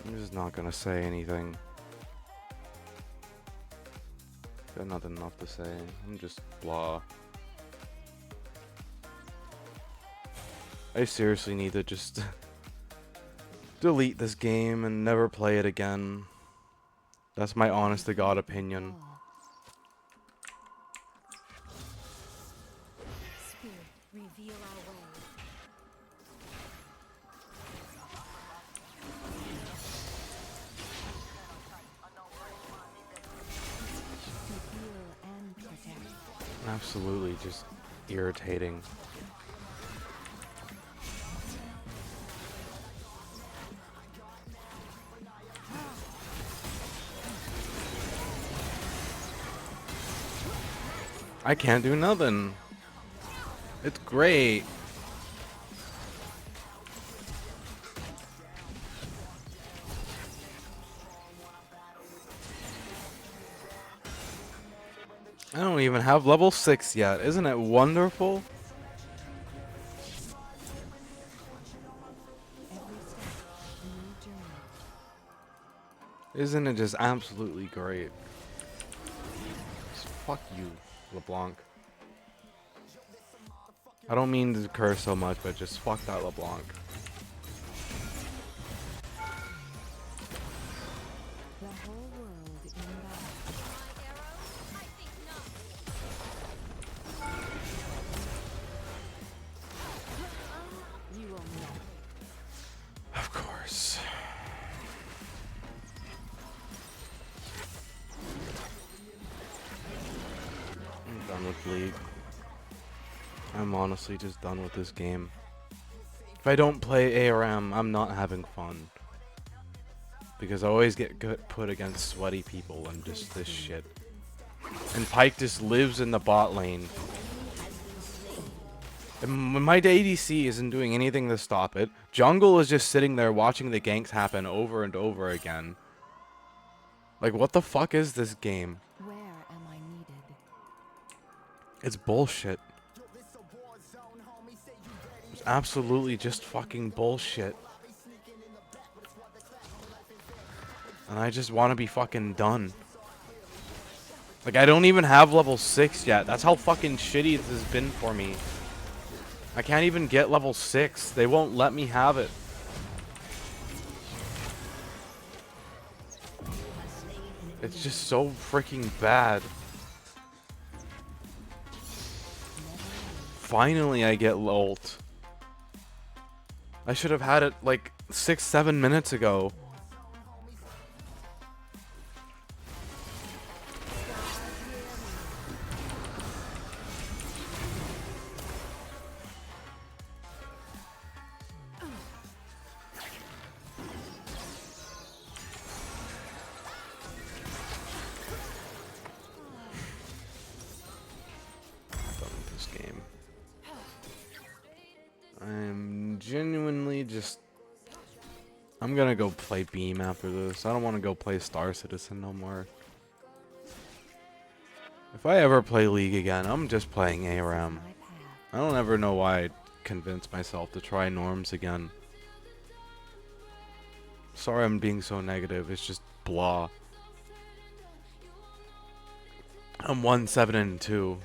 I'm just not gonna say anything. Got nothing enough to say. I'm just blah. I seriously need to just delete this game and never play it again. That's my honest to God opinion. Spirit, reveal our way. Reveal and protect. Absolutely just irritating. I can't do nothing. It's great. I don't even have level 6 yet. Isn't it wonderful? Every step, a new journey. Isn't it just absolutely great? Just fuck you, LeBlanc. I don't mean to curse so much, but just fuck that LeBlanc. The whole world in battle. You will not. Of course. I'm done with League. I'm honestly just done with this game. If I don't play ARM, I'm not having fun. Because I always get put against sweaty people and just this shit. And Pyke just lives in the bot lane. And when my ADC isn't doing anything to stop it, jungle is just sitting there watching the ganks happen over and over again. Like, what the fuck is this game? Where am I needed? It's bullshit. It's absolutely just fucking bullshit. And I just want to be fucking done. Like, I don't even have level 6 yet. That's how fucking shitty this has been for me. I can't even get level 6. They won't let me have it. It's just so freaking bad. Finally, I get ult. I should have had it like 6-7 minutes ago. Done with this game. I'm genuinely just... I'm gonna go play Beam after this. I don't want to go play Star Citizen no more. If I ever play League again, I'm just playing ARAM. My path. I don't ever know why I convinced myself to try Norms again. Sorry I'm being so negative, it's just blah. I'm 1-7-2.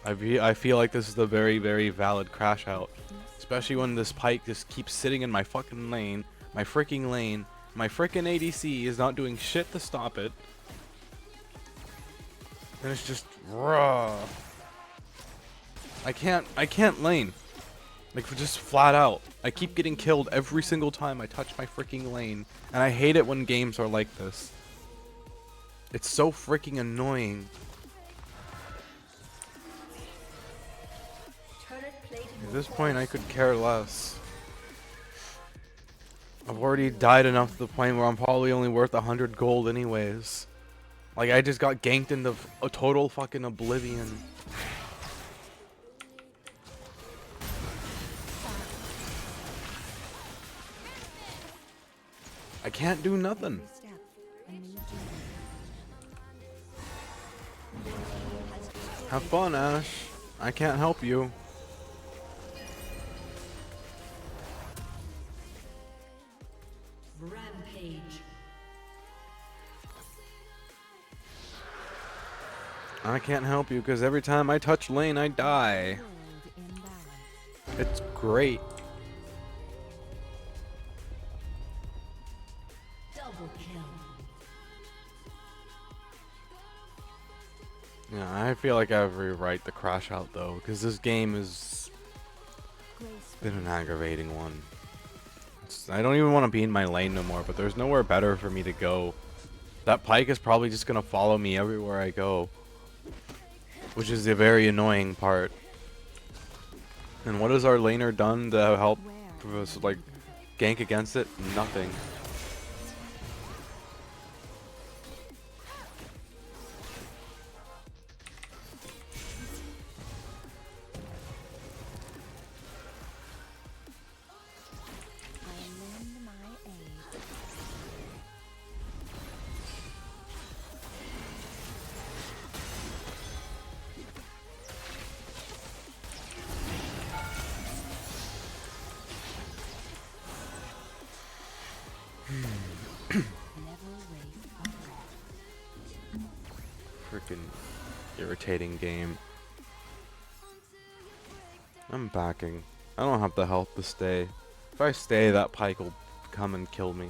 I feel like this is the very, very valid crash out. Especially when this Pyke just keeps sitting in my fucking lane. My freaking lane. My freaking ADC is not doing shit to stop it. And it's just raw. I can't lane. Like, just flat out. I keep getting killed every single time I touch my freaking lane. And I hate it when games are like this. It's so freaking annoying. At this point, I could care less. I've already died enough to the point where I'm probably only worth 100 gold anyways. Like, I just got ganked into a total fucking oblivion. I can't do nothing. Every step, a new journey. Have fun, Ash. I can't help you. Rampage. I can't help you because every time I touch lane, I die. World in balance. It's great. Double kill. Yeah, I feel like I have every right to crash out though, because this game has been an aggravating one. I don't even want to be in my lane no more, but there's nowhere better for me to go. That pike is probably just going to follow me everywhere I go, which is the very annoying part. And what has our laner done to help us, like, gank against it? Nothing. I lend my aid. Never waste a breath. Freaking irritating game. I'm backing. I don't have the health to stay. If I stay, that pike will come and kill me.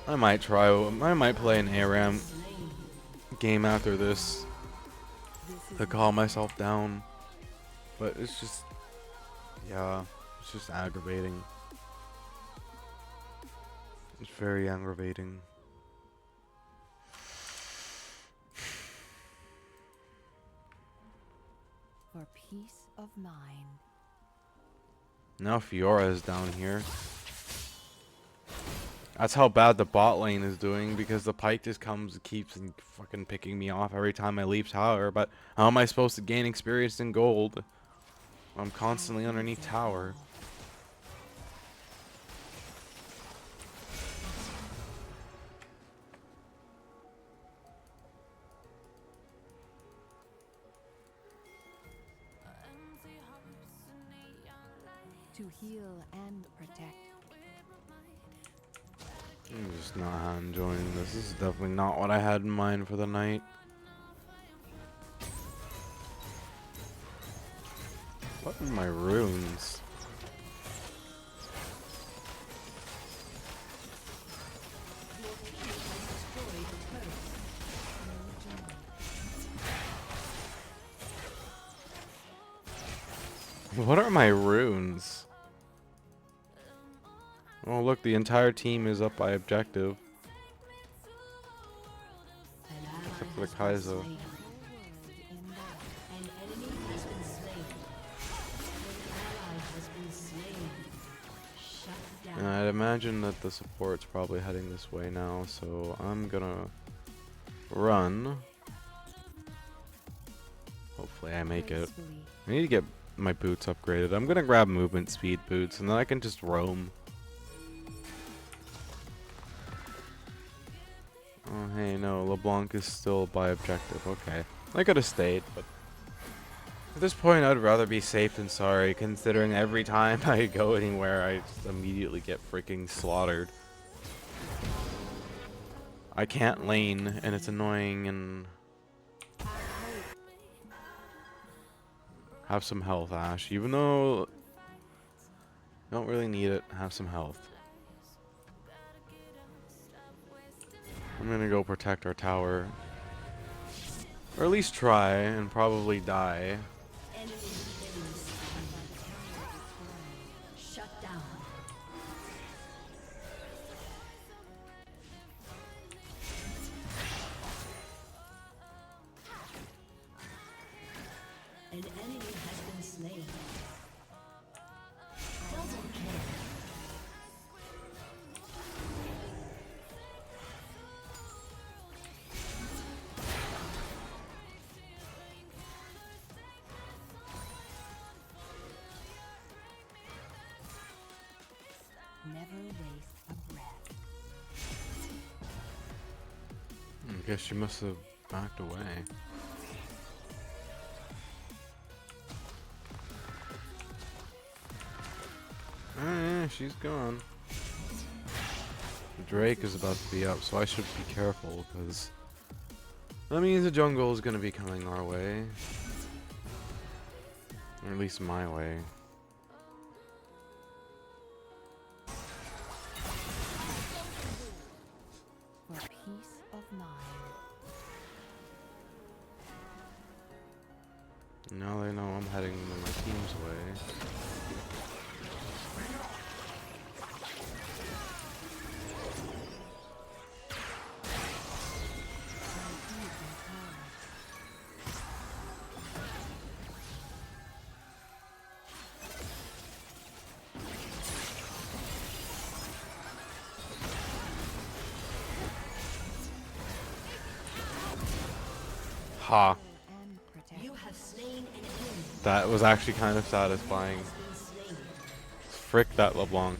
I might play an ARAM game after this to calm myself down. But it's just, yeah, it's just aggravating. It's very aggravating. For peace of mind. Now Fiora is down here. That's how bad the bot lane is doing, because the pike just comes and keeps and fucking picking me off every time I leave tower. But how am I supposed to gain experience in gold? I'm constantly underneath tower. To heal and protect. I'm just not enjoying this. This is definitely not what I had in mind for the night. What are my runes? What are my runes? Oh look, the entire team is up by objective. Except for the Kaizo. World in balance. An enemy has been slain. An ally has been slain. Shut down. And I'd imagine that the support's probably heading this way now, so I'm gonna run. Hopefully I make it. Gracefully. I need to get my boots upgraded. I'm gonna grab movement speed boots and then I can just roam. Oh hey, no, LeBlanc is still by objective. Okay. I could have stayed, but at this point I'd rather be safe than sorry, considering every time I go anywhere I just immediately get freaking slaughtered. I can't lane and it's annoying, and have some health, Ash. Even though you don't really need it, have some health. I'm gonna go protect our tower. Or at least try, and probably die. Enemy kills. Shut down. An enemy has been slain. Double kill. Never waste a breath. I guess she must have backed away. she's gone. Drake is about to be up, so I should be careful, because that means the jungle is going to be coming our way. Or at least my way. For peace of mind. Now they know I'm heading my team's way. Ha. And protect. You have slain an enemy. That was actually kind of satisfying. Has been slain. Frick that LeBlanc.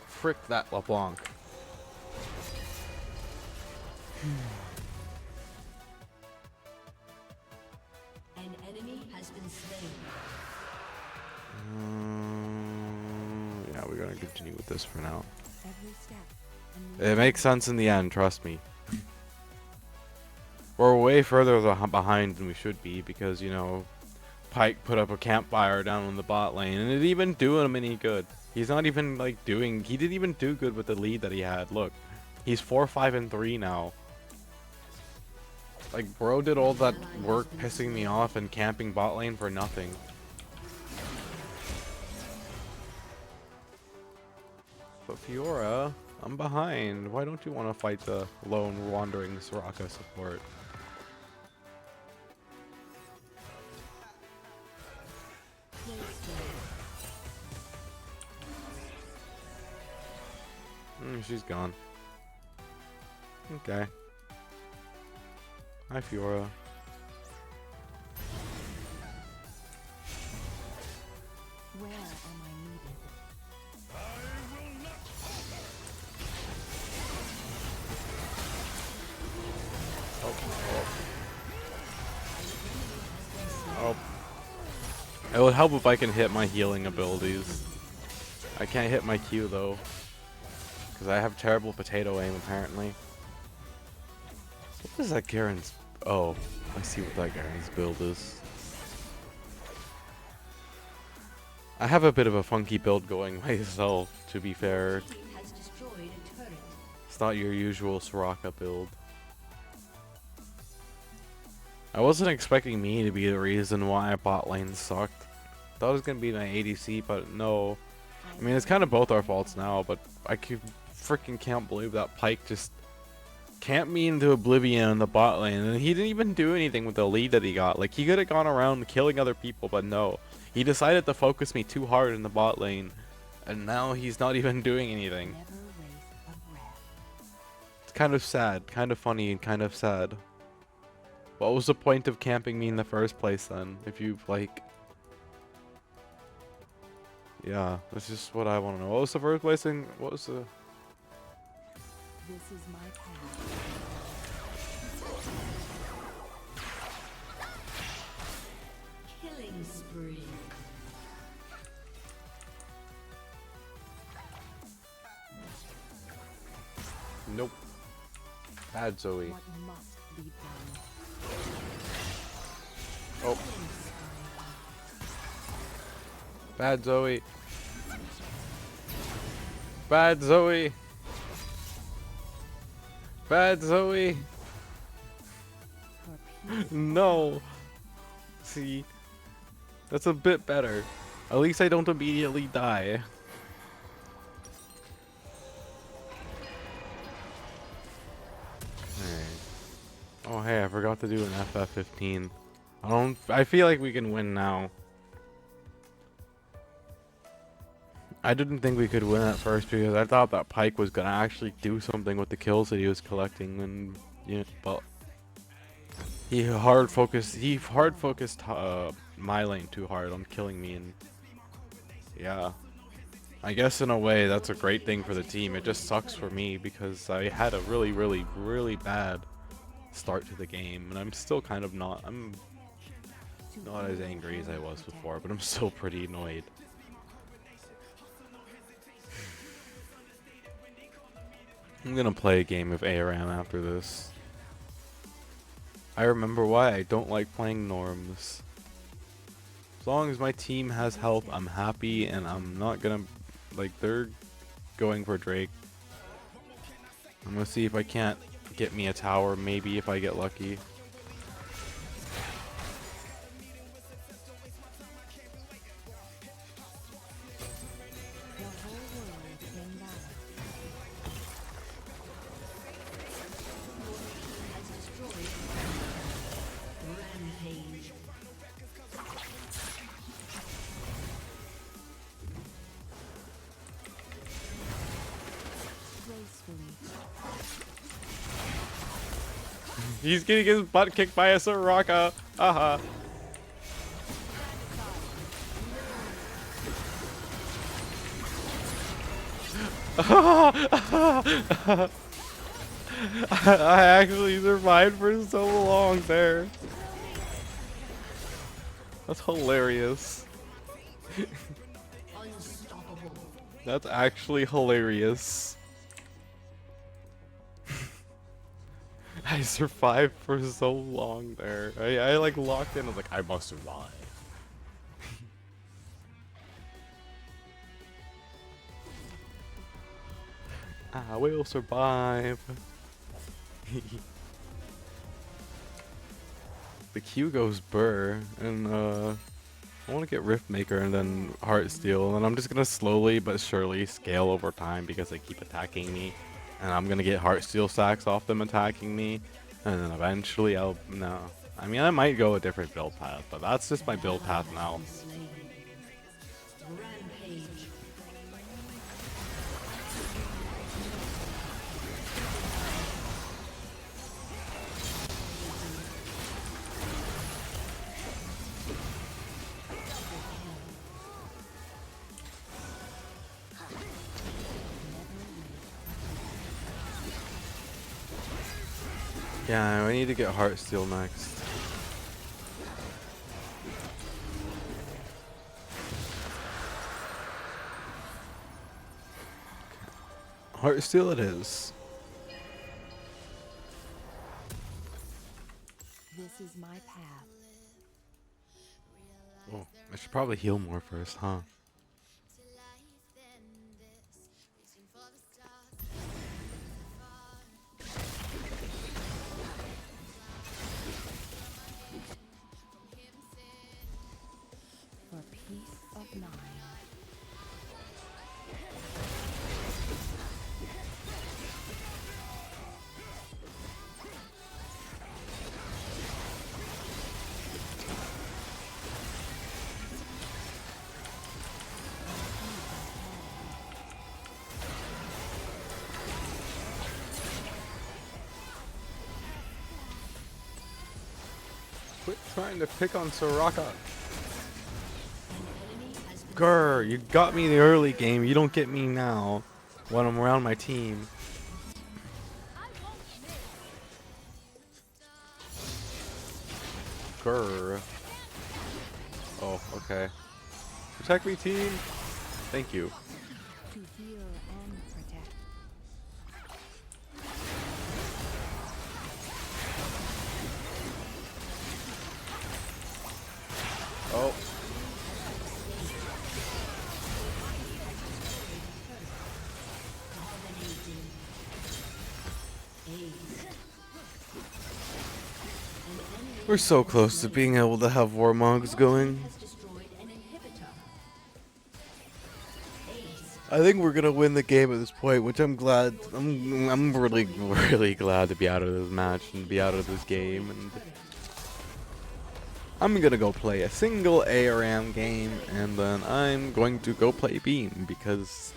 Frick that LeBlanc. An enemy has been slain. Yeah, we're gonna continue with this for now. Every step. a new It makes sense in the end, trust me. We're way further behind than we should be because, you know, Pike put up a campfire down in the bot lane and it didn't even do him any good. He's not even like doing, he didn't even do good with the lead that he had. Look, he's 4-5-3 now. Like, bro did all that work pissing me off and camping bot lane for nothing. But Fiora, I'm behind. Why don't you want to fight the lone wandering Soraka support? She's gone. Okay. Hi, Fiora. Where am I needed? Oh. It would help if I can hit my healing abilities. I can't hit my Q though. Because I have terrible potato aim apparently. What is that Garen's? Oh, I see what that Garen's build is. I have a bit of a funky build going myself, to be fair. Team has destroyed a turret. It's not your usual Soraka build. I wasn't expecting me to be the reason why bot lane sucked. Thought it was gonna be my ADC, but no. I mean, it's kind of both our faults now, but I freaking can't believe that Pike just camped me into oblivion in the bot lane, and he didn't even do anything with the lead that he got. Like, he could have gone around killing other people, but no. He decided to focus me too hard in the bot lane, and now he's not even doing anything. Never waste a breath. It's kind of sad, kind of funny, and kind of sad. What was the point of camping me in the first place then? If you like... Yeah, that's just what I want to know. What was the first place thing? What was the... This is my path. Killing spree. Nope. Bad Zoe. What must be done. Oh. Bad Zoe. Bad Zoe. Bad Zoe. For peace. No. See, that's a bit better. At least I don't immediately die. Hey. Oh hey, I forgot to do an FF15. I feel like we can win now. I didn't think we could win at first because I thought that Pike was gonna actually do something with the kills that he was collecting, and you know, but he hard focused my lane too hard on killing me, and yeah, I guess in a way that's a great thing for the team. It just sucks for me because I had a really bad start to the game, and I'm still kind of not. To Not as angry as I was before, but I'm still pretty annoyed. I'm gonna play a game of ARAM after this. I remember why I don't like playing norms. As long as my team has health, I'm happy, and I'm not gonna... Like, they're going for Drake. I'm gonna see if I can't get me a tower, maybe if I get lucky. The whole world came down. Has destroyed. Rampage. Gracefully. He's getting his butt kicked by a Soraka. Haha. I actually survived for so long there. That's hilarious. Unstoppable. That's actually hilarious. I survived for so long there. I like locked in. I was like, I must survive. I will survive. The Q goes Burr, and I want to get Riftmaker and then Heartsteel, and I'm just gonna slowly but surely scale over time because they keep attacking me, and I'm gonna get Heartsteel stacks off them attacking me, and then eventually I'll no. I mean, I might go a different build path, but that's just my build path now. Slain. Rampage. Yeah, I need to get Heartsteel next. Heartsteel it is. This is my path. Oh, I should probably heal more first, huh? For peace of mind. Quit trying to pick on Soraka. Grr, you got me in the early game. You don't get me now when I'm around my team. Grr. Oh, okay. Protect me, team. Thank you. To heal and protect. Oh. We're so close to being able to have Warmogs going. Has destroyed an inhibitor. Ace. I think we're gonna win the game at this point, which I'm glad. I'm really glad to be out of this match and be out of this game. And I'm gonna go play a single ARAM game, and then I'm going to go play Beam because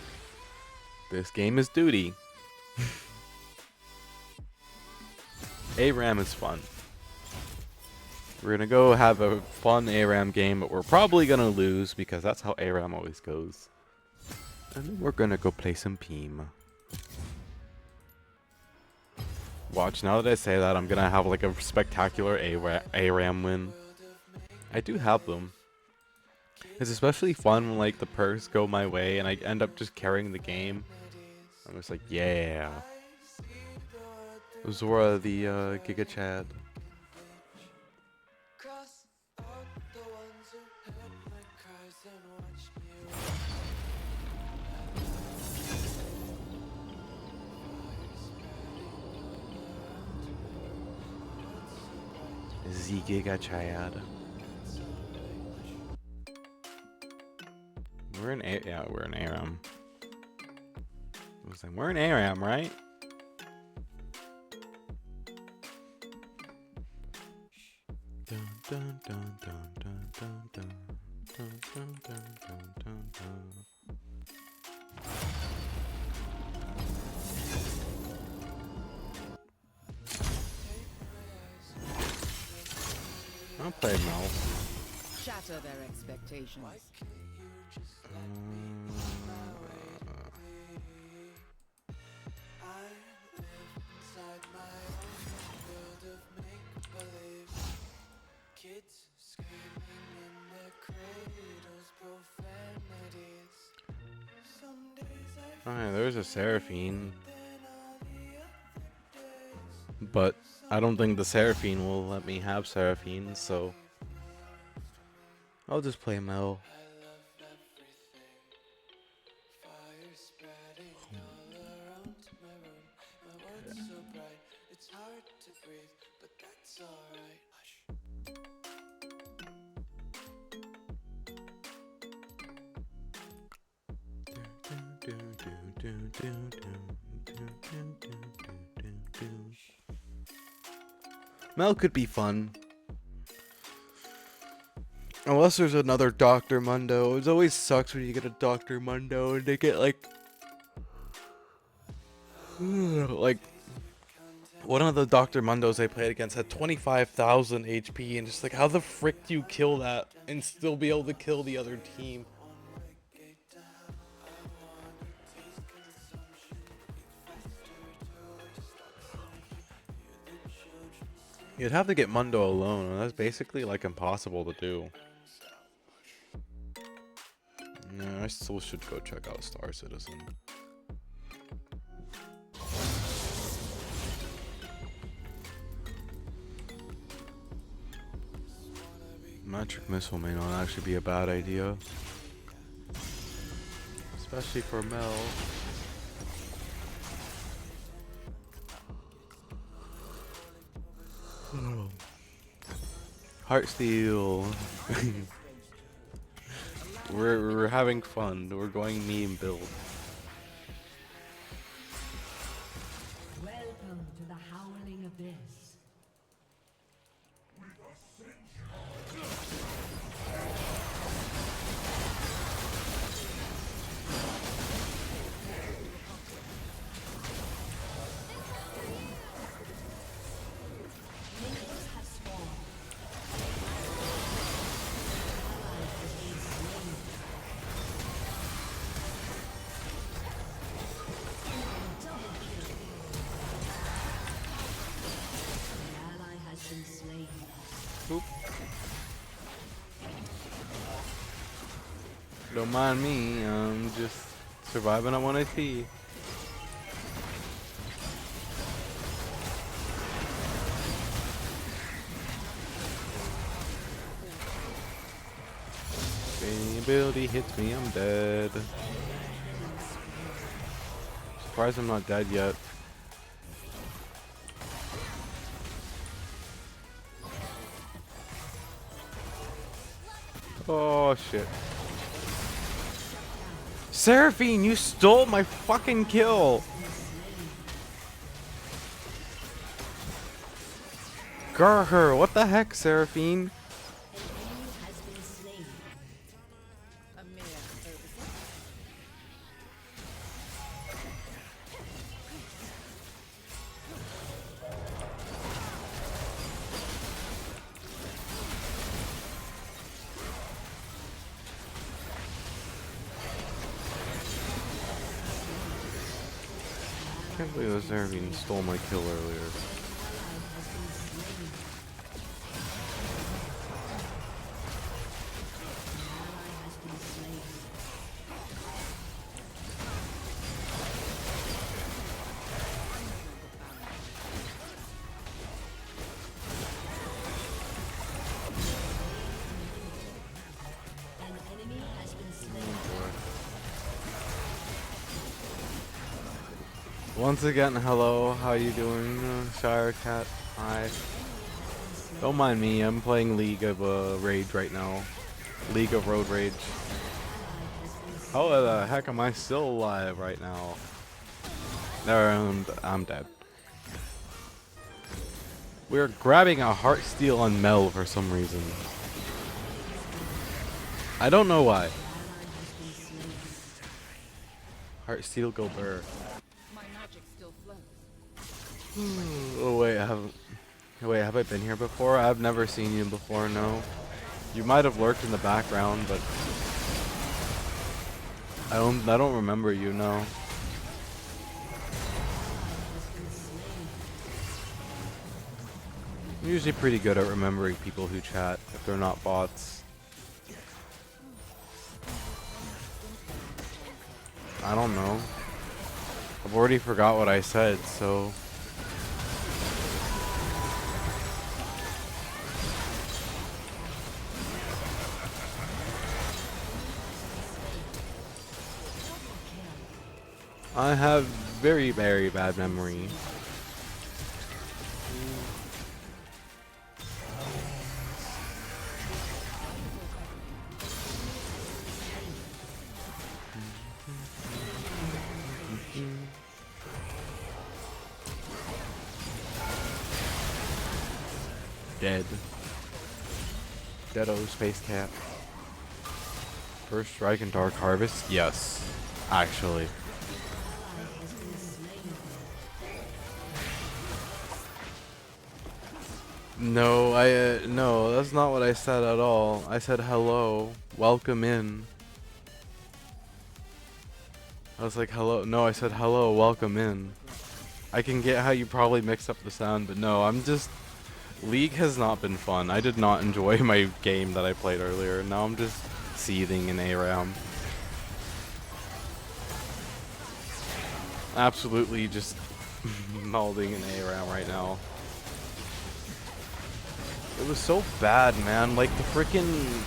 this game is duty. ARAM is fun. We're gonna go have a fun ARAM game, but we're probably gonna lose because that's how ARAM always goes. And then we're gonna go play some Beam. Watch, now that I say that, I'm gonna have like a spectacular ARAM win. I do have them. It's especially fun when like the perks go my way and I end up just carrying the game. I'm just like, yeah. Zora the Giga Chad. Z Giga Chad. We're in yeah, we're in ARAM. I was like, we're in ARAM, right? Dun, dun, dun, dun, dun, dun, dun, dun, dun, dun, dun, dun, dun. I'll play mouse. Shatter their expectations. Oh yeah, there's a Seraphine. But I don't think the Seraphine will let me have Seraphine, so I'll just play Mel. Mel could be fun. Unless there's another Dr. Mundo. It always sucks when you get a Dr. Mundo and they get like one of the Dr. Mundos I played against had 25,000 HP and just like how the frick do you kill that and still be able to kill the other team? You'd have to get Mundo alone, and that's basically like impossible to do. No, I still should go check out Star Citizen. Magic Missile may not actually be a bad idea. Especially for Mel. Heartsteel. we're having fun. We're going meme build. Welcome to the Howling Abyss. Minions have spawned. Ally has been slain. Double kill. An ally has been slain. Oop. Don't mind me. I'm just surviving on 1 HP. Any ability hits me, I'm dead. Surprised I'm not dead yet. Oh shit. Seraphine, you stole my fucking kill! Grr, what the heck, Seraphine? Has been slain. A mere oversight. I can't believe the Seraphine stole my kill earlier. Once again, hello. How you doing, Shire Cat? Hi. Don't mind me. I'm playing League of Rage right now. League of Road Rage. How the heck am I still alive right now? There, I'm dead. We're grabbing a Heartsteel on Mel for some reason. I don't know why. Heartsteel go burr. My magic still flows. Oh wait, have I been here before? I've never seen you before, no. You might have lurked in the background, but I don't remember you, no. I'm usually pretty good at remembering people who chat if they're not bots. I don't know. I've already forgot what I said, so I have very, very bad memory. Dead. Deado Space Cat. First strike and Dark Harvest? Yes. Actually. No, no, that's not what I said at all. I said hello, welcome in. I was like, hello. No, I said hello, welcome in. I can get how you probably mixed up the sound, but no, I'm just... League has not been fun. I did not enjoy my game that I played earlier. Now I'm just seething in ARAM. Absolutely just melding in ARAM right now. It was so bad, man. Like the freaking,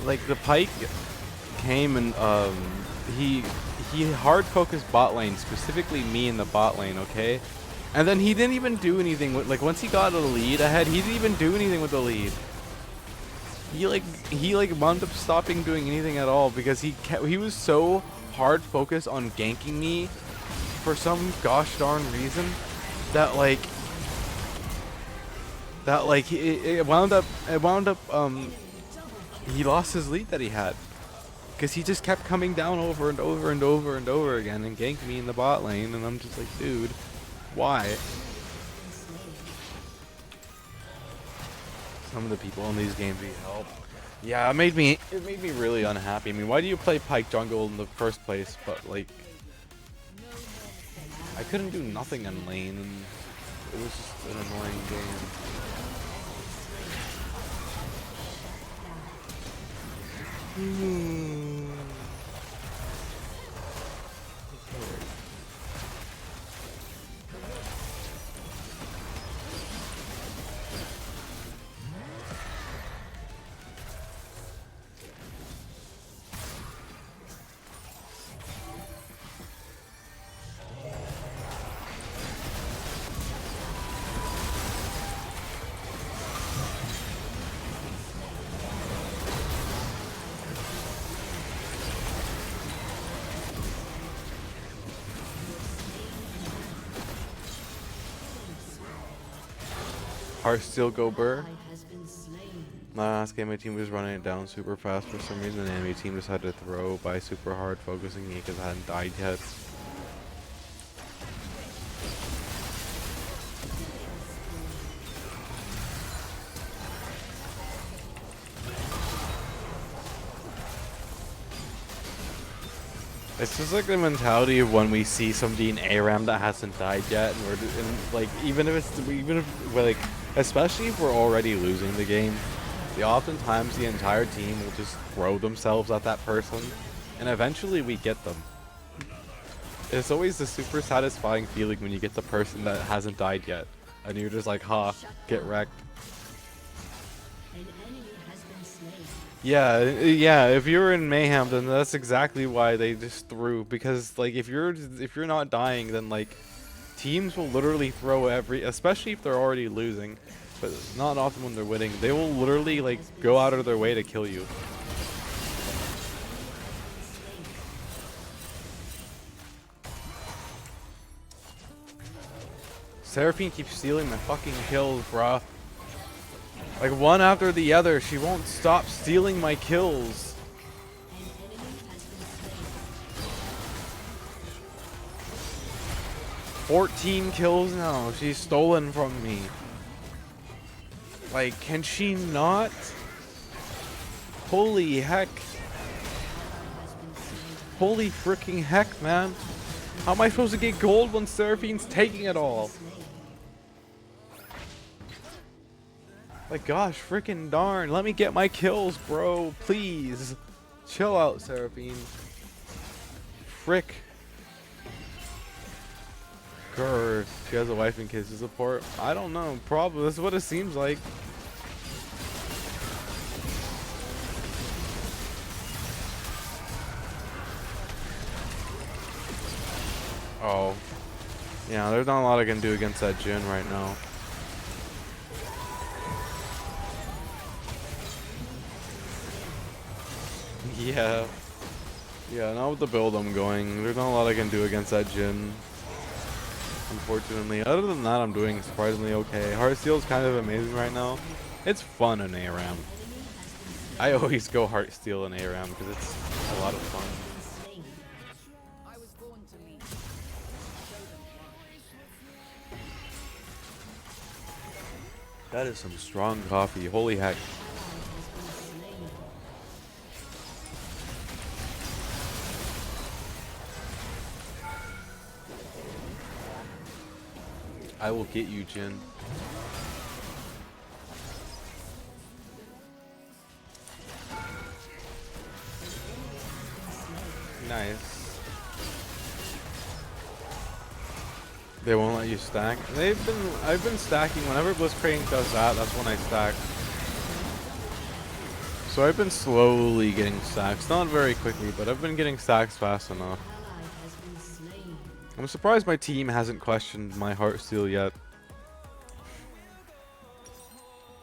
like the Pike came and he hard focused bot lane, specifically me in the bot lane, okay? And then he didn't even do anything with, like, once he got a lead ahead, he didn't even do anything with the lead. He wound up stopping doing anything at all because he was so hard focused on ganking me for some gosh darn reason that it wound up he lost his lead that he had because he just kept coming down over and over and over and over again and ganked me in the bot lane, and I'm just like, dude, why? Some of the people in these games need help. Yeah, it made me really unhappy. I mean, why do you play Pike jungle in the first place? But like, I couldn't do nothing in lane, and it was just an annoying game. Heartsteel go burr. Last game my team was running it down super fast for some reason, and the enemy team decided to throw by super hard focusing me because I hadn't died yet. It's just like the mentality of when we see somebody in ARAM that hasn't died yet, and like, even if like, especially if we're already losing the game, oftentimes the entire team will just throw themselves at that person, and eventually we get them. It's always a super satisfying feeling when you get the person that hasn't died yet, and you're just like, ha, get wrecked. Yeah, if you're in Mayhem, then that's exactly why they just threw, because like if you're not dying, then like teams will literally throw especially if they're already losing, but not often when they're winning, they will literally like go out of their way to kill you. Seraphine keeps stealing my fucking kills, bruh. Like one after the other, she won't stop stealing my kills. 14 kills now. She's stolen from me. Like, can she not? Holy heck. Holy freaking heck, man. How am I supposed to get gold when Seraphine's taking it all? Like, gosh, freaking darn. Let me get my kills, bro. Please. Chill out, Seraphine. Frick. Grr. She has a wife and kids to support. I don't know. Probably. That's what it seems like. Oh. Yeah, there's not a lot I can do against that Jhin right now. Yeah. Yeah, not with the build I'm going. There's not a lot I can do against that Jhin. Unfortunately. Other than that, I'm doing surprisingly okay. Heartsteal's kind of amazing right now. It's fun in ARAM. I always go Heartsteel in ARAM because it's a lot of fun. I was born to lead. Show them why. That is some strong coffee. Holy heck. I will get you, Jhin. Nice. They won't let you stack. I've been stacking whenever Blitzcrank does that. That's when I stack. So I've been slowly getting stacks, not very quickly, but I've been getting stacks fast enough. I'm surprised my team hasn't questioned my Heartsteel yet.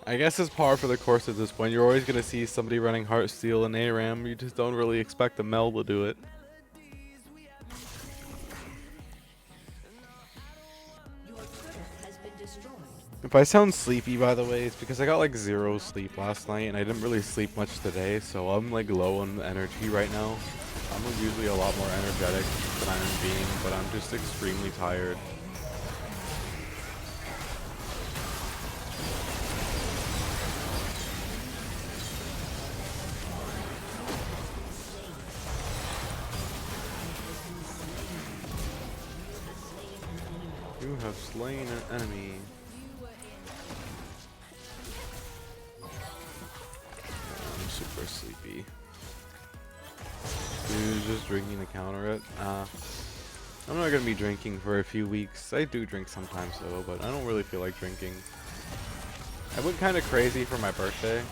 I guess it's par for the course at this point. You're always going to see somebody running Heartsteel and ARAM. You just don't really expect a Mel to do it. If I sound sleepy, by the way, it's because I got like 0 sleep last night and I didn't really sleep much today, so I'm like low on energy right now. I'm usually a lot more energetic than I am being, but I'm just extremely tired. You have slain an enemy. I'm super sleepy. Dude, just drinking to counter it. I'm not gonna be drinking for a few weeks. I do drink sometimes though, but I don't really feel like drinking. I went kind of crazy for my birthday.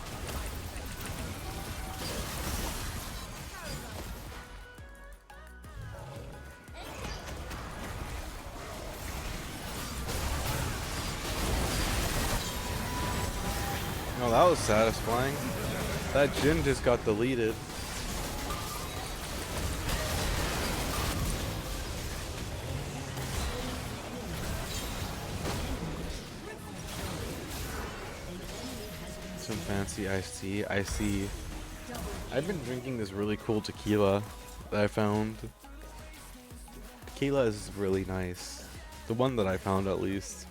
Oh, that was satisfying. That Jhin just got deleted. Some fancy iced tea. I see. I've been drinking this really cool tequila that I found. Tequila is really nice. The one that I found, at least.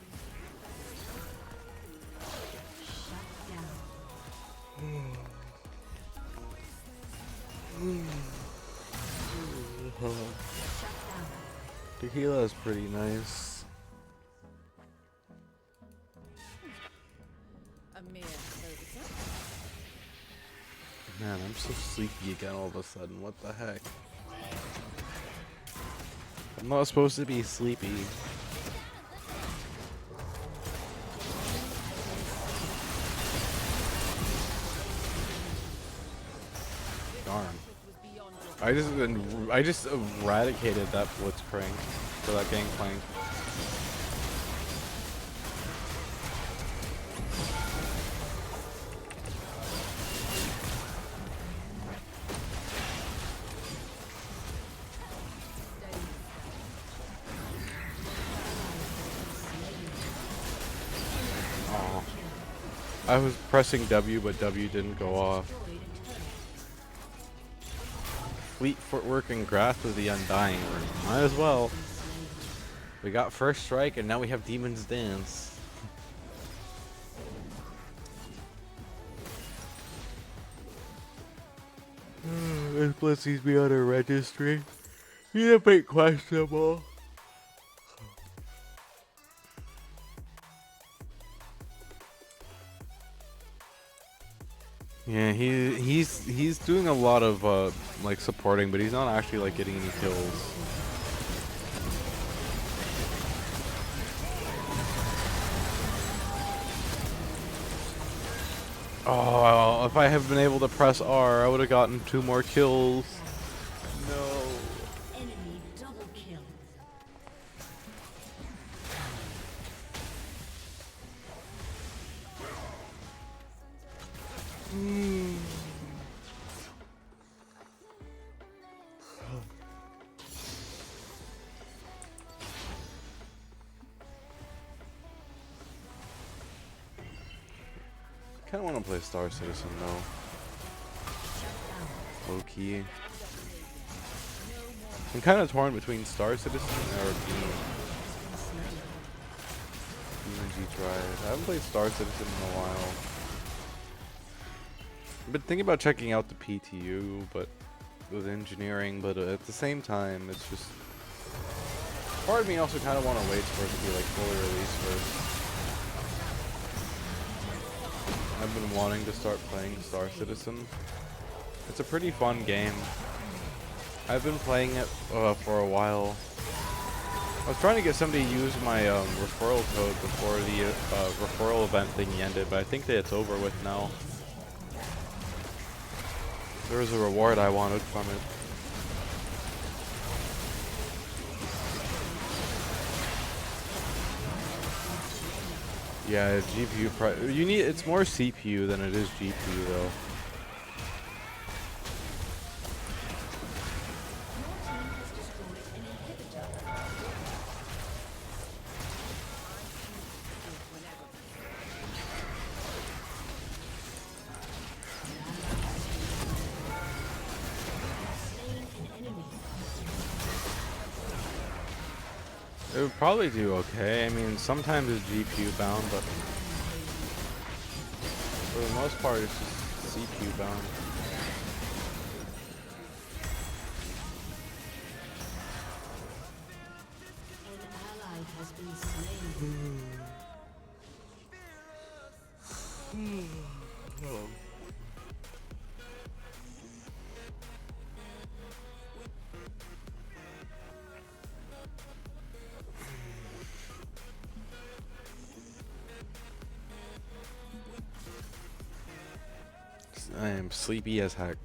Tequila is pretty nice. A mere oversight. Man, I'm so sleepy again all of a sudden. What the heck? I'm not supposed to be sleepy. Darn. I just eradicated that Blitzcrank for that Gangplank. I was pressing W, but W didn't go off. Destroyed a turret. Fleet footwork and grasp of the Undying. Might as well. We got first strike, and now we have Demon's Dance. This blesses me on a registry. He's a bit questionable. Yeah, he's doing a lot of like supporting, but he's not actually like getting any kills. Oh, if I had been able to press R, I would have gotten 2 more kills. No. Enemy double kill. Kind of want to play Star Citizen though. Low key. I'm kind of torn between Star Citizen or Beam. G Drive. I haven't played Star Citizen in a while. I've been thinking about checking out the PTU, but with engineering, but at the same time, it's just part of me also kind of want to wait for it to be like fully released first. I've been wanting to start playing Star Citizen. It's a pretty fun game. I've been playing it for a while. I was trying to get somebody to use my referral code before the referral event thing ended, but I think that it's over with now. There was a reward I wanted from it. Yeah, GPU you need it's more CPU than it is GPU though. It would probably do okay. I mean, sometimes it's GPU bound, but for the most part, it's just CPU bound. An ally has been slain. I am sleepy as heck.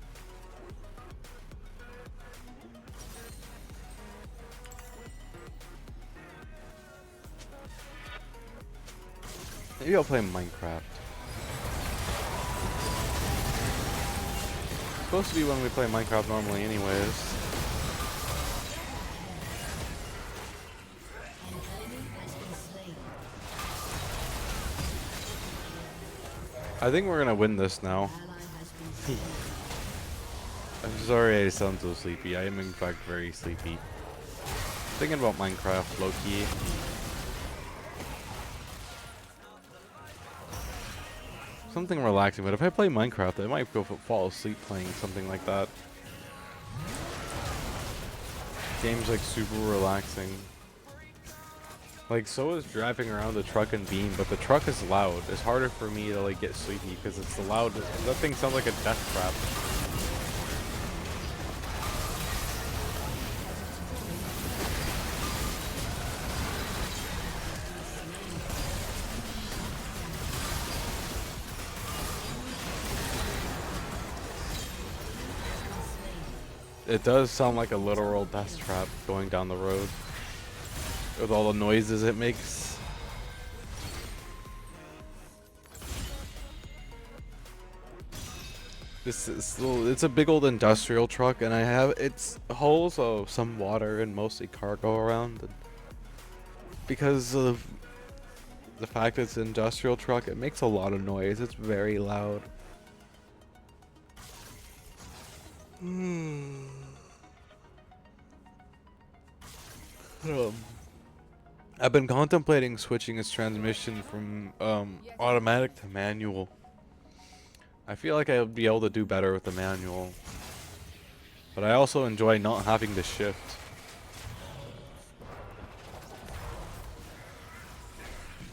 Maybe I'll play Minecraft. It's supposed to be when we play Minecraft normally anyways. An enemy has been slain. I think we're gonna win this now. Ally has been slain. I'm sorry I sound so sleepy. I am in fact very sleepy. Thinking about Minecraft, low-key. Something relaxing, but if I play Minecraft, I might fall asleep playing something like that. Game's like super relaxing. Like, so is driving around the truck and Beam, but the truck is loud. It's harder for me to like get sleepy because it's the loud. That thing sounds like a death trap. It does sound like a literal death trap going down the road with all the noises it makes. It's a big old industrial truck, and it's holds some water and mostly cargo around. And because of the fact that it's an industrial truck, it makes a lot of noise. It's very loud. Hmm. I've been contemplating switching its transmission from automatic to manual. I feel like I'll be able to do better with the manual. But I also enjoy not having to shift.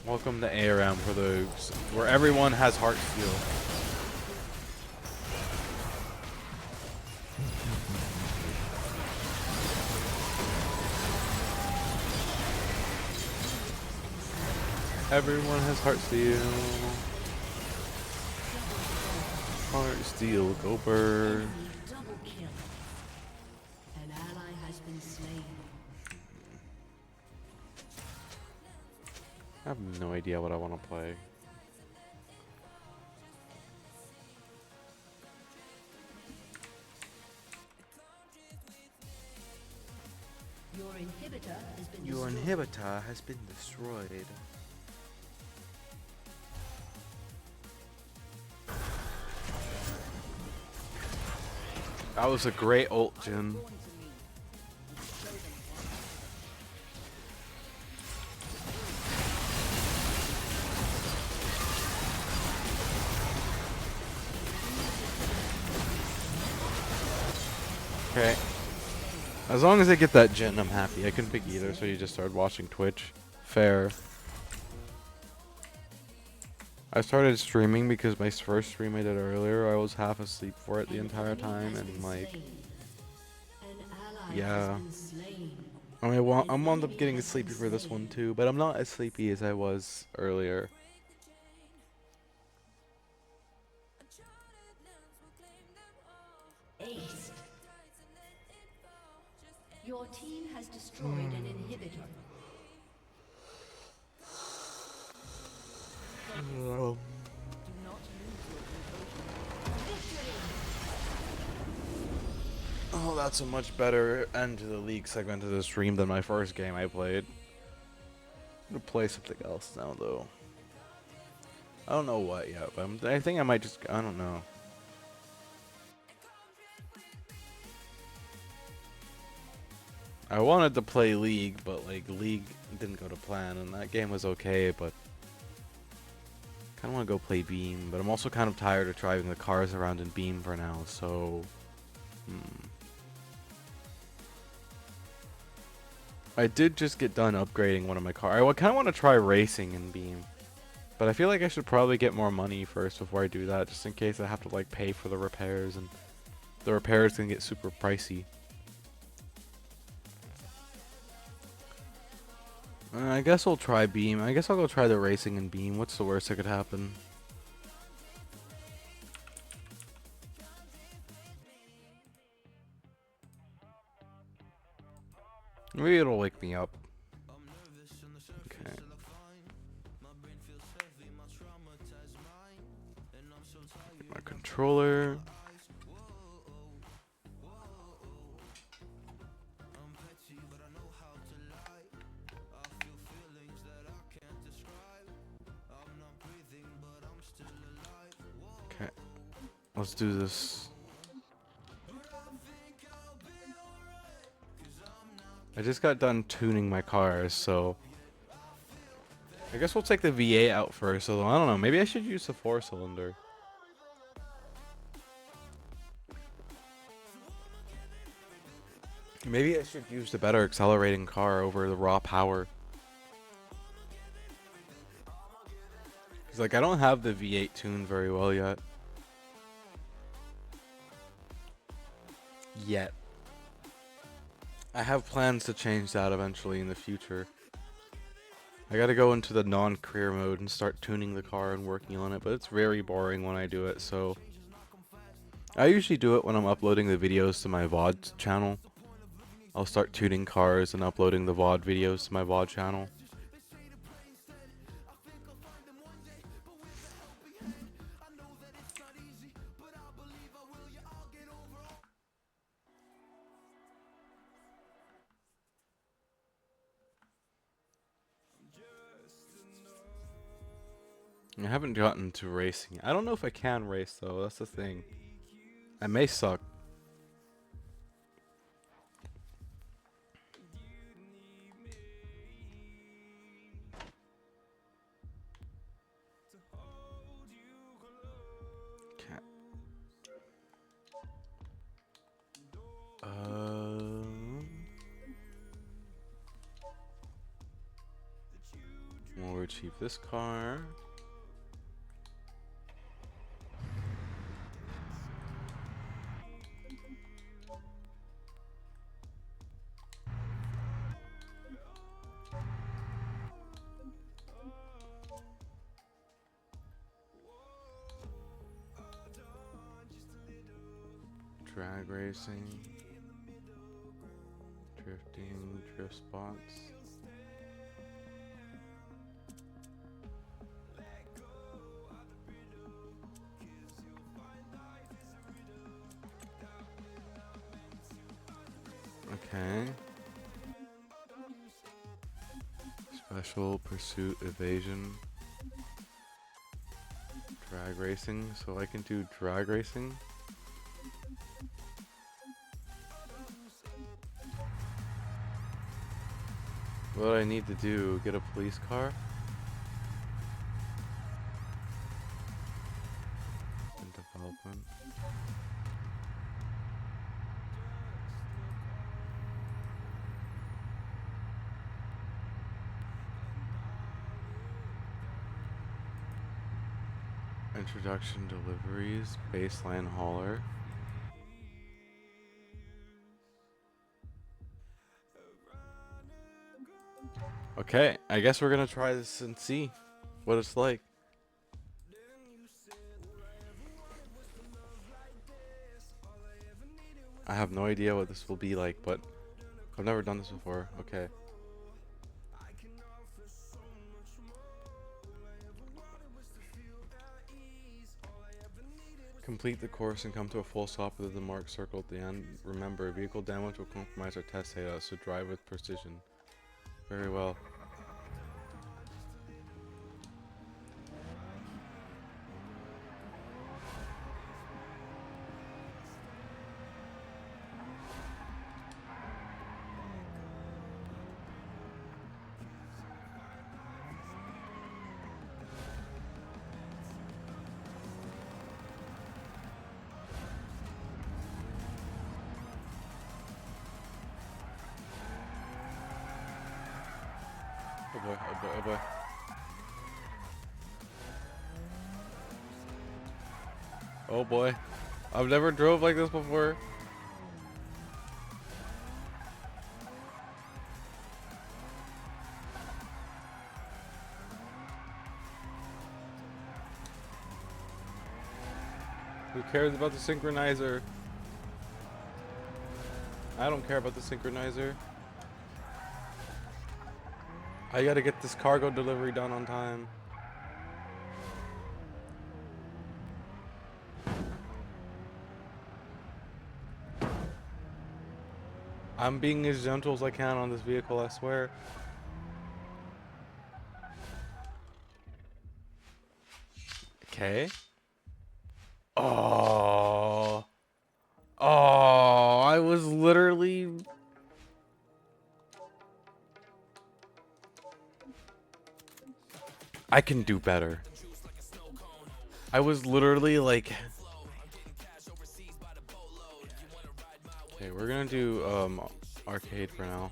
Welcome to ARM where everyone has heart steel. Everyone has heart steel. Heart steel, go bird. Enemy double kill. An ally has been slain. I have no idea what I want to play. Your inhibitor has been Your destroyed. inhibitor has been destroyed. That was a great ult, Jin. Born to lead. Show them why. Okay. As long as I get that Jin, I'm happy. I couldn't pick either, so you just started watching Twitch. Fair. I started streaming because my first stream I did earlier, I was half asleep for it the entire time, and like, yeah. I mean, I'm wound up getting sleepy for this one too, but I'm not as sleepy as I was earlier. Ace. Your team has destroyed an inhibitor. Do not lose your composure. Oh, that's a much better end to the league segment of the stream than my first game I played. I'm gonna play something else now, though. I don't know what yet, but I think I might just, I don't know. I wanted to play League, but like League didn't go to plan, and that game was okay, but kind of want to go play Beam, but I'm also kind of tired of driving the cars around in Beam for now, so I did just get done upgrading one of my cars. I kind of want to try racing in Beam, but I feel like I should probably get more money first before I do that, just in case I have to like pay for the repairs, and the repairs can get super pricey. I guess I'll try Beam. I guess I'll go try the racing in Beam. What's the worst that could happen? Maybe it'll wake me up. Okay. Get my controller. Okay. Let's do this. I just got done tuning my cars, so I guess we'll take the V8 out first. So I don't know. Maybe I should use the 4-cylinder. Maybe I should use the better accelerating car over the raw power. Cause like I don't have the V8 tuned very well yet. I have plans to change that eventually in the future. I gotta go into the non-career mode and start tuning the car and working on it, but it's very boring when I do it, so I usually do it when I'm uploading the videos to my VOD channel. I'll start tuning cars and uploading the VOD videos to my VOD channel. I haven't gotten to racing. I don't know if I can race though. That's the thing. I may suck. Cat. We'll achieve this car. Drag racing. Drifting, drift spots. Okay. Special pursuit evasion. Drag racing, so I can do drag racing. What do I need to do? Get a police car? In development. Introduction deliveries, baseline hauler. Okay, I guess we're gonna try this and see what it's like. I have no idea what this will be like, but I've never done this before. Okay. Complete the course and come to a full stop with the marked circle at the end. Remember, vehicle damage will compromise our test data, so drive with precision. Very well. Oh boy, oh boy, oh boy. Oh boy. I've never drove like this before. Who cares about the synchronizer? I don't care about the synchronizer. I gotta get this cargo delivery done on time. I'm being as gentle as I can on this vehicle, I swear. Okay. Oh. Oh, I was literally... I can do better. I was literally like... Okay, we're gonna do arcade for now.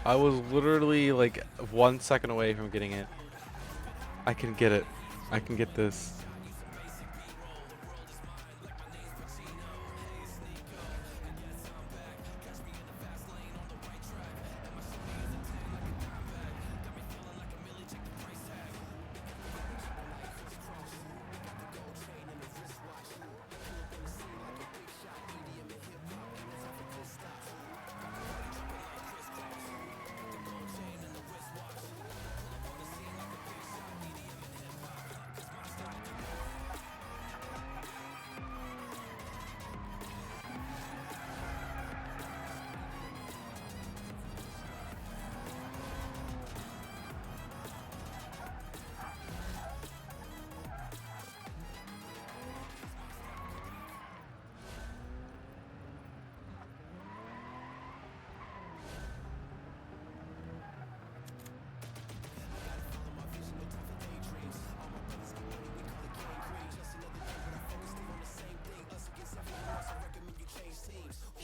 I was literally like 1 second away from getting it. I can get it. I can get this.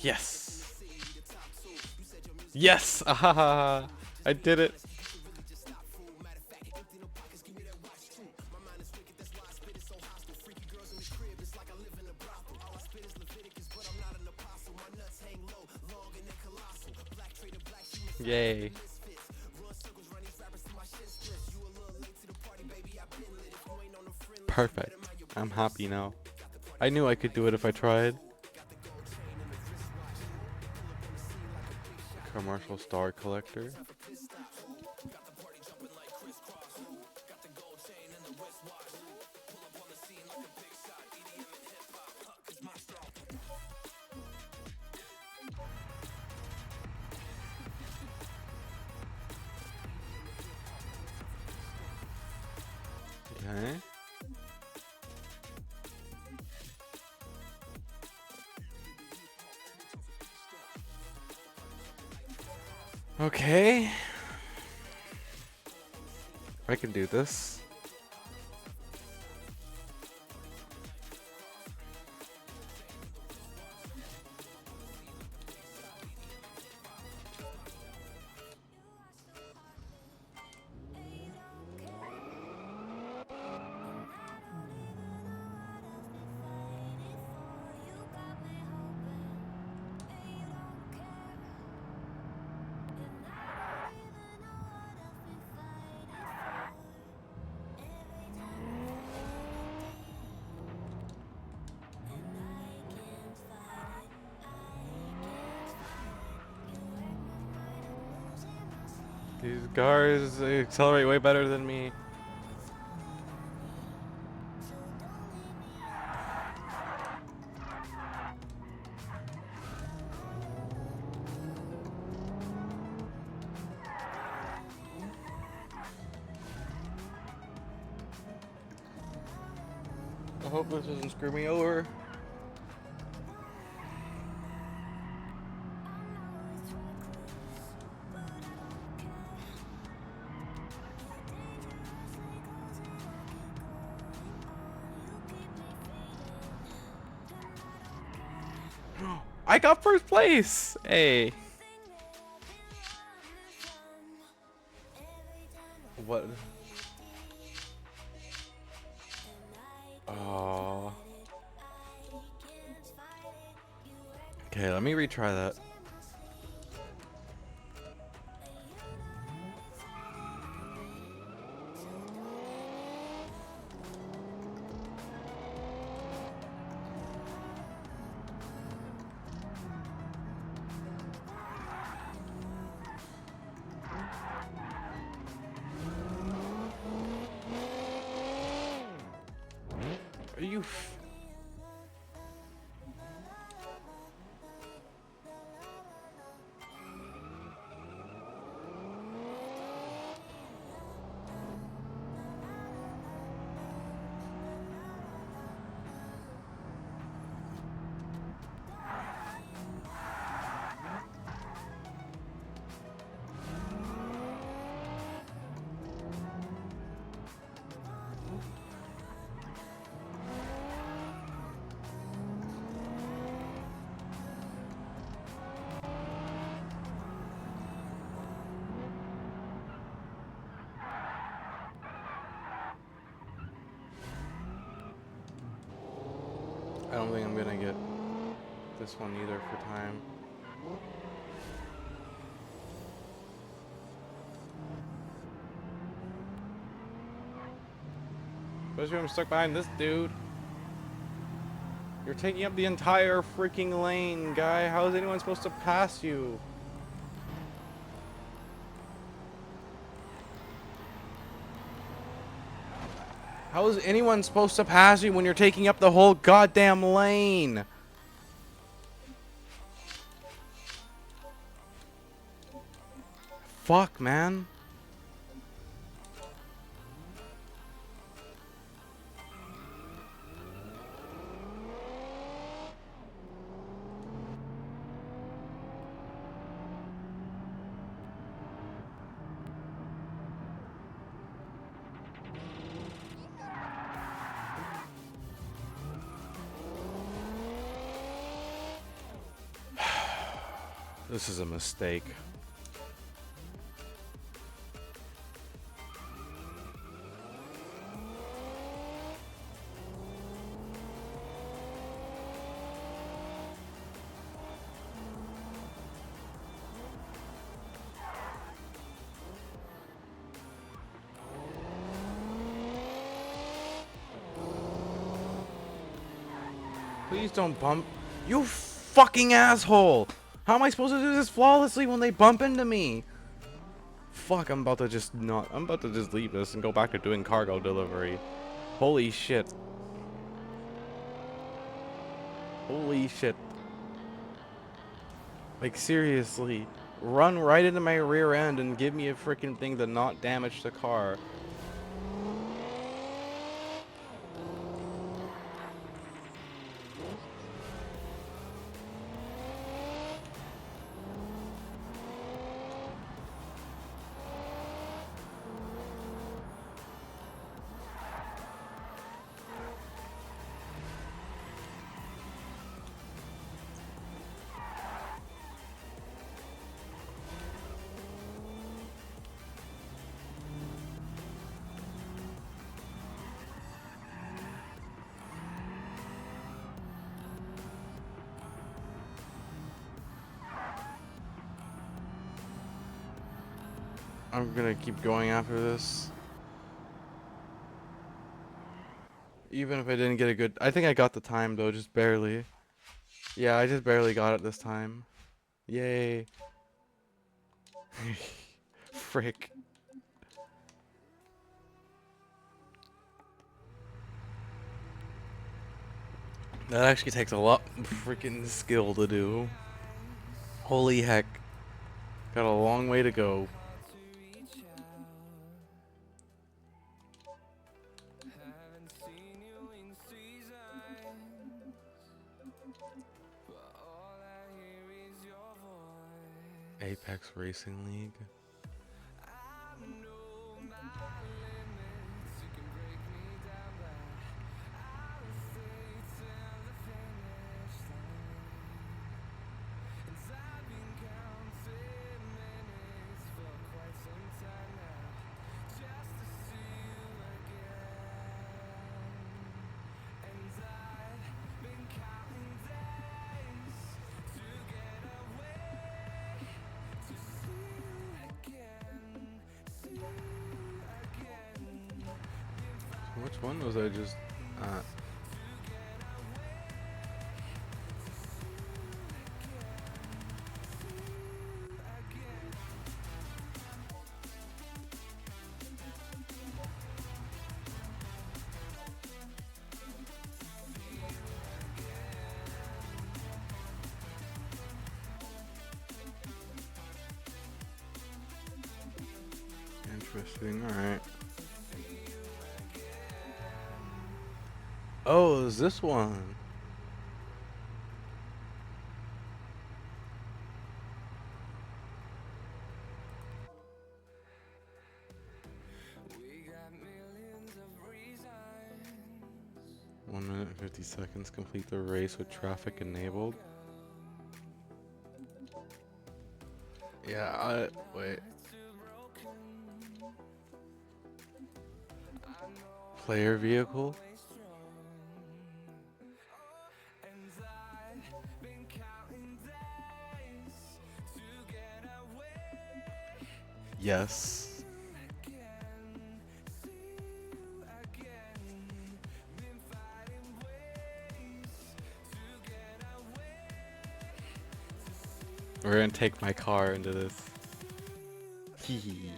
Yes. Yes. Ah, I did it. Yay. Perfect. I'm happy now. I knew I could do it if I tried. Commercial star collector. Okay. Okay. I can do this. These cars accelerate way better than me. I hope this doesn't screw me over. I got first place! Hey. What? Oh. Okay, let me retry that. Are you I don't think I'm gonna get this one either for time. Especially when I'm stuck behind this dude. You're taking up the entire freaking lane, guy. How is anyone supposed to pass you? How is anyone supposed to pass you when you're taking up the whole goddamn lane? Fuck, man. This is a mistake. Please don't bump. You fucking asshole! How am I supposed to do this flawlessly when they bump into me? Fuck, I'm about to just leave this and go back to doing cargo delivery. Holy shit. Holy shit. Like, seriously. Run right into my rear end and give me a freaking thing to not damage the car. I'm gonna keep going after this. Even if I didn't get a good... I think I got the time, though, just barely. Yeah, I just barely got it this time. Yay. Frick. That actually takes a lot of freaking skill to do. Holy heck. Got a long way to go. Apex Racing League. Which one was I just at? Interesting, alright. Oh, is this one? - 1 minute and 50 seconds. Complete the race with traffic enabled. Yeah, wait. Player vehicle? Yes. We're gonna take my car into this. Hee hee.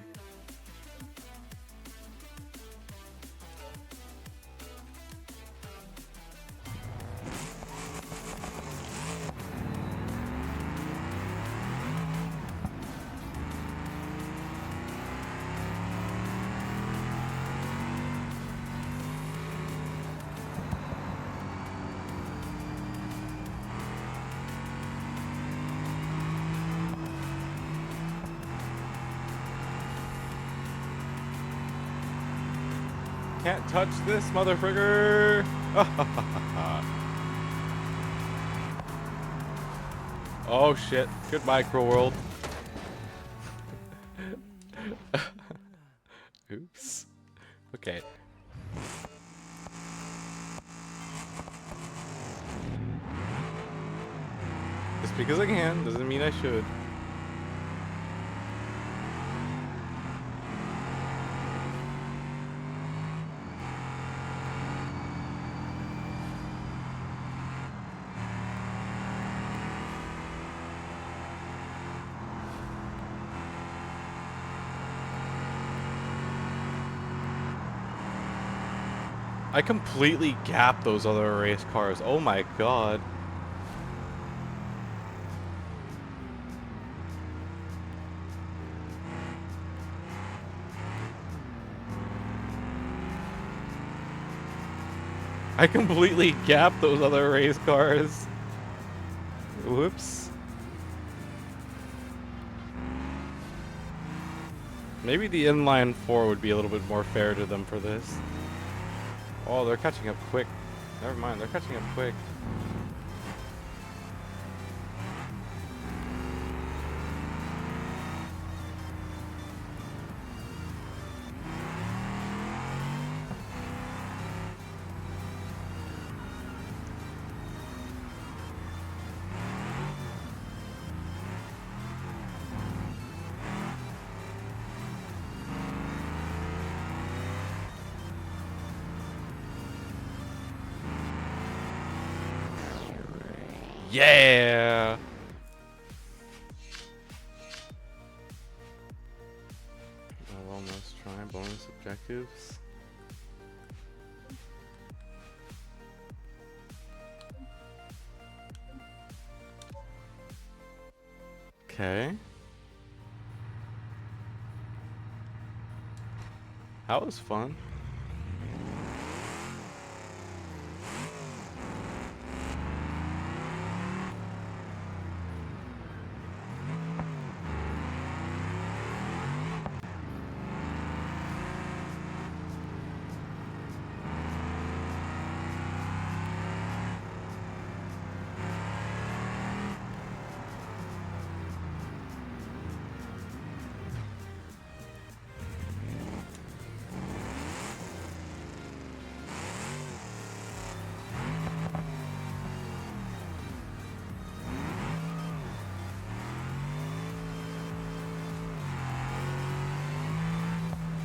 Can't touch this, motherfricker! Oh shit. Goodbye, cruel world. Oops. Okay. Just because I can doesn't mean I should. I completely gapped those other race cars. Oh my god. I completely gapped those other race cars. Whoops. Maybe the inline 4 would be a little bit more fair to them for this. Oh, they're catching up quick. Never mind, they're catching up quick. Yeah! I'll almost try bonus objectives. Okay. That was fun.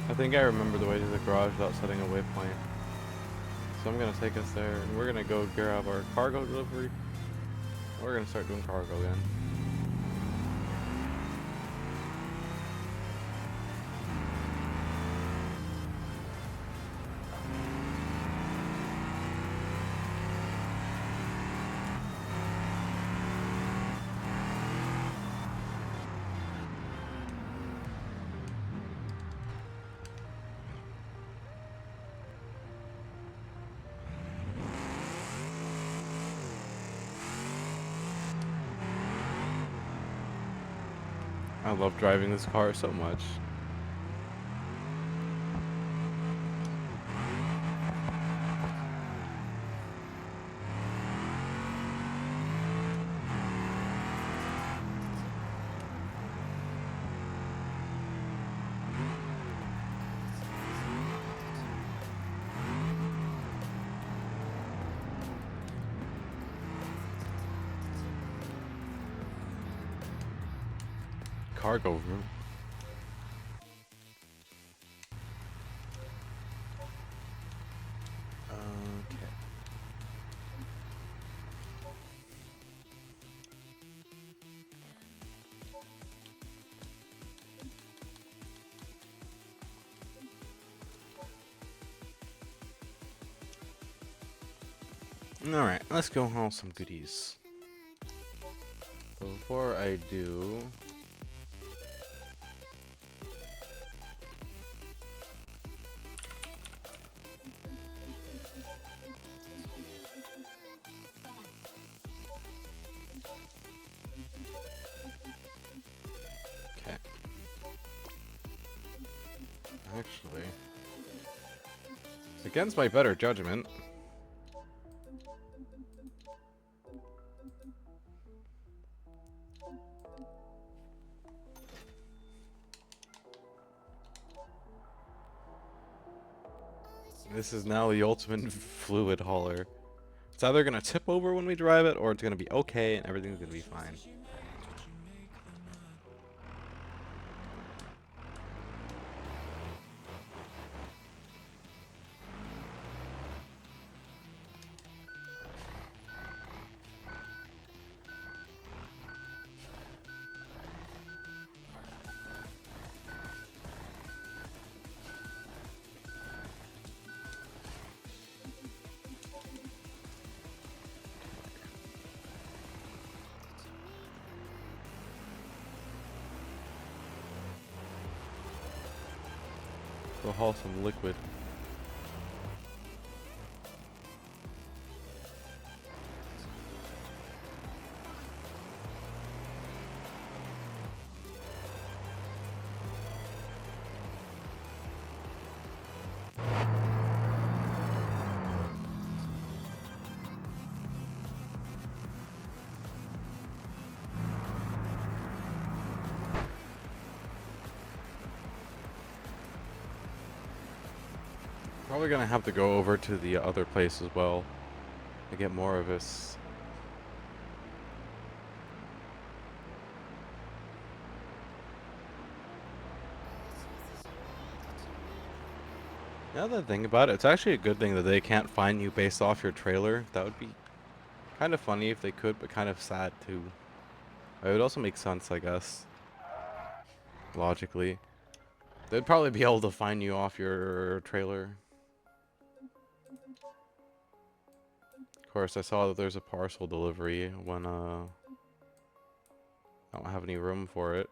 I think I remember the way to the garage without setting a waypoint. So I'm gonna take us there, and we're gonna go grab our cargo delivery. We're gonna start doing cargo again. I love driving this car so much. Cargo room. Okay. Alright, let's go haul some goodies. Before I do... Okay. Actually... against my better judgment... This is now the ultimate fluid hauler. It's either gonna tip over when we drive it, or it's gonna be okay and everything's gonna be fine. Go haul some liquid. Probably gonna have to go over to the other place as well to get more of this. Now that I think about it, it's actually a good thing that they can't find you based off your trailer. That would be kind of funny if they could, but kind of sad too. It would also make sense, I guess, logically. They'd probably be able to find you off your trailer. Of course, I saw that there's a parcel delivery when I don't have any room for it.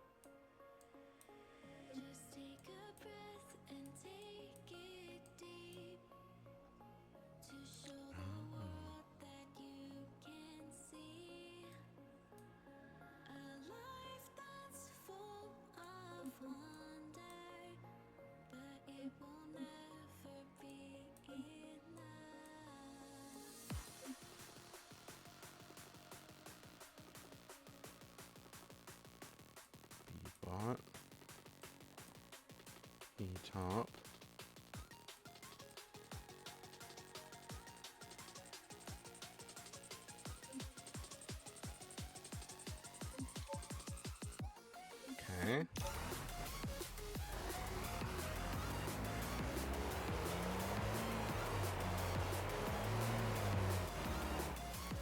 Just take a breath and take it deep to show the world that you can see a life that's full of wonder, but it will never be enough. Bot. E-top. Okay.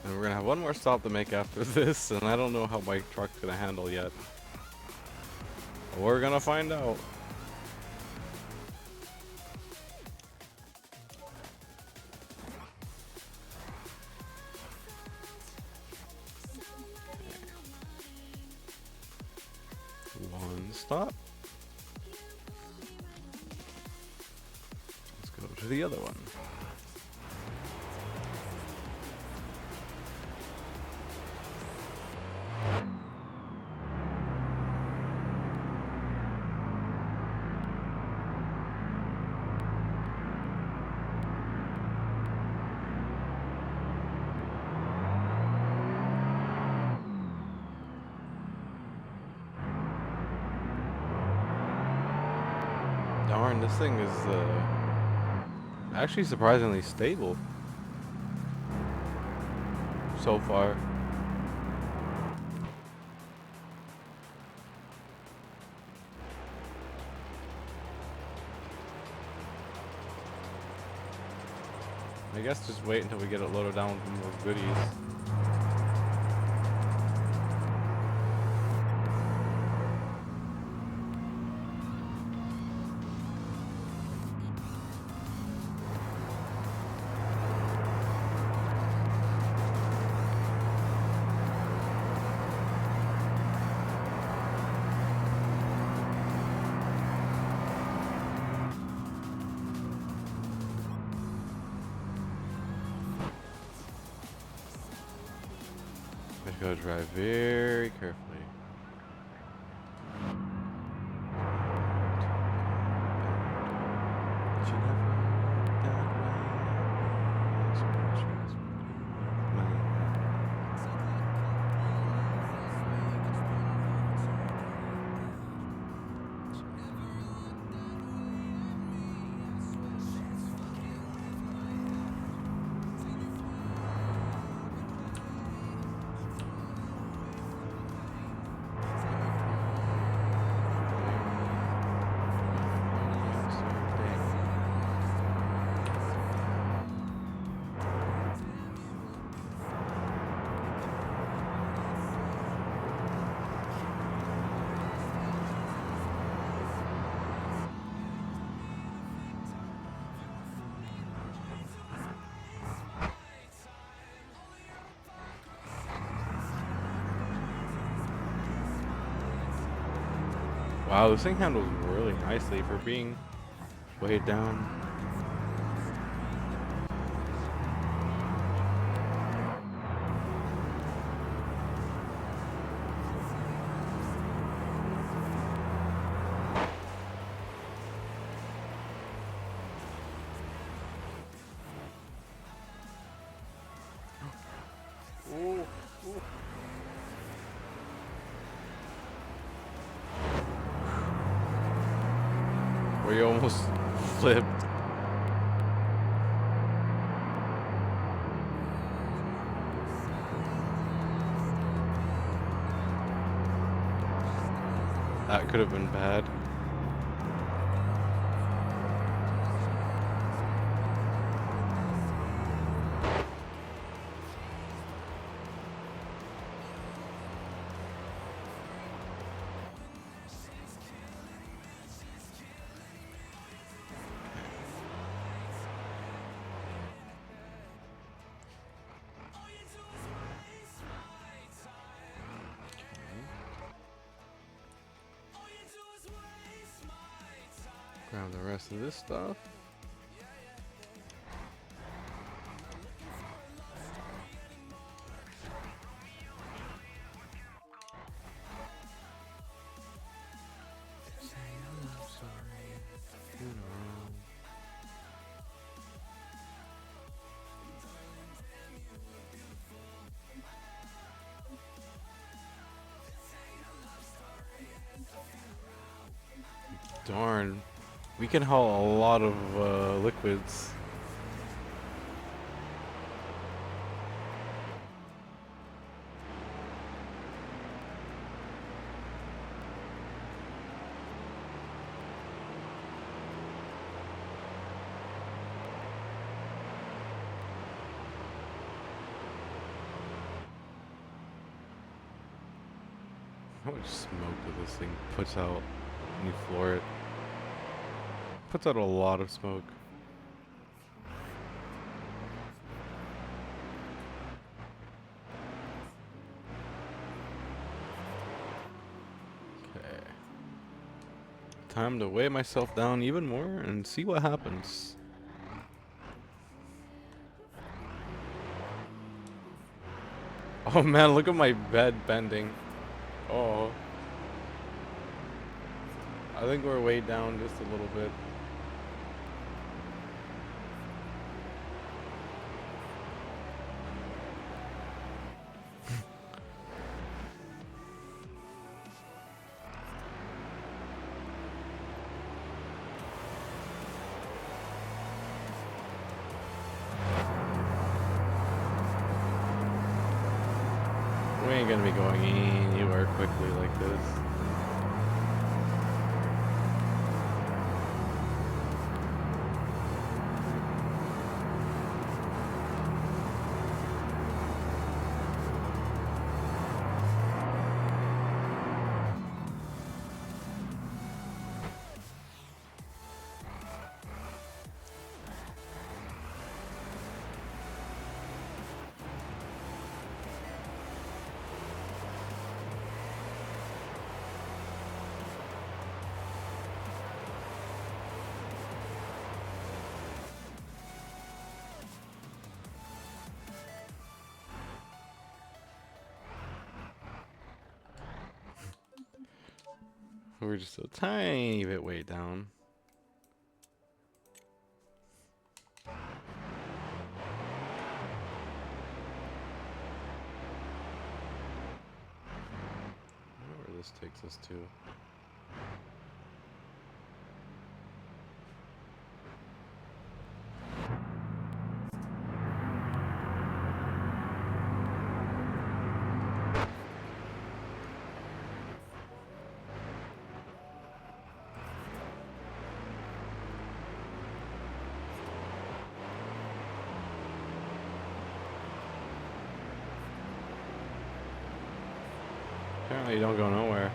And we're gonna have one more stop to make after this, and I don't know how my truck's gonna handle yet. But we're gonna find out. One stop. Let's go to the other one. Darn, this thing is actually surprisingly stable so far. I guess just wait until we get it loaded down with more goodies. Just gotta drive very carefully. Wow, this thing handles really nicely for being way down. Ooh, ooh. We almost flipped. That could have been bad. Grab the rest of this stuff. Darn. We can haul a lot of liquids. How much smoke does this thing puts out when you floor it? Puts out a lot of smoke. Okay. Time to weigh myself down even more and see what happens. Oh man, look at my bed bending. Oh. I think we're weighed down just a little bit. We ain't gonna be going anywhere quickly like this. We're just a tiny bit weighed down. I wonder where this takes us to. Apparently you don't go nowhere.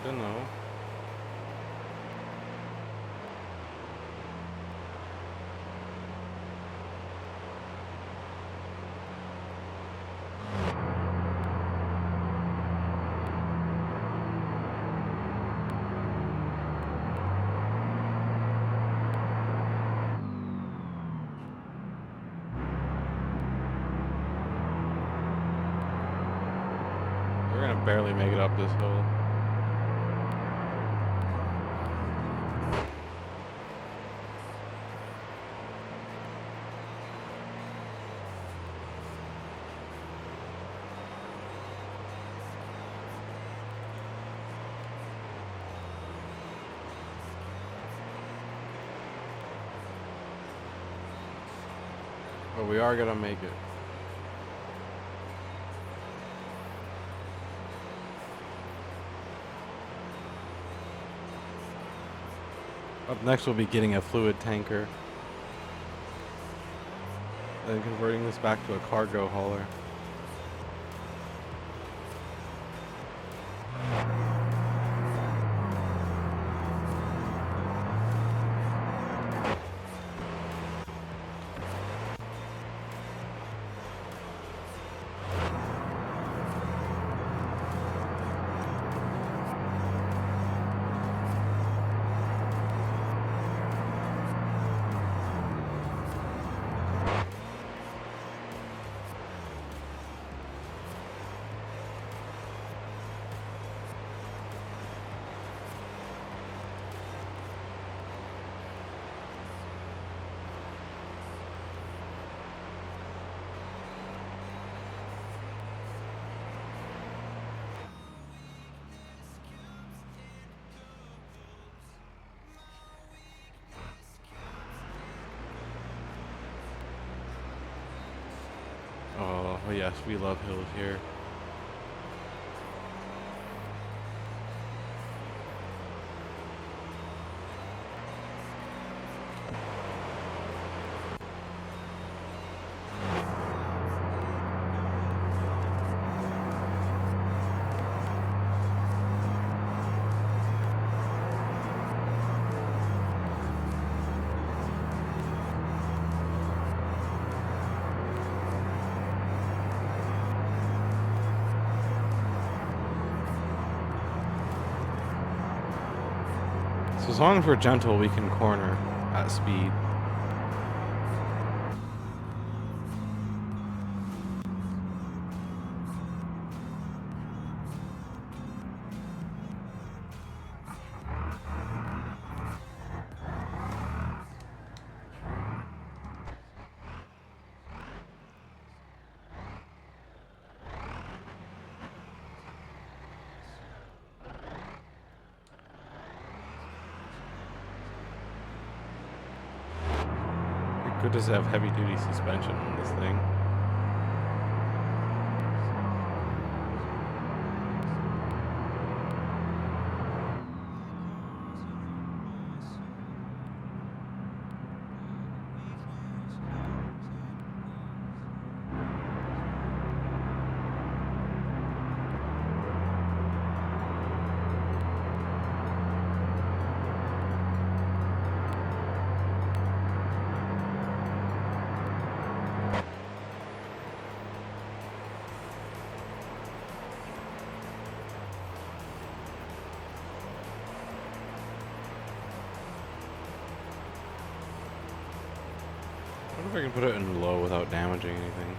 Don't know. We're gonna barely make it up this hill. But we are gonna make it. Up next we'll be getting a fluid tanker. Then converting this back to a cargo hauler. Oh yes, we love hills here. So as long as we're gentle, we can corner at speed. Good does have heavy duty suspension on this thing. I wonder if I can put it in low without damaging anything.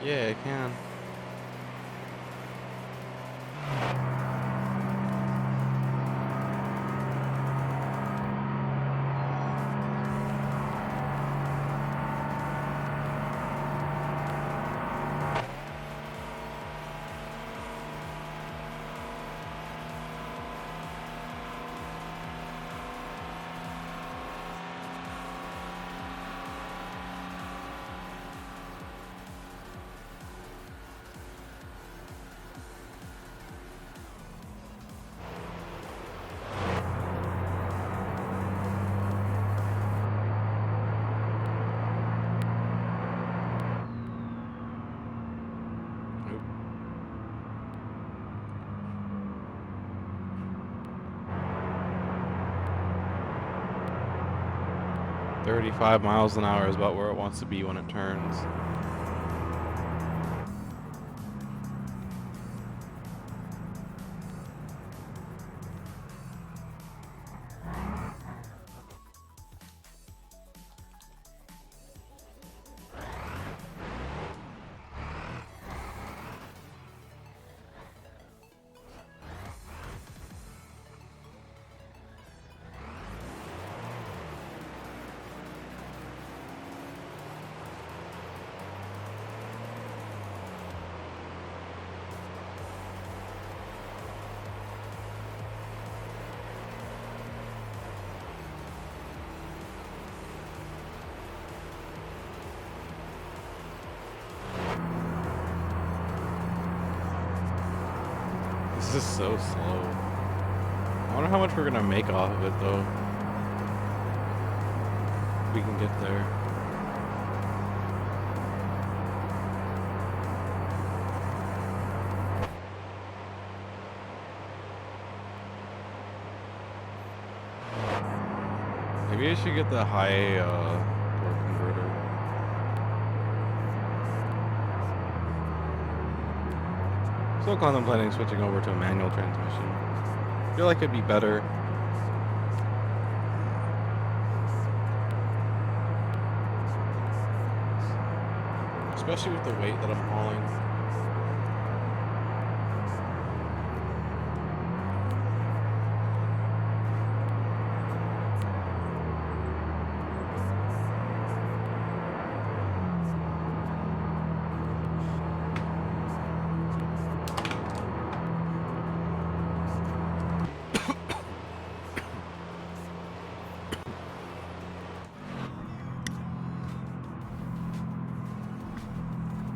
Yeah, I can. 35 miles an hour is about where it wants to be when it turns. This is so slow. I wonder how much we're gonna make off of it though. We can get there. Maybe I should get the high torque converter. Still contemplating switching over to a manual transmission. Feel like it'd be better. Especially with the weight that I'm hauling.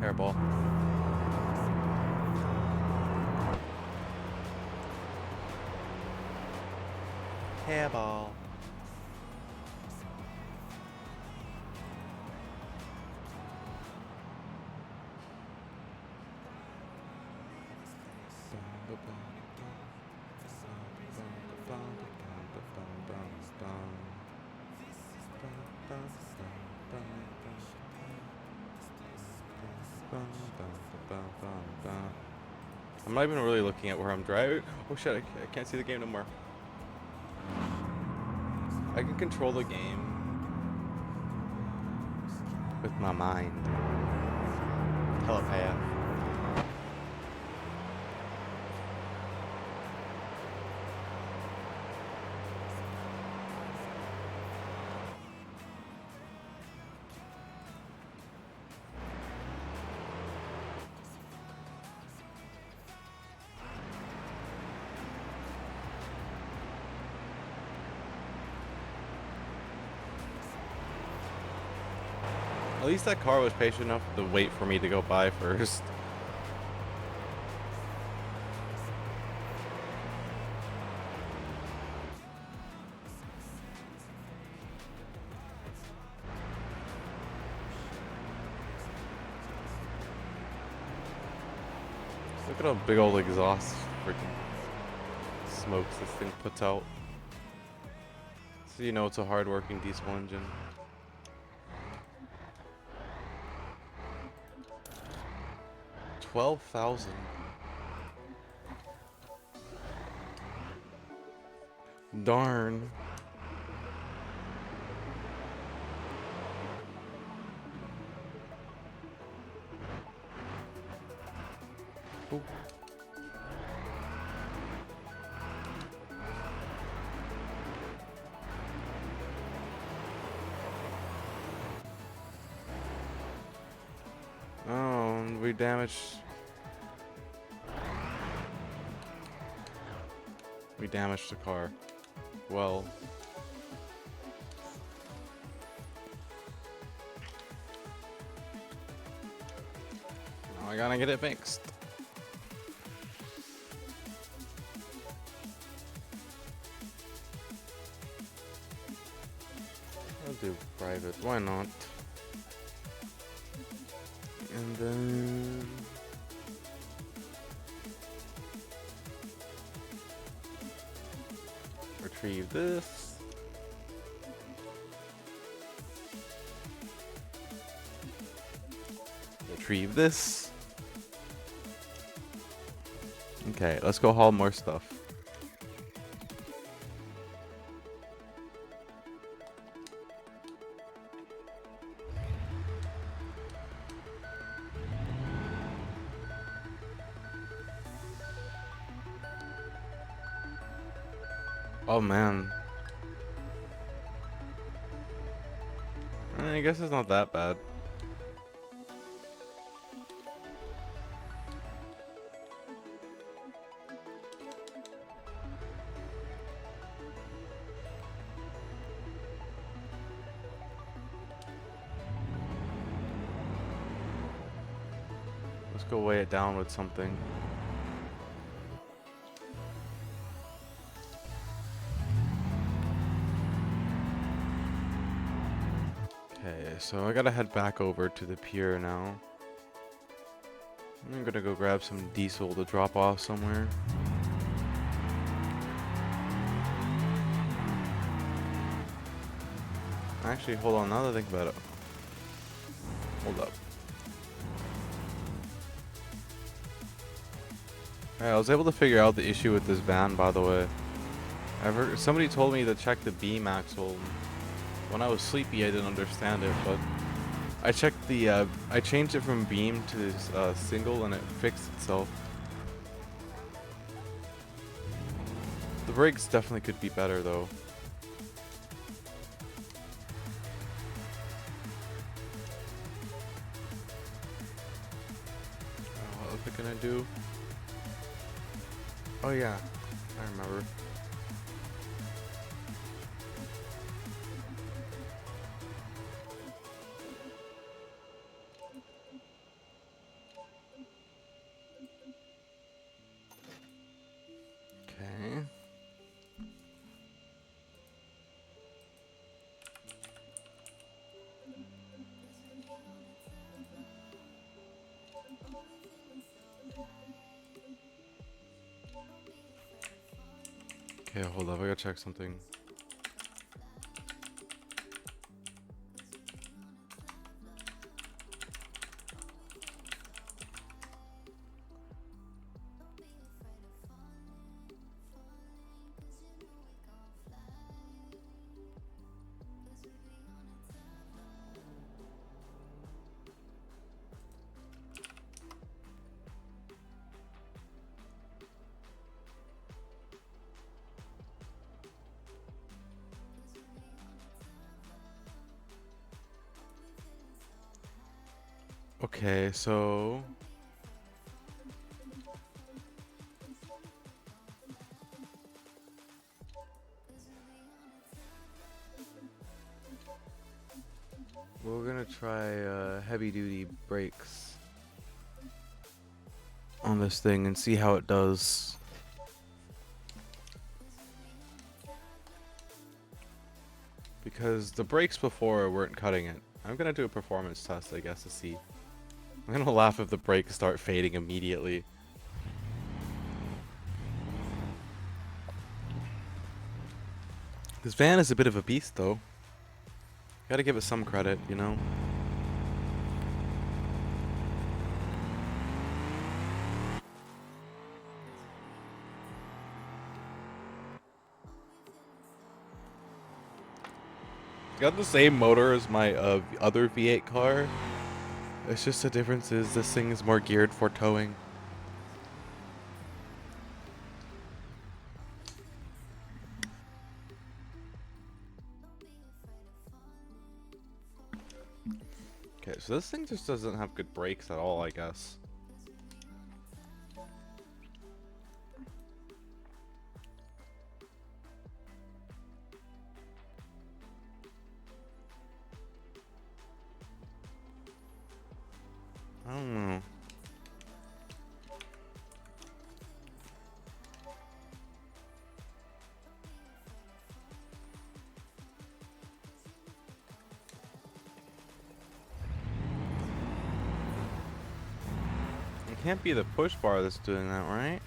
Hairball. Hairball. I'm not even really looking at where I'm driving. Oh shit, I can't see the game no more. I can control the game with my mind. Telepath. At least that car was patient enough to wait for me to go by first. Look at how big old exhaust freaking smokes this thing puts out. So you know it's a hard-working diesel engine. $12,000. Darn. Ooh. Oh, we damaged. We damaged the car. Well. Now I gotta get it fixed. I'll do private. Why not? And then retrieve this. retrieve this? Okay, let's go haul more stuff. Oh man. I guess it's not that bad. Let's go weigh it down with something. Okay, so I gotta head back over to the pier now. I'm gonna go grab some diesel to drop off somewhere. Actually, hold on, now that I think about it. Hold up. Alright, I was able to figure out the issue with this van, by the way. Somebody told me to check the beam axle. When I was sleepy, I didn't understand it, but I checked the, I changed it from beam to single and it fixed itself. The brakes definitely could be better though. What was I gonna do? Oh yeah, I remember. Okay. Okay, hold up, I gotta check something. Okay, so we're gonna try heavy duty brakes on this thing and see how it does. Because the brakes before weren't cutting it. I'm gonna do a performance test, I guess, to see. I'm gonna laugh if the brakes start fading immediately. This van is a bit of a beast, though. Gotta give it some credit, you know? Got the same motor as my other V8 car. It's just the difference is this thing is more geared for towing. Okay, so this thing just doesn't have good brakes at all, I guess. I don't know. It can't be the push bar that's doing that, right?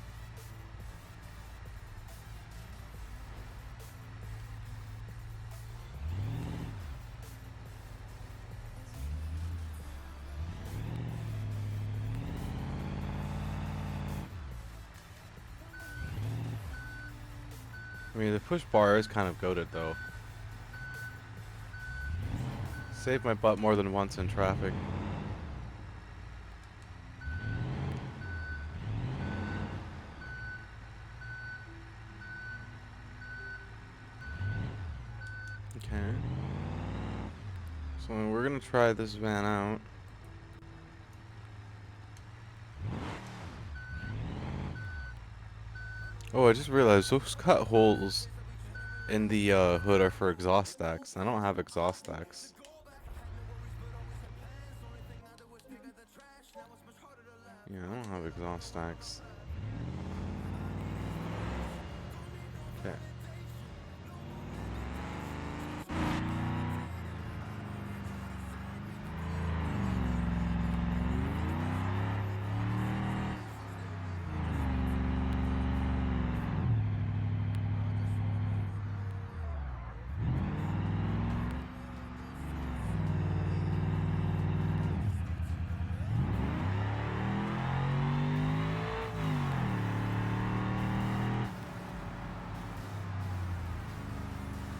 I mean, the push bar is kind of goated though. Saved my butt more than once in traffic. Okay. So we're gonna try this van out. Oh, I just realized those cut holes in the hood are for exhaust stacks. I don't have exhaust stacks. Yeah, I don't have exhaust stacks. Okay.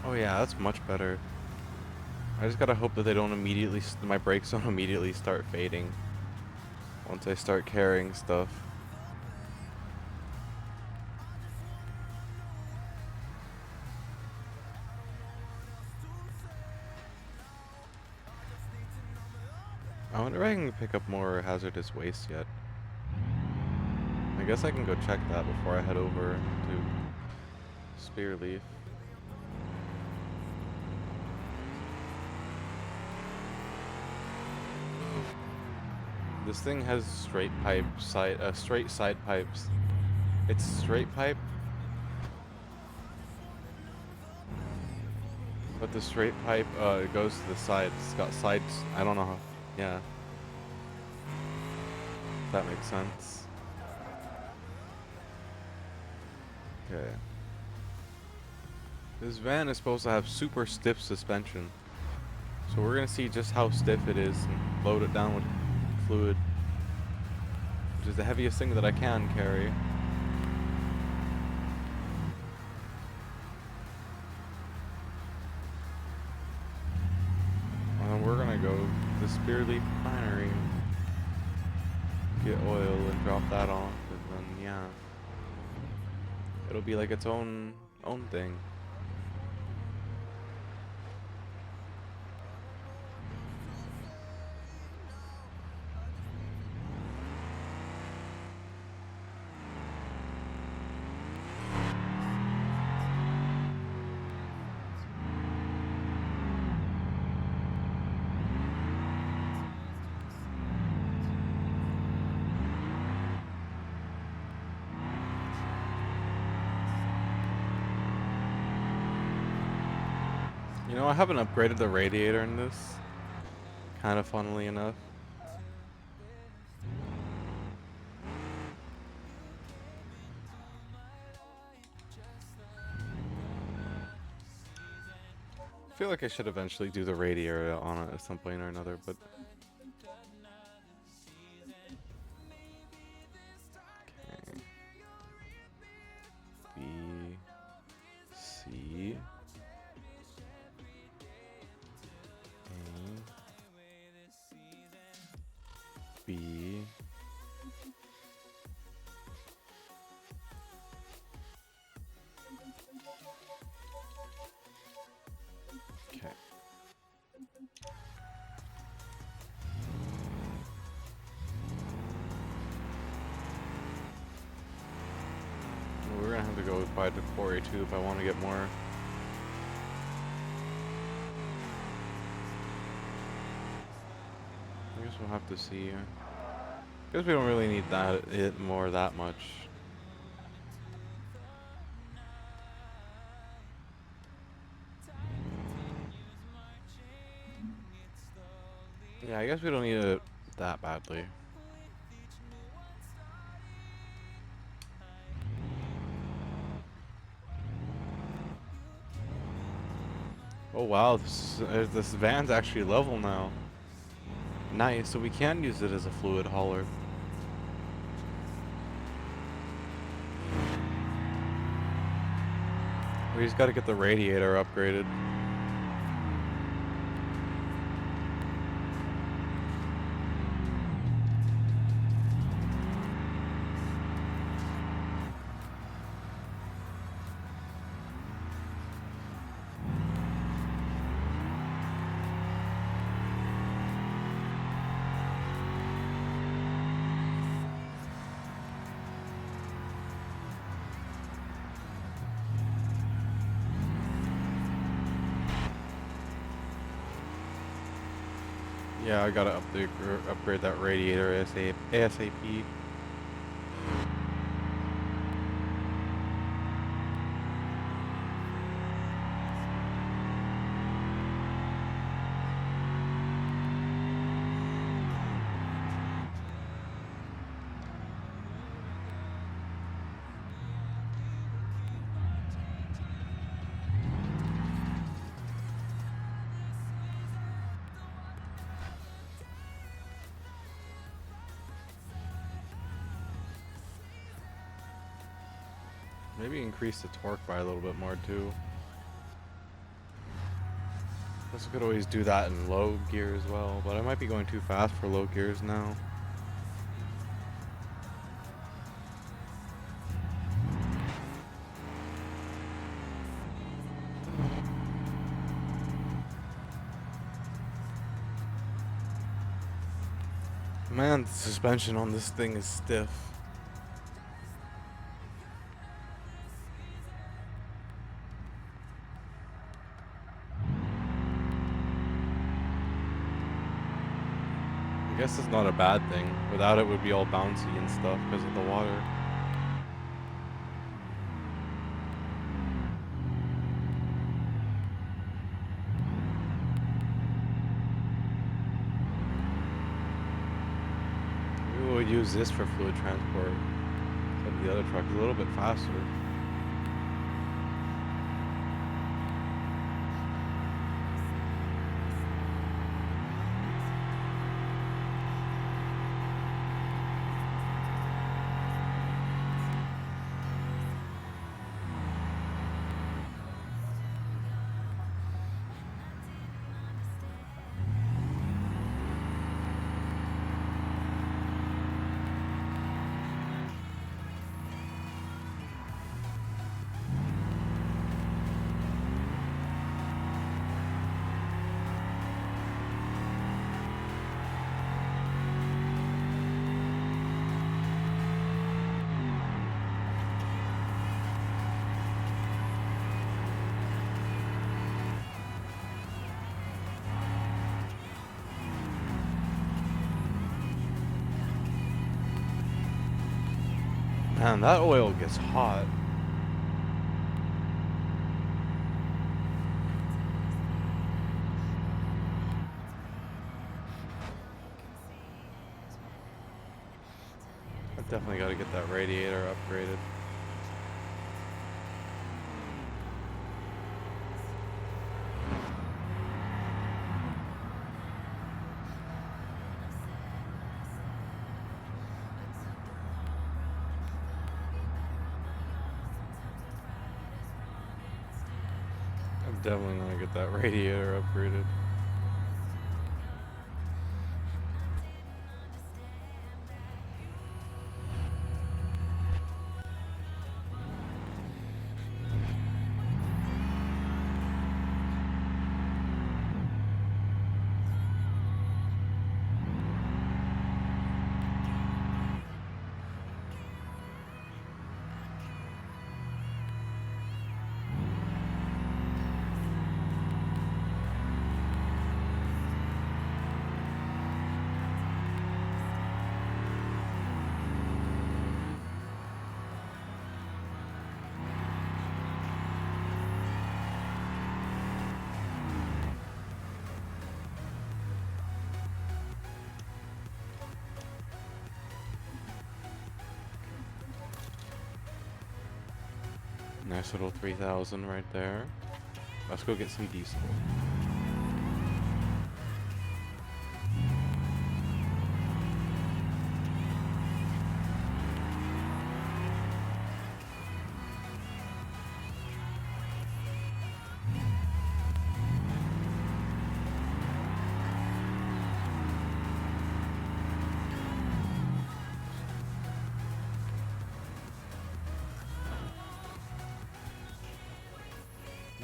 Oh yeah, that's much better. I just gotta hope that they don't immediately, my brakes don't immediately start fading once I start carrying stuff. I wonder if I can pick up more hazardous waste yet. I guess I can go check that before I head over to Spearleaf. This thing has straight side pipes. It's straight pipe, but the straight pipe it goes to the sides. It's got sides. I don't know how. Yeah, if that makes sense. Okay. This van is supposed to have super stiff suspension, so we're gonna see just how stiff it is and load it down with fluid, which is the heaviest thing that I can carry. And then we're gonna go to Spearleaf Refinery, get oil and drop that off, and then yeah, it'll be like its own thing. You know, I haven't upgraded the radiator in this, kind of funnily enough. I feel like I should eventually do the radiator on it at some point or another, but okay. B, C, A, B. Okay. We're gonna have to go by the quarry too if I want to get more. I guess we'll have to see. Guess we don't really need that much. Yeah, I guess we don't need it that badly. Oh wow, this van's actually level now. Nice, so we can use it as a fluid hauler. We just gotta get the radiator upgraded. Yeah, I gotta upgrade that radiator ASAP. Maybe increase the torque by a little bit more too. Guess I could always do that in low gear as well, but I might be going too fast for low gears now. Man, the suspension on this thing is stiff. I guess it's not a bad thing. Without it would be all bouncy and stuff because of the water. Maybe we'll use this for fluid transport instead of the other truck. It's a little bit faster. Man, that oil gets hot. I've definitely got to get that radiator upgraded. I'm definitely gonna get that radiator upgraded. Nice little 3,000 right there. Let's go get some diesel.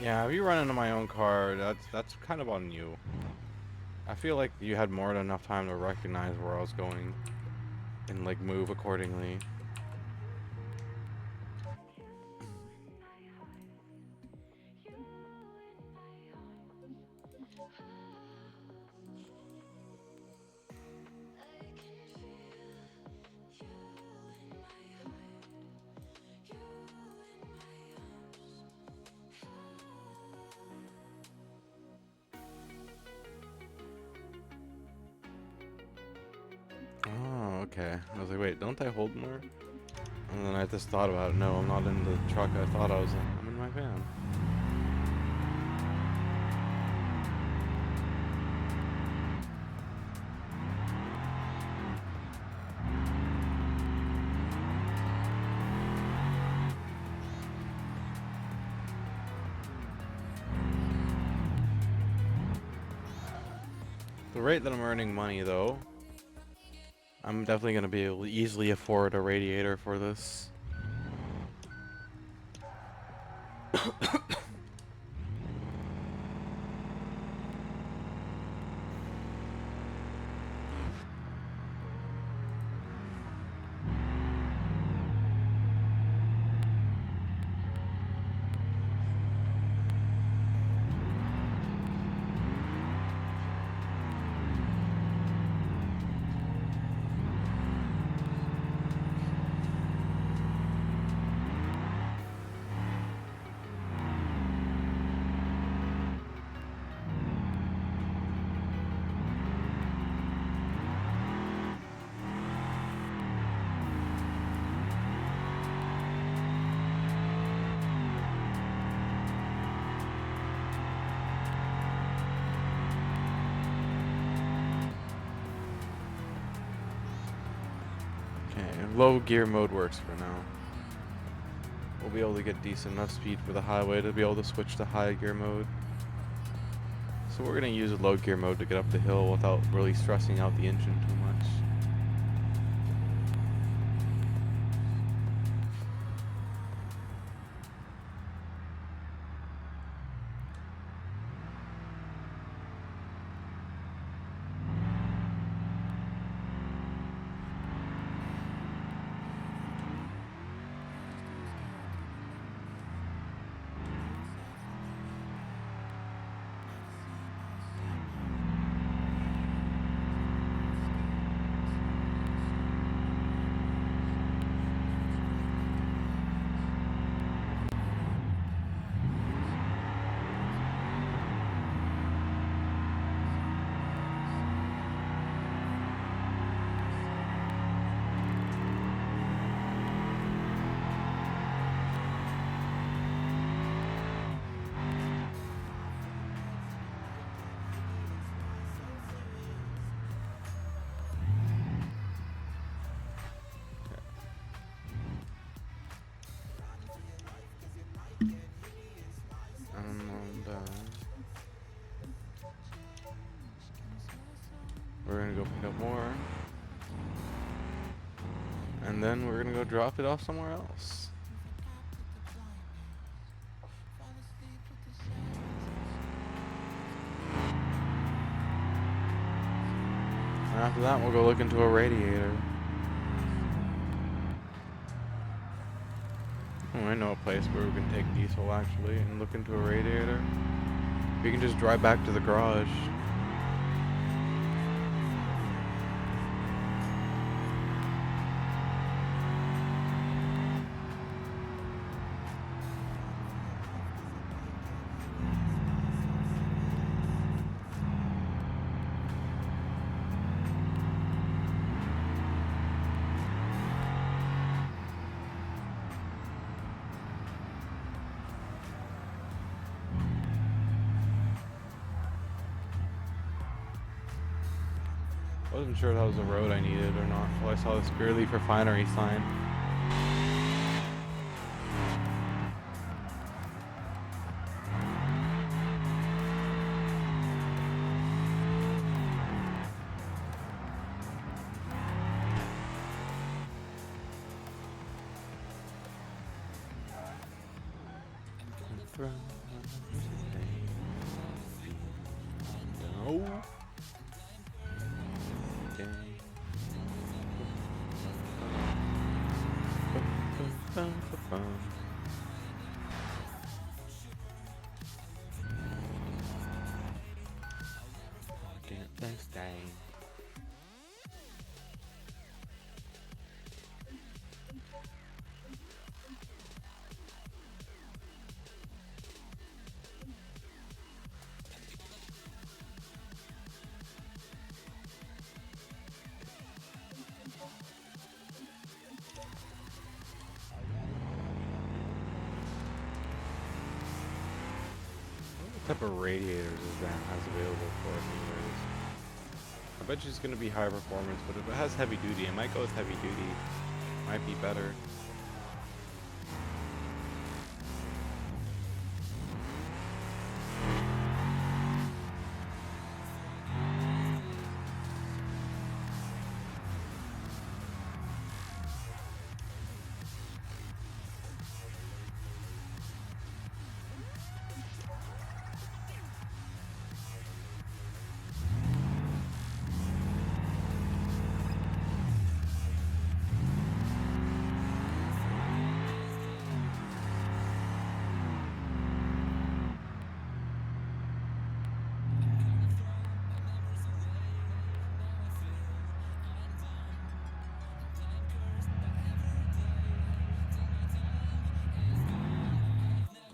Yeah, if you run into my own car, that's kind of on you. I feel like you had more than enough time to recognize where I was going and like move accordingly. Oh, okay. I was like, wait, don't I hold more? And then I just thought about it. No, I'm not in the truck I thought I was in. I'm in my van. The rate that I'm earning money, though, I'm definitely going to be able to easily afford a radiator for this. Okay, low gear mode works for now. We'll be able to get decent enough speed for the highway to be able to switch to high gear mode. So we're going to use low gear mode to get up the hill without really stressing out the engine too much. And we're going to go pick up more. And then we're going to go drop it off somewhere else. And after that, we'll go look into a radiator. Oh, I know a place where we can take diesel actually and look into a radiator. We can just drive back to the garage. Wasn't sure if that was the road I needed or not until I saw this Beer Leaf Refinery sign. No. Okay. Can't stay. What type of radiators is that has available for us anyways? I bet you it's gonna be high performance, but if it has heavy duty, I might go with heavy duty. Might be better.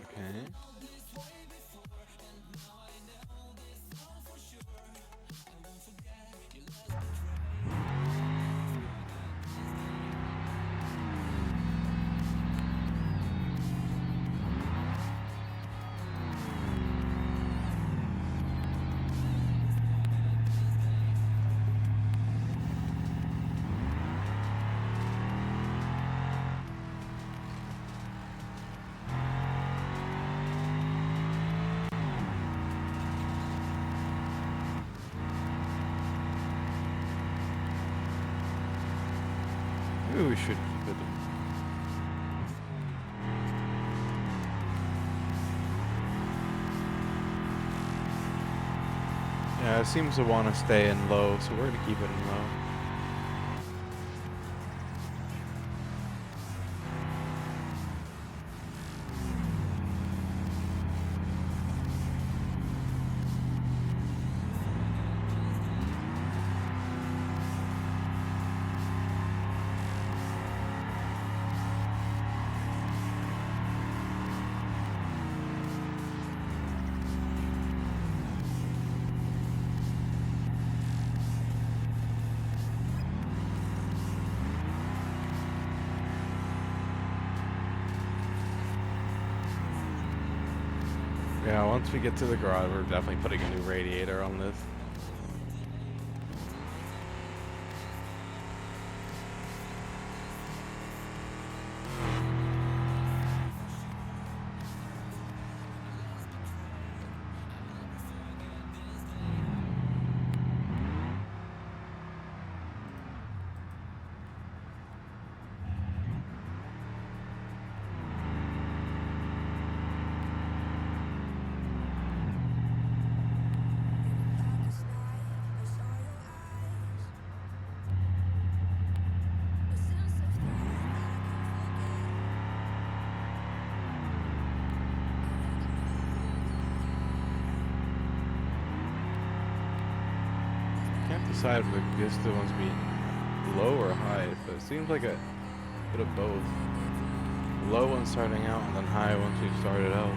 Okay. Maybe we should keep it. Yeah, it seems to want to stay in low, so we're gonna keep it in low. Yeah, once we get to the garage, we're definitely putting a new radiator on this. Can't decide if the Vista wants to be low or high, but it seems like a bit of both. Low when starting out, and then high once we started out.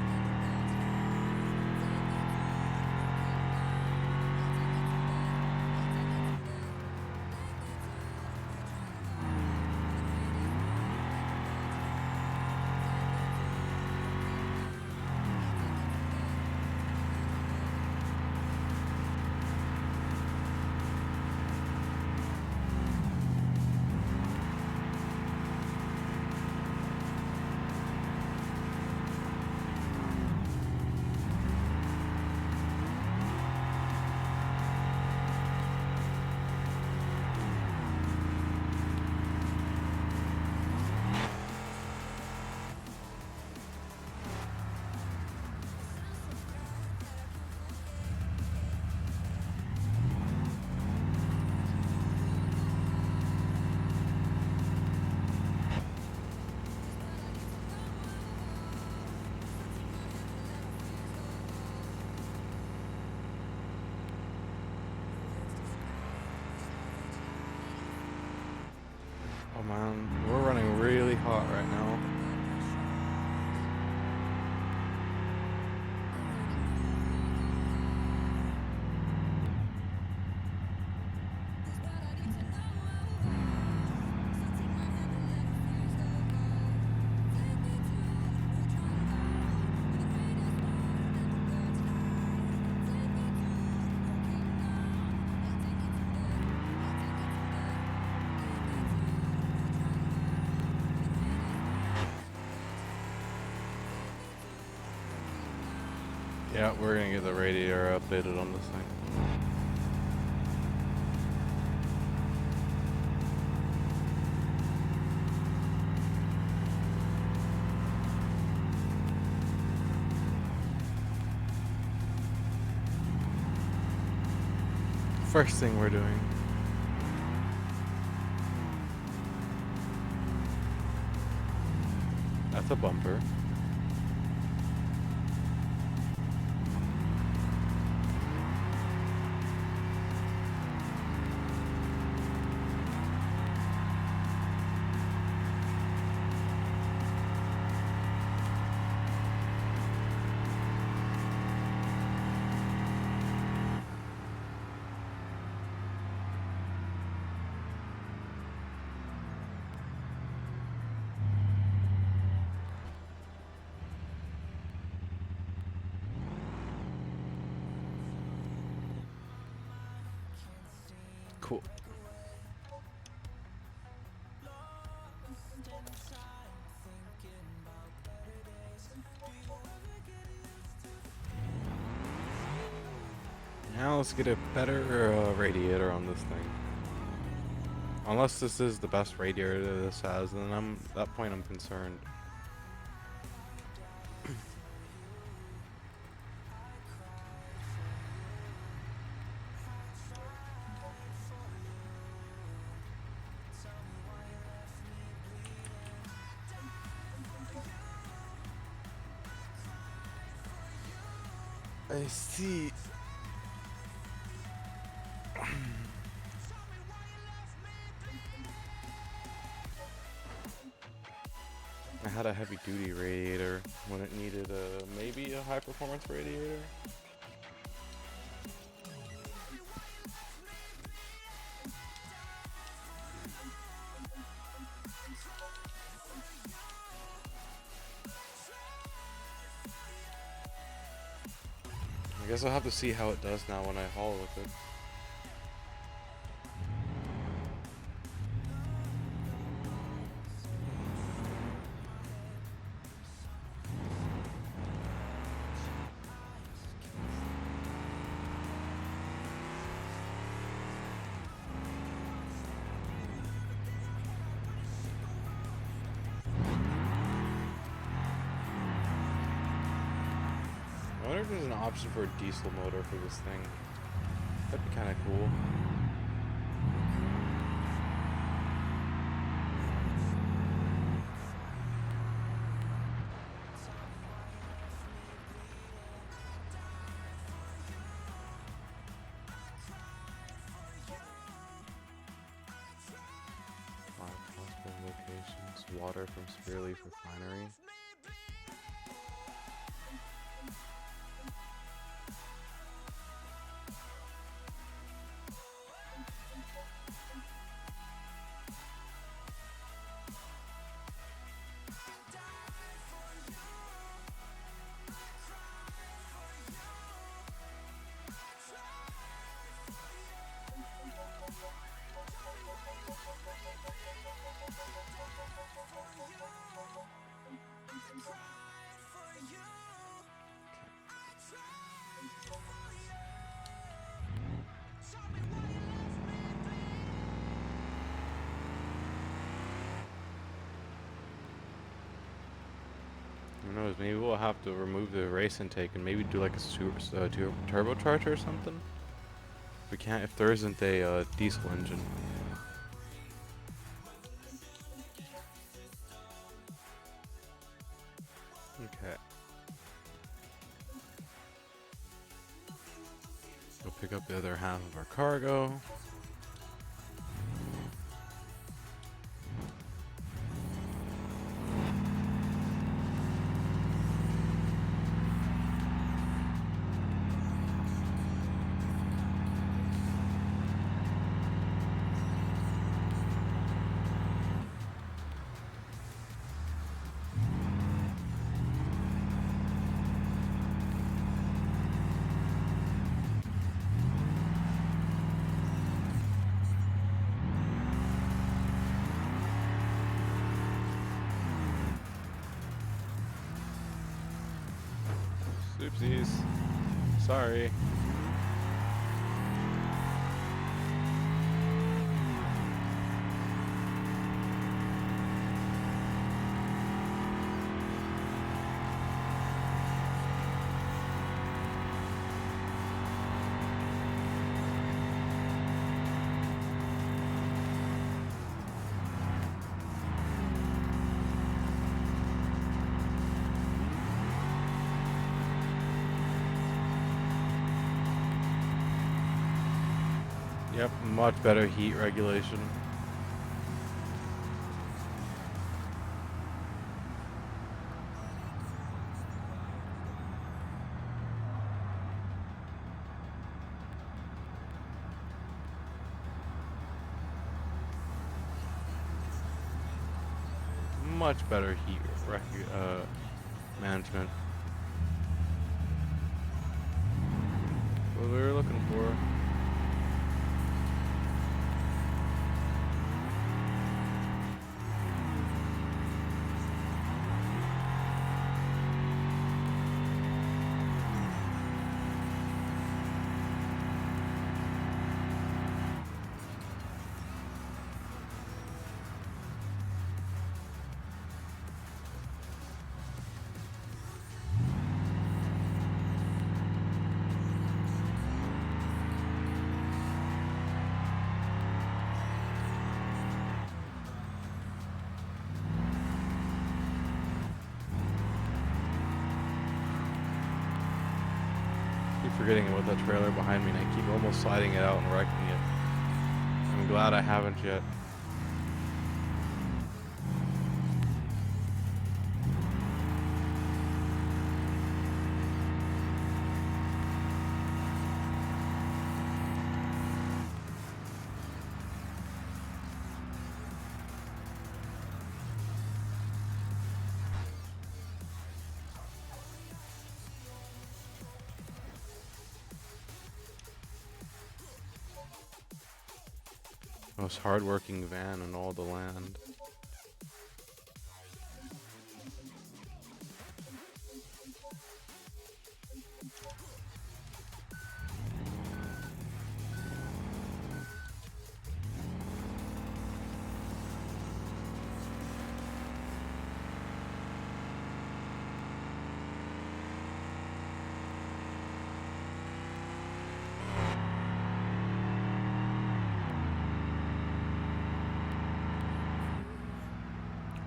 really hot right now. Yeah, we're gonna get the radiator updated on this thing. First thing we're doing. That's a bumper. Cool. Now let's get a better radiator on this thing. Unless this is the best radiator that this has, then at that point I'm concerned. I see. I had a heavy duty radiator when it needed maybe a high performance radiator. I guess I'll have to see how it does now when I haul with it. I wonder if there's an option for a diesel motor for this thing. That'd be kind of cool. Five possible locations. Water from Spearleaf Refinery. Who knows? Maybe we'll have to remove the race intake and maybe do like a turbocharger or something. If we can't, if there isn't a diesel engine. Okay. Go pick up the other half of our cargo. Oopsies. Sorry. Yep, much better heat regulation. Much better heat management. What we were looking for. Keep forgetting about that trailer behind me, and I keep almost sliding it out and wrecking it. I'm glad I haven't yet. Most hardworking van in all the land.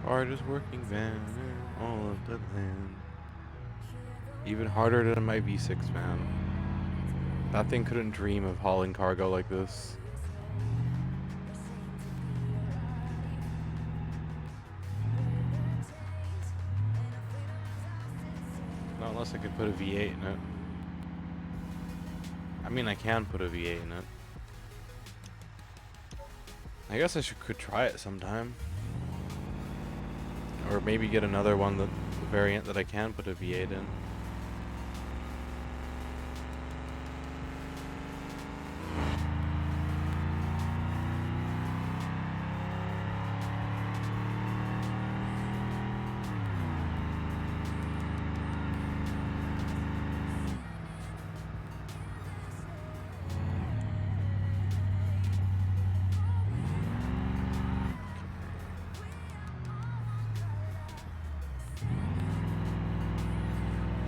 Hardest working van in all of the land. Even harder than my V6 van. That thing couldn't dream of hauling cargo like this. Not unless I could put a V8 in it. I mean, I can put a V8 in it. I guess I could try it sometime. Or maybe get another one, the variant that I can put a V8 in.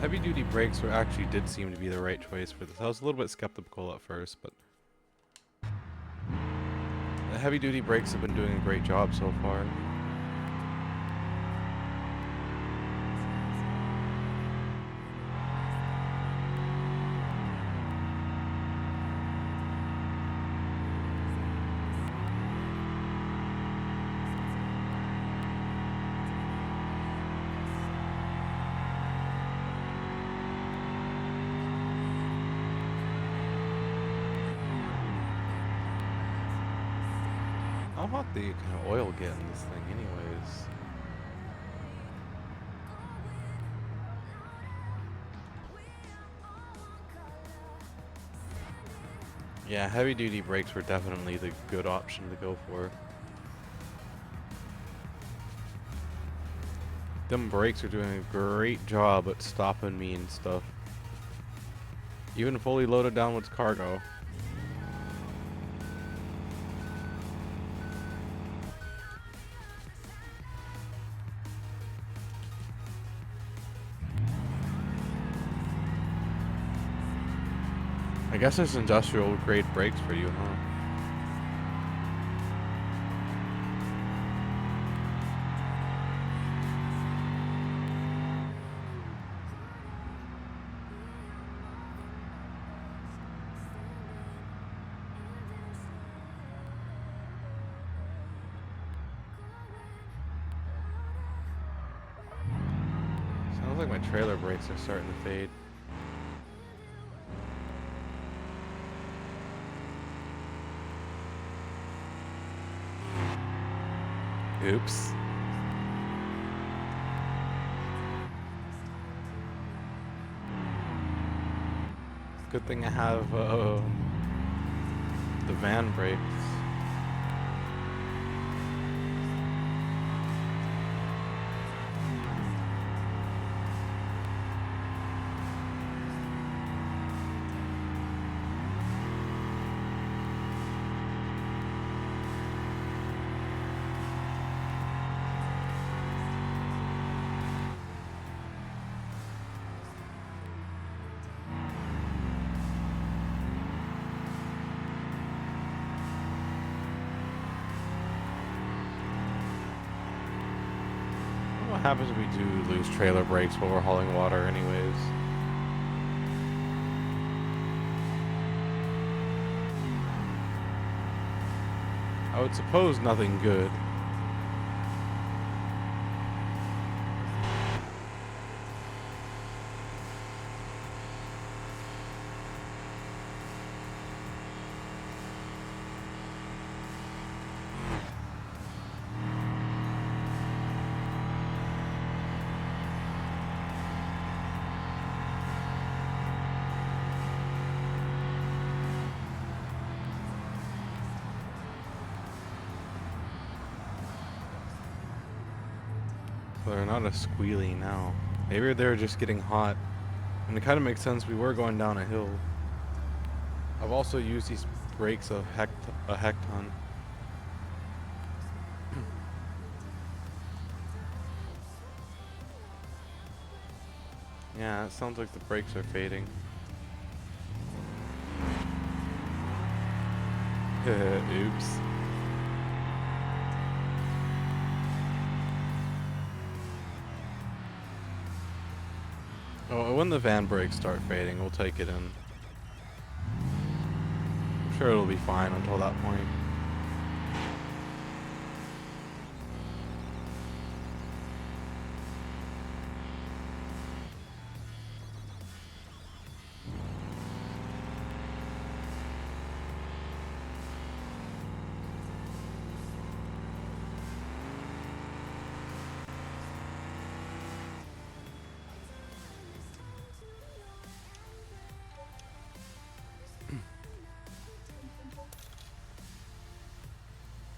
Heavy duty brakes were actually did seem to be the right choice for this. I was a little bit skeptical at first, but the heavy duty brakes have been doing a great job so far. How hot the kind of oil get in this thing anyways? Yeah, heavy duty brakes were definitely the good option to go for. Them brakes are doing a great job at stopping me and stuff. Even fully loaded down with cargo. I guess there's industrial grade brakes for you, huh? Sounds like my trailer brakes are starting to fade. Oops. Good thing I have the van brakes. What happens if we do lose trailer brakes while we're hauling water anyways? I would suppose nothing good. They're not as squealy now. Maybe they're just getting hot. And it kind of makes sense, we were going down a hill. I've also used these brakes a heck ton. Yeah, it sounds like the brakes are fading. Oops. Oh, when the van brakes start fading, we'll take it in. I'm sure it'll be fine until that point.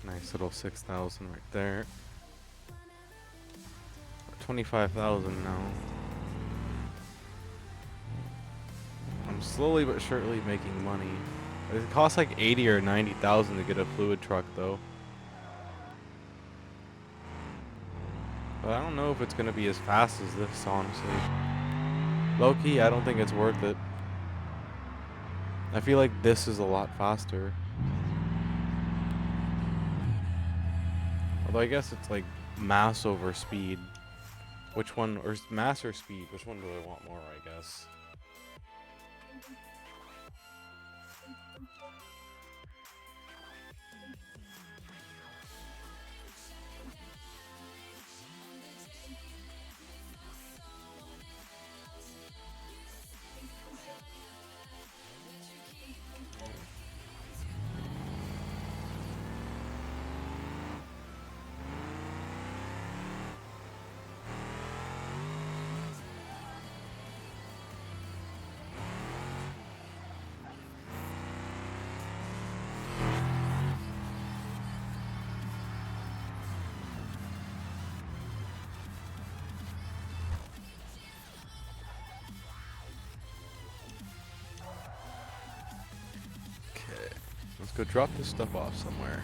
Nice little 6,000 right there. 25,000 now. I'm slowly but surely making money. It costs like 80 or 90,000 to get a fluid truck though. But I don't know if it's gonna be as fast as this, honestly. Low-key, I don't think it's worth it. I feel like this is a lot faster. Although I guess it's like mass over speed. Which one, or mass or speed? Which one do I want more, I guess? Go drop this stuff off somewhere.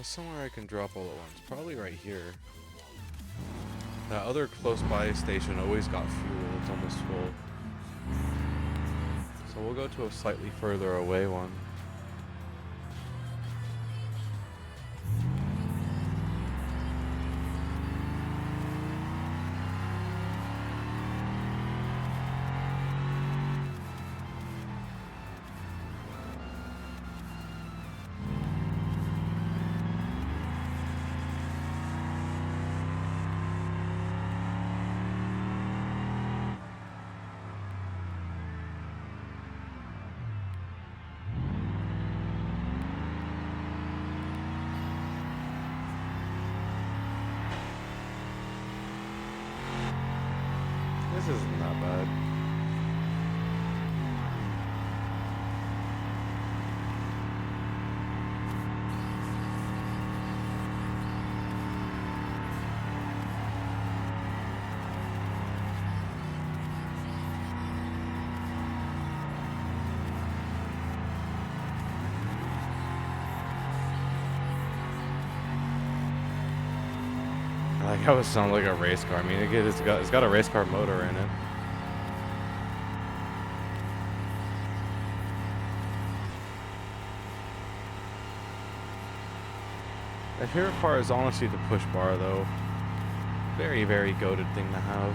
Somewhere I can drop all at once. Probably right here. That other close by station always got fuel. It's almost full. So we'll go to a slightly further away one. This isn't that bad. I like how it sounds like a race car. I mean, it's got a race car motor in it. My favorite part is honestly the push bar, though. Very, very goated thing to have.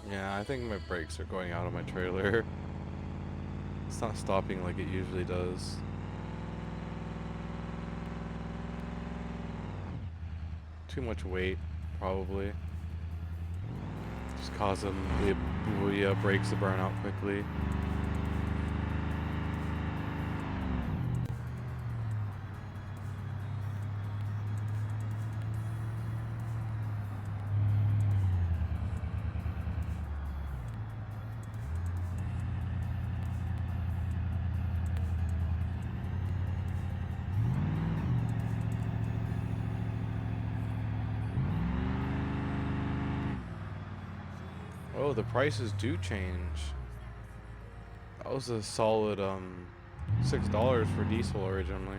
Yeah, I think my brakes are going out of my trailer. It's not stopping like it usually does. Too much weight, probably. Just causing the brakes to burn out quickly. Oh, the prices do change. That was a solid $6 for diesel originally.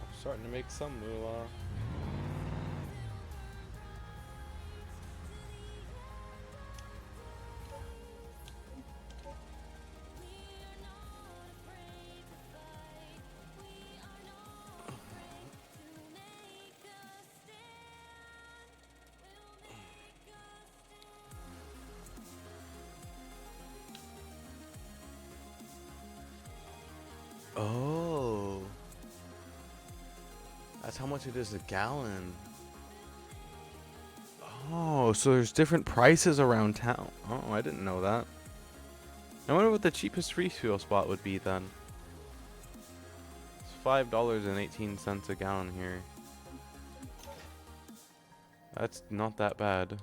I'm starting to make some moolah. Oh, that's how much it is a gallon. Oh, so there's different prices around town. Oh, I didn't know that. I wonder what the cheapest refuel spot would be then. It's $5.18 a gallon here. That's not that bad.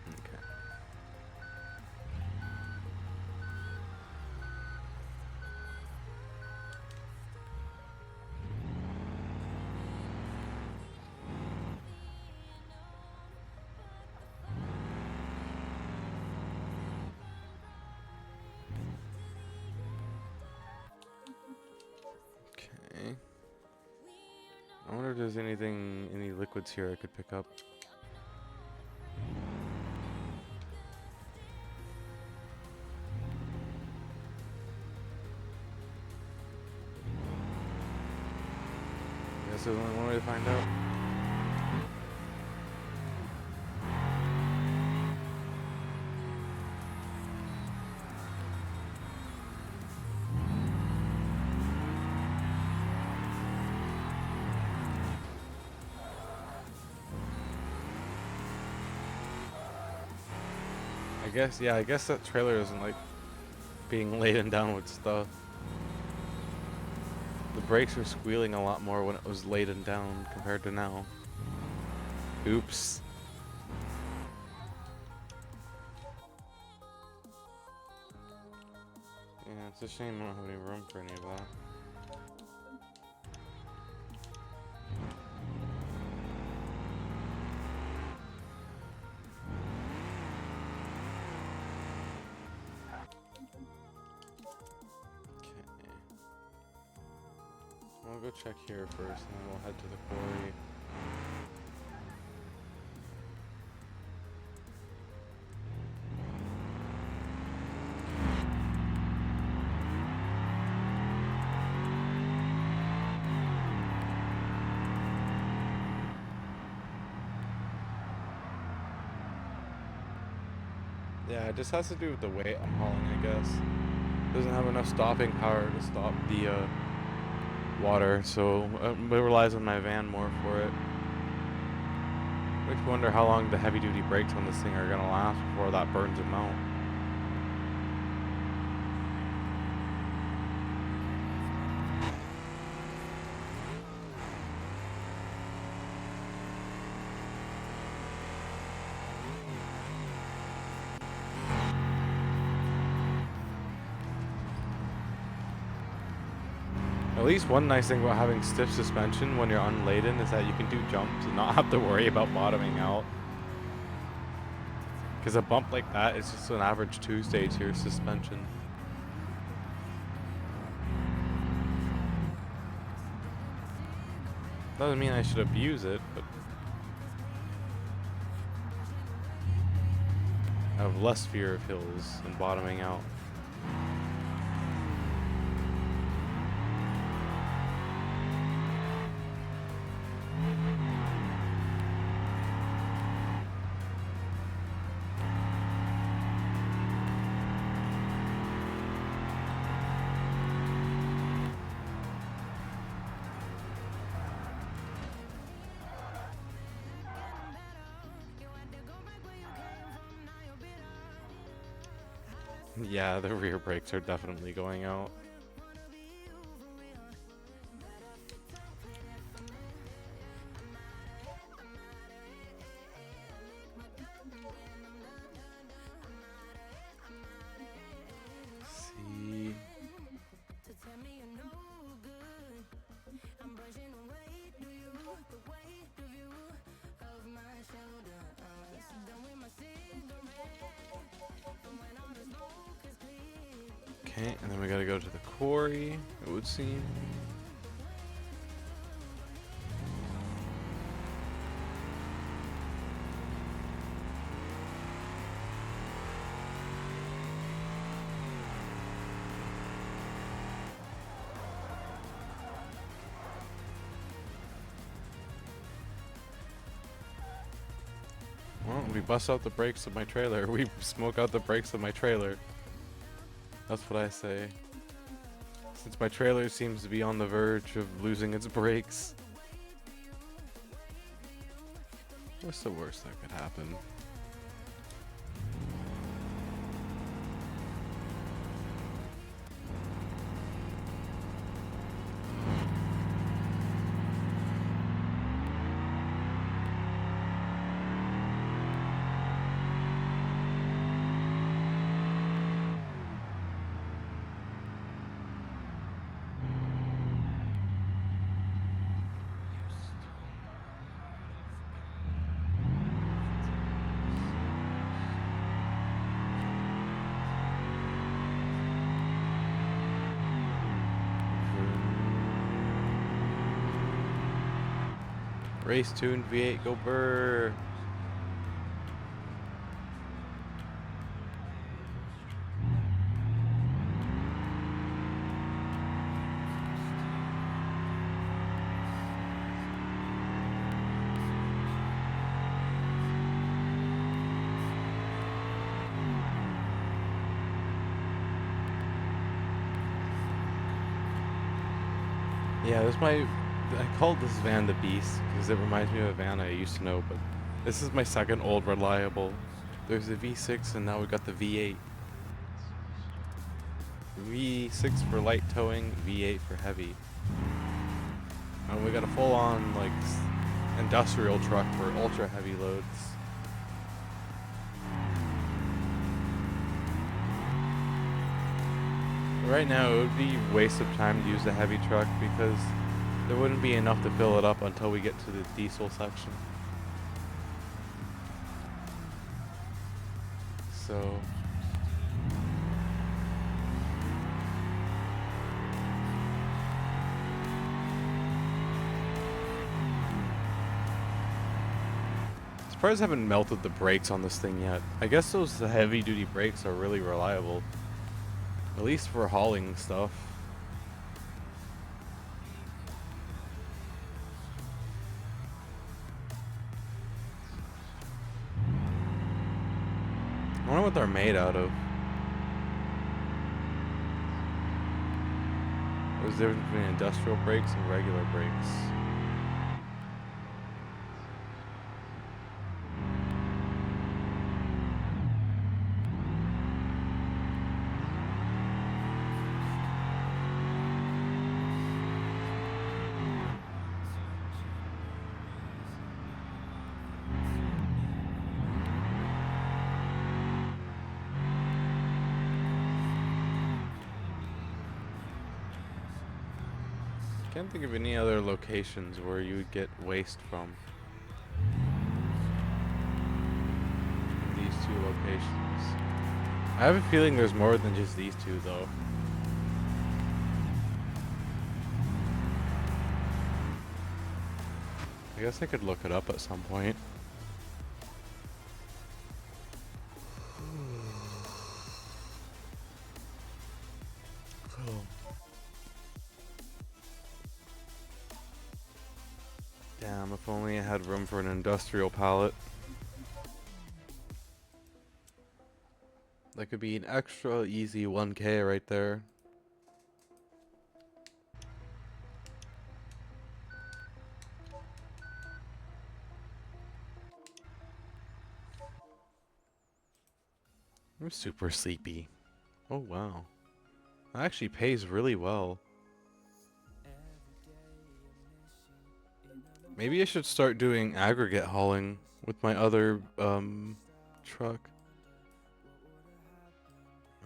Okay. Okay. I wonder if there's any liquids here I could pick up. guess there's only one way to find out. I guess that trailer isn't like being laden down with stuff. The brakes were squealing a lot more when it was laden down compared to now. Oops. Yeah, it's a shame I don't have any room for any of that. I'll go check here first, and then we'll head to the quarry. Yeah, it just has to do with the weight I'm hauling, I guess. Doesn't have enough stopping power to stop the water, so it relies on my van more for it. Makes me wonder how long the heavy-duty brakes on this thing are gonna last before that burns them out. At least one nice thing about having stiff suspension when you're unladen is that you can do jumps and not have to worry about bottoming out. Because a bump like that is just an average two-stage here suspension. Doesn't mean I should abuse it, but I have less fear of hills and bottoming out. Yeah, the rear brakes are definitely going out. See. Okay, and then we gotta go to the quarry, it would seem. Well, we bust out the brakes of my trailer. We smoke out the brakes of my trailer. That's what I say. Since my trailer seems to be on the verge of losing its brakes. What's the worst that could happen? Race tuned V8, go burr. Yeah, this might. I called this van the Beast because it reminds me of a van I used to know, but this is my second old reliable. There's the V6 and now we got the V8. V6 for light towing, V8 for heavy. And we got a full-on like industrial truck for ultra heavy loads. Right now it would be a waste of time to use the heavy truck because there wouldn't be enough to fill it up until we get to the diesel section. So surprised I haven't melted the brakes on this thing yet. I guess those heavy duty brakes are really reliable. At least for hauling stuff. I wonder what they're made out of. What's the difference between industrial brakes and regular brakes? Can't think of any other locations where you would get waste from. These two locations. I have a feeling there's more than just these two though. I guess I could look it up at some point. Damn, if only I had room for an industrial pallet. That could be an extra easy 1K right there. I'm super sleepy. Oh wow. That actually pays really well. Maybe I should start doing aggregate hauling with my other truck.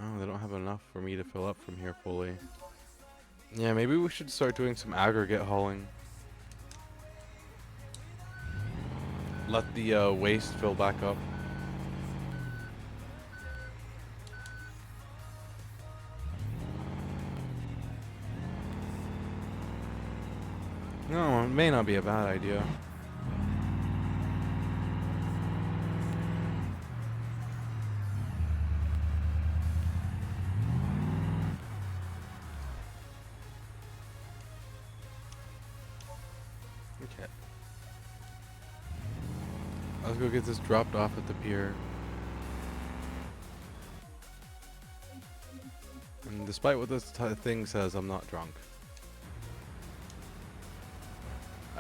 Oh, they don't have enough for me to fill up from here fully. Yeah, maybe we should start doing some aggregate hauling. Let the waste fill back up. No, it may not be a bad idea. Okay. Let's go get this dropped off at the pier. And despite what this thing says, I'm not drunk.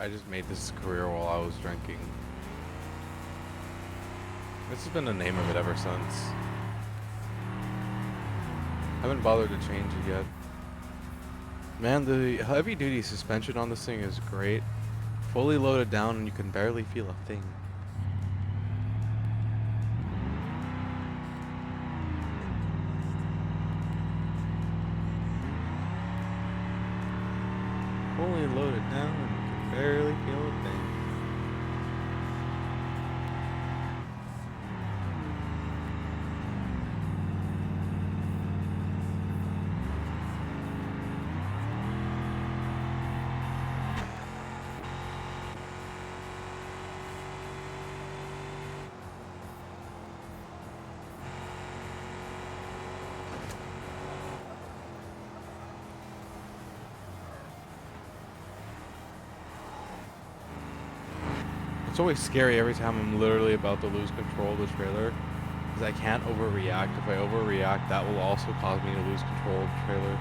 I just made this career while I was drinking. This has been the name of it ever since. Haven't bothered to change it yet. Man, the heavy duty suspension on this thing is great. Fully loaded down and you can barely feel a thing. Fully loaded down and you can barely feel a thing. It's always scary every time I'm literally about to lose control of the trailer, because I can't overreact. If I overreact, that will also cause me to lose control of the trailer.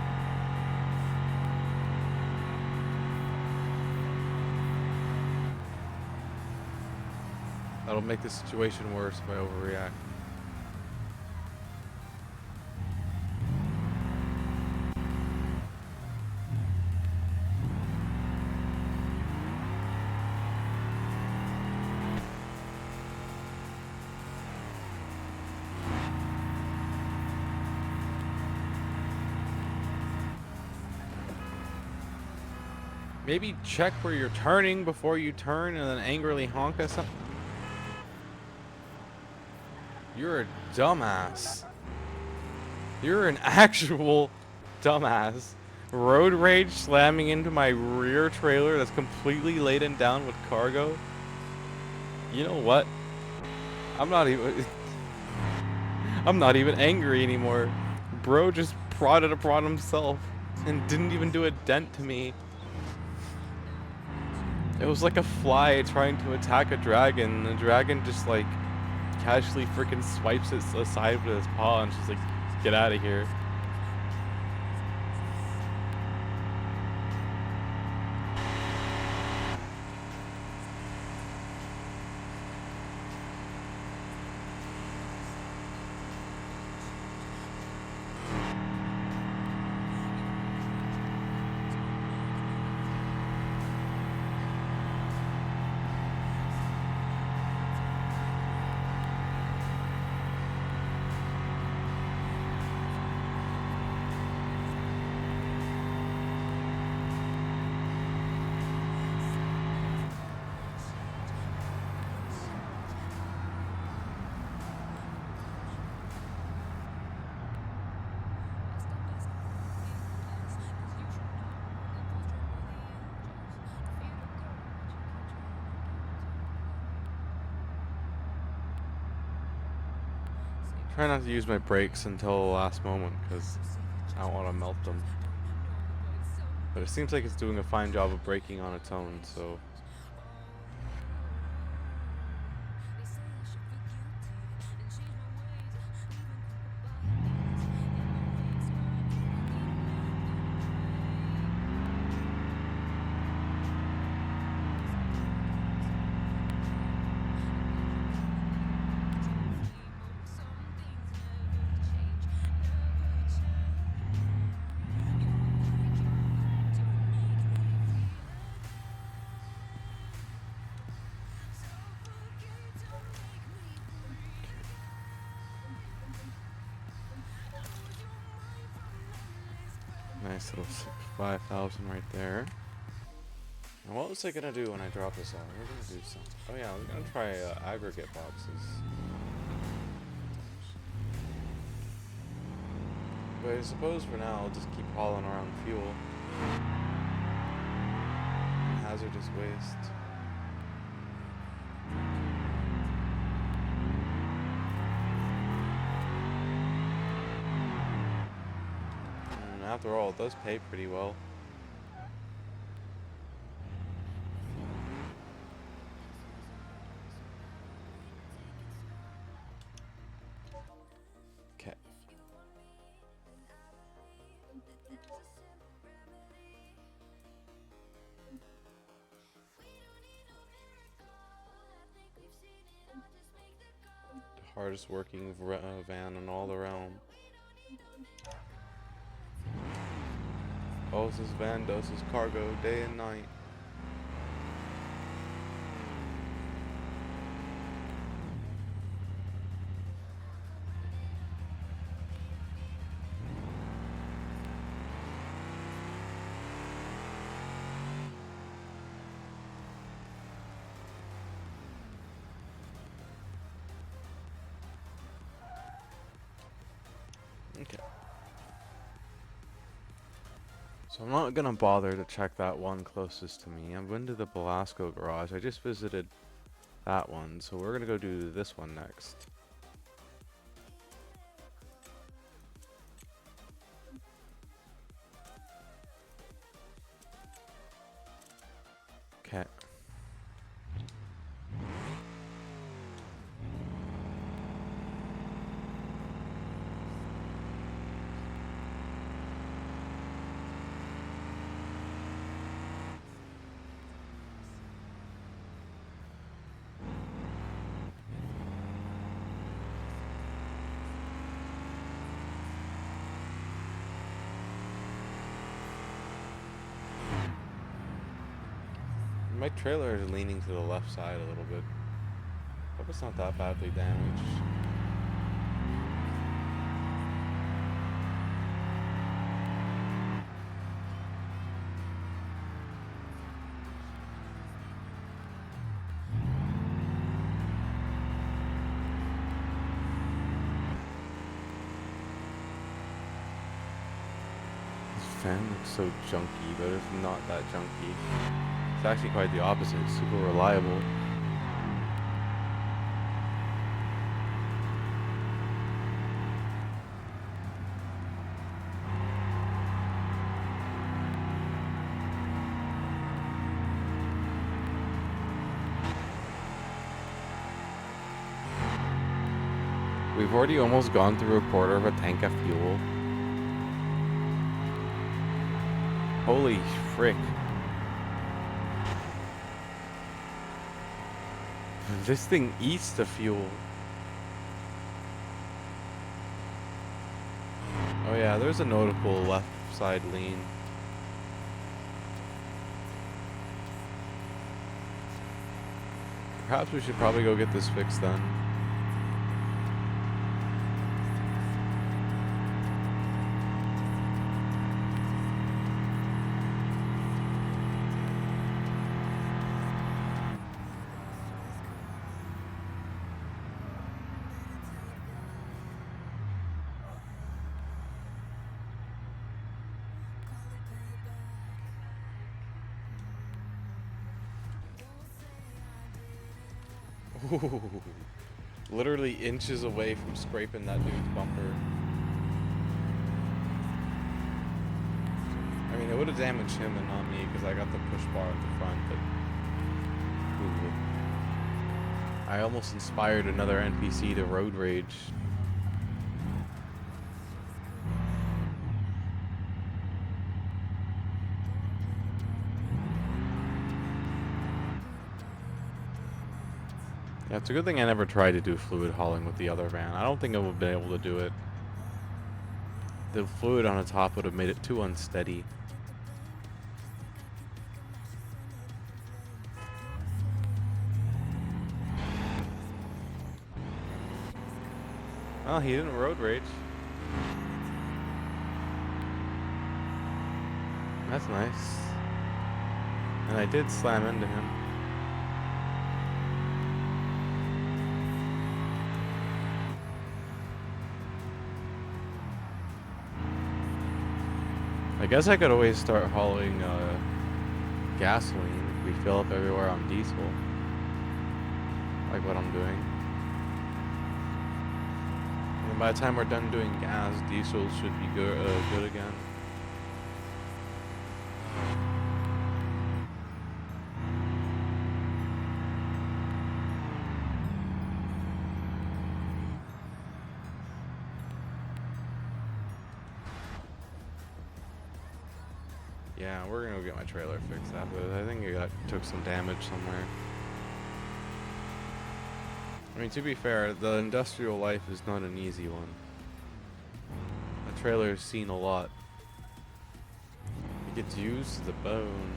That'll make the situation worse if I overreact. Maybe check where you're turning before you turn and then angrily honk at something. You're a dumbass. You're an actual dumbass. Road rage slamming into my rear trailer that's completely laden down with cargo. You know what? I'm not even I'm not even angry anymore. Bro just prodded upon himself and didn't even do a dent to me. It was like a fly trying to attack a dragon. The dragon just like casually freaking swipes it aside with his paw and she's like, get out of here. Try not to use my brakes until the last moment because I don't want to melt them. But it seems like it's doing a fine job of braking on its own, so. Nice little 5,000 right there. And what was I gonna do when I drop this off? We're gonna do something. Oh yeah, we're gonna try aggregate boxes. But I suppose for now I'll just keep hauling around fuel. And hazardous waste. And after all, it does pay pretty well. Okay. The hardest working van in all the realm. Doses van, doses cargo, day and night. Okay. So I'm not gonna bother to check that one closest to me. I've been to the Belasco garage. I just visited that one, so we're gonna go do this one next. Okay. My trailer is leaning to the left side a little bit. Hope it's not that badly damaged. This fan looks so junky, but it's not that junky. It's actually quite the opposite. It's super reliable. We've already almost gone through a quarter of a tank of fuel. Holy frick. This thing eats the fuel. Oh yeah, there's a notable left side lean. Perhaps we should probably go get this fixed then. Ooh, literally inches away from scraping that dude's bumper. I mean, it would have damaged him and not me because I got the push bar at the front, but ooh. I almost inspired another NPC to road rage. Yeah, it's a good thing I never tried to do fluid hauling with the other van. I don't think I would have been able to do it. The fluid on the top would have made it too unsteady. Well, he didn't road rage. That's nice. And I did slam into him. I guess I could always start hauling gasoline if we fill up everywhere on diesel. Like what I'm doing. And then by the time we're done doing gas, diesel should be good again. Yeah, we're gonna go get my trailer fixed after this. I think it took some damage somewhere. I mean, to be fair, the industrial life is not an easy one. The trailer's seen a lot. It gets used to the bone.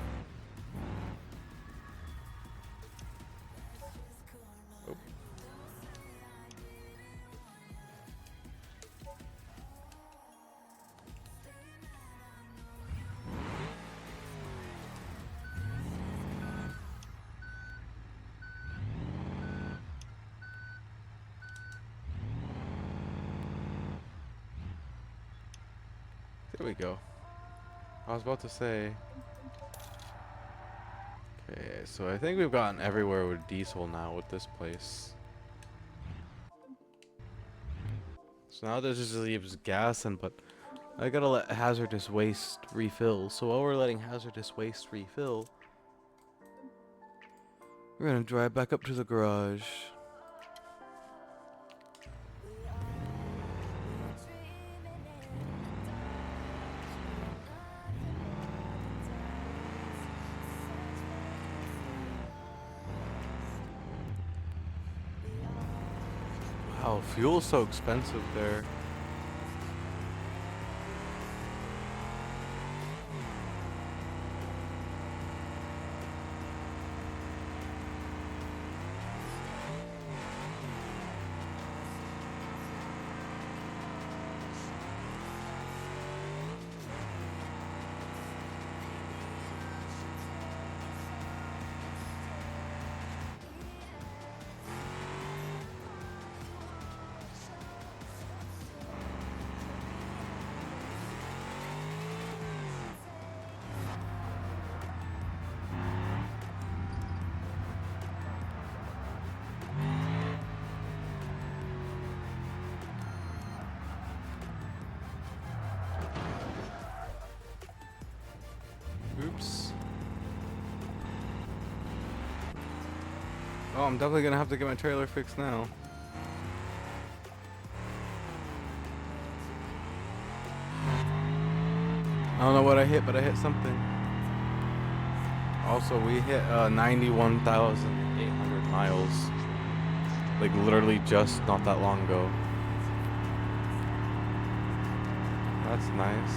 Oh. There we go. I was about to say. Okay, so I think we've gotten everywhere with diesel now with this place. So now this just leaves gas in, but I gotta let hazardous waste refill. So while we're letting hazardous waste refill, we're gonna drive back up to the garage. Wow, fuel's so expensive there. Oh, I'm definitely gonna have to get my trailer fixed now. I don't know what I hit, but I hit something. Also, we hit 91,800 miles. Like, literally just not that long ago. That's nice.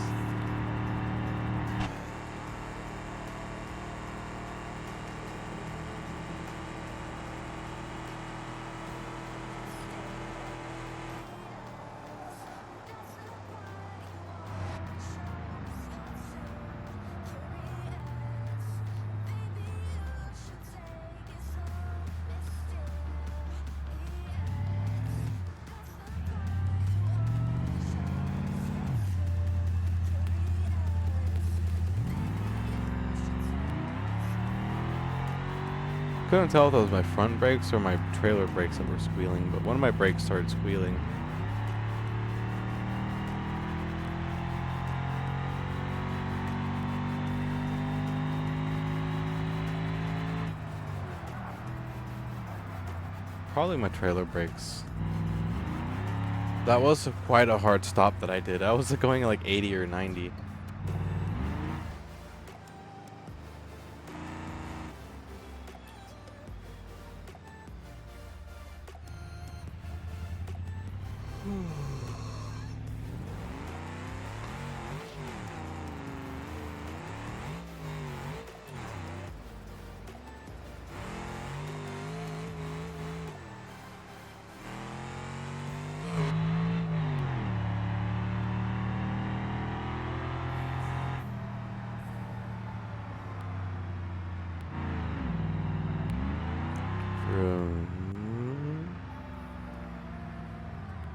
Couldn't tell if that was my front brakes or my trailer brakes that were squealing, but one of my brakes started squealing. Probably my trailer brakes. That was quite a hard stop that I did. I was going like 80 or 90.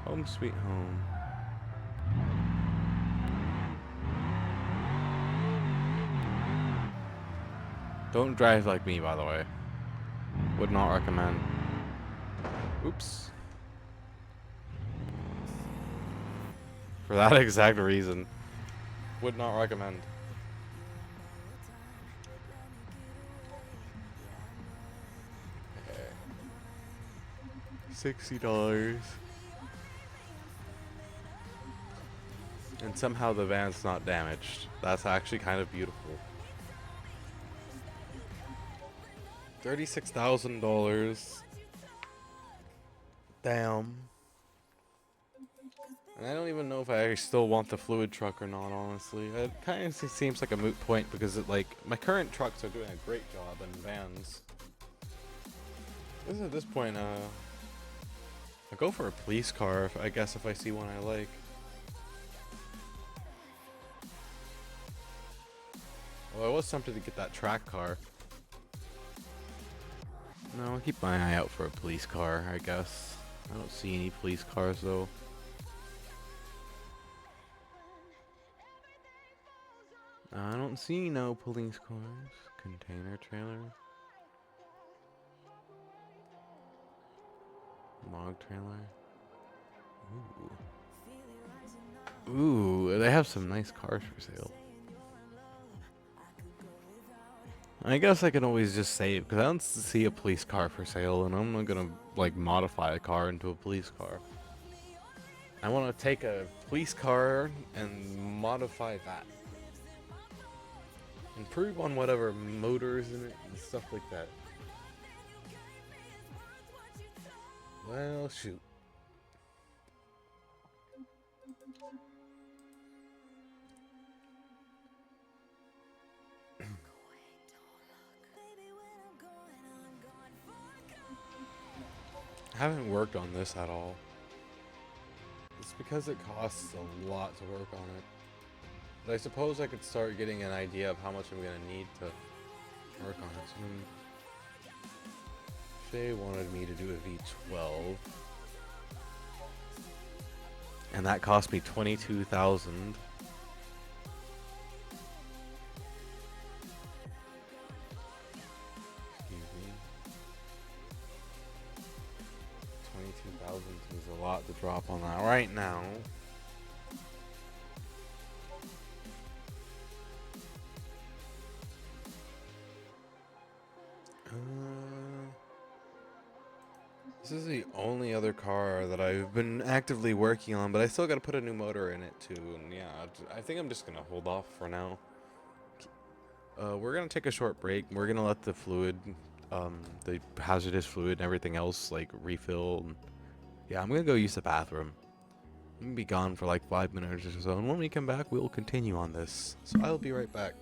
Home sweet home. Don't drive like me, by the way. Would not recommend. Oops. For that exact reason. Would not recommend. $60. And somehow the van's not damaged. That's actually kind of beautiful. $36,000. Damn. And I don't even know if I still want the fluid truck or not, honestly. It kind of seems like a moot point because my current trucks are doing a great job in vans. I guess at this point, I'll go for a police car, I guess, if I see one I like. Well, I was tempted to get that track car. No, I'll keep my eye out for a police car, I guess. I don't see any police cars, though. I don't see no police cars. Container trailer. Log trailer. Ooh. Ooh, they have some nice cars for sale. I guess I can always just save, because I don't see a police car for sale, and I'm not gonna, like, modify a car into a police car. I want to take a police car and modify that. Improve on whatever motors in it and stuff like that. Well, shoot. I haven't worked on this at all. It's because it costs a lot to work on it. But I suppose I could start getting an idea of how much I'm going to need to work on it. So, Shay wanted me to do a V12. And that cost me $22,000. Excuse me. 22,000 is a lot to drop on that right now. car that I've been actively working on, but I still got to put a new motor in it too. And yeah, I think I'm just gonna hold off for now. We're gonna take a short break. We're gonna let the fluid, the hazardous fluid and everything else like refill. Yeah, I'm gonna go use the bathroom. I'm gonna be gone for like 5 minutes or so, and when we come back, we'll continue on this. So I'll be right back.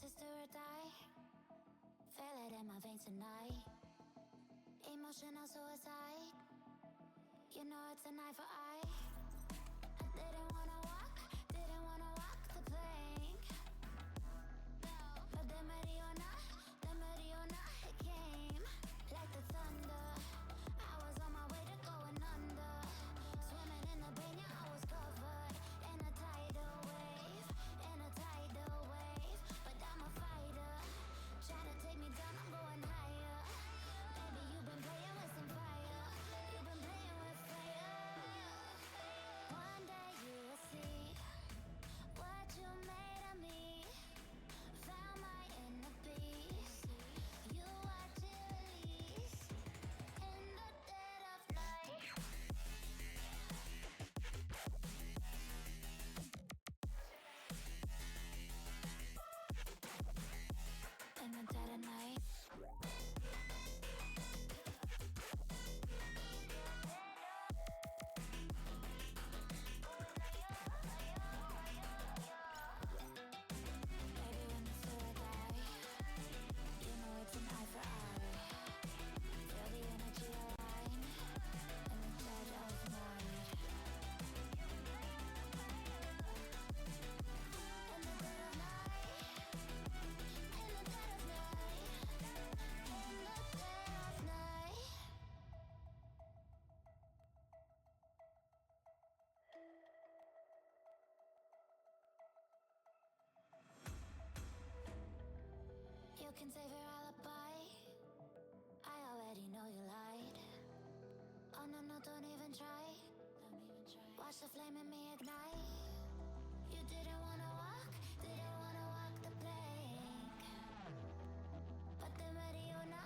is do or die. Feel it in my veins tonight. Emotional suicide. You know it's an eye for eye. I didn't wanna walk the plank. But the Mariona, it came like the thunder. I was on my way to going under. Swimming in the pain, yeah, I was covered in a tidal wave, But I'm a fighter, trying to take me down, I'm going higher. Baby, you've been playing with some fire. You've been playing with fire. One day you will see what you made of me. Found my inner peace. You watch it release in the dead of night. In the dead of night. Baby, when it's do or die, you know it's an eye for eye. Feel the energy align in the dead of night. In the dead of night. In the dead of night. In the dead of night. You can save your alibi. I already know you lied. Oh no, no, don't even try. Watch the flame in me ignite. You didn't wanna walk the plank. But the Mariona,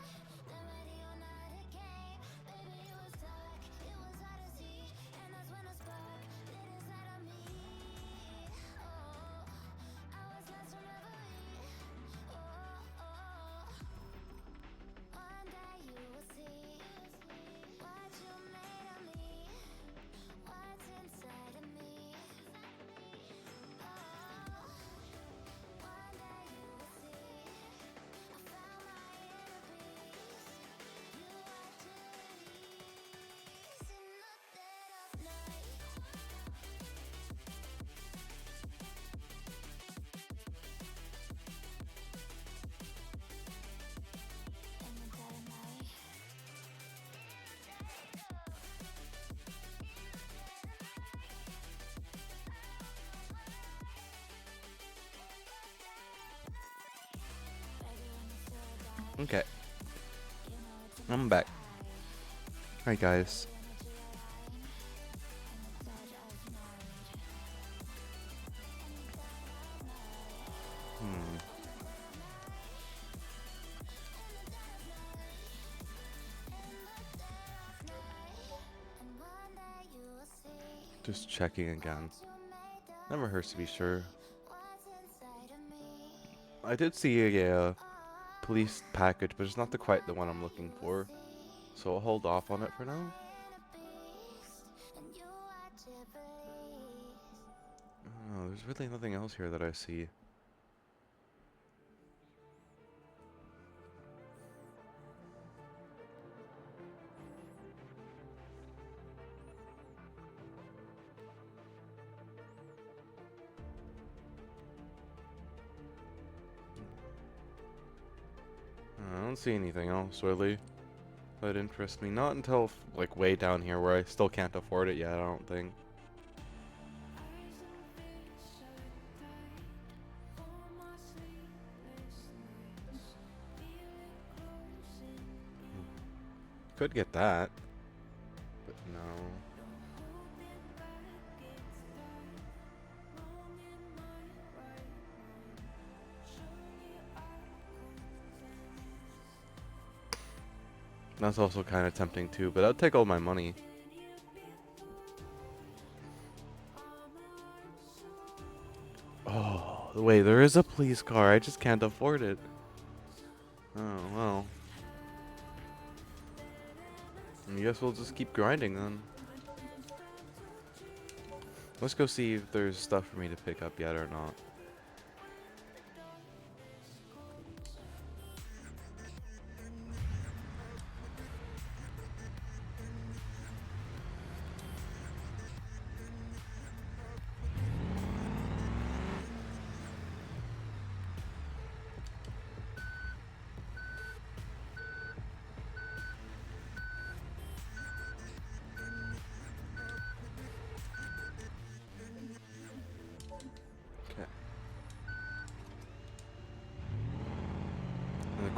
it came. Baby, it was dark, it was Odyssey. And that's when a spark lit inside of me. Oh, I was lost from reverie. Oh, one day you will see what you made of me. What's inside of me. Oh, one day you will see. I found my inner peace. You watch it release in the dead of night. In the dead of night. Baby, when it's do or die, Okay, you know it's an I'm back. eye. Hi guys. Energy align in the dead of night. Hmm. And one day you will see Just checking again. what you made of Never hurts to be sure. what's inside of me. I did see a police package, but it's not quite the one I'm looking for. So I'll hold off on it for now. And you watch it release. Oh, there's really nothing else here that I see. I don't see anything else really that interests me. Not until like way down here where I still can't afford it yet, I don't think. Could get that, but no. That's also kind of tempting too, but I'll take all my money. Oh, wait, there is a police car. I just can't afford it. Oh, well. I guess we'll just keep grinding then. Let's go see if there's stuff for me to pick up yet or not.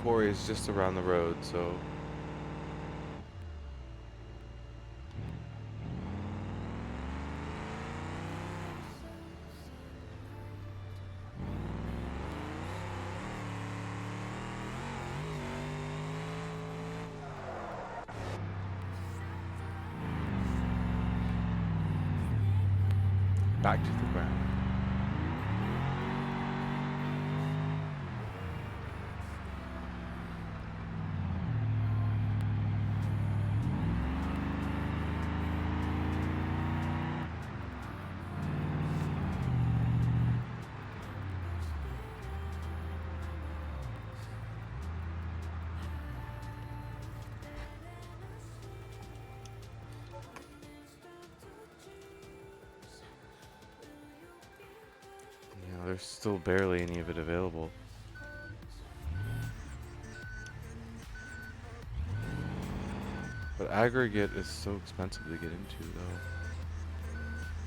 quarry is just around the road, so... Back to the ground. Yeah, there's still barely any of it available. But aggregate is so expensive to get into, though.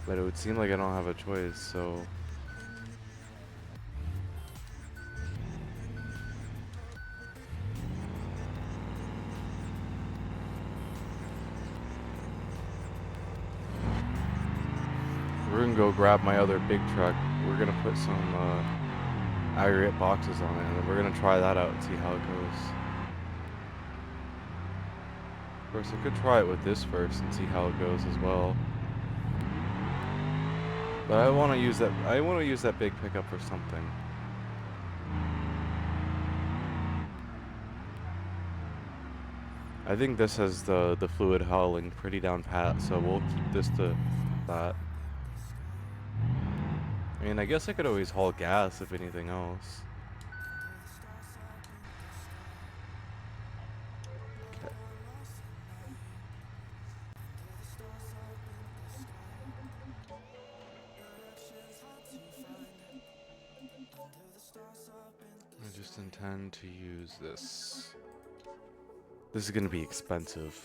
But it would seem like I don't have a choice, so... We're gonna go grab my other big truck. We're gonna put some aggregate boxes on it, and then we're gonna try that out and see how it goes. Of course, I could try it with this first and see how it goes as well. But I want to use that. I want to use that big pickup for something. I think this has the fluid hauling pretty down pat, so we'll keep this to that. I mean, I guess I could always haul gas if anything else. Okay. I just intend to use this. This is gonna be expensive.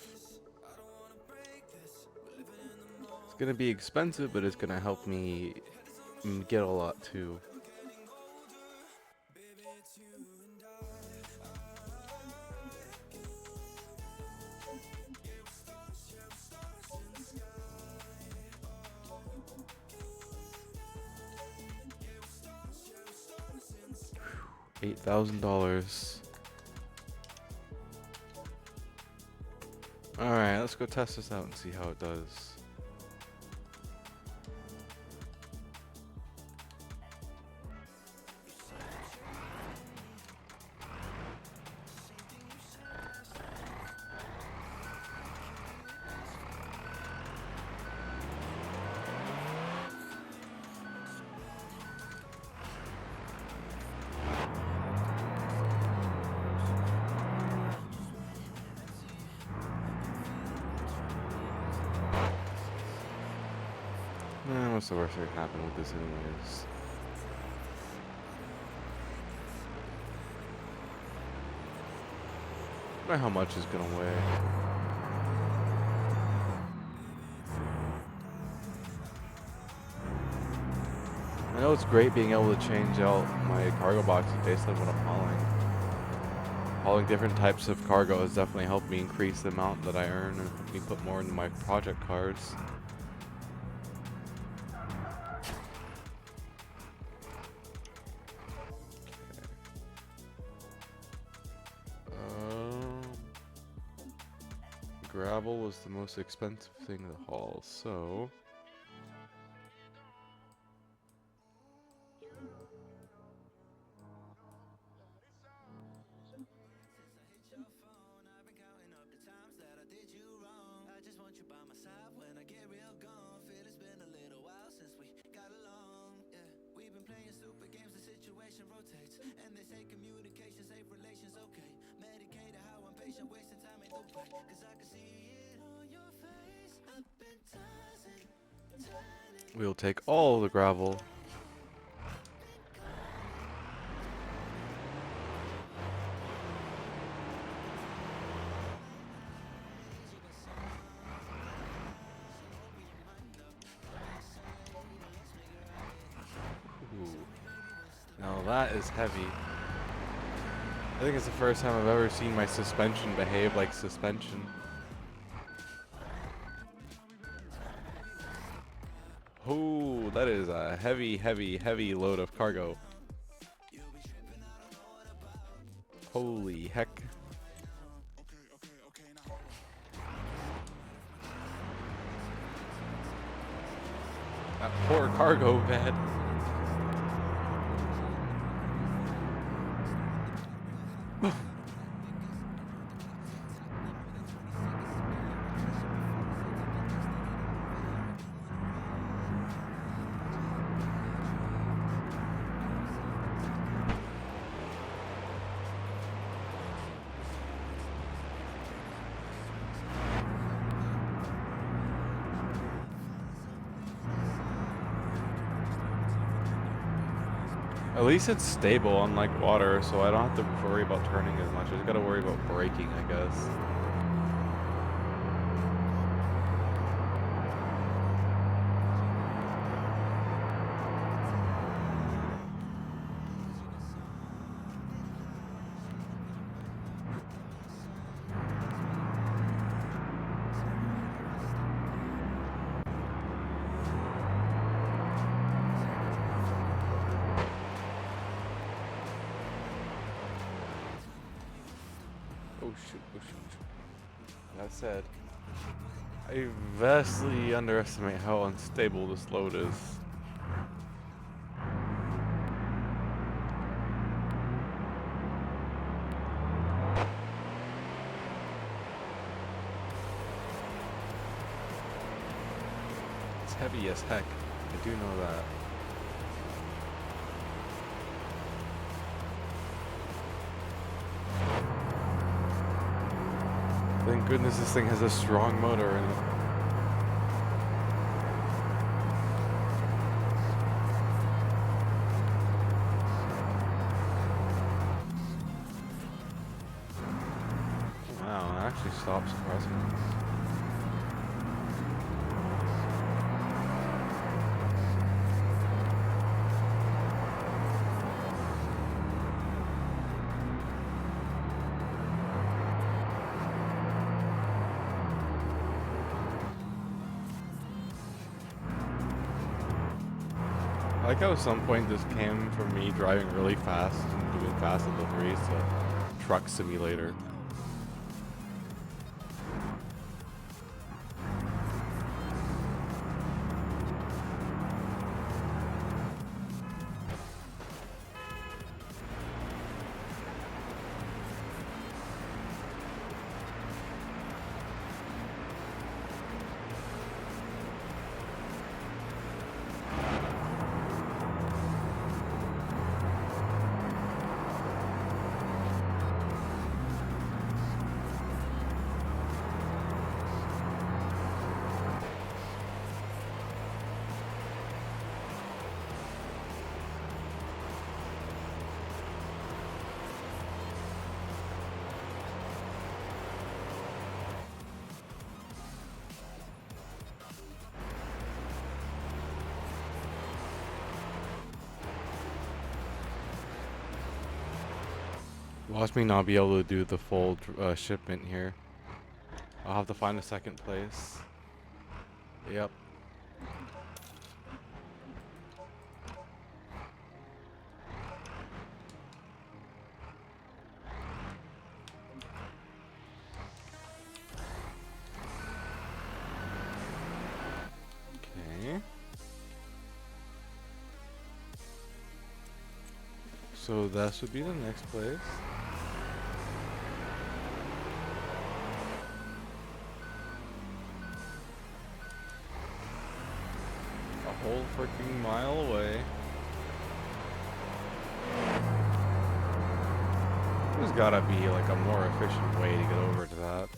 It's gonna be expensive, but it's gonna help me get a lot too. $8,000. Alright, let's go test this out and see how it does. What's the worst that could happen with this anyways? I wonder how much it's gonna weigh. I know it's great being able to change out my cargo boxes based on what I'm hauling. Hauling different types of cargo has definitely helped me increase the amount that I earn and helped me put more into my project cars. Gravel was the most expensive thing to haul, so... We'll take all the gravel. Ooh. Now that is heavy. I think it's the first time I've ever seen my suspension behave like suspension. Oh, that is a heavy, heavy, heavy load of cargo. Holy heck. That poor cargo bed. At least it's stable unlike water, so I don't have to worry about turning as much. I just gotta worry about braking, I guess. Oh shoot, oh shoot. That said, I vastly underestimate how unstable this load is. It's heavy as heck. I do know that. Thank goodness this thing has a strong motor in it. Wow, it actually stops surprisingly. I like how at some point this came from me driving really fast and doing fast deliveries to truck simulator. Watch me not be able to do the full shipment here. I'll have to find a second place. Yep. Okay. So that would be the next place. A whole freaking mile away. There's gotta be like a more efficient way to get over to that.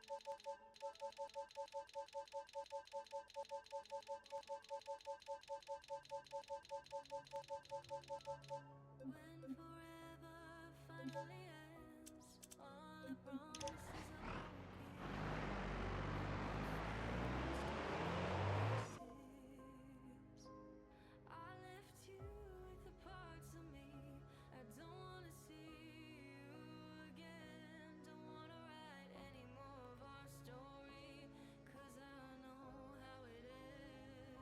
When forever finally ends, all the promises are broken. I left you with the parts of me I don't wanna see you again. Don't wanna write any more of our story, 'cause I know how it ends.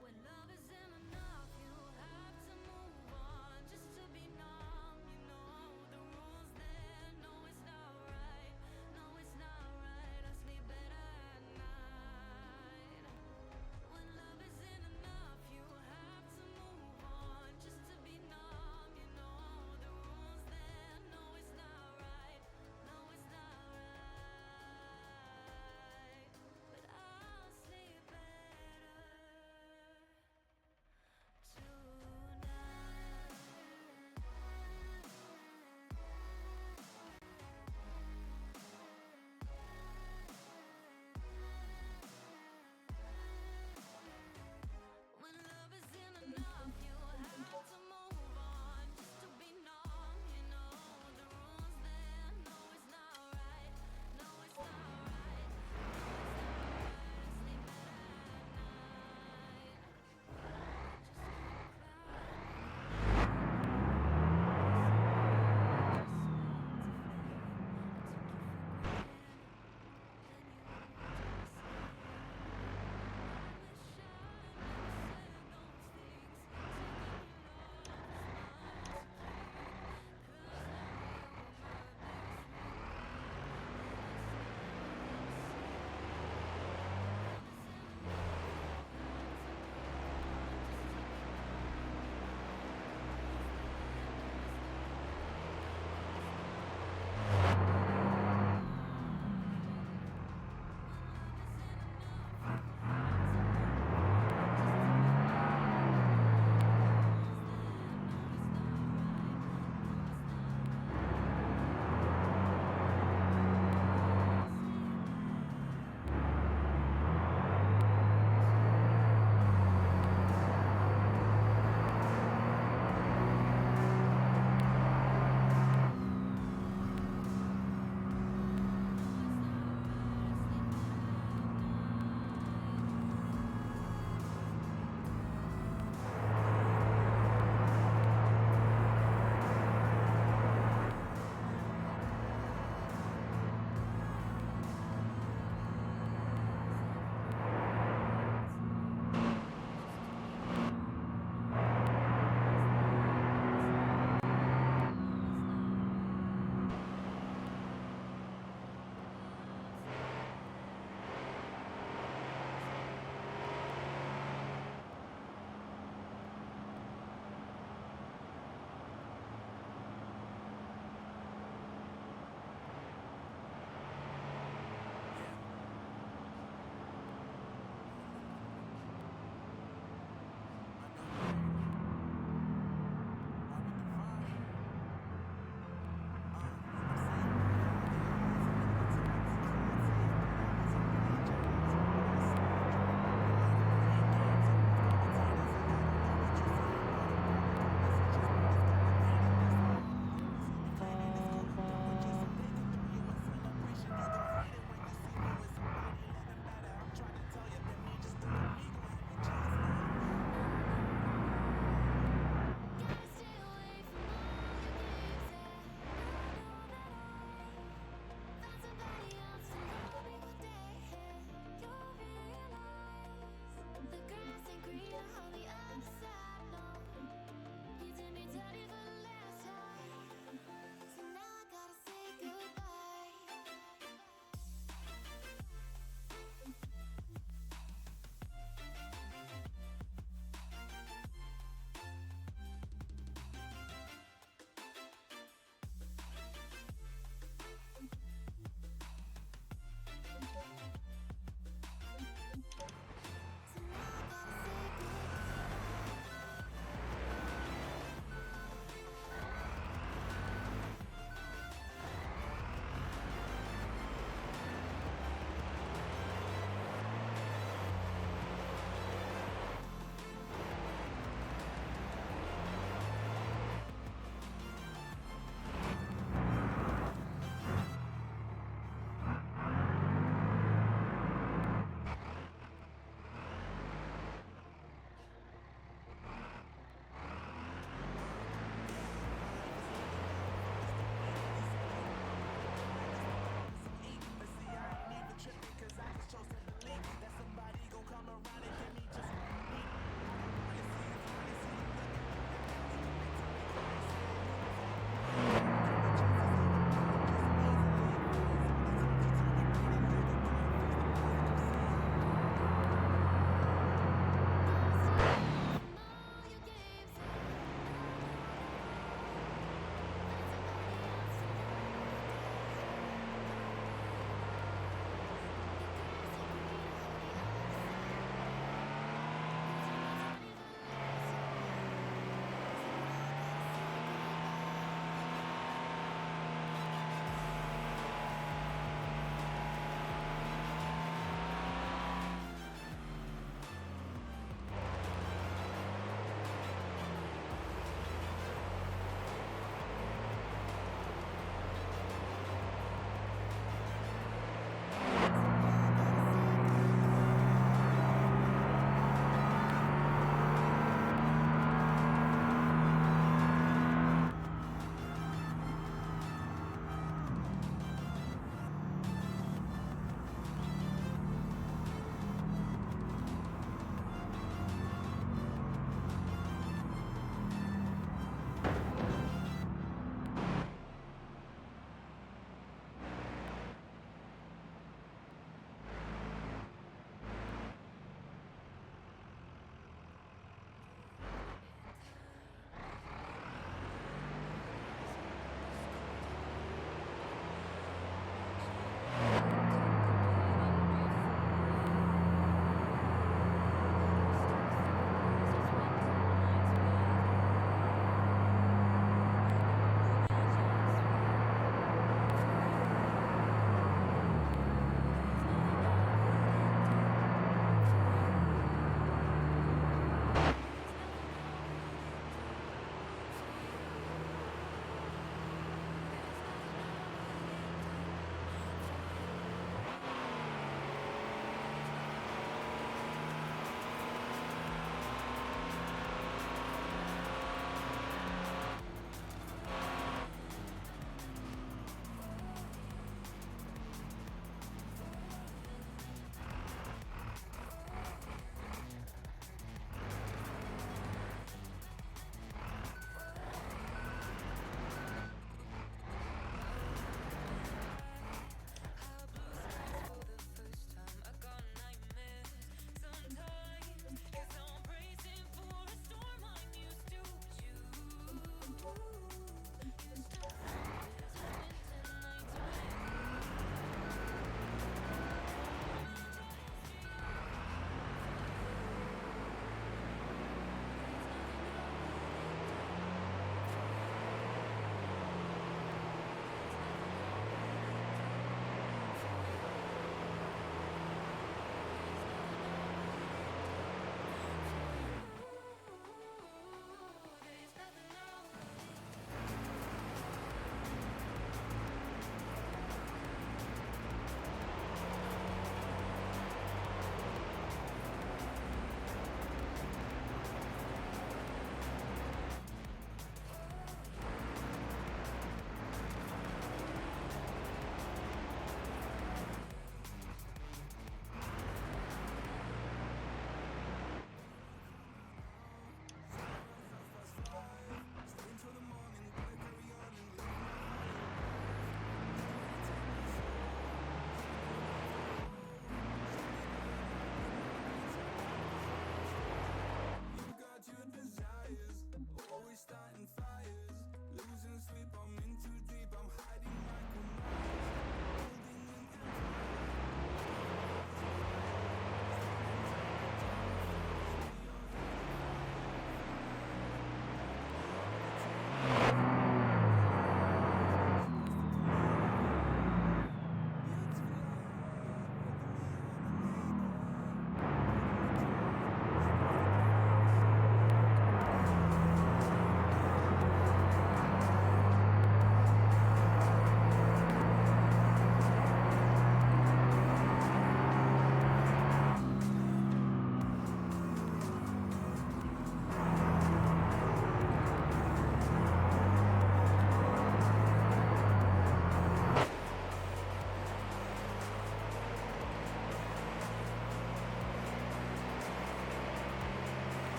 When love isn't enough, you have to move on just to be numb. You know the rules there, no it's not right.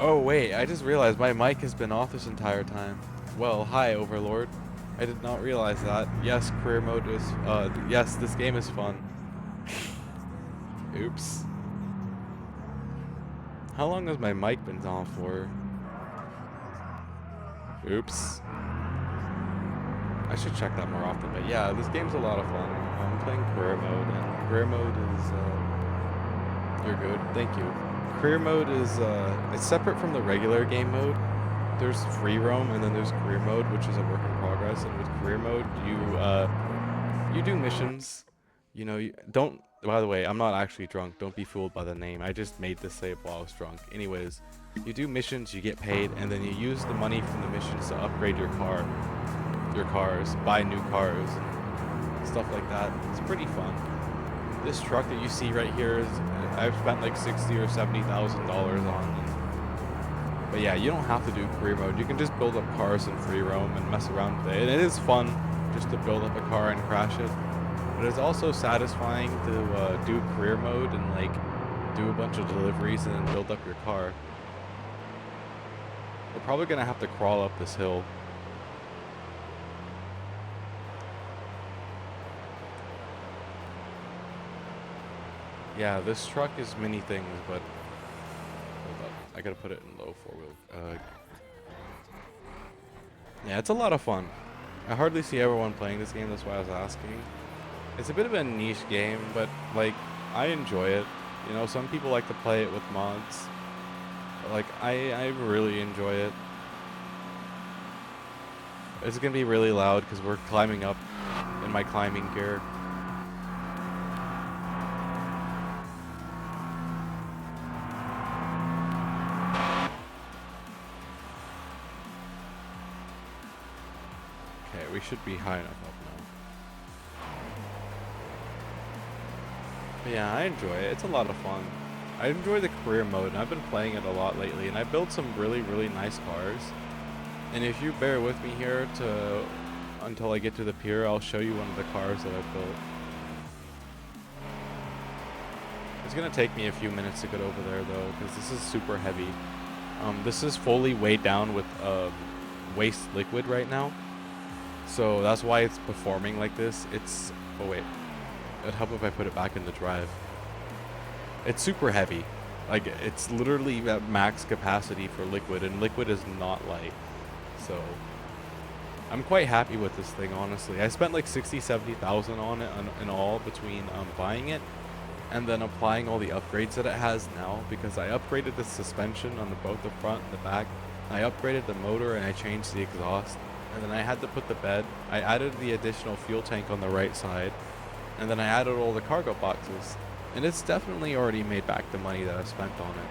Oh wait, I just realized my mic has been off this entire time. Well, hi Overlord. I did not realize that. Yes, career mode is yes, this game is fun. Oops. How long has my mic been off for? Oops. I should check that more often, but yeah, this game's a lot of fun. I'm playing career mode, and career mode is you're good, thank you. Career mode is it's separate from the regular game mode. There's free roam, and then there's career mode, which is a work in progress. And with career mode, you do missions. You know, you don't. By the way, I'm not actually drunk. Don't be fooled by the name. I just made this say it while I was drunk. Anyways, you do missions, you get paid, and then you use the money from the missions to upgrade your cars, buy new cars, and stuff like that. It's pretty fun. This truck that you see right here is I've spent like $60,000 or $70,000 on. But yeah, you don't have to do career mode. You can just build up cars in free roam and mess around with it. And it is fun just to build up a car and crash it. But it's also satisfying to do career mode and like do a bunch of deliveries and then build up your car. We're probably gonna have to crawl up this hill. Yeah, this truck is many things, but hold up. I gotta put it in low four-wheel. Yeah, it's a lot of fun. I hardly see everyone playing this game, that's why I was asking. It's a bit of a niche game, but like I enjoy it. You know, some people like to play it with mods. But, like I really enjoy it. It's gonna be really loud because we're climbing up in my climbing gear. Okay, we should be high enough up now. But yeah, I enjoy it. It's a lot of fun. I enjoy the career mode, and I've been playing it a lot lately, and I built some really, really nice cars. And if you bear with me here until I get to the pier, I'll show you one of the cars that I've built. It's gonna take me a few minutes to get over there though, because this is super heavy. This is fully weighed down with waste liquid right now. So that's why it's performing like this. Oh wait, it'd help if I put it back in the drive. It's super heavy. Like, it's literally at max capacity for liquid, and liquid is not light. So I'm quite happy with this thing, honestly. I spent like 60,000-70,000 on it in all between buying it and then applying all the upgrades that it has now, because I upgraded the suspension on both the front and the back. I upgraded the motor and I changed the exhaust. And then I had to put the bed. I added the additional fuel tank on the right side. And then I added all the cargo boxes. And it's definitely already made back the money that I spent on it.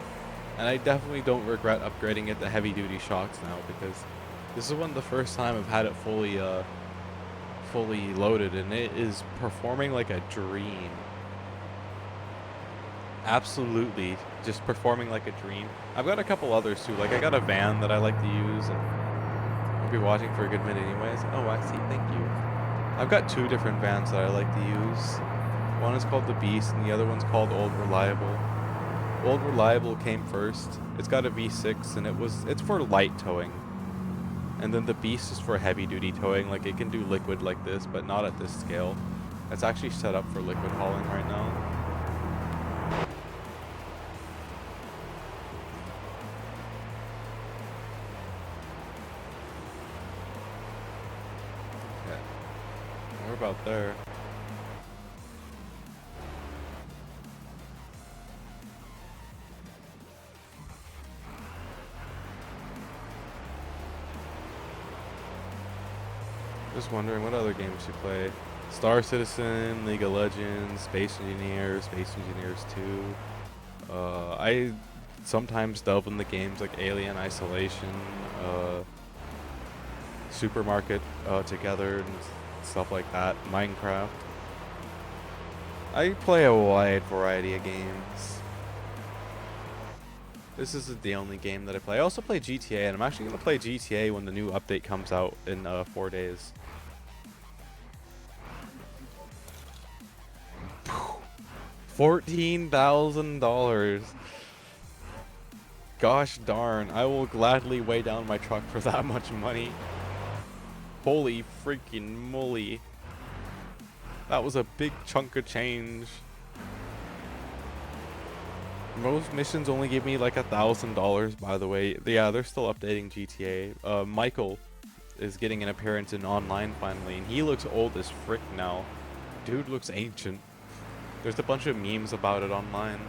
And I definitely don't regret upgrading it to heavy duty shocks now, because this is one of the first time I've had it fully loaded, and it is performing like a dream. Absolutely just performing like a dream. I've got a couple others too. Like I got a van that I like to use, and I'll be watching for a good minute anyways. Oh, I see. Thank you. I've got two different vans that I like to use. One is called the Beast, and the other one's called Old Reliable. Old Reliable came first. It's got a V6, and it's for light towing. And then the Beast is for heavy duty towing. Like, it can do liquid like this, but not at this scale. It's actually set up for liquid hauling right now. Okay. We're about there. Just wondering what other games you play. Star Citizen, League of Legends, Space Engineers 2. I sometimes delve in the games like Alien Isolation, Supermarket Together, and stuff like that. Minecraft. I play a wide variety of games. This is the only game that I play. I also play GTA, and I'm actually going to play GTA when the new update comes out in 4 days. $14,000. Gosh darn, I will gladly weigh down my truck for that much money. Holy freaking moly. That was a big chunk of change. Most missions only give me like $1,000, by the way. Yeah, they're still updating GTA. Michael is getting an appearance in online finally, and he looks old as frick now. Dude looks ancient. There's a bunch of memes about it online.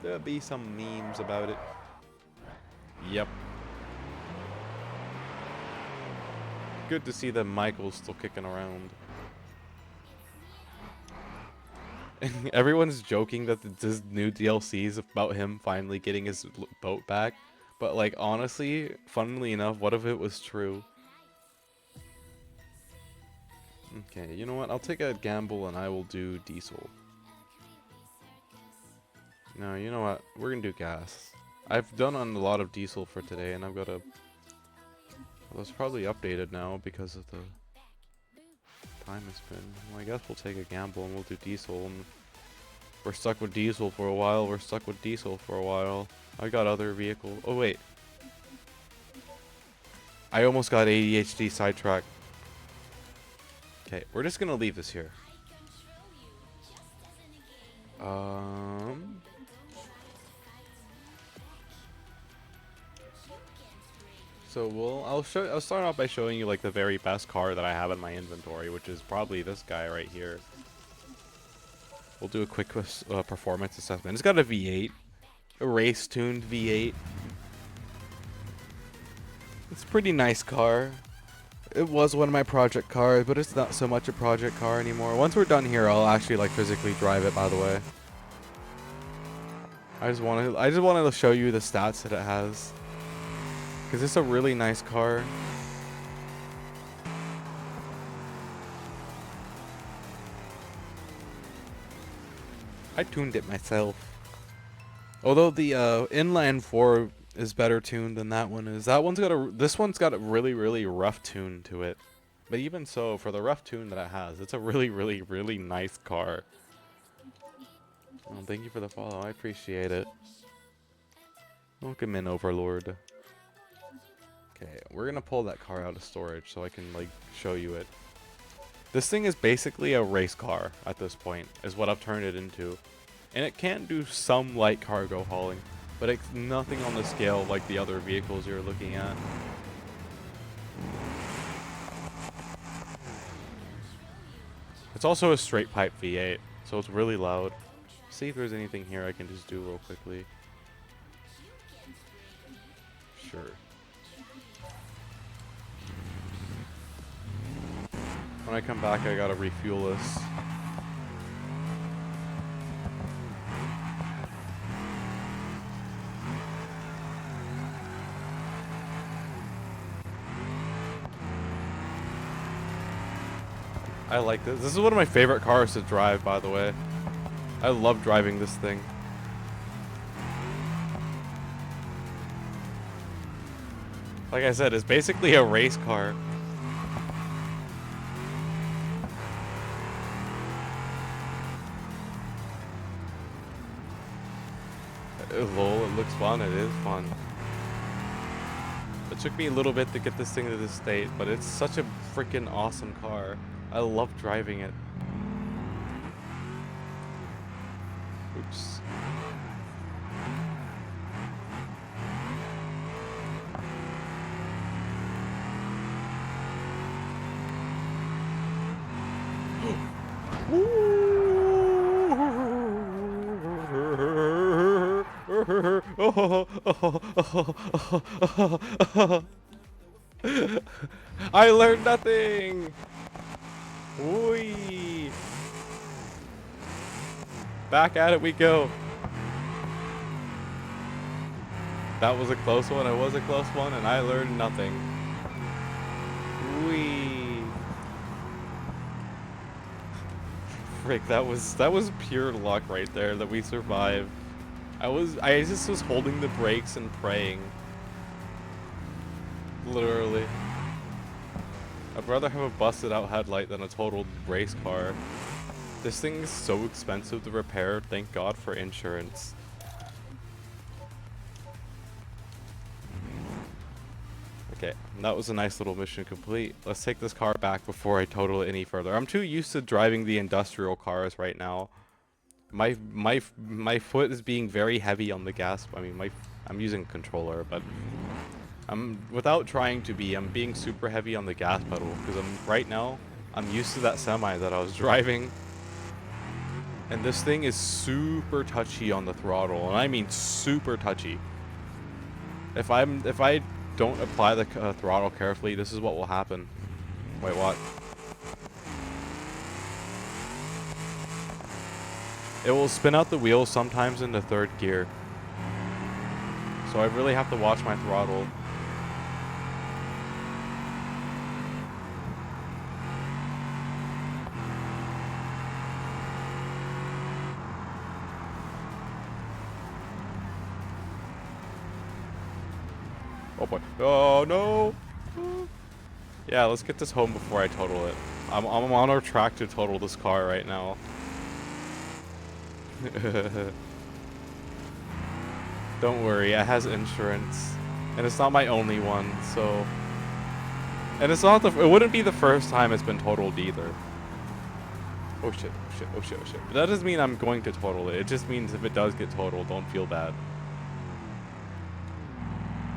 There'll be some memes about it. Yep. Good to see that Michael's still kicking around. Everyone's joking that this new DLC is about him finally getting his boat back. But like, honestly, funnily enough, what if it was true? Okay, you know what? I'll take a gamble and I will do diesel. No, you know what? We're gonna do gas. I've done on a lot of diesel for today, and I've got a... Well, it's probably updated now because of the time it's been. Well, I guess we'll take a gamble and we'll do diesel. And we're stuck with diesel for a while. We're stuck with diesel for a while. I got other vehicles. Oh, wait. I almost got ADHD sidetracked. Okay, we're just gonna leave this here. So I'll start off by showing you like the very best car that I have in my inventory, which is probably this guy right here. We'll do a quick performance assessment. It's got a V8, a race-tuned V8. It's a pretty nice car. It was one of my project cars, but it's not so much a project car anymore. Once we're done here, I'll actually like physically drive it, by the way. I just wanted to show you the stats that it has. Because it's a really nice car. I tuned it myself. Although the inline 4 is better tuned than that one is. This one's got a really, really rough tune to it. But even so, for the rough tune that it has, it's a really, really, really nice car. Well, thank you for the follow. I appreciate it. Welcome in, Overlord. Okay, we're gonna pull that car out of storage so I can like show you it. This thing is basically a race car at this point, is what I've turned it into. And it can do some light cargo hauling, but it's nothing on the scale like the other vehicles you're looking at. It's also a straight pipe V8, so it's really loud. See if there's anything here I can just do real quickly. Sure. When I come back, I gotta refuel this. I like this. This is one of my favorite cars to drive, by the way. I love driving this thing. Like I said, it's basically a race car. Lol, it looks fun. It is fun. It took me a little bit to get this thing to this state, but it's such a freaking awesome car. I love driving it. Oops. I learned nothing. Whee! Back at it we go. That was a close one. It was a close one, and I learned nothing. Whee! Frick, that was pure luck right there that we survived. I just was holding the brakes and praying. Literally. I'd rather have a busted out headlight than a totaled race car. This thing is so expensive to repair, thank God for insurance. Okay, that was a nice little mission complete. Let's take this car back before I total it any further. I'm too used to driving the industrial cars right now. My foot is being very heavy on the gas. I mean, I'm using a controller, but I'm without trying to be. I'm being super heavy on the gas pedal because right now I'm used to that semi that I was driving. And this thing is super touchy on the throttle, and I mean super touchy. If I don't apply the throttle carefully, this is what will happen. Wait, what? It will spin out the wheels sometimes in the third gear. So I really have to watch my throttle. Oh boy. Oh no! Yeah, let's get this home before I total it. I'm on our track to total this car right now. Don't worry, it has insurance. And it's not my only one, so... And it's not it wouldn't be the first time it's been totaled either. Oh shit, oh shit, oh shit, oh shit. But that doesn't mean I'm going to total it. It just means if it does get totaled, don't feel bad.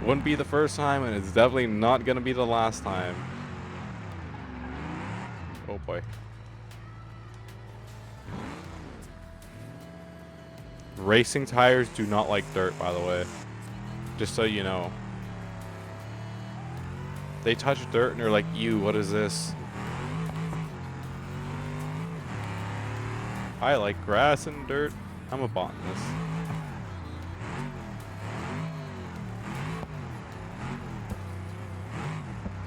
Wouldn't be the first time, and it's definitely not gonna be the last time. Oh boy. Racing tires do not like dirt, by the way. Just so you know. They touch dirt and they're like, ew, what is this? I like grass and dirt. I'm a botanist.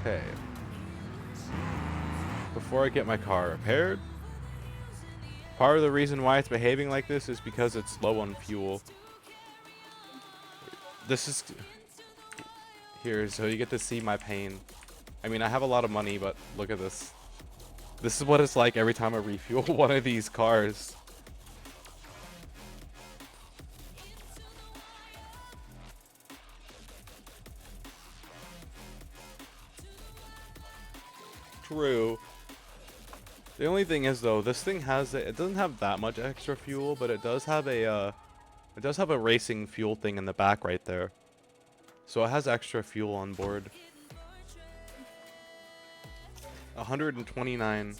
Okay. Before I get my car repaired, part of the reason why it's behaving like this is because it's low on fuel. This is... Here, so you get to see my pain. I mean, I have a lot of money, but look at this. This is what it's like every time I refuel one of these cars. True. The only thing is though, this thing has it doesn't have that much extra fuel, but it does have a racing fuel thing in the back right there. So it has extra fuel on board. 129.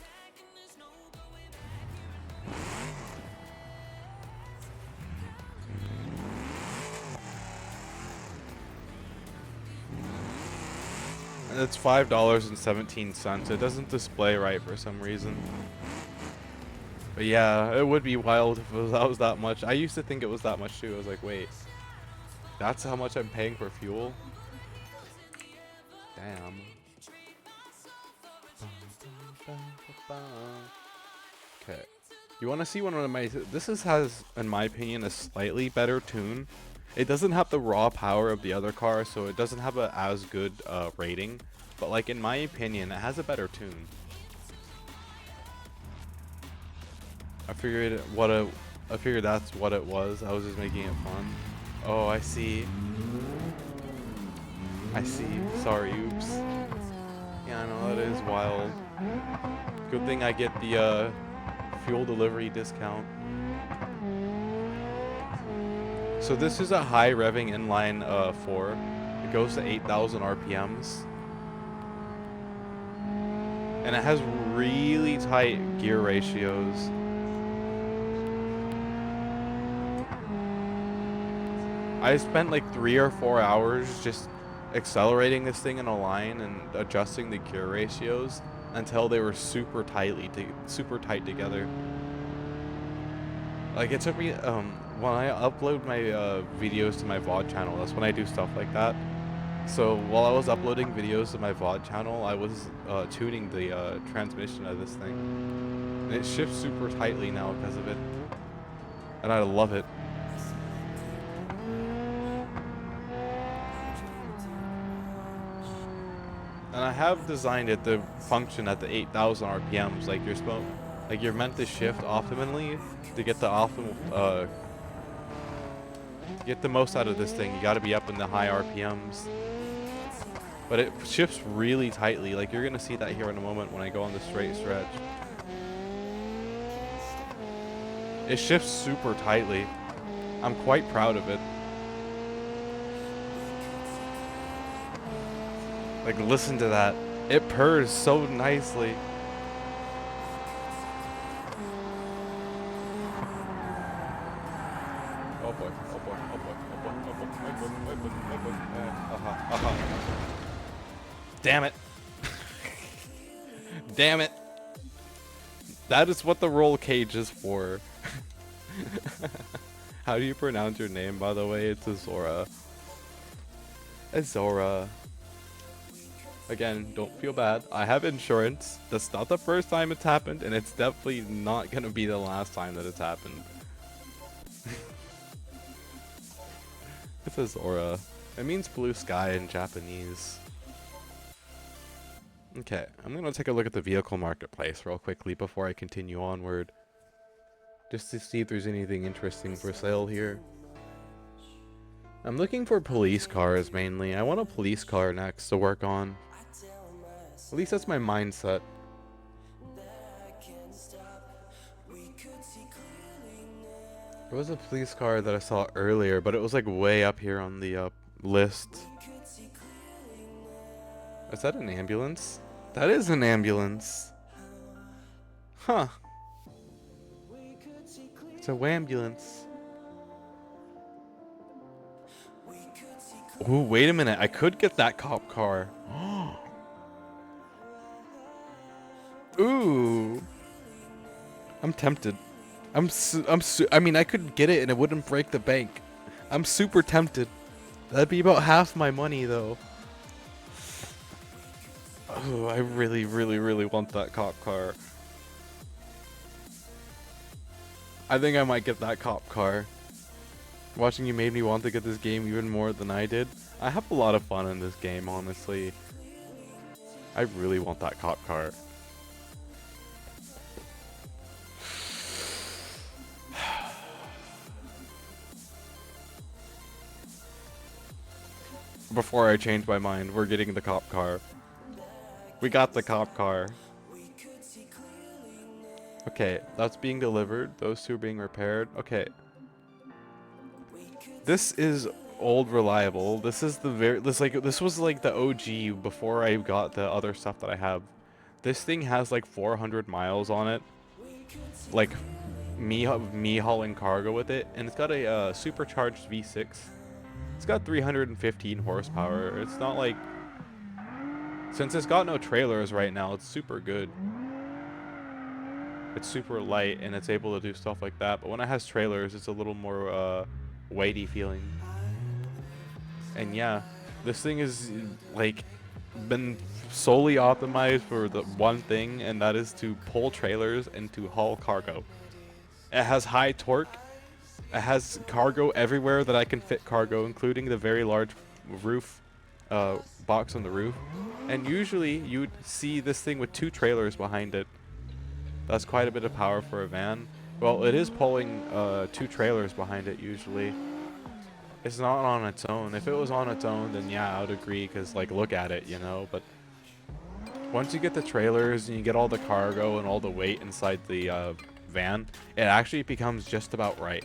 And it's $5.17. It doesn't display right for some reason. But yeah, it would be wild if that was that much. I used to think it was that much too. I was like, wait, that's how much I'm paying for fuel? Damn. Okay. You want to see one of my... This has, in my opinion, a slightly better tune. It doesn't have the raw power of the other car, so it doesn't have a as good rating. But like, in my opinion, it has a better tune. I figured that's what it was. I was just making it fun. Oh, I see. I see. Sorry, oops. Yeah, I know, that is wild. Good thing I get the fuel delivery discount. So this is a high revving inline 4. It goes to 8,000 RPMs. And it has really tight gear ratios. I spent like 3 or 4 hours just accelerating this thing in a line and adjusting the gear ratios until they were super tight together. Like, it took me when I upload my videos to my VOD channel, that's when I do stuff like that. So while I was uploading videos to my VOD channel, I was tuning the transmission of this thing, and it shifts super tightly now because of it, and I love it. And I have designed it to function at the 8,000 RPMs. Like you're meant to shift optimally to get the optimal, get the most out of this thing. You got to be up in the high RPMs. But it shifts really tightly. Like you're gonna see that here in a moment when I go on the straight stretch. It shifts super tightly. I'm quite proud of it. Like listen to that. It purrs so nicely. Oh boy, oh boy, oh boy, oh boy, oh boy, oh boy, oh boy, oh boy. Damn it. Damn it. That is what the roll cage is for. How do you pronounce your name, by the way? It's Azora. Azora. Again, don't feel bad. I have insurance. That's not the first time it's happened, and it's definitely not gonna be the last time that it's happened. It's Azora. It means blue sky in Japanese. Okay, I'm gonna take a look at the vehicle marketplace real quickly before I continue onward. Just to see if there's anything interesting for sale here. I'm looking for police cars mainly. I want a police car next to work on. At least that's my mindset. There was a police car that I saw earlier, but it was like way up here on the list. Is that an ambulance? That is an ambulance. Huh. It's a wambulance. Ooh, wait a minute. I could get that cop car. Ooh. I'm tempted. I mean, I could get it and it wouldn't break the bank. I'm super tempted. That'd be about half my money, though. Oh, I really, really, really want that cop car. I think I might get that cop car. Watching you made me want to get this game even more than I did. I have a lot of fun in this game, honestly. I really want that cop car. Before I change my mind, we're getting the cop car. We got the cop car. Okay, that's being delivered. Those two are being repaired. Okay. This is old reliable. This is the this was like the OG before I got the other stuff that I have. This thing has like 400 miles on it. Like me hauling cargo with it, and it's got a supercharged V6. It's got 315 horsepower. It's not like, since it's got no trailers right now, it's super good. It's super light and it's able to do stuff like that. But when it has trailers, it's a little more weighty feeling. And yeah, this thing is like been solely optimized for the one thing, and that is to pull trailers and to haul cargo. It has high torque. It has cargo everywhere that I can fit cargo, including the very large roof box on the roof. And usually you'd see this thing with 2 trailers behind it. That's quite a bit of power for a van. Well, it is pulling 2 trailers behind it usually. It's not on its own. If it was on its own, then yeah, I would agree, because like, look at it, you know. But once you get the trailers and you get all the cargo and all the weight inside the van, it actually becomes just about right.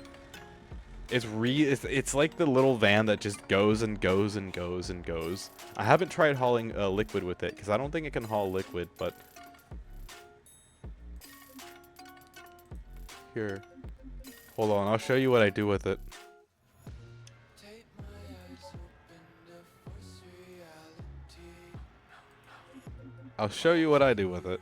It's like the little van that just goes and goes and goes and goes. I haven't tried hauling liquid with it because I don't think it can haul liquid, but here, hold on, I'll show you what I do with it. I'll show you what I do with it.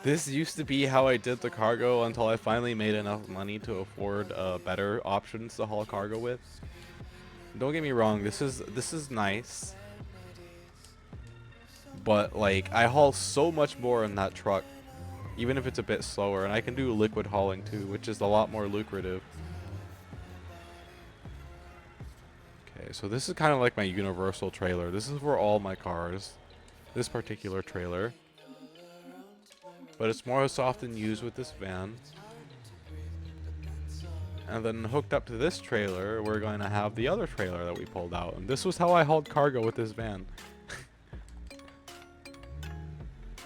This used to be how I did the cargo until I finally made enough money to afford better options to haul cargo with. Don't get me wrong, this is nice, but like, I haul so much more in that truck, even if it's a bit slower, and I can do liquid hauling too, which is a lot more lucrative. Okay, Okay, so this is kind of like my universal trailer. This is for all my cars. This particular trailer. But it's most often used with this van. And then hooked up to this trailer, we're going to have the other trailer that we pulled out. And this was how I hauled cargo with this van.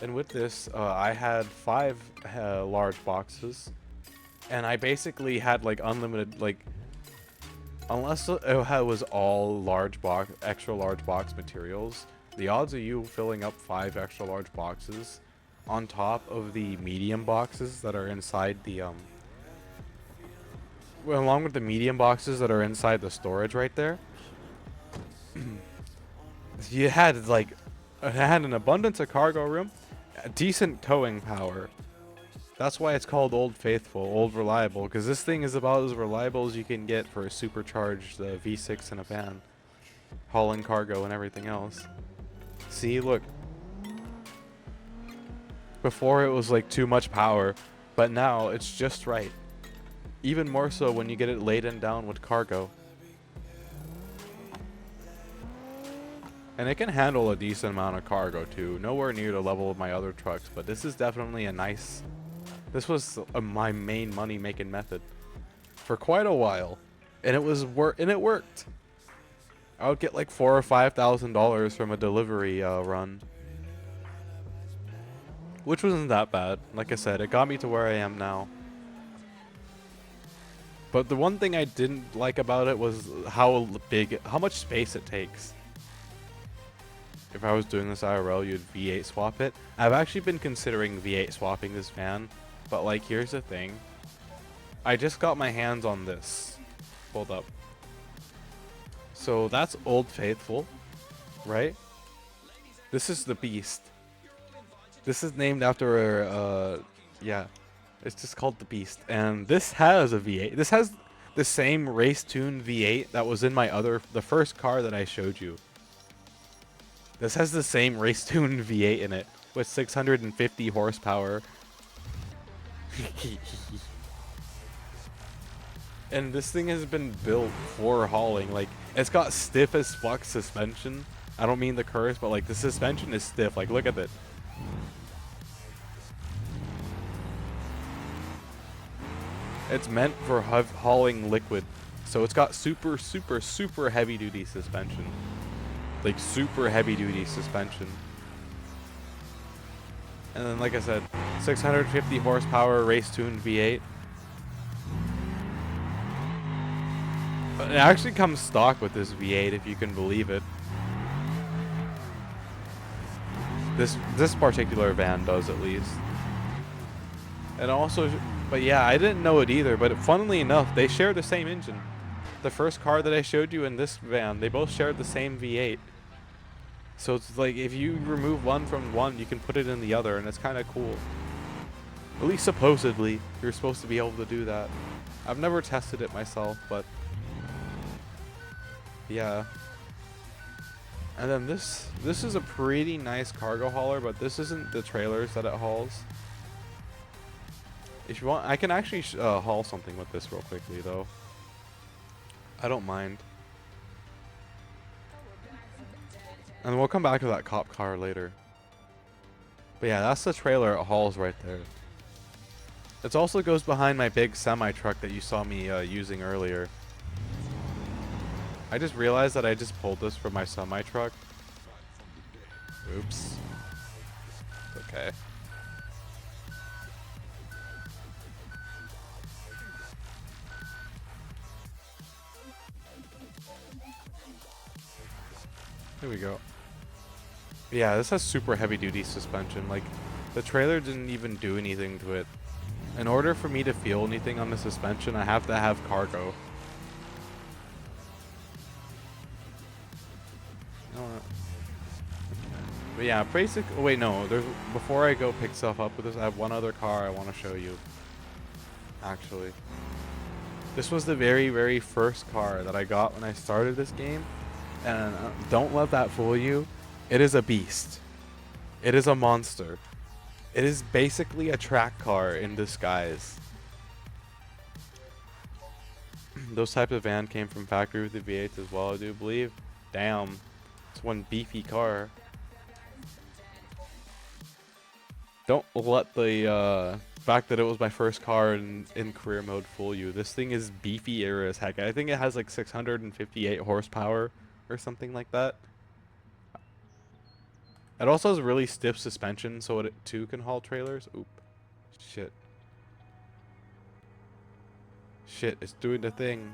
And with this, I had 5 large boxes. And I basically had like unlimited, like, unless it was all large box, extra large box materials, the odds of you filling up 5 extra large boxes on top of the medium boxes that are inside the, well, along with the medium boxes that are inside the storage right there, you had like, it had an abundance of cargo room, a decent towing power. That's why it's called Old Faithful, Old Reliable, because this thing is about as reliable as you can get for a supercharged V6 in a van, hauling cargo and everything else. See, look. Before it was like too much power, but now it's just right. Even more so when you get it laden down with cargo. And it can handle a decent amount of cargo too. Nowhere near the level of my other trucks, but this is definitely a nice... This was my main money making method for quite a while. And it worked. I would get like $4,000 or $5,000 from a delivery run. Which wasn't that bad. Like I said, it got me to where I am now. But the one thing I didn't like about it was how much space it takes. If I was doing this IRL, you'd V8 swap it. I've actually been considering V8 swapping this van, but like here's the thing. I just got my hands on this. Hold up. So that's Old Faithful, right? This is the Beast. This is named after yeah. It's just called the Beast, and this has a V8. This has the same race-tuned V8 that was in the first car that I showed you. This has the same race-tuned V8 in it with 650 horsepower. And this thing has been built for hauling. Like, it's got stiff as fuck suspension. I don't mean the curse, but like the suspension is stiff. Like, look at it. It's meant for hauling liquid. So it's got super, super, super heavy duty suspension. Like super heavy duty suspension. And then like I said, 650 horsepower race tuned V8. But it actually comes stock with this V8 if you can believe it. This particular van does at least. And also, but yeah, I didn't know it either, but funnily enough, they share the same engine. The first car that I showed you in this van, they both shared the same V8. So it's like, if you remove one from one, you can put it in the other, and it's kind of cool. At least supposedly, you're supposed to be able to do that. I've never tested it myself, but yeah. And then this is a pretty nice cargo hauler, but this isn't the trailers that it hauls. If you want, I can actually haul something with this real quickly, though. I don't mind. And we'll come back to that cop car later. But yeah, that's the trailer it hauls right there. It also goes behind my big semi-truck that you saw me using earlier. I just realized that I just pulled this from my semi-truck. Oops. Okay. Here we go. Yeah, this has super heavy duty suspension. Like, the trailer didn't even do anything to it. In order for me to feel anything on the suspension, I have to have cargo. But yeah, basic. Oh wait, no. Before I go pick stuff up with this, I have one other car I want to show you. Actually, this was the very, very first car that I got when I started this game. And don't let that fool you. It is a beast. It is a monster. It is basically a track car in disguise. Those type of van came from factory with the V8s as well, I do believe. Damn. It's one beefy car. Don't let the fact that it was my first car in career mode fool you. This thing is beefier as heck. I think it has like 658 horsepower or something like that. It also has really stiff suspension, so it too can haul trailers. Oop. Shit. Shit, it's doing the thing.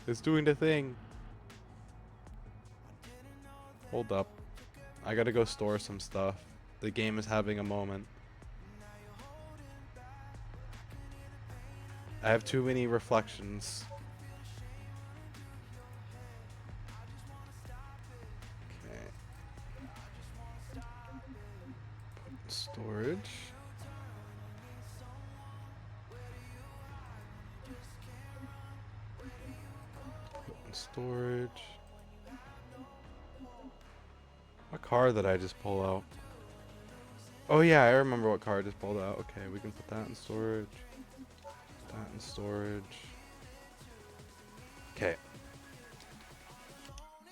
It's doing the thing. Hold up. I gotta go store some stuff. The game is having a moment. I have too many reflections. Okay. Put in storage. Put in storage. What car did I just pull out? Oh yeah, I remember what car I just pulled out. Okay, we can put that in storage. Put that in storage. Okay.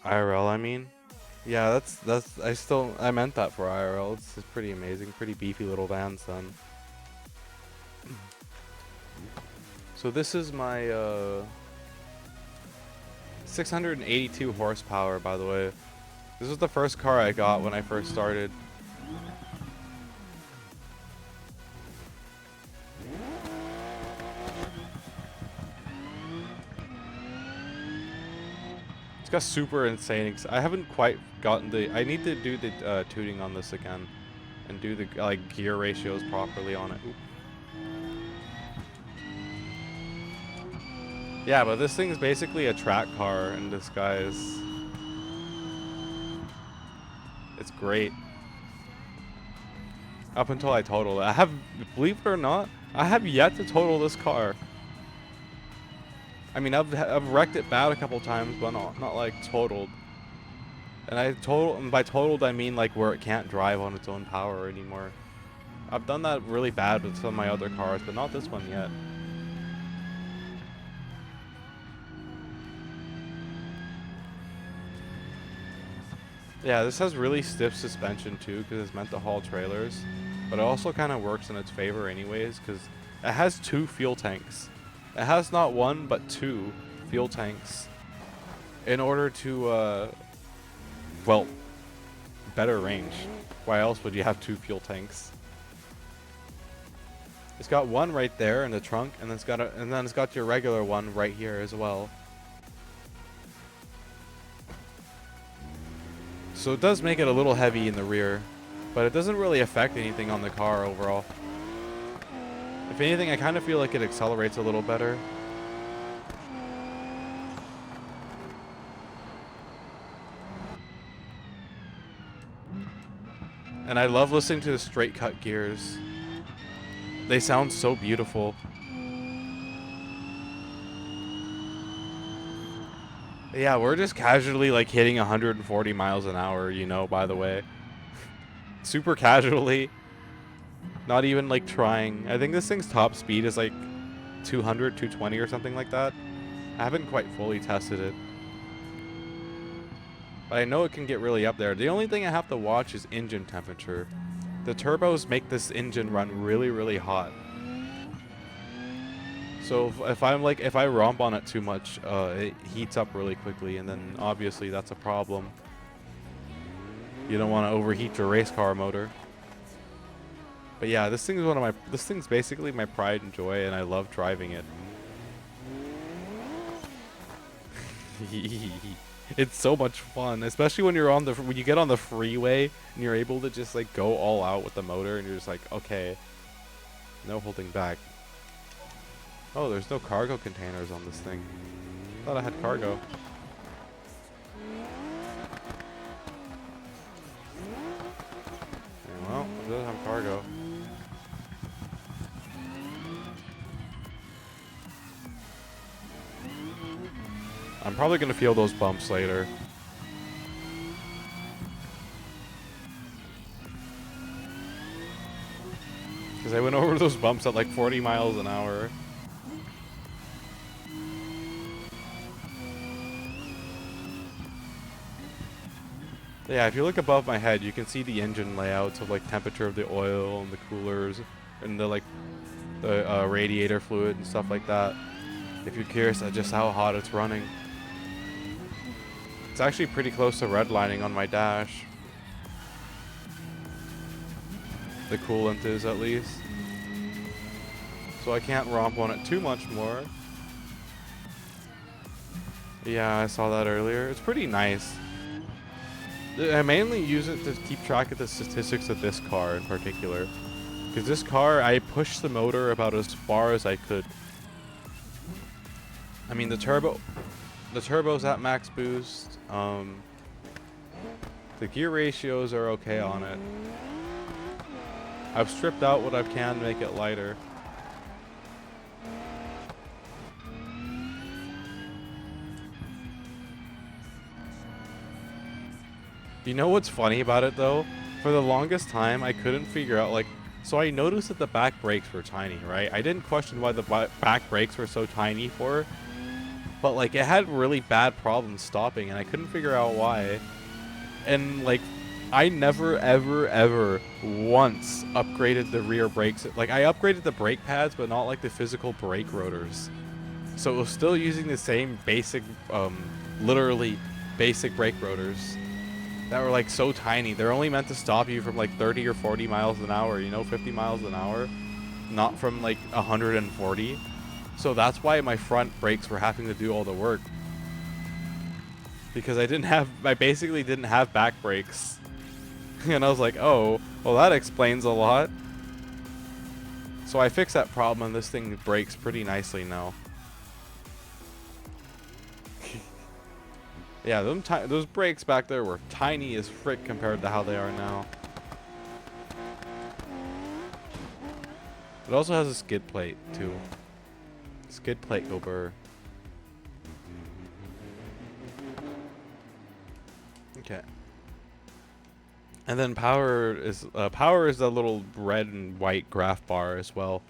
IRL, I mean. Yeah, that's I meant that for IRL. It's pretty amazing, pretty beefy little vans then. So this is my 682 horsepower, by the way. This was the first car I got when I first started. It's got super insane. I haven't quite gotten the. I need to do the tuning on this again, and do the like gear ratios properly on it. Oop. Yeah, but this thing is basically a track car in disguise. It's great. Up until I total it. I have, believe it or not, I have yet to total this car. I mean, I've wrecked it bad a couple times, but not like totaled. And by totaled I mean like where it can't drive on its own power anymore. I've done that really bad with some of my other cars, but not this one yet. Yeah, this has really stiff suspension too, because it's meant to haul trailers. But it also kind of works in its favor anyways, because it has 2 fuel tanks. It has not 1, but 2 fuel tanks. In order to, well, better range. Why else would you have 2 fuel tanks? It's got 1 right there in the trunk, and then it's got your regular one right here as well. So it does make it a little heavy in the rear, but it doesn't really affect anything on the car overall. If anything, I kind of feel like it accelerates a little better. And I love listening to the straight cut gears. They sound so beautiful. Yeah, we're just casually like hitting 140 miles an hour, you know, by the way. Super casually. Not even like trying. I think this thing's top speed is like 200, 220 or something like that. I haven't quite fully tested it. But I know it can get really up there. The only thing I have to watch is engine temperature. The turbos make this engine run really, really hot. So if I romp on it too much, it heats up really quickly, and then obviously that's a problem. You don't want to overheat your race car motor. But yeah, this thing's basically my pride and joy, and I love driving it. It's so much fun, especially when when you get on the freeway and you're able to just like go all out with the motor, and you're just like, okay, no holding back. Oh, there's no cargo containers on this thing. Thought I had cargo. Okay, well, it doesn't have cargo. I'm probably gonna feel those bumps later. Because I went over those bumps at like 40 miles an hour. Yeah, if you look above my head, you can see the engine layouts of like temperature of the oil and the coolers and the like the radiator fluid and stuff like that. If you're curious at just how hot it's running. It's actually pretty close to redlining on my dash. The coolant is at least. So I can't romp on it too much more. Yeah, I saw that earlier. It's pretty nice. I mainly use it to keep track of the statistics of this car in particular. Because this car, I pushed the motor about as far as I could. I mean, the turbo's at max boost. The gear ratios are okay on it. I've stripped out what I can to make it lighter. You know what's funny about it though? For the longest time, I couldn't figure out like. So I noticed that the back brakes were tiny, right? I didn't question why the back brakes were so tiny for, but like it had really bad problems stopping, and I couldn't figure out why. And like, I never ever once upgraded the rear brakes. Like I upgraded the brake pads, but not like the physical brake rotors. So it was still using the same basic, literally basic brake rotors that were like so tiny. They're only meant to stop you from like 30 or 40 miles an hour, you know, 50 miles an hour, not from like 140. So that's why my front brakes were having to do all the work, because I basically didn't have back brakes. And I was like, oh, well that explains a lot. So I fixed that problem and this thing brakes pretty nicely now. Yeah, those brakes back there were tiny as frick compared to how they are now. It also has a skid plate too. Skid plate go burr. Okay. And then power is the little red and white graph bar as well.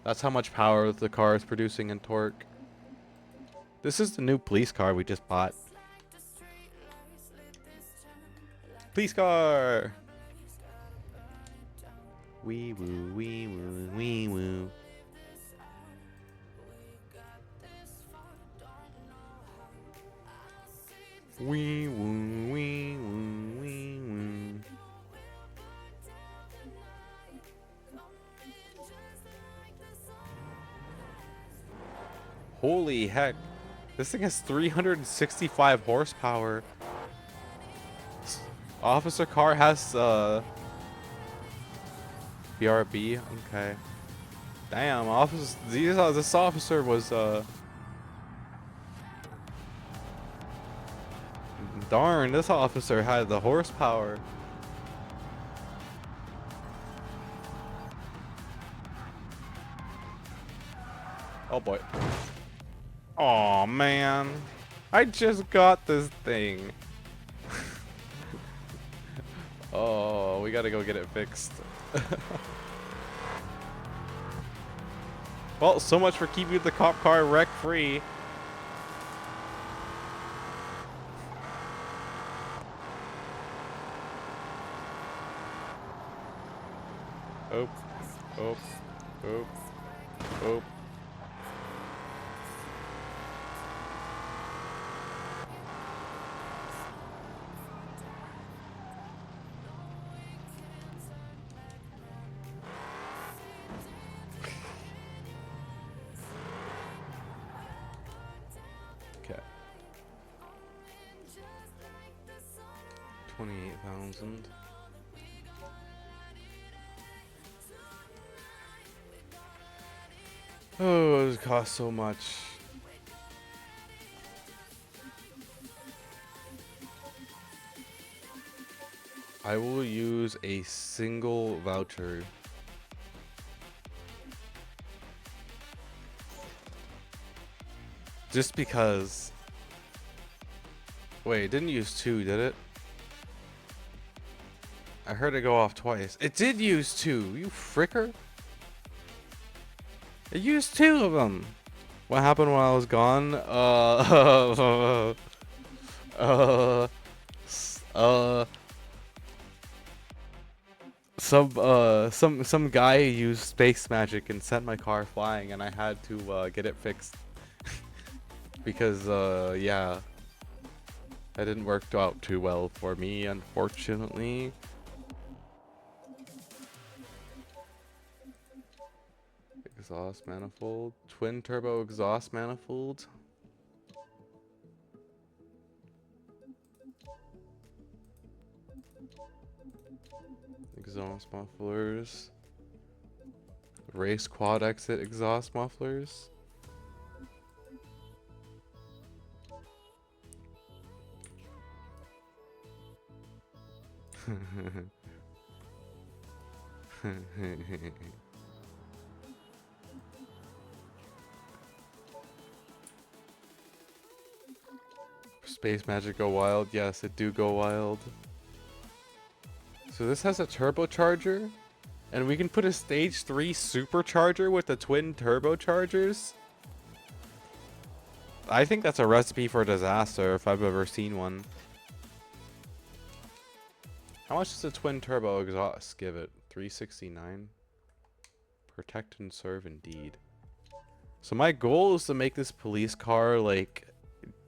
That's how much power the car is producing in torque. This is the new police car we just bought. Police car! Wee woo, wee woo, wee woo. Wee woo, wee woo, wee woo. Holy heck. This thing has 365 horsepower. Officer car has BRB. Okay. Damn, this officer was darn, this officer had the horsepower. Oh boy. Oh man. I just got this thing. Oh, we gotta go get it fixed. Well, so much for keeping the cop car wreck free. Oh, oh, oh, oh. Okay. 28,000. Oh, it costs so much. I will use a single voucher. Just because. Wait, it didn't use two, did it? I heard it go off twice. It did use two, you fricker. It used two of them. What happened while I was gone? Uh, some guy used space magic and sent my car flying, and I had to get it fixed because yeah, that didn't work out too well for me, unfortunately. Exhaust manifold, twin turbo exhaust manifold. Exhaust mufflers. Race quad exit exhaust mufflers. Space magic go wild. Yes, it do go wild. So this has a turbocharger, and we can put a stage 3 supercharger with the twin turbochargers. I think that's a recipe for disaster if I've ever seen one. How much does a twin turbo exhaust give it? 369. Protect and serve indeed. So my goal is to make this police car like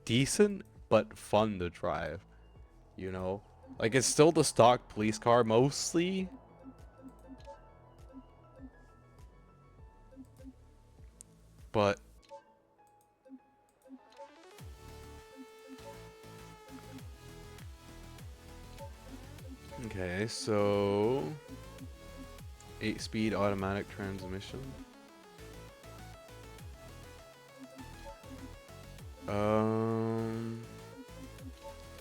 decent but fun to drive. You know? Like it's still the stock police car mostly. But okay, so 8-speed automatic transmission.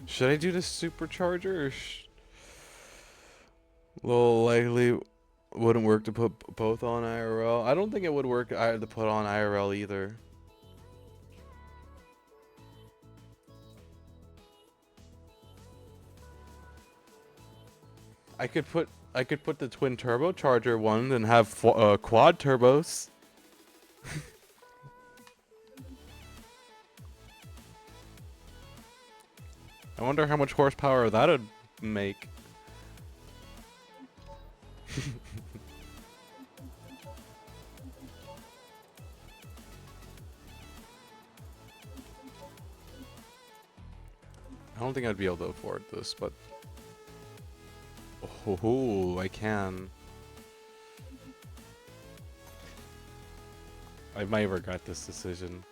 Should I do the supercharger or little likely wouldn't work to put both on IRL. I don't think it would work to put on IRL either. I could put the twin turbocharger one and have quad turbos. I wonder how much horsepower that would make. I don't think I'd be able to afford this, but oh, I can. I might regret this decision.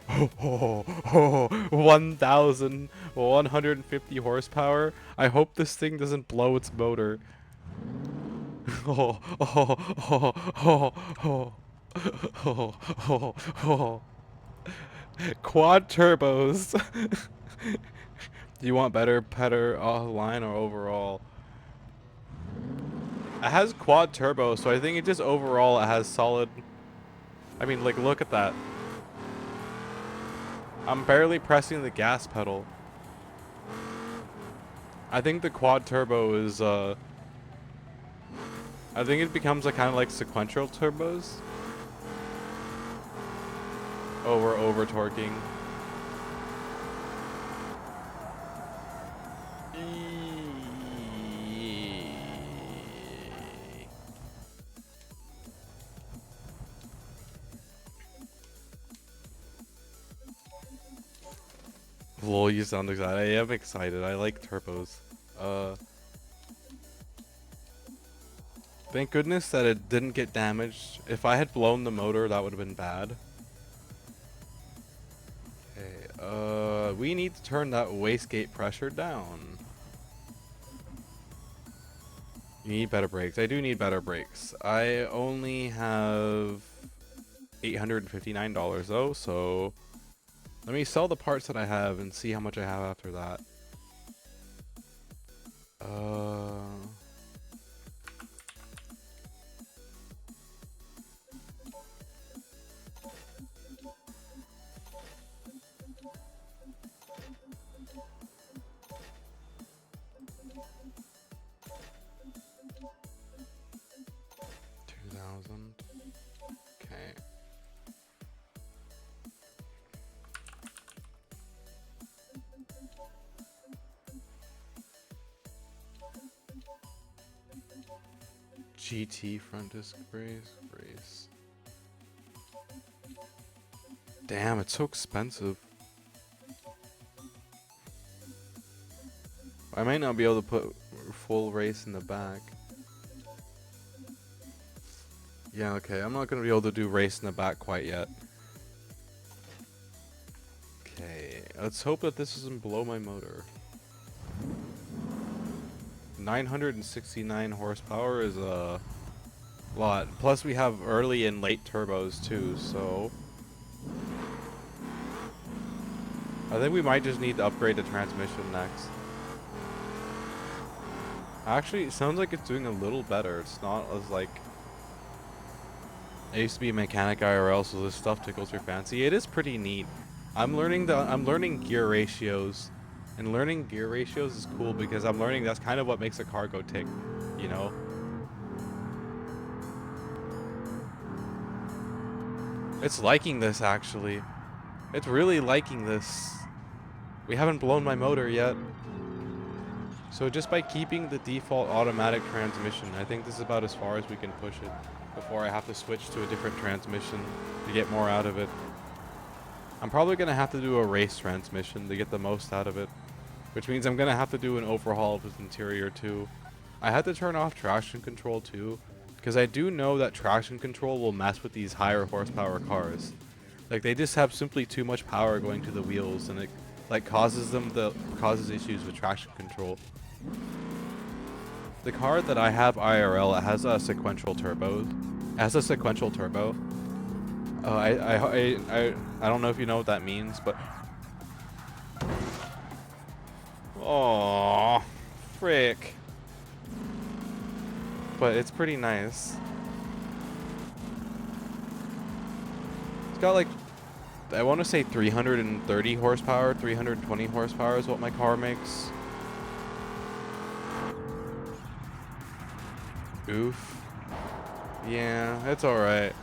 1,150 horsepower. I hope this thing doesn't blow its motor. Quad turbos. Do you want better line or overall? It has quad turbo, so I think it just overall it has solid. I mean, like, look at that. I'm barely pressing the gas pedal. I think the quad turbo is, I think it becomes like kind of like sequential turbos. Oh, we're over torquing. Lol, you sound excited. I am excited. I like turbos. Thank goodness that it didn't get damaged. If I had blown the motor, that would have been bad. Okay, we need to turn that wastegate pressure down. You need better brakes. I do need better brakes. I only have $859 though, so let me sell the parts that I have and see how much I have after that. GT front disc race. Damn, it's so expensive. I might not be able to put full race in the back. Yeah, okay, I'm not gonna be able to do race in the back quite yet. Okay, let's hope that this doesn't blow my motor. 969 horsepower is a lot. Plus we have early and late turbos too, so I think we might just need to upgrade the transmission next. Actually, it sounds like it's doing a little better. It's not as like... I used to be a mechanic IRL, so this stuff tickles your fancy. It is pretty neat. I'm learning gear ratios. And learning gear ratios is cool because I'm learning that's kind of what makes a car go tick, you know? It's liking this, actually. It's really liking this. We haven't blown my motor yet. So just by keeping the default automatic transmission, I think this is about as far as we can push it before I have to switch to a different transmission to get more out of it. I'm probably going to have to do a race transmission to get the most out of it, which means I'm going to have to do an overhaul of its interior too. I had to turn off traction control too, because I do know that traction control will mess with these higher horsepower cars. Like, they just have simply too much power going to the wheels, and it like causes issues with traction control. The car that I have IRL, it has a sequential turbo. It has a sequential turbo. I don't know if you know what that means, but oh, frick. But it's pretty nice. It's got like, I want to say 330 horsepower, 320 horsepower is what my car makes. Oof. Yeah, it's alright.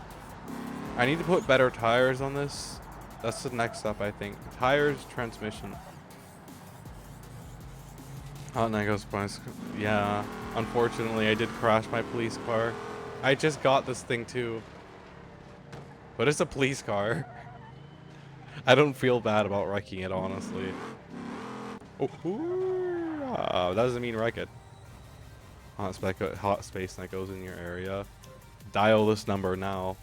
I need to put better tires on this. That's the next step, I think. Tires, transmission. Oh, and that goes points. Yeah, unfortunately, I did crash my police car. I just got this thing too. But it's a police car. I don't feel bad about wrecking it, honestly. Oh, that doesn't mean wreck it. Hot space that goes in your area. Dial this number now.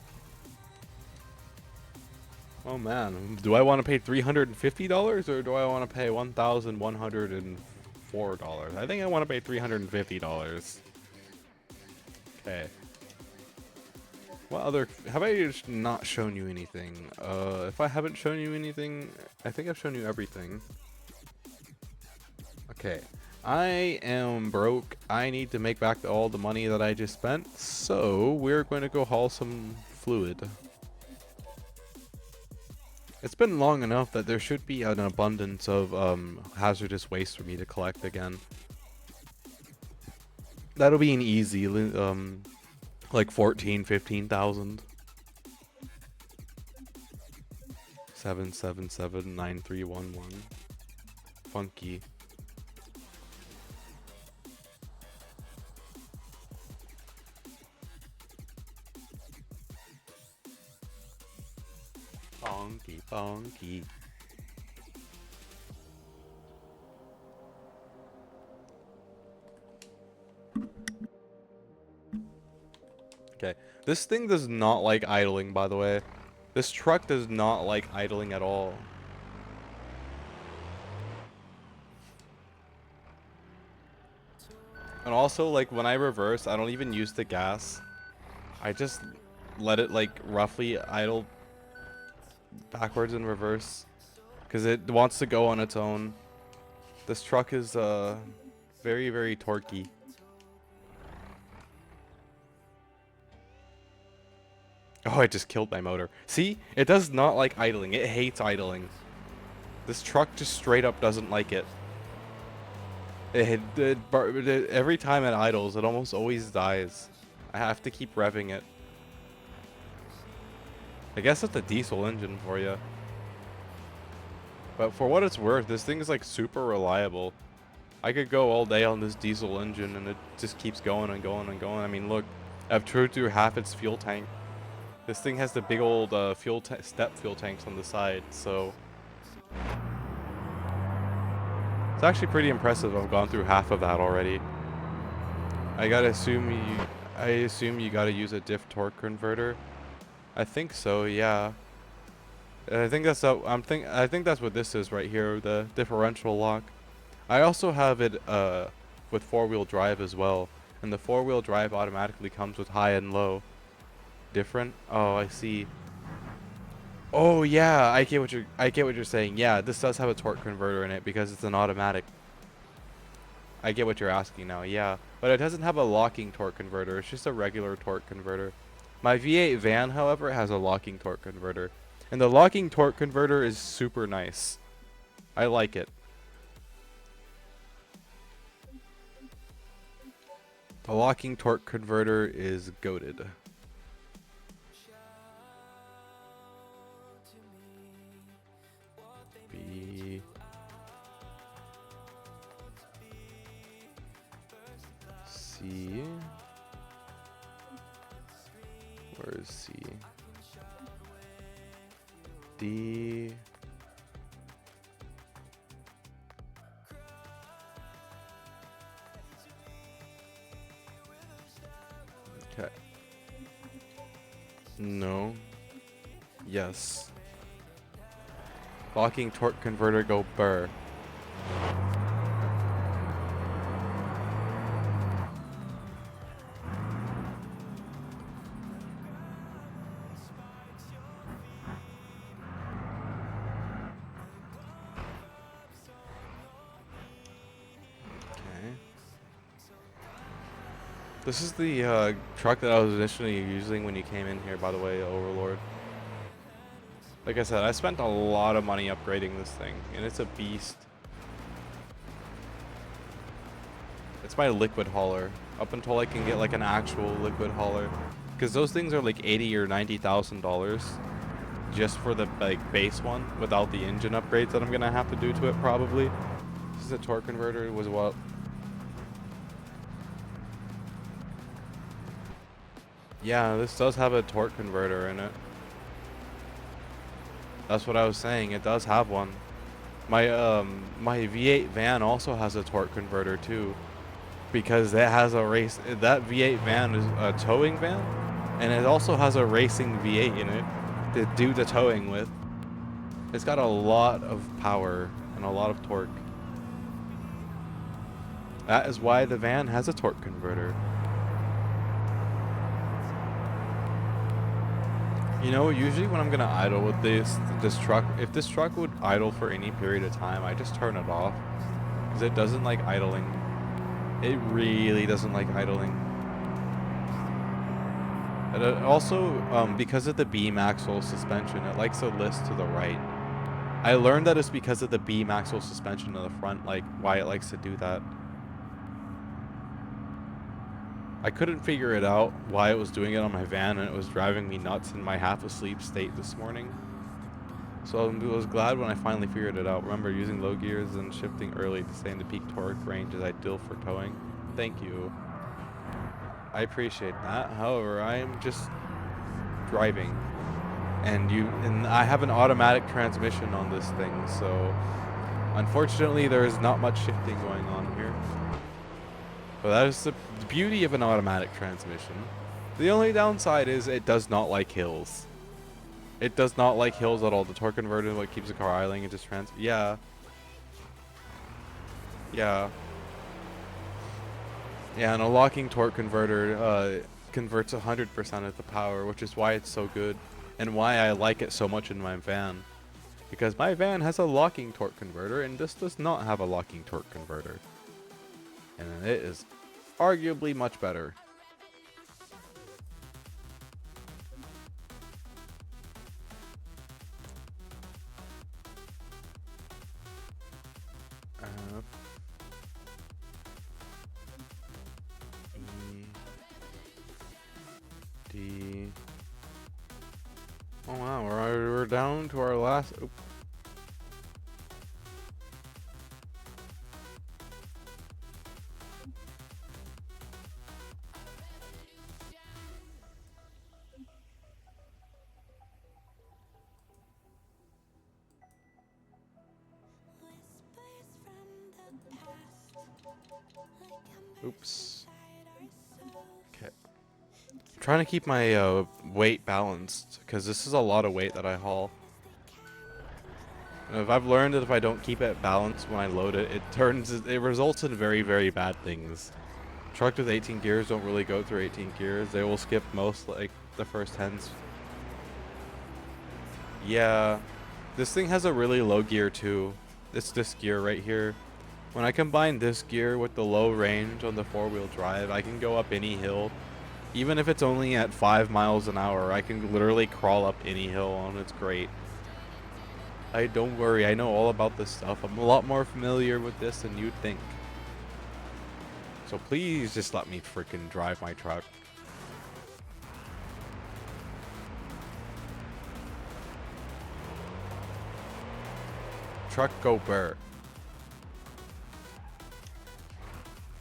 Oh man, do I want to pay $350 or do I want to pay $1,104? I think I want to pay $350. Okay. What other... Have I just not shown you anything? If I haven't shown you anything, I think I've shown you everything. Okay. I am broke. I need to make back all the money that I just spent. So, we're going to go haul some fluid. It's been long enough that there should be an abundance of hazardous waste for me to collect again. That'll be an easy, like 15,000. 7779311. Funky. Funky, funky. Okay, this thing does not like idling, by the way. This truck does not like idling at all. And also, like, when I reverse, I don't even use the gas. I just let it, like, roughly idle backwards and reverse. Because it wants to go on its own. This truck is, very, very torquey. Oh, I just killed my motor. See? It does not like idling. It hates idling. This truck just straight up doesn't like it. Every time it idles, it almost always dies. I have to keep revving it. I guess it's a diesel engine for you. But for what it's worth, this thing is like super reliable. I could go all day on this diesel engine and it just keeps going and going and going. I mean, look, I've chewed through half its fuel tank. This thing has the big old step fuel tanks on the side, so it's actually pretty impressive. I've gone through half of that already. I assume you gotta use a diff torque converter. I think so, yeah. I think that's I think that's what this is right here, the differential lock. I also have it with four-wheel drive as well, and the four-wheel drive automatically comes with high and low. Different? Oh, I see. Oh yeah, I get what you're saying. Yeah, this does have a torque converter in it because it's an automatic. I get what you're asking now. Yeah, but it doesn't have a locking torque converter. It's just a regular torque converter. My V8 van, however, has a locking torque converter, and the locking torque converter is super nice. I like it. The locking torque converter is goated. B. C. Where is C? D. Okay. No. Yes. Locking torque converter go burr. Okay. This is the truck that I was initially using when you came in here, by the way, Overlord. Like I said, I spent a lot of money upgrading this thing, and it's a beast. It's my liquid hauler, up until I can get like an actual liquid hauler, because those things are like $80,000 or $90,000 just for the like base one, without the engine upgrades that I'm gonna have to do to it probably. This is a torque converter. It was what? Yeah, this does have a torque converter in it. That's what I was saying. It does have one. My my V8 van also has a torque converter too, because that has a race. That V8 van is a towing van, and it also has a racing V8 in it to do the towing with. It's got a lot of power and a lot of torque. That is why the van has a torque converter. You know, usually when I'm gonna idle with this truck, if this truck would idle for any period of time, I just turn it off, because it doesn't like idling. It really doesn't like idling. And it also, because of the beam axle suspension, it likes to list to the right. I learned that it's because of the beam axle suspension in the front, like why it likes to do that. I couldn't figure it out why it was doing it on my van, and it was driving me nuts in my half-asleep state this morning. So I was glad when I finally figured it out. Remember, using low gears and shifting early to stay in the peak torque range is ideal for towing. Thank you. I appreciate that. However, I am just driving, and I have an automatic transmission on this thing, so unfortunately there is not much shifting going on here. But that is the beauty of an automatic transmission. The only downside is it does not like hills. It does not like hills at all. The torque converter is what keeps the car idling. It just yeah. Yeah. Yeah, and a locking torque converter converts 100% of the power, which is why it's so good, and why I like it so much in my van. Because my van has a locking torque converter, and this does not have a locking torque converter. And it is arguably much better. F E D. Oh wow, we're down to our last. Oop. Oops. Okay. I'm trying to keep my weight balanced because this is a lot of weight that I haul. And if I've learned that if I don't keep it balanced when I load it, it results in very, very bad things. Trucks with 18 gears don't really go through 18 gears. They will skip most, like, the first 10s. Yeah. This thing has a really low gear, too. It's this gear right here. When I combine this gear with the low range on the 4-wheel drive, I can go up any hill. Even if it's only at 5 miles an hour, I can literally crawl up any hill, and it's great. Don't worry, I know all about this stuff. I'm a lot more familiar with this than you'd think. So please just let me freaking drive my truck. Truck go burr.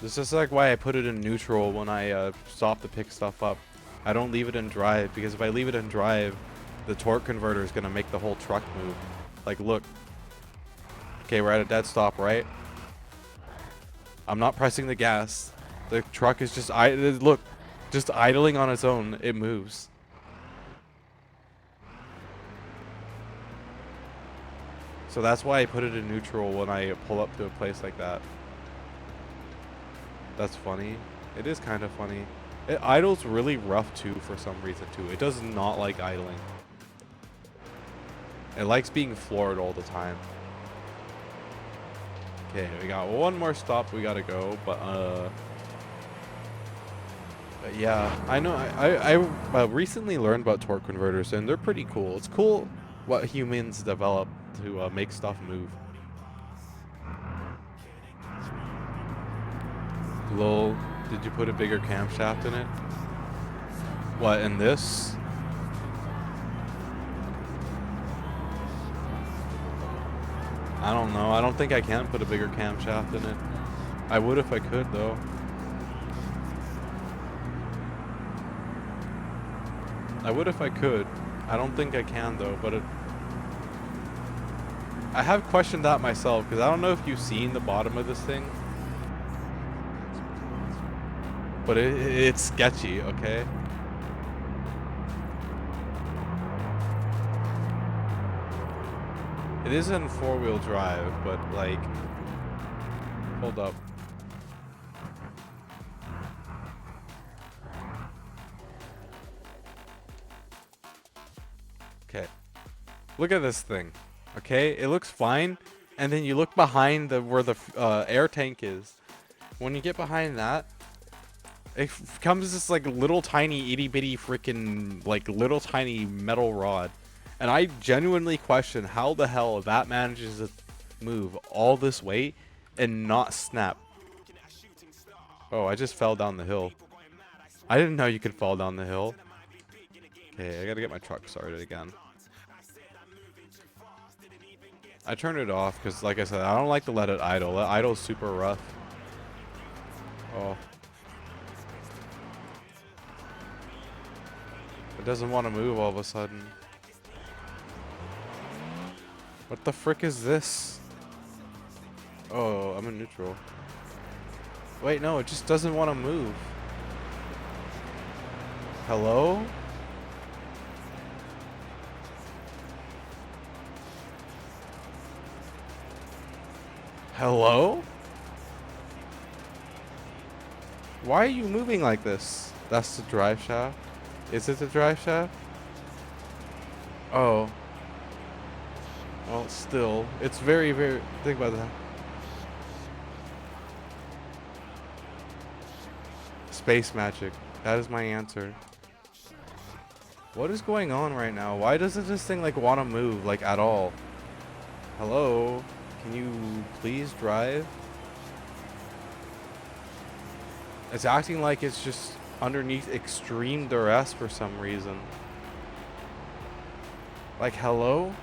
This is like why I put it in neutral when I stop to pick stuff up. I don't leave it in drive because if I leave it in drive, the torque converter is going to make the whole truck move. Like, look. Okay, we're at a dead stop, right? I'm not pressing the gas. The truck is just, look, just idling on its own. It moves. So that's why I put it in neutral when I pull up to a place like that. That's funny. It is kind of funny. It idles really rough too for some reason too. It does not like idling. It likes being floored all the time. Okay, we got one more stop we gotta go, but yeah, I know. I recently learned about torque converters, and they're pretty cool. It's cool what humans develop to make stuff move. Lol, did you put a bigger camshaft in it? What, in this? I don't know. I don't think I can put a bigger camshaft in it. I would if I could, though. I would if I could. I don't think I can, though, but I have questioned that myself, because I don't know if you've seen the bottom of this thing. But it's sketchy, okay? It is in 4-wheel drive, but like, hold up. Okay. Look at this thing. Okay, it looks fine, and then you look behind where the air tank is. When you get behind that, it comes this like little tiny itty bitty freaking like little tiny metal rod. And I genuinely question how the hell that manages to move all this weight and not snap. Oh, I just fell down the hill. I didn't know you could fall down the hill. Okay, I gotta get my truck started again. I turned it off because, like I said, I don't like to let it idle. It idles super rough. Oh. It doesn't want to move all of a sudden. What the frick is this? Oh, I'm in neutral. Wait, no, it just doesn't want to move. Hello? Hello? Why are you moving like this? That's the drive shaft? Is it the drive shaft? Oh. Well, still, it's very, very... Think about that. Space magic. That is my answer. What is going on right now? Why doesn't this thing, like, want to move, like, at all? Hello? Can you please drive? It's acting like it's just underneath extreme duress for some reason. Like, hello?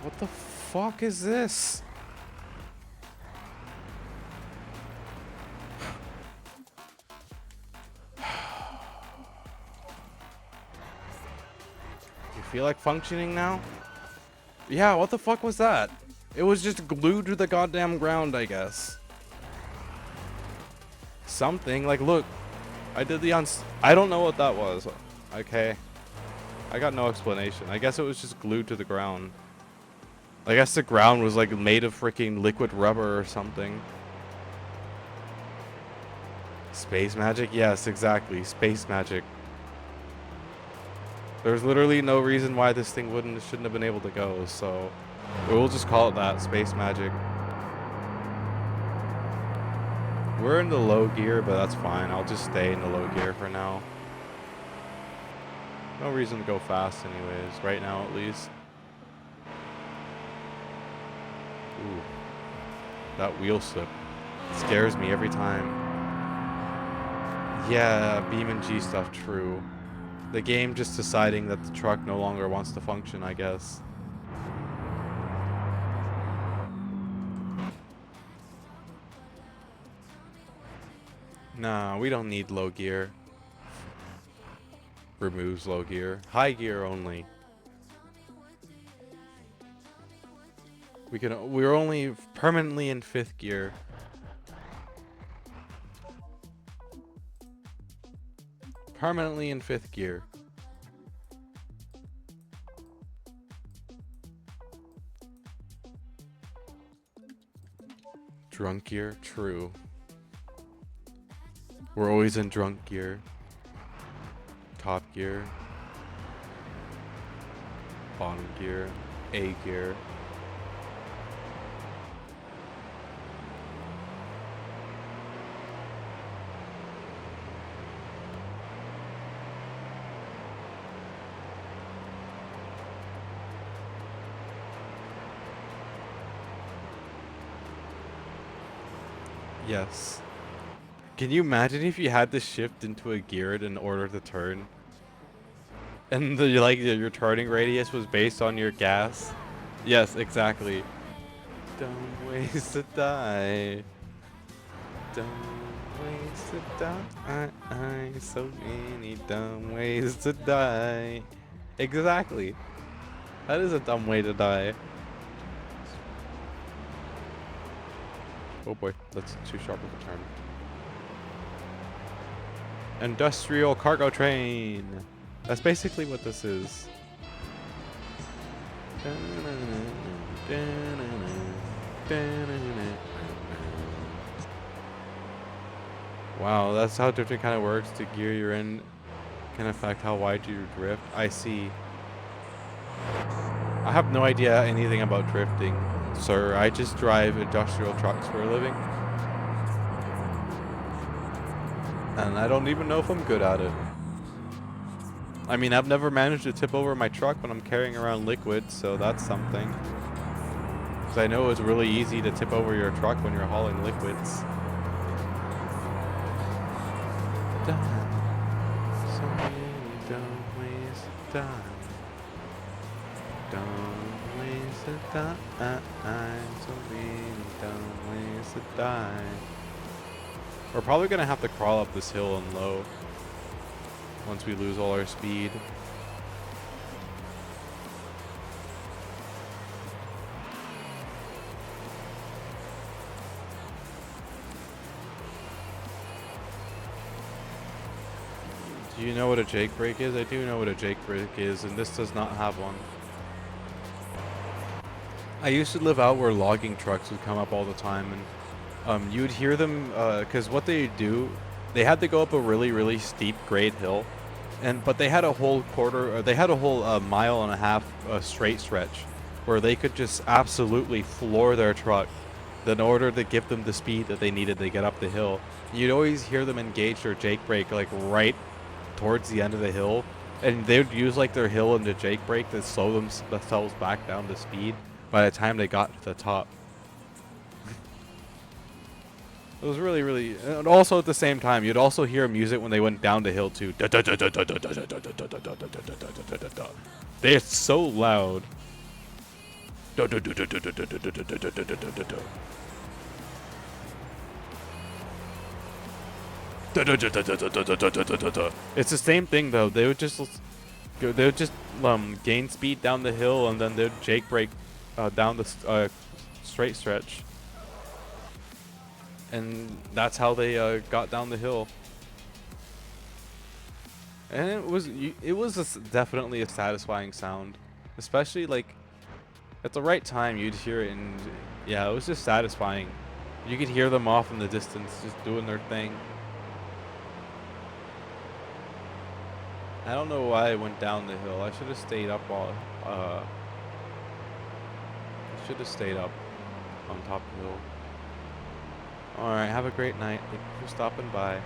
What the fuck is this? You feel like functioning now? Yeah, what the fuck was that? It was just glued to the goddamn ground, I guess. Something, like, look. I did the I don't know what that was. Okay. I got no explanation. I guess it was just glued to the ground. I guess the ground was, like, made of freaking liquid rubber or something. Space magic? Yes, exactly. Space magic. There's literally no reason why this thing shouldn't have been able to go, so we'll just call it that, space magic. We're in the low gear, but that's fine. I'll just stay in the low gear for now. No reason to go fast anyways, right now at least. Ooh. That wheel slip scares me every time. Yeah, beam and G stuff, true. The game just deciding that the truck no longer wants to function, I guess. Nah, we don't need low gear. Removes low gear. High gear only. We're only permanently in 5th gear. Permanently in 5th gear. Drunk gear? True. We're always in drunk gear. Top gear. Bottom gear. A gear. Yes. Can you imagine if you had to shift into a gear in order to turn? And your turning radius was based on your gas? Yes, exactly. Don't waste a die. Don't waste a die. So many dumb ways to die. Exactly. That is a dumb way to die. Oh boy, that's too sharp of a turn. Industrial cargo train. That's basically what this is. Wow, that's how drifting kind of works. The gear you're in can affect how wide you drift. I see. I have no idea anything about drifting, sir. I just drive industrial trucks for a living. And I don't even know if I'm good at it. I mean, I've never managed to tip over my truck when I'm carrying around liquid, so that's something. Because I know it's really easy to tip over your truck when you're hauling liquids. So many dumb ways to die. Dumb ways to die. So many dumb ways to die. We're probably going to have to crawl up this hill and low once we lose all our speed. Do you know what a Jake brake is? I do know what a Jake brake is, and this does not have one. I used to live out where logging trucks would come up all the time, and you would hear them, because what they do, they had to go up a really, really steep grade hill, but they had a whole mile and a half straight stretch where they could just absolutely floor their truck in order to give them the speed that they needed to get up the hill. You'd always hear them engage their Jake brake like right towards the end of the hill, and they would use like their hill and the Jake brake to slow themselves back down to speed by the time they got to the top. It was really, really, and also at the same time, you'd also hear music when they went down the hill too. They're so loud. It's the same thing though. They would just They would just gain speed down the hill, and then they'd Jake brake down the straight stretch. And that's how they got down the hill. And it was definitely a satisfying sound, especially like at the right time you'd hear it, and yeah, it was just satisfying. You could hear them off in the distance just doing their thing. I don't know why I went down the hill. I should have stayed up while I should have stayed up on top of the hill. Alright, have a great night. Thank you for stopping by.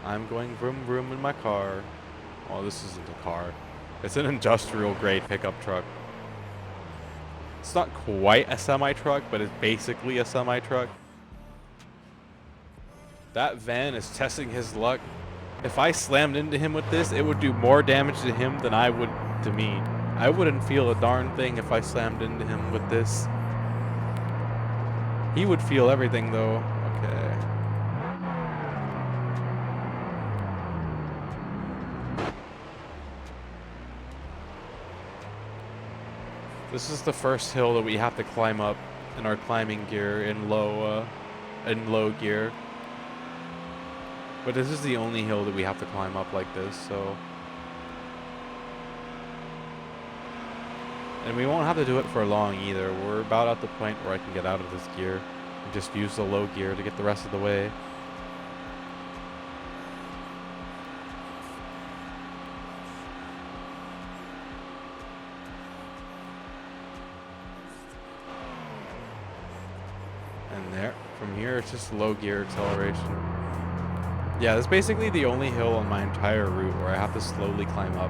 I'm going vroom vroom in my car. Oh, this isn't a car. It's an industrial grade pickup truck. It's not quite a semi-truck, but it's basically a semi-truck. That van is testing his luck. If I slammed into him with this, it would do more damage to him than I would to me. I wouldn't feel a darn thing if I slammed into him with this. He would feel everything though. Okay. This is the first hill that we have to climb up in our climbing gear in low gear. But this is the only hill that we have to climb up like this, so. And we won't have to do it for long either. We're about at the point where I can get out of this gear and just use the low gear to get the rest of the way. And there, from here it's just low gear acceleration. Yeah, that's basically the only hill on my entire route where I have to slowly climb up.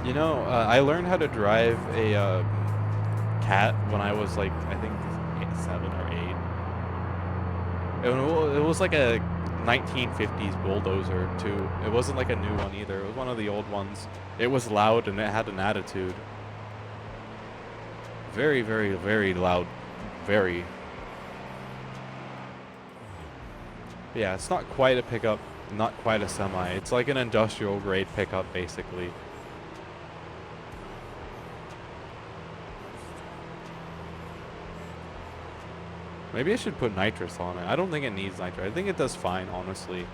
You know, I learned how to drive a cat when I was like, I think 7 or 8. It was like a 1950s bulldozer too. It wasn't like a new one either. It was one of the old ones. It was loud and it had an attitude. Very, very, very loud. Very. Yeah, it's not quite a pickup, not quite a semi. It's like an industrial grade pickup, basically. Maybe I should put nitrous on it. I don't think it needs nitrous. I think it does fine, honestly.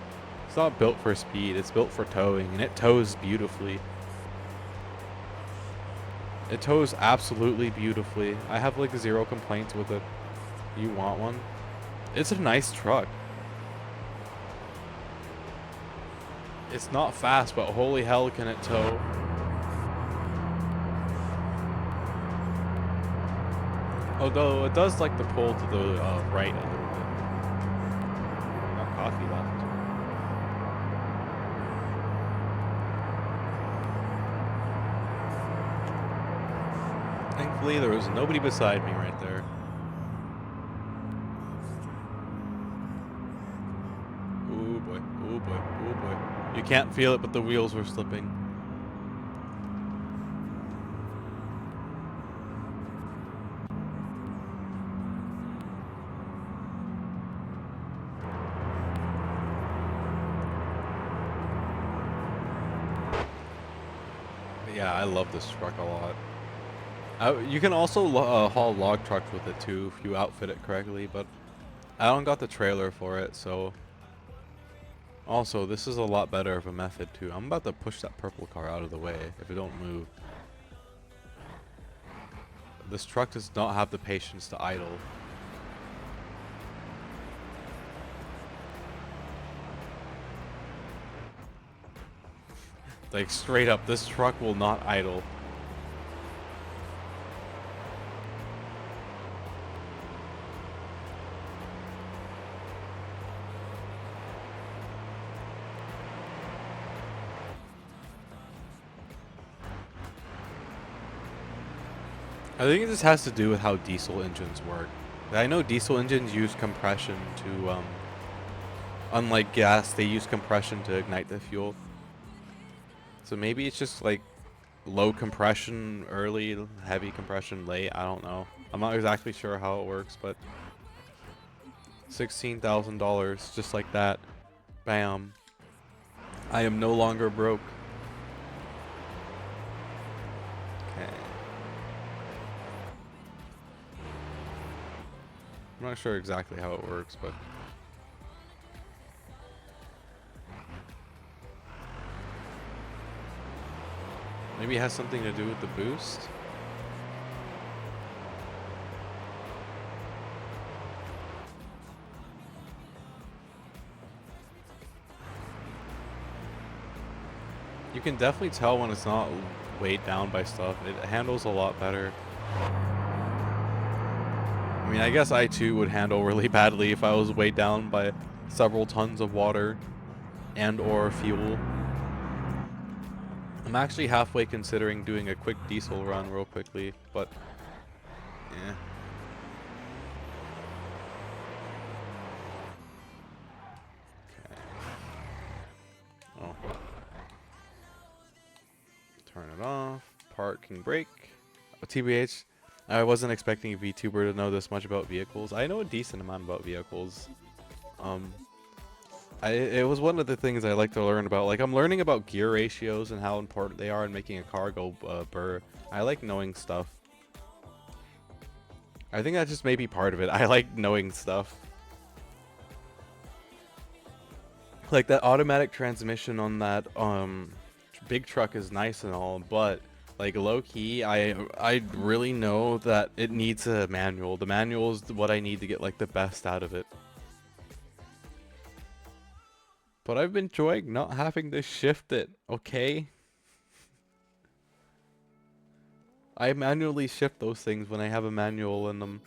It's not built for speed. It's built for towing, and it tows beautifully. It tows absolutely beautifully. I have like 0 complaints with it. You want one? It's a nice truck. It's not fast, but holy hell can it tow. Although it does like to pull to the right a little bit. Got coffee left. Thankfully, there was nobody beside me right there. Oh boy, oh boy, oh boy. You can't feel it, but the wheels were slipping. But yeah, I love this truck a lot. You can also haul log trucks with it too if you outfit it correctly, but I don't got the trailer for it, so. Also, this is a lot better of a method too. I'm about to push that purple car out of the way if it don't move. This truck does not have the patience to idle. Like straight up, this truck will not idle. I think it just has to do with how diesel engines work. I know diesel engines use compression to, unlike gas, they use compression to ignite the fuel. So maybe it's just like low compression early, heavy compression late. I don't know. I'm not exactly sure how it works, but $16,000 just like that. Bam. I am no longer broke. Okay. I'm not sure exactly how it works, but maybe it has something to do with the boost. You can definitely tell when it's not weighed down by stuff. It handles a lot better. I mean, I guess I too would handle really badly if I was weighed down by several tons of water and or fuel. I'm actually halfway considering doing a quick diesel run real quickly, but yeah. Okay. Oh. Turn it off. Parking brake. TBH, I wasn't expecting a VTuber to know this much about vehicles. I know a decent amount about vehicles. It was one of the things I like to learn about. Like, I'm learning about gear ratios and how important they are in making a car go burr. I like knowing stuff. I think that just may be part of it. I like knowing stuff. Like, that automatic transmission on that big truck is nice and all, but like low key, I really know that it needs a manual. The manual is what I need to get like the best out of it. But I've been enjoying not having to shift it, okay? I manually shift those things when I have a manual in them.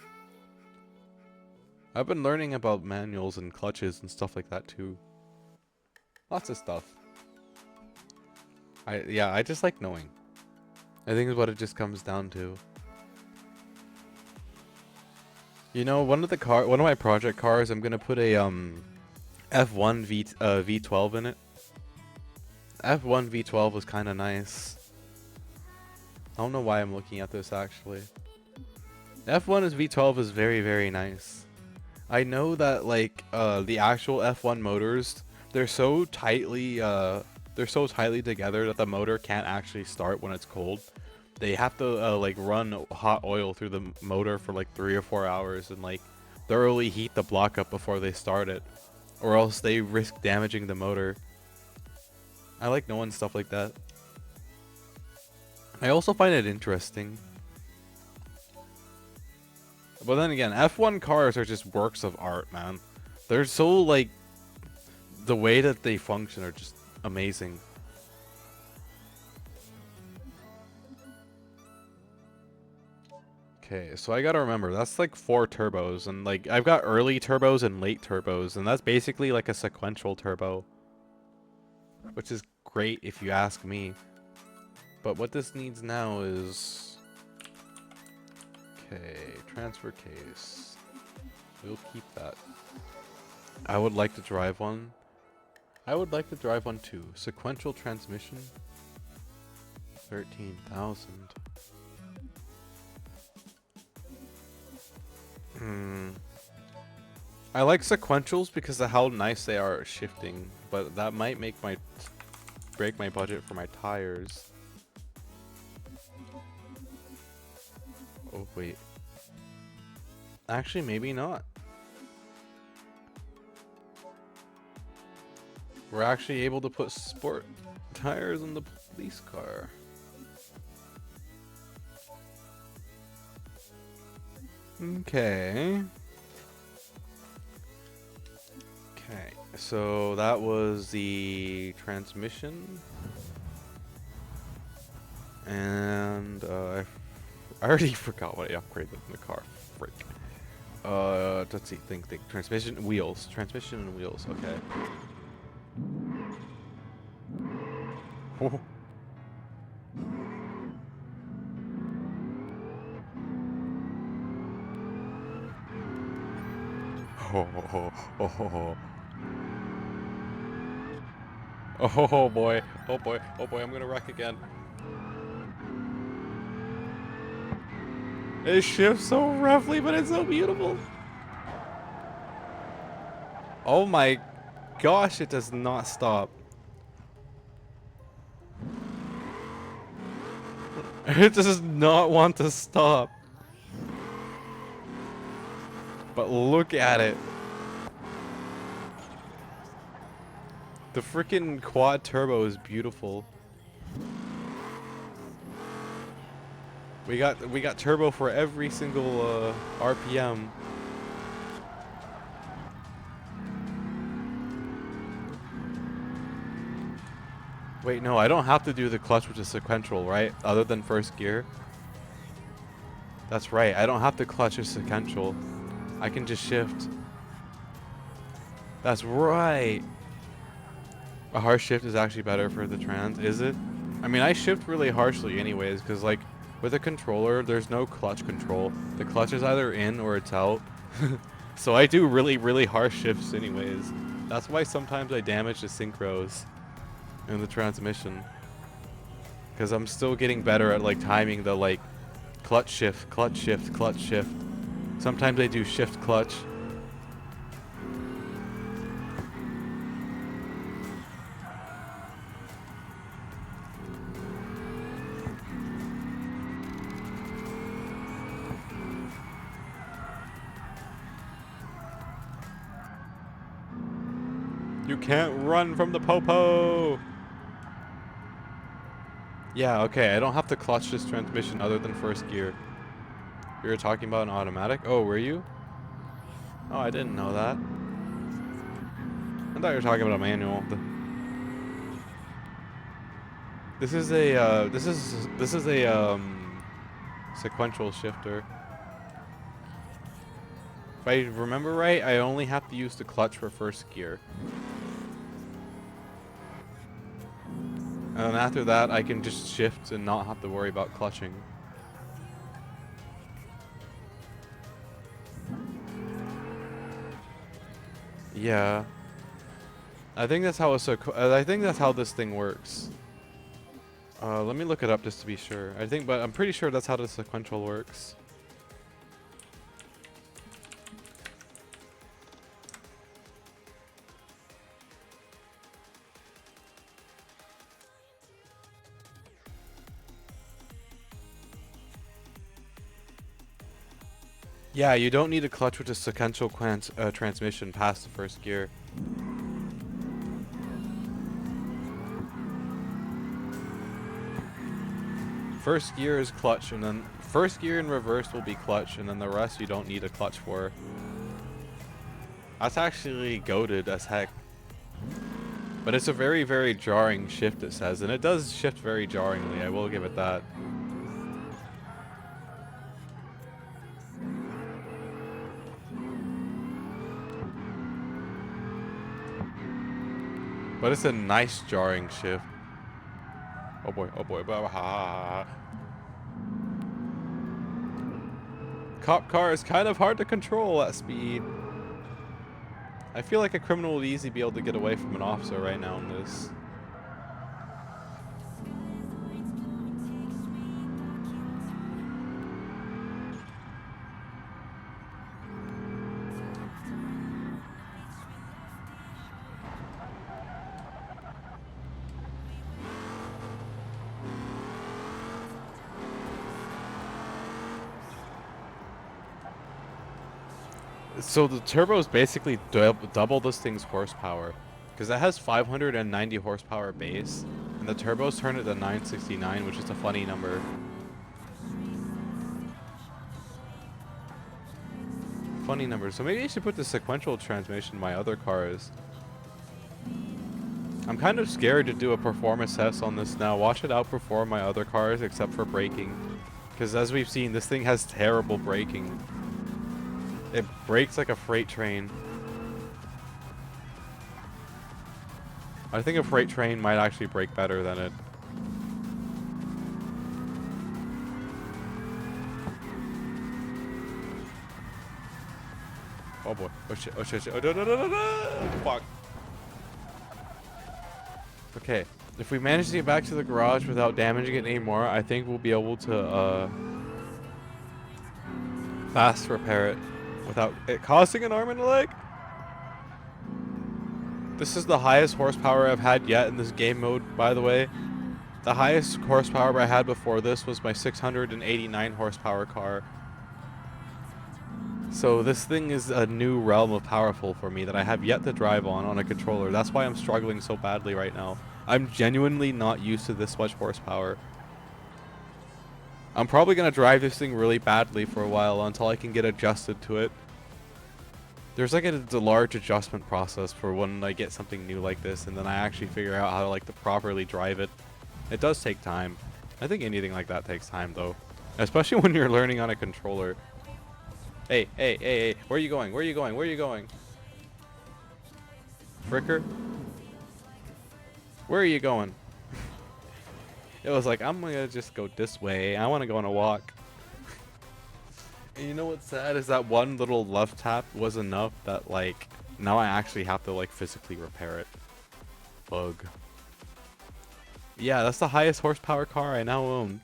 I've been learning about manuals and clutches and stuff like that too. Lots of stuff. I just like knowing. I think is what it just comes down to. You know, one of my project cars, I'm gonna put a F1 V12 in it. F1 V12 was kind of nice. I don't know why I'm looking at this actually. F1 V12 is very, very nice. I know that like the actual F1 motors, they're so tightly together that the motor can't actually start when it's cold. They have to like run hot oil through the motor for like 3 or 4 hours and like thoroughly heat the block up before they start it, or else they risk damaging the motor. I like knowing stuff like that. I also find it interesting. But then again, F1 cars are just works of art, man. They're so like, the way that they function are just amazing. Okay, so I gotta remember, that's like 4 turbos, and like I've got early turbos and late turbos, and that's basically like a sequential turbo, which is great if you ask me. But what this needs now is, okay, transfer case. We'll keep that. I would like to drive one. I would like to drive one too. Sequential transmission. 13,000. I like sequentials because of how nice they are at shifting, but that might break my budget for my tires. Oh wait. Actually, maybe not. We're actually able to put sport tires on the police car. Okay. Okay, so that was the transmission. And I already forgot what I upgraded in the car. Frick. Let's see, think. Transmission, wheels. Transmission and wheels, okay. Oh. Oh boy, oh boy, oh boy, I'm gonna wreck again. It shifts so roughly, but it's so beautiful. Oh my gosh, it does not stop. It does not want to stop. But look at it. The freaking quad turbo is beautiful. We got turbo for every single RPM. Wait, no, I don't have to do the clutch, which is sequential, right? Other than first gear. That's right. I don't have to clutch as sequential. I can just shift. That's right. A harsh shift is actually better for the trans, is it? I mean, I shift really harshly anyways, because like with a controller, there's no clutch control. The clutch is either in or it's out. So I do really, really harsh shifts anyways. That's why sometimes I damage the synchros in the transmission. Because I'm still getting better at like timing the like clutch shift, clutch shift, clutch shift. Sometimes I do shift clutch. You can't run from the popo! Yeah, okay, I don't have to clutch this transmission other than first gear. You were talking about an automatic? Oh, were you? Oh, I didn't know that. I thought you were talking about a manual. This is a, this is a, sequential shifter. If I remember right, I only have to use the clutch for first gear. And then after that, I can just shift and not have to worry about clutching. Yeah. I think that's how I think that's how this thing works. Let me look it up just to be sure. But I'm pretty sure that's how the sequential works. Yeah, you don't need a clutch with a sequential transmission past the first gear. First gear is clutch, and then first gear in reverse will be clutch, and then the rest you don't need a clutch for. That's actually goated as heck. But it's a very, very jarring shift, it says, and it does shift very jarringly, I will give it that. But it's a nice jarring shift. Oh boy, ha, ha, ha. Cop car is kind of hard to control at speed. I feel like a criminal would easily be able to get away from an officer right now in this. So the turbos basically double this thing's horsepower, because it has 590 horsepower base, and the turbos turn it to 969, which is a funny number. Funny number. So maybe I should put the sequential transmission in my other cars. I'm kind of scared to do a performance test on this now. Watch it outperform my other cars except for braking, because as we've seen, this thing has terrible braking. It brakes like a freight train. I think a freight train might actually brake better than it. Oh boy. Oh shit. Oh shit. Oh, no, no, no, no, no. Fuck. Okay. If we manage to get back to the garage without damaging it anymore, I think we'll be able to fast repair it without it costing an arm and a leg. This is the highest horsepower I've had yet in this game mode, by the way. The highest horsepower I had before this was my 689 horsepower car. So this thing is a new realm of powerful for me that I have yet to drive on a controller. That's why I'm struggling so badly right now. I'm genuinely not used to this much horsepower. I'm probably going to drive this thing really badly for a while until I can get adjusted to it. There's like a large adjustment process for when I get something new like this, and then I actually figure out how to like to properly drive it. It does take time. I think anything like that takes time though, especially when you're learning on a controller. Hey, hey, hey, hey, where are you going? Where are you going? Where are you going? Fricker? Where are you going? It was like, I'm gonna just go this way. I want to go on a walk. And you know what's sad is that one little left tap was enough that like now I actually have to like physically repair it. Bug. Yeah, that's the highest horsepower car I now own.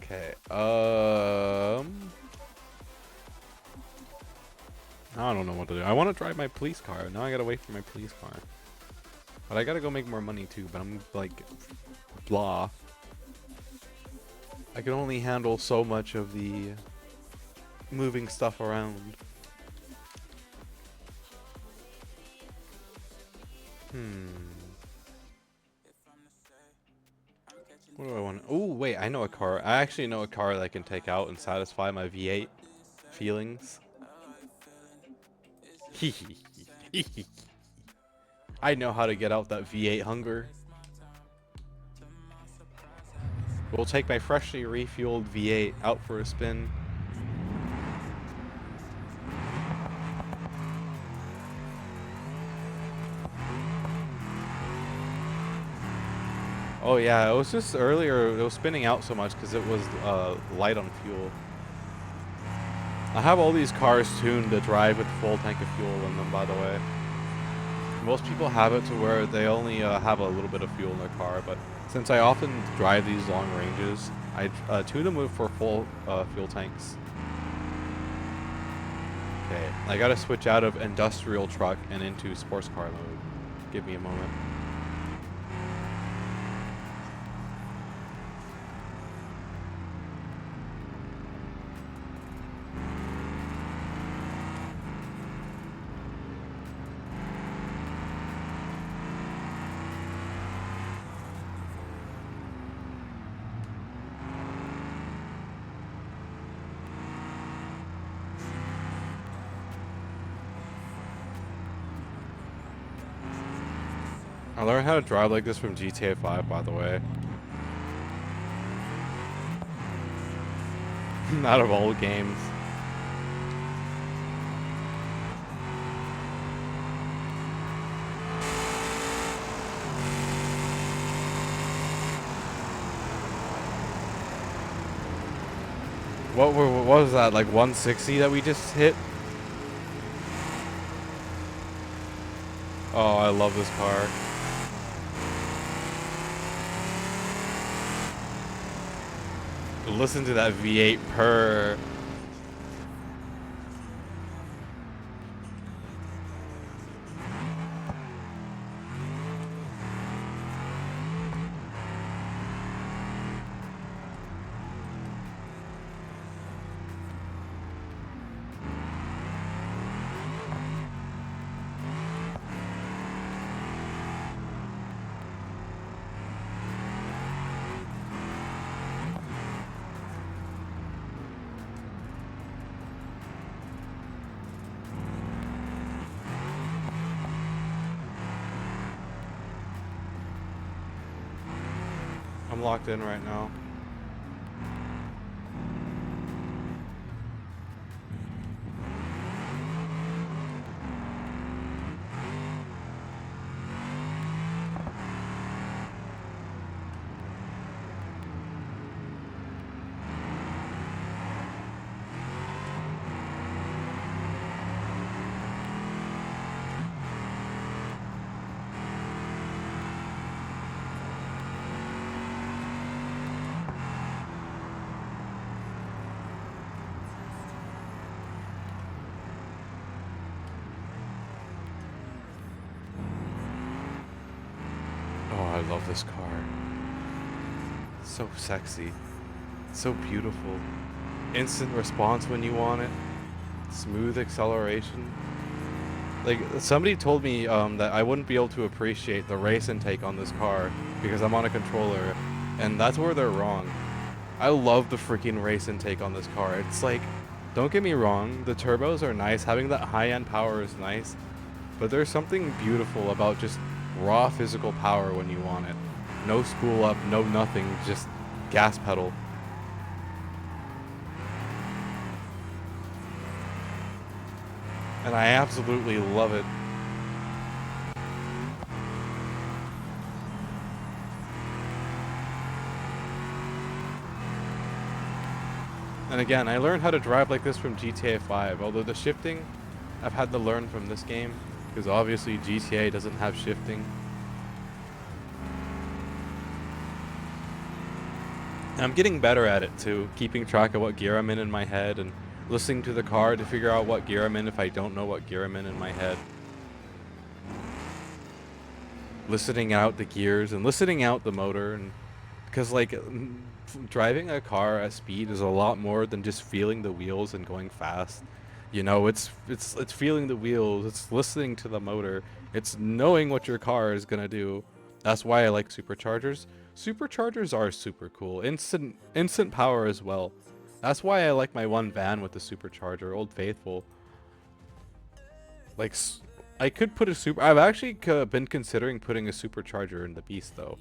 Okay. I don't know what to do. I want to drive my police car. Now I gotta wait for my police car. But I gotta go make more money too. But I'm like, blah. I can only handle so much of the moving stuff around. What do I want? Oh, wait, I know a car. I actually know a car that I can take out and satisfy my V8 feelings. I know how to get out that V8 hunger. We'll take my freshly refueled V8 out for a spin. Oh yeah, it was just earlier, it was spinning out so much because it was light on fuel. I have all these cars tuned to drive with full tank of fuel in them, by the way. Most people have it to where they only have a little bit of fuel in their car, but since I often drive these long ranges, I tune them for full fuel tanks. Okay, I gotta switch out of industrial truck and into sports car mode. Give me a moment. I learned how to drive like this from GTA 5, by the way. Out of old games. What was that, like 160 that we just hit? Oh, I love this car. Listen to that V8 purr. I'm locked in right now. love this car. So sexy. So beautiful. Instant response when you want it. Smooth acceleration. Like, somebody told me that I wouldn't be able to appreciate the race intake on this car because I'm on a controller, and that's where they're wrong. I love the freaking race intake on this car. It's like, don't get me wrong, the turbos are nice, having that high-end power is nice, but there's something beautiful about just raw physical power when you want it. No spool up, no nothing, just gas pedal. And I absolutely love it. And again, I learned how to drive like this from GTA 5, although the shifting I've had to learn from this game, because obviously GTA doesn't have shifting. And I'm getting better at it too, keeping track of what gear I'm in my head and listening to the car to figure out what gear I'm in if I don't know what gear I'm in my head. Listening out the gears and listening out the motor, and because like driving a car at speed is a lot more than just feeling the wheels and going fast. You know, it's feeling the wheels, it's listening to the motor, it's knowing what your car is gonna do. That's why I like superchargers. Superchargers are super cool. Instant power as well. That's why I like my one van with the supercharger, Old Faithful. Like, I could put a super... I've actually been considering putting a supercharger in the Beast, though.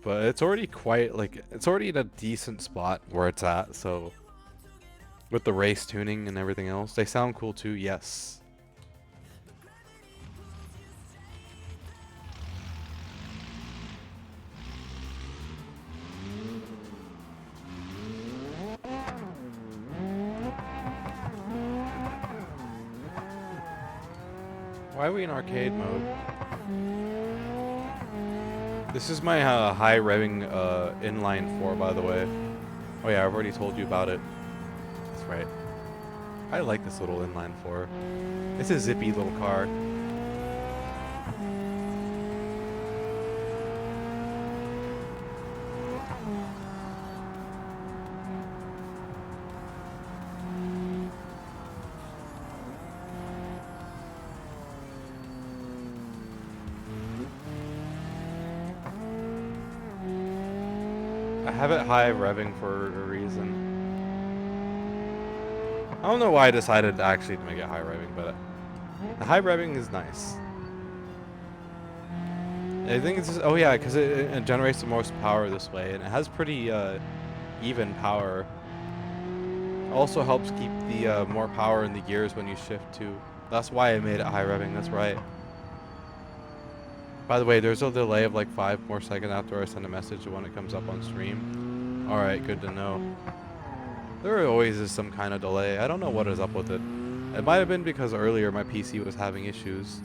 But it's already quite, like, it's already in a decent spot where it's at, so... With the race tuning and everything else. They sound cool, too, yes. Why are we in arcade mode? This is my high revving inline 4, by the way. Oh yeah, I've already told you about it. That's right. I like this little inline 4. It's a zippy little car. I have it high revving for a reason. I don't know why I decided actually to make it high revving, but the high revving is nice. I think it's just, oh yeah, because it generates the most power this way, and it has pretty even power. Also helps keep the more power in the gears when you shift too. That's why I made it high revving, that's right. By the way, there's a delay of like 5 more seconds after I send a message when it comes up on stream. Alright, good to know. There always is some kind of delay. I don't know what is up with it. It might have been because earlier my PC was having issues.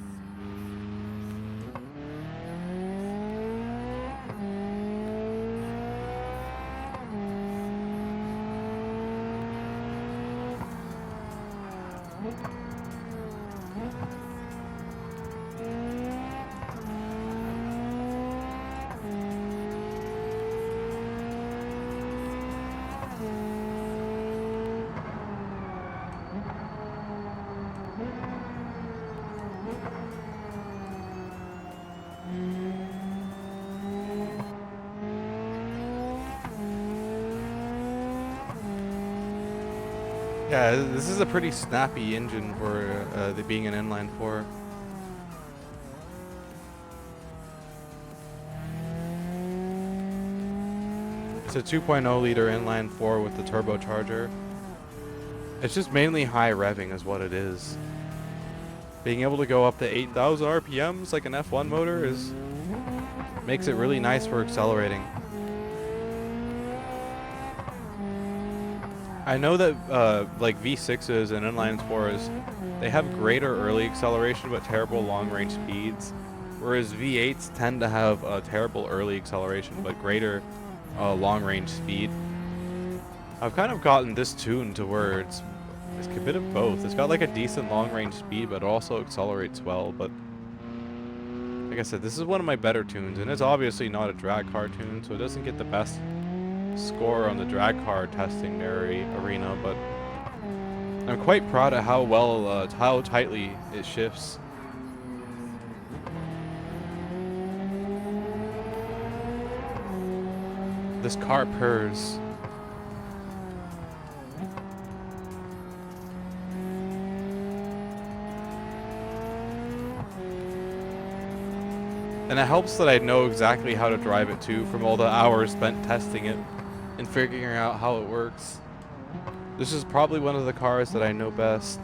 Yeah, this is a pretty snappy engine for the being an inline 4. It's a 2.0 liter inline 4 with the turbocharger. It's just mainly high revving is what it is. Being able to go up to 8,000 RPMs like an F1 motor makes it really nice for accelerating. I know that like V6s and inline 4s, they have greater early acceleration but terrible long-range speeds, whereas V8s tend to have terrible early acceleration but greater long-range speed. I've kind of gotten this tuned to where it's a bit of both. It's got like a decent long-range speed but it also accelerates well, but Like I said, this is one of my better tunes, and it's obviously not a drag car tune, so it doesn't get the best score on the drag car testing arena, but I'm quite proud of how well, how tightly it shifts. This car purrs. And it helps that I know exactly how to drive it too from all the hours spent testing it and figuring out how it works. This is probably one of the cars that I know best.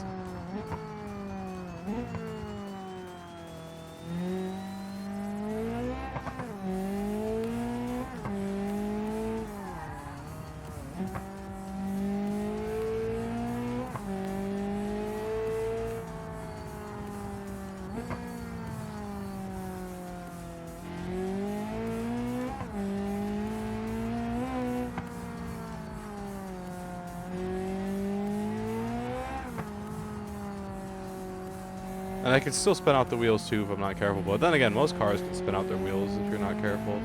And I can still spin out the wheels too if I'm not careful. But then again, most cars can spin out their wheels if you're not careful.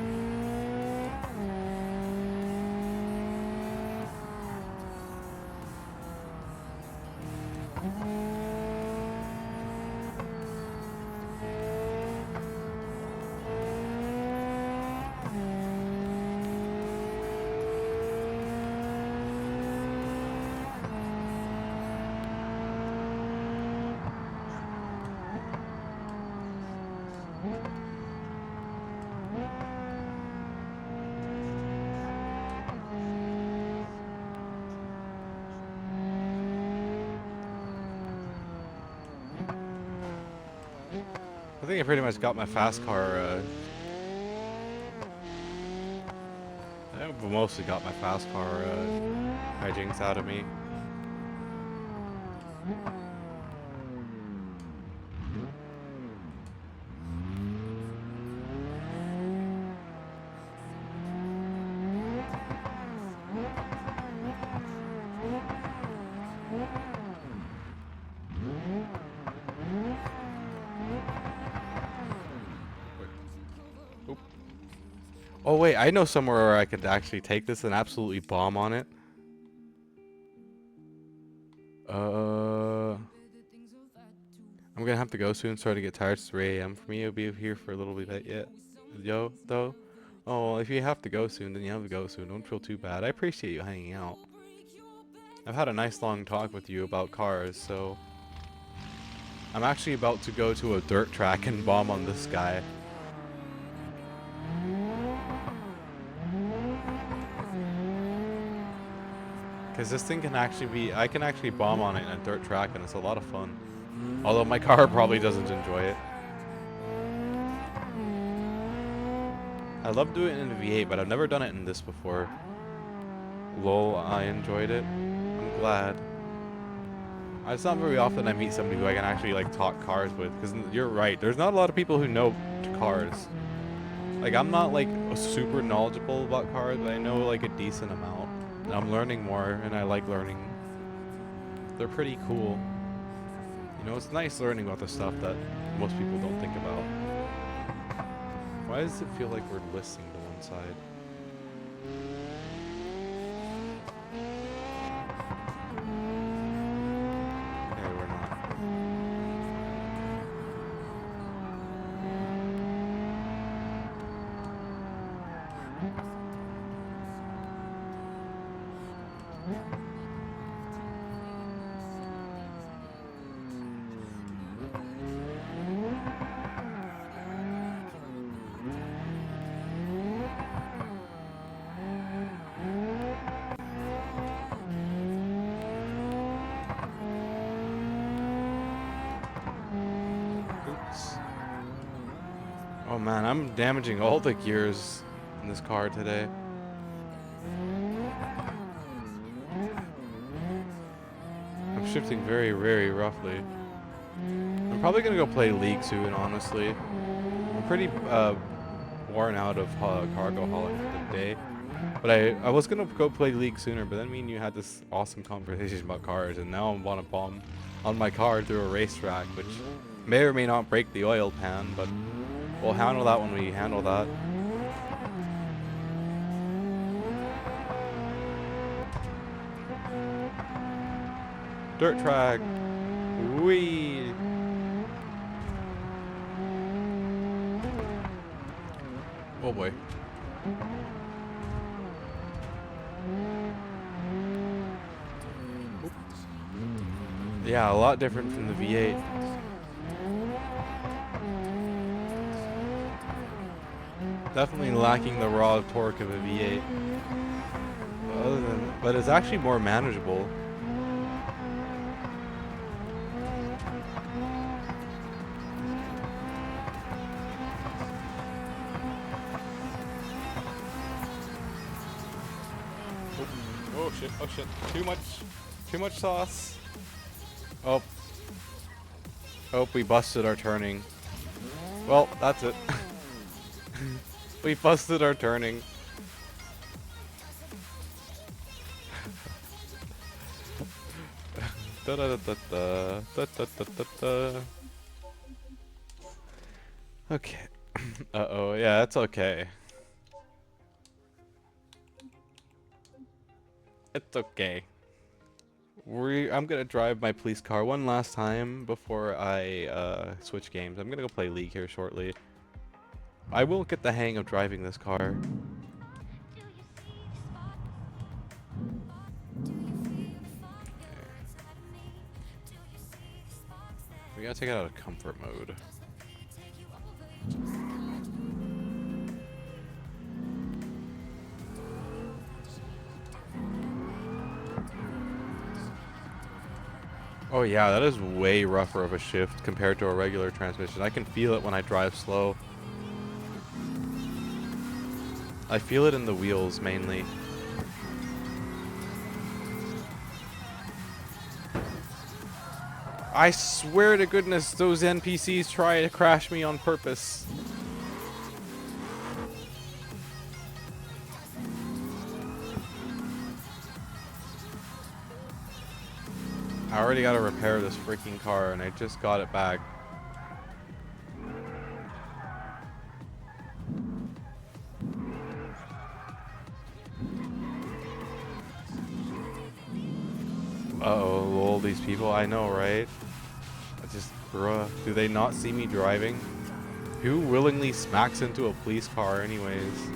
I think I pretty much got my fast car, I mostly got my fast car, hijinks out of me. Oh wait, I know somewhere where I could actually take this and absolutely bomb on it. I'm gonna have to go soon. Starting to get tired. It's 3 a.m. for me. I'll be here for a little bit yet. Yo, though. Oh, if you have to go soon, then you have to go soon. Don't feel too bad. I appreciate you hanging out. I've had a nice long talk with you about cars, so I'm actually about to go to a dirt track and bomb on this guy. Because this thing can actually be, I can actually bomb on it in a dirt track and it's a lot of fun. Although my car probably doesn't enjoy it. I love doing it in the V8, but I've never done it in this before. Lol, I enjoyed it. I'm glad. It's not very often I meet somebody who I can actually like talk cars with, because you're right, there's not a lot of people who know cars. Like, I'm not like super knowledgeable about cars, but I know like a decent amount. And I'm learning more, and I like learning. They're pretty cool. You know, it's nice learning about the stuff that most people don't think about. Why does it feel like we're listening to one side? Okay, we're not. Oops. Oh man, I'm damaging all the gears in this car today. I'm shifting very, very roughly. I'm probably gonna go play League soon, honestly. I'm pretty worn out of cargo hauling for the day. But I was gonna go play League sooner, but then me and you had this awesome conversation about cars, and now I want to bomb on my car through a racetrack, which may or may not break the oil pan, but We'll handle that when we handle that. Dirt track. Whee! Oh boy. Yeah, a lot different from the V8. Definitely lacking the raw torque of a V8. But it's actually more manageable. Oh shit, oh shit. Too much sauce. Oh. Oh, we busted our turning. Well, that's it. We busted our turning. Da da da da da da da da da da. Okay. Uh-oh, yeah, that's okay. It's okay. I'm gonna drive my police car one last time before I switch games. I'm gonna go play League here shortly. I will get the hang of driving this car. We gotta take it out of comfort mode. Oh yeah, that is way rougher of a shift compared to a regular transmission. I can feel it when I drive slow. I feel it in the wheels mainly. I swear to goodness, those NPCs try to crash me on purpose. I already gotta repair this freaking car and I just got it back. Uh-oh, all these people, I know, right? Bruh, do they not see me driving? Who willingly smacks into a police car anyways?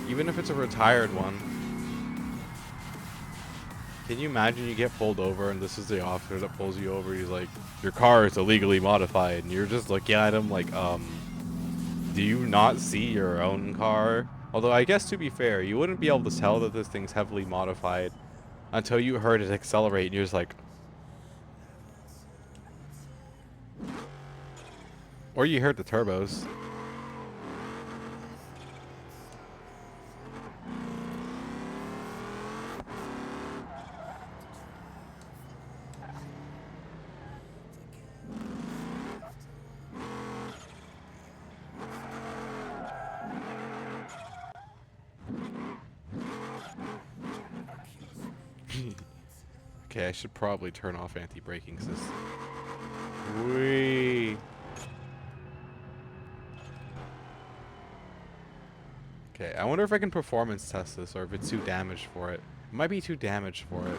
Even if it's a retired one. Can you imagine you get pulled over and this is the officer that pulls you over? He's like, your car is illegally modified. And you're just looking at him like, do you not see your own car? Although I guess to be fair, you wouldn't be able to tell that this thing's heavily modified until you heard it accelerate and you're just like... Or you heard the turbos. Okay, I should probably turn off anti-braking system. Whee! Okay, I wonder if I can performance test this or if it's too damaged for it. It might be too damaged for it.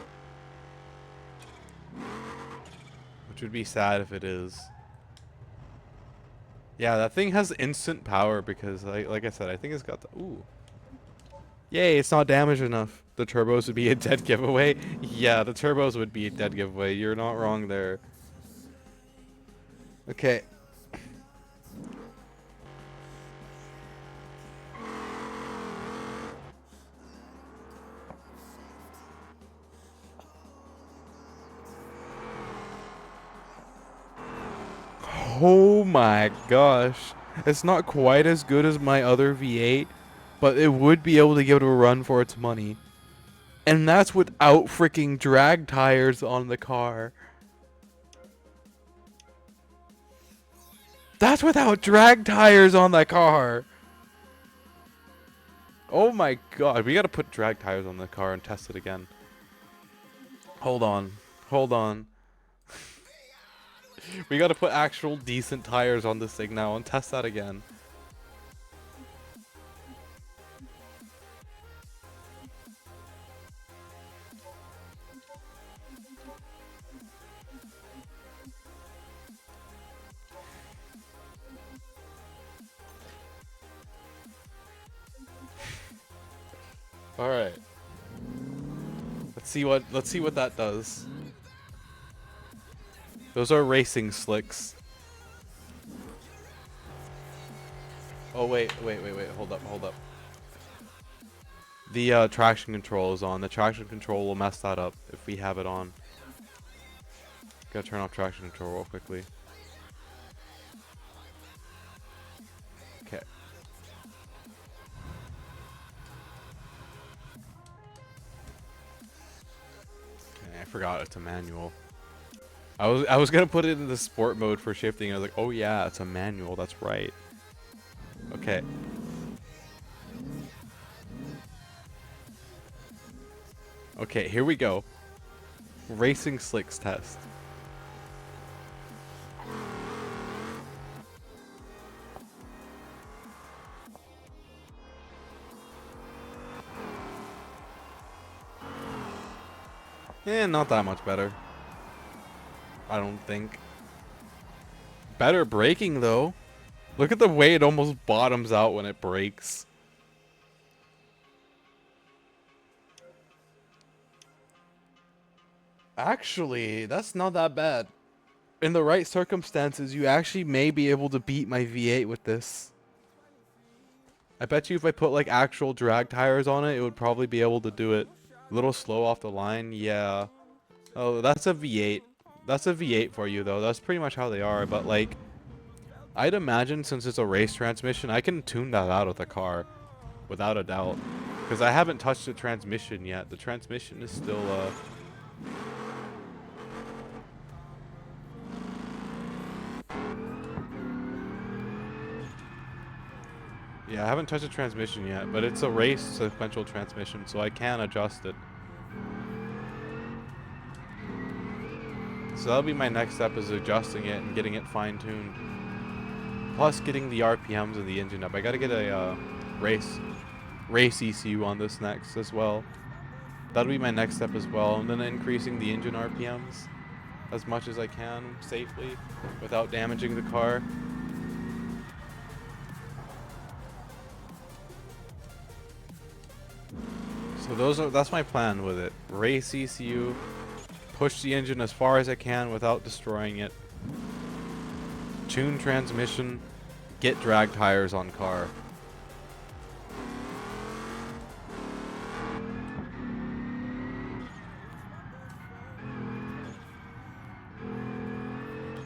Which would be sad if it is. Yeah, that thing has instant power because, like I said, I think it's got the... Ooh. Yay, it's not damaged enough. The turbos would be a dead giveaway. Yeah, the turbos would be a dead giveaway. You're not wrong there. Okay. Oh my gosh. It's not quite as good as my other V8, but it would be able to give it a run for its money. And that's without freaking drag tires on the car. That's without drag tires on the car. Oh my god. We gotta put drag tires on the car and test it again. Hold on. Hold on. We gotta put actual decent tires on this thing now and test that again. All right. Let's see what that does. Those are racing slicks. Oh wait, hold up. The traction control is on. The traction control will mess that up if we have it on. Gotta turn off traction control real quickly. Okay. Okay, I forgot it's a manual. I was gonna put it in the sport mode for shifting. I was like, oh yeah, it's a manual. That's right. Okay. Okay, here we go. Racing slicks test. Not that much better. I don't think. Better braking though. Look at the way it almost bottoms out when it brakes. Actually, that's not that bad. In the right circumstances, you actually may be able to beat my V8 with this. I bet you if I put like actual drag tires on it, it would probably be able to do it. A little slow off the line, yeah. Oh, that's a V8. That's a V8 for you though. That's pretty much how they are, but like I'd imagine since it's a race transmission, I can tune that out of the car without a doubt. Because I haven't touched the transmission yet. The transmission is still yeah, I haven't touched the transmission yet, but it's a race sequential transmission, so I can adjust it. So that'll be my next step, is adjusting it and getting it fine-tuned. Plus getting the RPMs and the engine up. I gotta get a race ECU on this next as well. That'll be my next step as well. And then increasing the engine RPMs as much as I can safely without damaging the car. So that's my plan with it. Race ECU, push the engine as far as I can without destroying it. Tune transmission, get drag tires on car.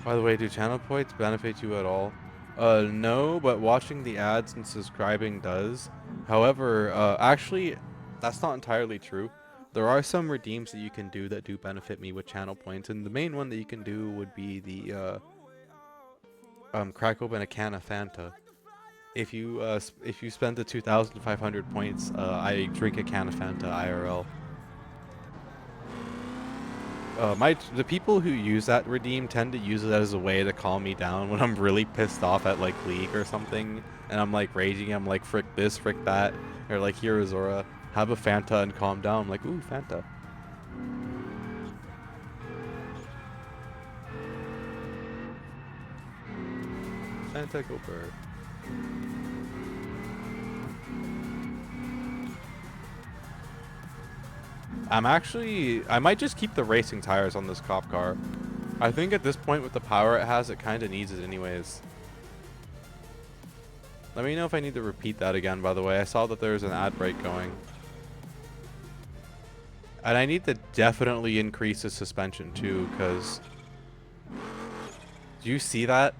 By the way, do channel points benefit you at all? No, but watching the ads and subscribing does. However, actually, that's not entirely true. There are some redeems that you can do that do benefit me with channel points, and the main one that you can do would be the crack open a can of Fanta. If you spend the 2,500 points, I drink a can of Fanta IRL. The people who use that redeem tend to use it as a way to calm me down when I'm really pissed off at like League or something, and I'm like raging. I'm like, frick this, frick that, or like, here Azora, have a Fanta and calm down. I'm like, ooh, Fanta. Fanta, go bird. I might just keep the racing tires on this cop car. I think at this point with the power it has, it kind of needs it anyways. Let me know if I need to repeat that again, by the way. I saw that there's an ad break going. And I need to definitely increase the suspension too, because... Do you see that?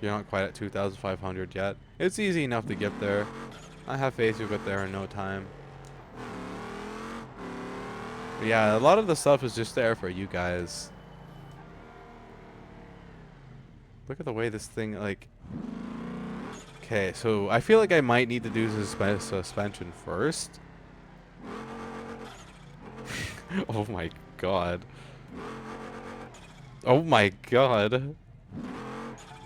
You're not quite at 2,500 yet. It's easy enough to get there. I have faith you'll get there in no time. But yeah, a lot of the stuff is just there for you guys. Look at the way this thing, like... Okay, so I feel like I might need to do suspension first. Oh my god. Oh my god.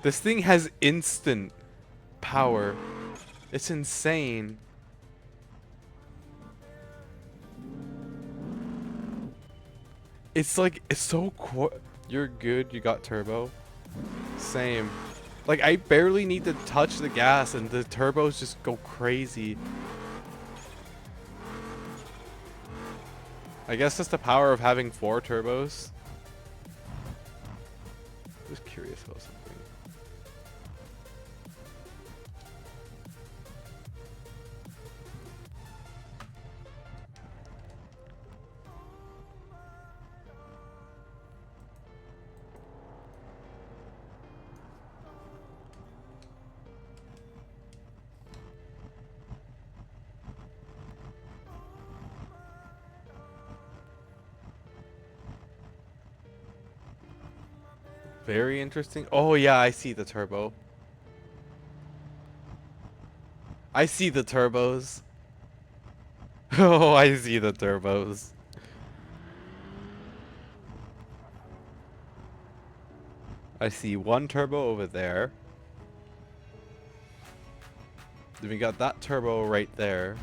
This thing has instant power. It's insane. It's like, it's so You're good, you got turbo. Same. Like, I barely need to touch the gas and the turbos just go crazy. I guess that's the power of having 4 turbos. Just curious about something. Very interesting. Oh yeah, I see the turbo. I see the turbos. Oh, I see the turbos. I see 1 turbo over there. Then we got that turbo right there.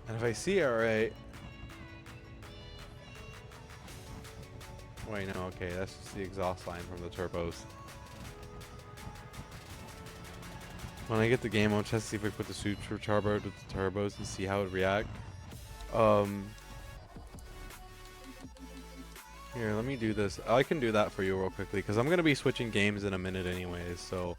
And if I see it right... Wait, no, okay, that's just the exhaust line from the turbos. When I get the game, I'll test to see if I put the supercharger with the turbos and see how it react. Here, let me do this. I can do that for you real quickly, because I'm going to be switching games in a minute anyways, so...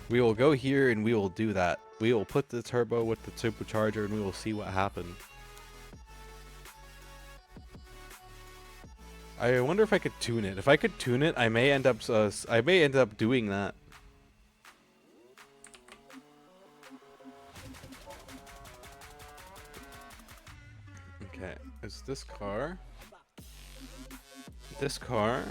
We will go here and we will do that. We will put the turbo with the supercharger and we will see what happens. I wonder if I could tune it. If I could tune it, I may end up doing that. Okay, is this car? This car?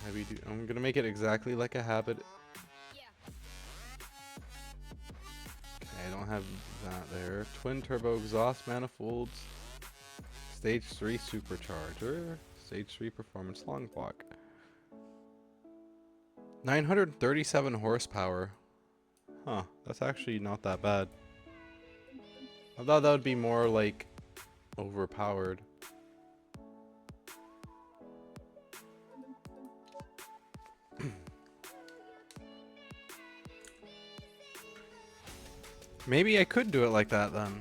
Heavy duty. I'm gonna make it exactly like a habit. I don't have that there. Twin turbo exhaust manifolds. Stage 3 supercharger. Stage 3 performance long block. 937 horsepower. Huh, that's actually not that bad. I thought that would be more like overpowered. Maybe I could do it like that then.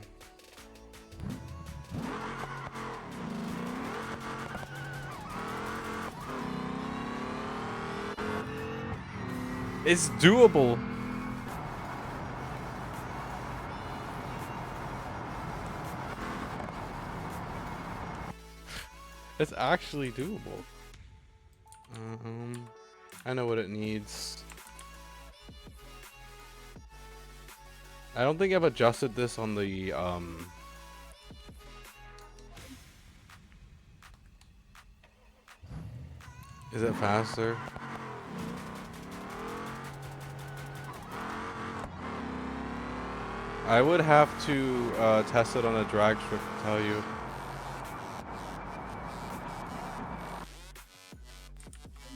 It's doable. It's actually doable. I know what it needs. I don't think I've adjusted this on the Is it faster? I would have to test it on a drag strip to tell you.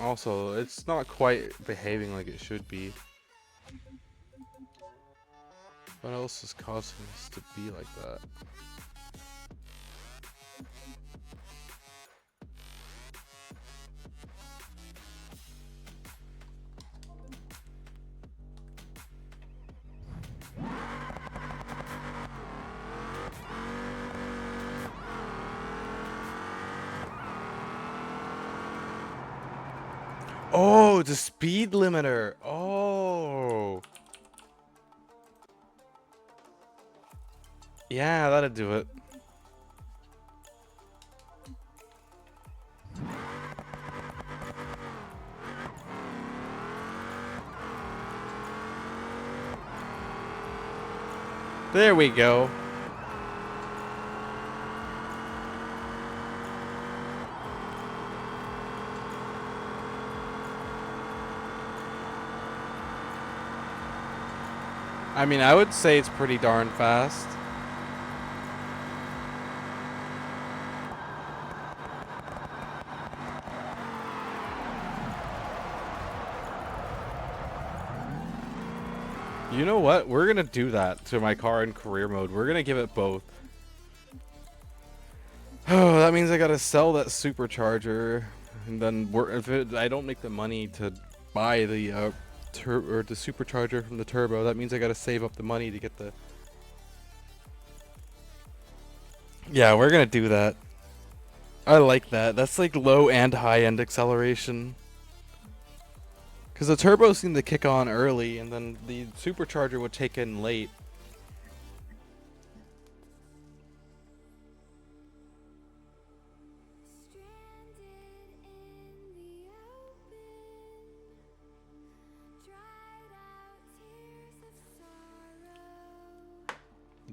Also, it's not quite behaving like it should be. What else is causing this to be like that? Oh, the speed limiter. Oh. Yeah, that'd do it. There we go. I mean, I would say it's pretty darn fast. You know what? We're gonna do that to my car in career mode. We're gonna give it both. Oh, that means I gotta sell that supercharger, and then I don't make the money to buy the the supercharger from the turbo, that means I gotta save up the money to get the. Yeah, we're gonna do that. I like that. That's like low and high end acceleration. Because the turbo seemed to kick on early, and then the supercharger would take in late.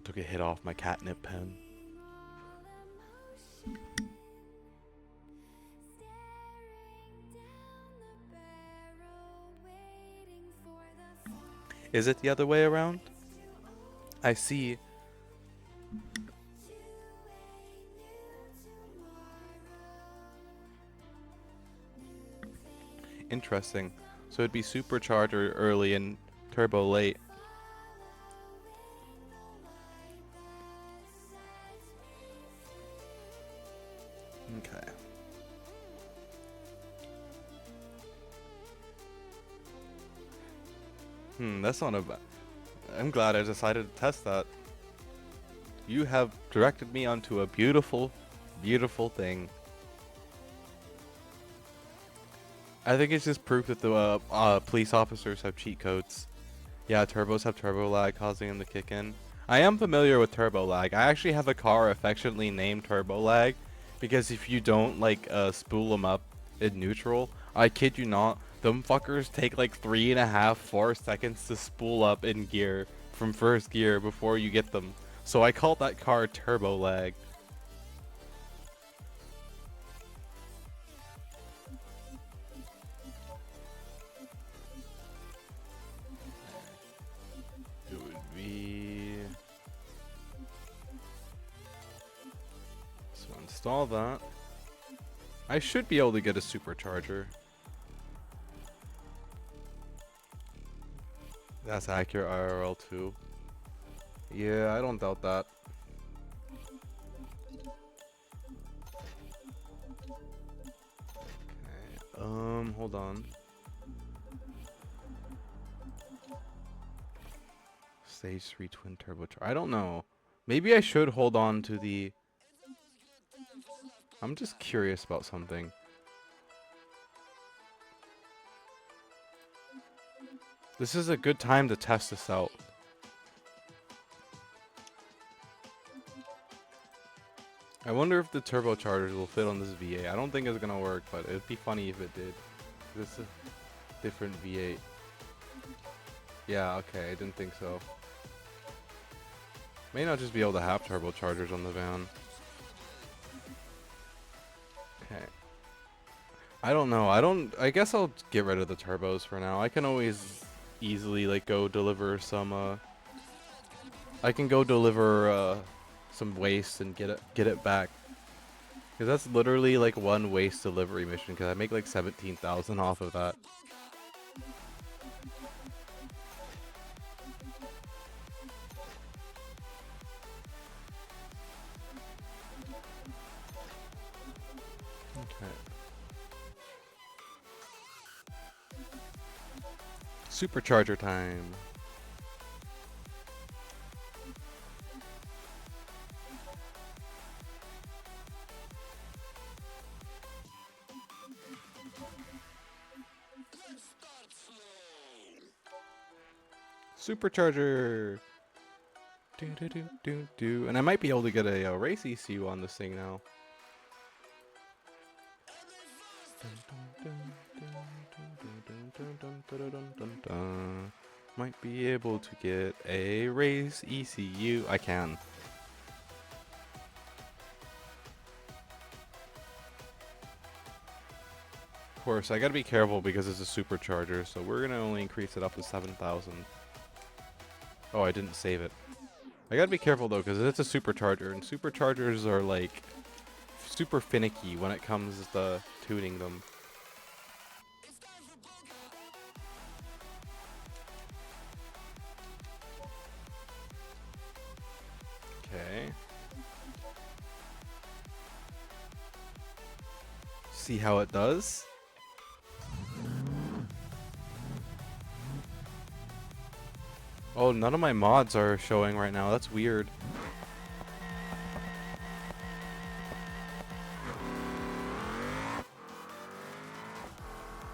Took a hit off my catnip pen. Is it the other way around? I see. Interesting. So it'd be supercharger early and turbo late. Okay. That's not a bad. I'm glad I decided to test that. You have directed me onto a beautiful, beautiful thing. I think it's just proof that the police officers have cheat codes. Yeah, turbos have turbo lag, causing them to kick in. I am familiar with turbo lag. I actually have a car affectionately named Turbo Lag, because if you don't like spool them up in neutral, I kid you not, them fuckers take like 3.5, 4 seconds to spool up in gear from first gear before you get them. So I called that car Turbo Lag. It would be... So install that. I should be able to get a supercharger. That's accurate IRL too. Yeah, I don't doubt that. Okay, hold on. Stage 3 twin turbocharger. I don't know. Maybe I should hold on to the... I'm just curious about something. This is a good time to test this out. I wonder if the turbochargers will fit on this V8. I don't think it's gonna work, but it'd be funny if it did. This is a different V8. Yeah, okay, I didn't think so. May not just be able to have turbochargers on the van. Okay. I don't know. I guess I'll get rid of the turbos for now. I can always easily like go deliver some I can go deliver some waste and get it back. Cuz that's literally like one waste delivery mission, cuz I make like 17,000 off of that. Okay. Supercharger time. Supercharger. Do do do do do. And I might be able to get a race ECU on this thing now. Might be able to get a race ECU. I can. Of course, I gotta be careful because it's a supercharger, so we're gonna only increase it up to 7,000. Oh, I didn't save it. I gotta be careful though, because it's a supercharger, and superchargers are like super finicky when it comes to tuning them. Okay. See how it does. Oh, none of my mods are showing right now. That's weird.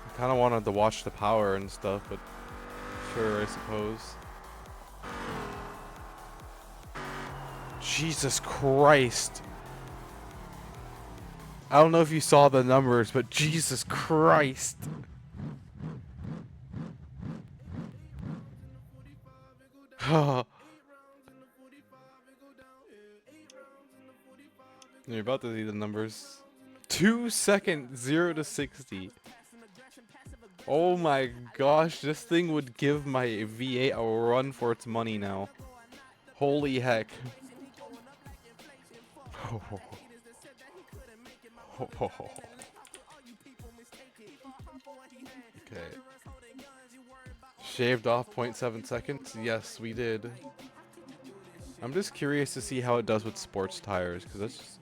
I kind of wanted to watch the power and stuff, but sure, I suppose. Jesus Christ. I don't know if you saw the numbers, but Jesus Christ. You're about to see the numbers. 2 seconds, 0 to 60. Oh my gosh, this thing would give my V8 a run for its money now. Holy heck. Okay. Shaved off 0.7 seconds? Yes, we did. I'm just curious to see how it does with sports tires, because that's just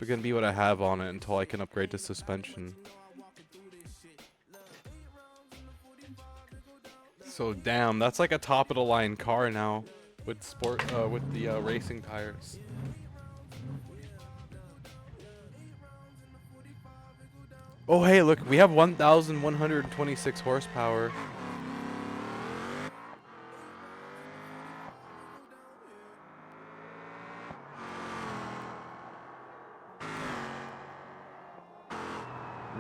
gonna be what I have on it until I can upgrade to suspension. So damn, that's like a top of the line car now with with the racing tires. Oh hey, look, we have 1,126 horsepower.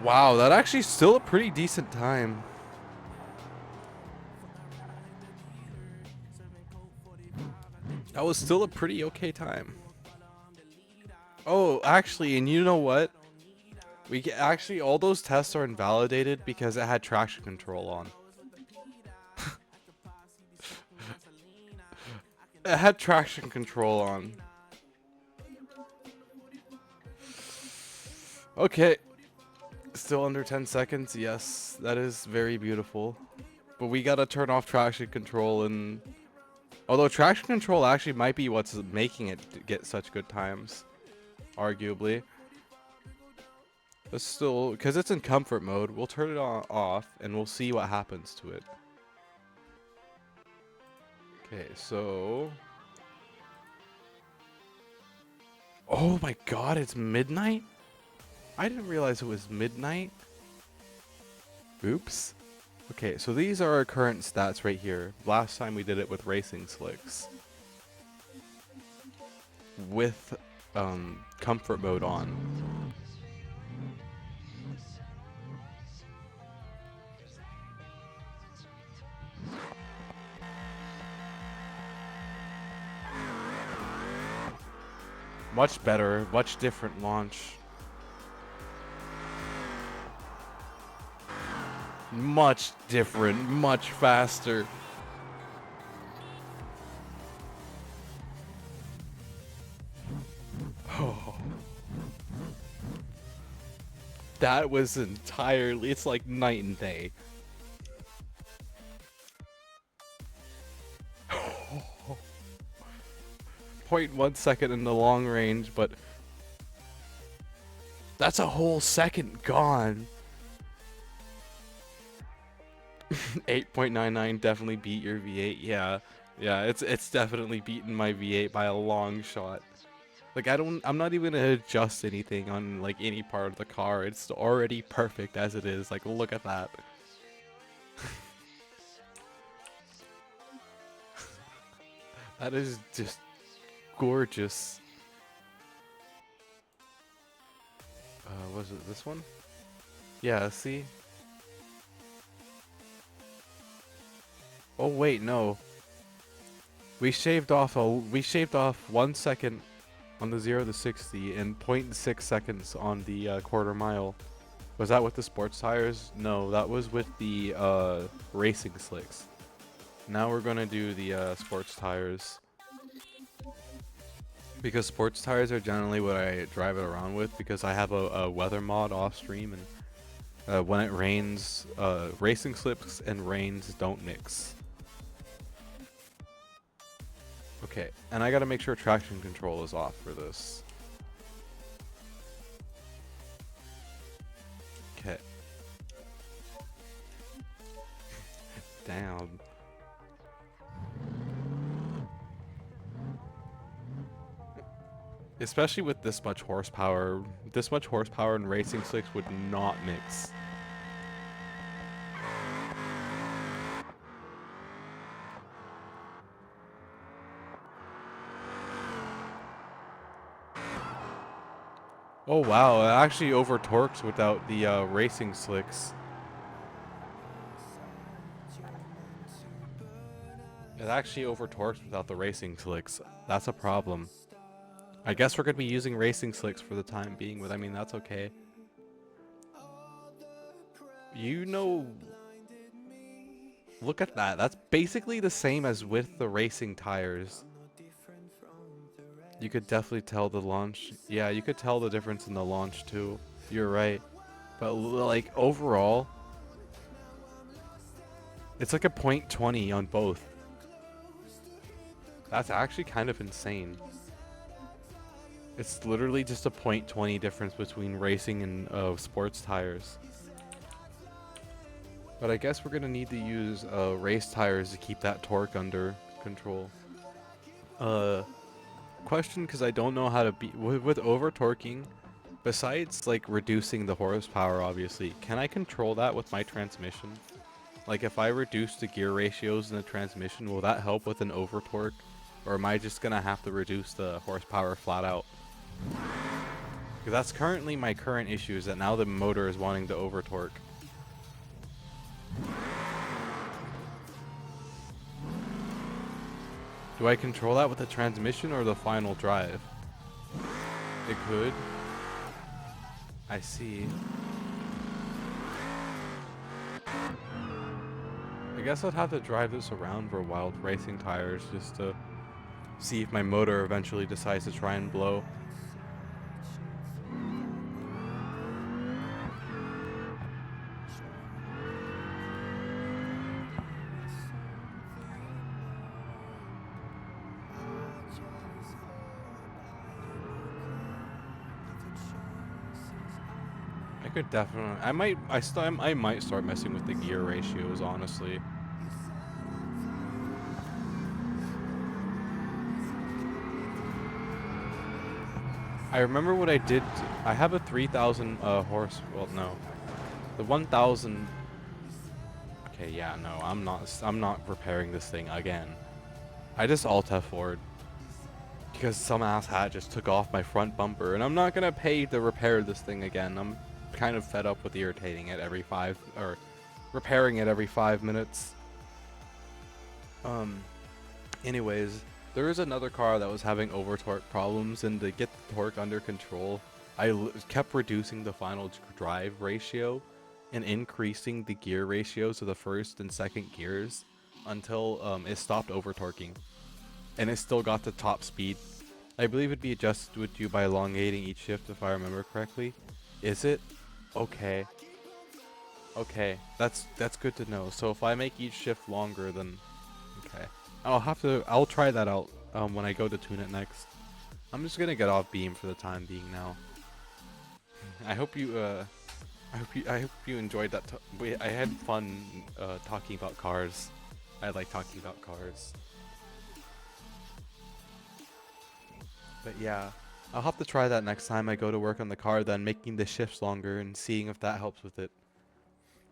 Wow, that actually still a pretty decent time. That was still a pretty okay time. Oh, actually, and you know what? Actually, all those tests are invalidated because it had traction control on. It had traction control on. Okay. Still under 10 seconds. Yes, that is very beautiful. But we gotta turn off traction control, and although traction control actually might be what's making it get such good times, arguably. But still, because it's in comfort mode, we'll turn it off and we'll see what happens to it. Okay, so... Oh my god, it's midnight? I didn't realize it was midnight. Oops. Okay, so these are our current stats right here. Last time we did it with racing slicks. With comfort mode on. Much better, much different launch. Much different, much faster. Oh. That was entirely, it's like night and day. 0.1 second in the long range, but that's a whole second gone. 8.99 definitely beat your V8. Yeah, it's definitely beaten my V8 by a long shot. Like I'm not even gonna adjust anything on like any part of the car. It's already perfect as it is. Like look at that. That is just gorgeous. Was it this one? Yeah, see? Oh wait, no. We shaved off 1 second on the 0 to 60 and 0.6 seconds on the quarter mile. Was that with the sports tires? No, that was with the racing slicks. Now we're gonna do the sports tires. Because sports tires are generally what I drive it around with, because I have a weather mod off stream, and when it rains, racing slips and rains don't mix. Okay, and I gotta make sure traction control is off for this. Okay. Damn. Especially with this much horsepower and racing slicks would not mix. Oh wow, it actually over torques without the racing slicks. It actually over torques without the racing slicks. That's a problem. I guess we're gonna be using racing slicks for the time being, but I mean that's okay. You know, look at that. That's basically the same as with the racing tires. You could definitely tell the launch. Yeah, you could tell the difference in the launch too. You're right. But like overall, it's like a .20 on both. That's actually kind of insane. It's literally just a .20 difference between racing and sports tires. But I guess we're gonna need to use race tires to keep that torque under control. Question, because I don't know how to be with over torquing. Besides like reducing the horsepower, obviously, can I control that with my transmission? Like if I reduce the gear ratios in the transmission, will that help with an over torque? Or am I just gonna have to reduce the horsepower flat out? Because that's currently my current issue, is that now the motor is wanting to over torque. Do I control that with the transmission or the final drive? It could. I see. I guess I'd have to drive this around for a while with racing tires just to see if my motor eventually decides to try and blow. I could definitely. I might start messing with the gear ratios, honestly. I remember what I did. I have a 3,000 horse. Well, no, the 1,000. Okay, yeah, no, I'm not repairing this thing again. I just alt F4'd because some asshat just took off my front bumper, and I'm not gonna pay to repair this thing again. I'm kind of fed up with irritating it every repairing it every 5 minutes. Anyways, there is another car that was having over torque problems, and to get the torque under control, I kept reducing the final drive ratio and increasing the gear ratios of the first and second gears until it stopped over torquing, and it still got the top speed. I believe it'd be adjusted to by elongating each shift, if I remember correctly. Is it? Okay. Okay, that's good to know. So if I make each shift longer, then okay. I'll try that out when I go to tune it next. I'm just gonna get off beam for the time being now. I hope you enjoyed that. I had fun talking about cars. I like talking about cars. But yeah, I'll have to try that next time I go to work on the car, then making the shifts longer and seeing if that helps with it.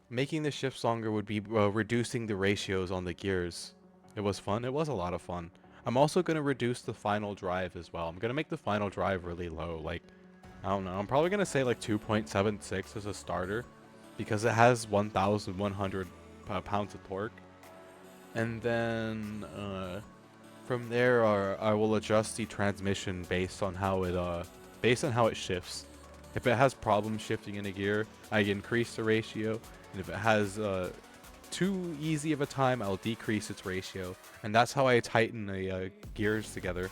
Making the shifts longer would be reducing the ratios on the gears. It was fun. It was a lot of fun. I'm also going to reduce the final drive as well. I'm going to make the final drive really low. Like, I don't know. I'm probably going to say like 2.76 as a starter, because it has 1,100 pounds of torque. And then from there, I will adjust the transmission based on how it shifts. If it has problems shifting in a gear, I increase the ratio, and if it has too easy of a time, I'll decrease its ratio. And that's how I tighten the gears together.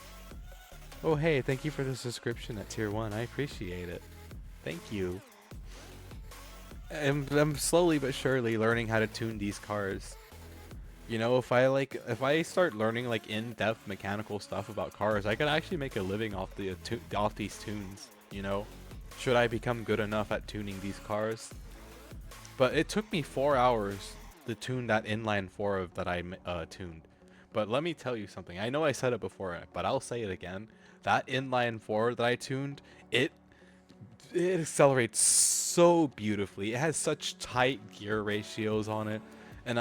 Oh hey, thank you for the subscription at tier 1. I appreciate it. Thank you. I'm slowly but surely learning how to tune these cars. You know, if I start learning like in-depth mechanical stuff about cars, I could actually make a living off off these tunes, you know? Should I become good enough at tuning these cars? But it took me 4 hours to tune that inline 4 that I tuned. But let me tell you something. I know I said it before, but I'll say it again. That inline 4 that I tuned, it accelerates so beautifully. It has such tight gear ratios on it, and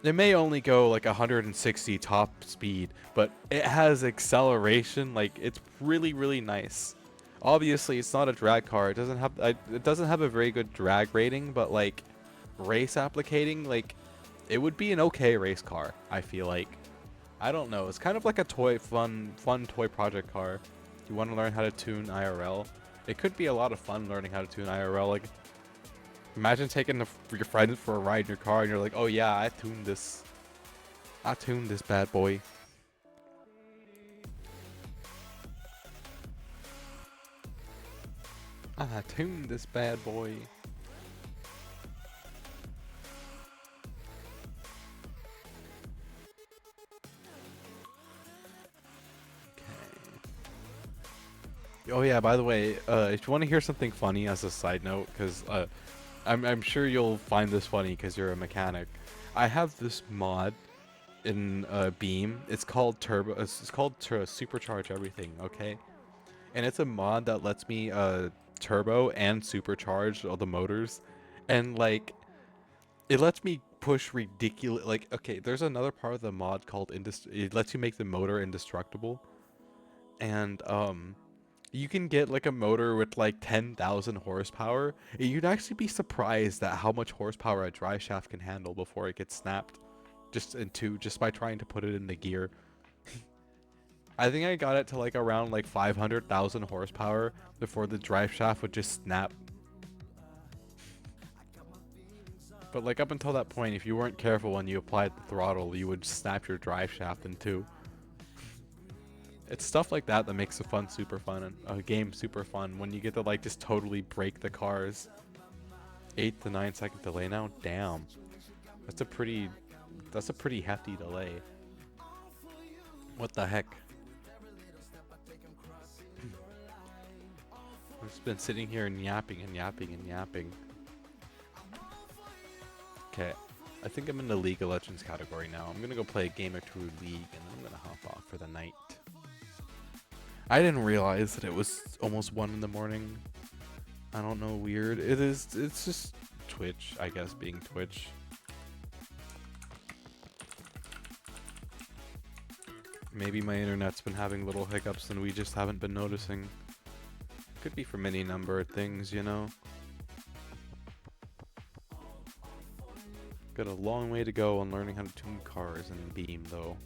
it may only go like 160 top speed, but it has acceleration. Like, it's really, really nice. Obviously, it's not a drag car. It doesn't have a very good drag rating, but like race applicating, like it would be an okay race car. I feel like. I don't know. It's kind of like a fun toy project car. You want to learn how to tune IRL? It could be a lot of fun learning how to tune IRL. Like, imagine taking your friends for a ride in your car and you're like, oh yeah, I tuned this bad boy. I tuned this bad boy. Oh yeah, by the way, if you want to hear something funny as a side note, because I'm sure you'll find this funny because you're a mechanic. I have this mod in Beam. It's called Turbo. It's called Supercharge Everything. Okay, and it's a mod that lets me turbo and supercharge all the motors, and like it lets me push ridiculous. Like, okay, there's another part of the mod called it lets you make the motor indestructible, and you can get like a motor with like 10,000 horsepower. You'd actually be surprised at how much horsepower a drive shaft can handle before it gets snapped. Just by trying to put it in the gear. I think I got it to like around like 500,000 horsepower before the drive shaft would just snap. But like up until that point, if you weren't careful when you applied the throttle, you would snap your drive shaft in two. It's stuff like that that makes the super fun and a game super fun when you get to like just totally break the cars. 8 to 9 second delay now. Damn, that's a pretty hefty delay. What the heck? I've just been sitting here and yapping and yapping and yapping. Okay, I think I'm in the League of Legends category now. I'm gonna go play a game or two of League and then I'm gonna hop off for the night. I didn't realize that it was almost 1 in the morning. I don't know, weird. It's just Twitch, I guess, being Twitch. Maybe my internet's been having little hiccups and we just haven't been noticing. Could be from any number of things, you know? Got a long way to go on learning how to tune cars in Beam, though.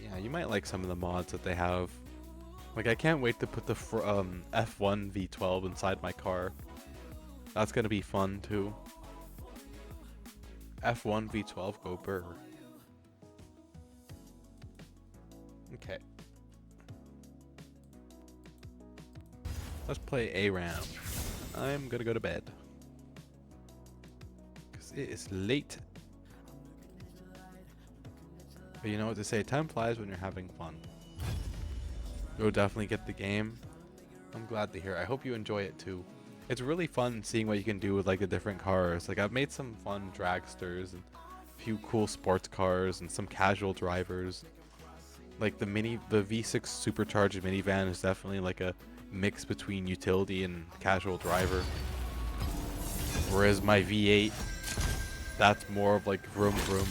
Yeah, you might like some of the mods that they have. Like, I can't wait to put the F1 V12 inside my car. That's gonna be fun, too. F1 V12, go Burr. Okay. Let's play ARAM. I'm gonna go to bed. Because it is late. But you know what to say, time flies when you're having fun. You'll definitely get the game. I'm glad to hear. I hope you enjoy it too. It's really fun seeing what you can do with like the different cars. Like, I've made some fun dragsters and a few cool sports cars and some casual drivers. Like the V6 supercharged minivan is definitely like a mix between utility and casual driver. Whereas my V8, that's more of like vroom vroom.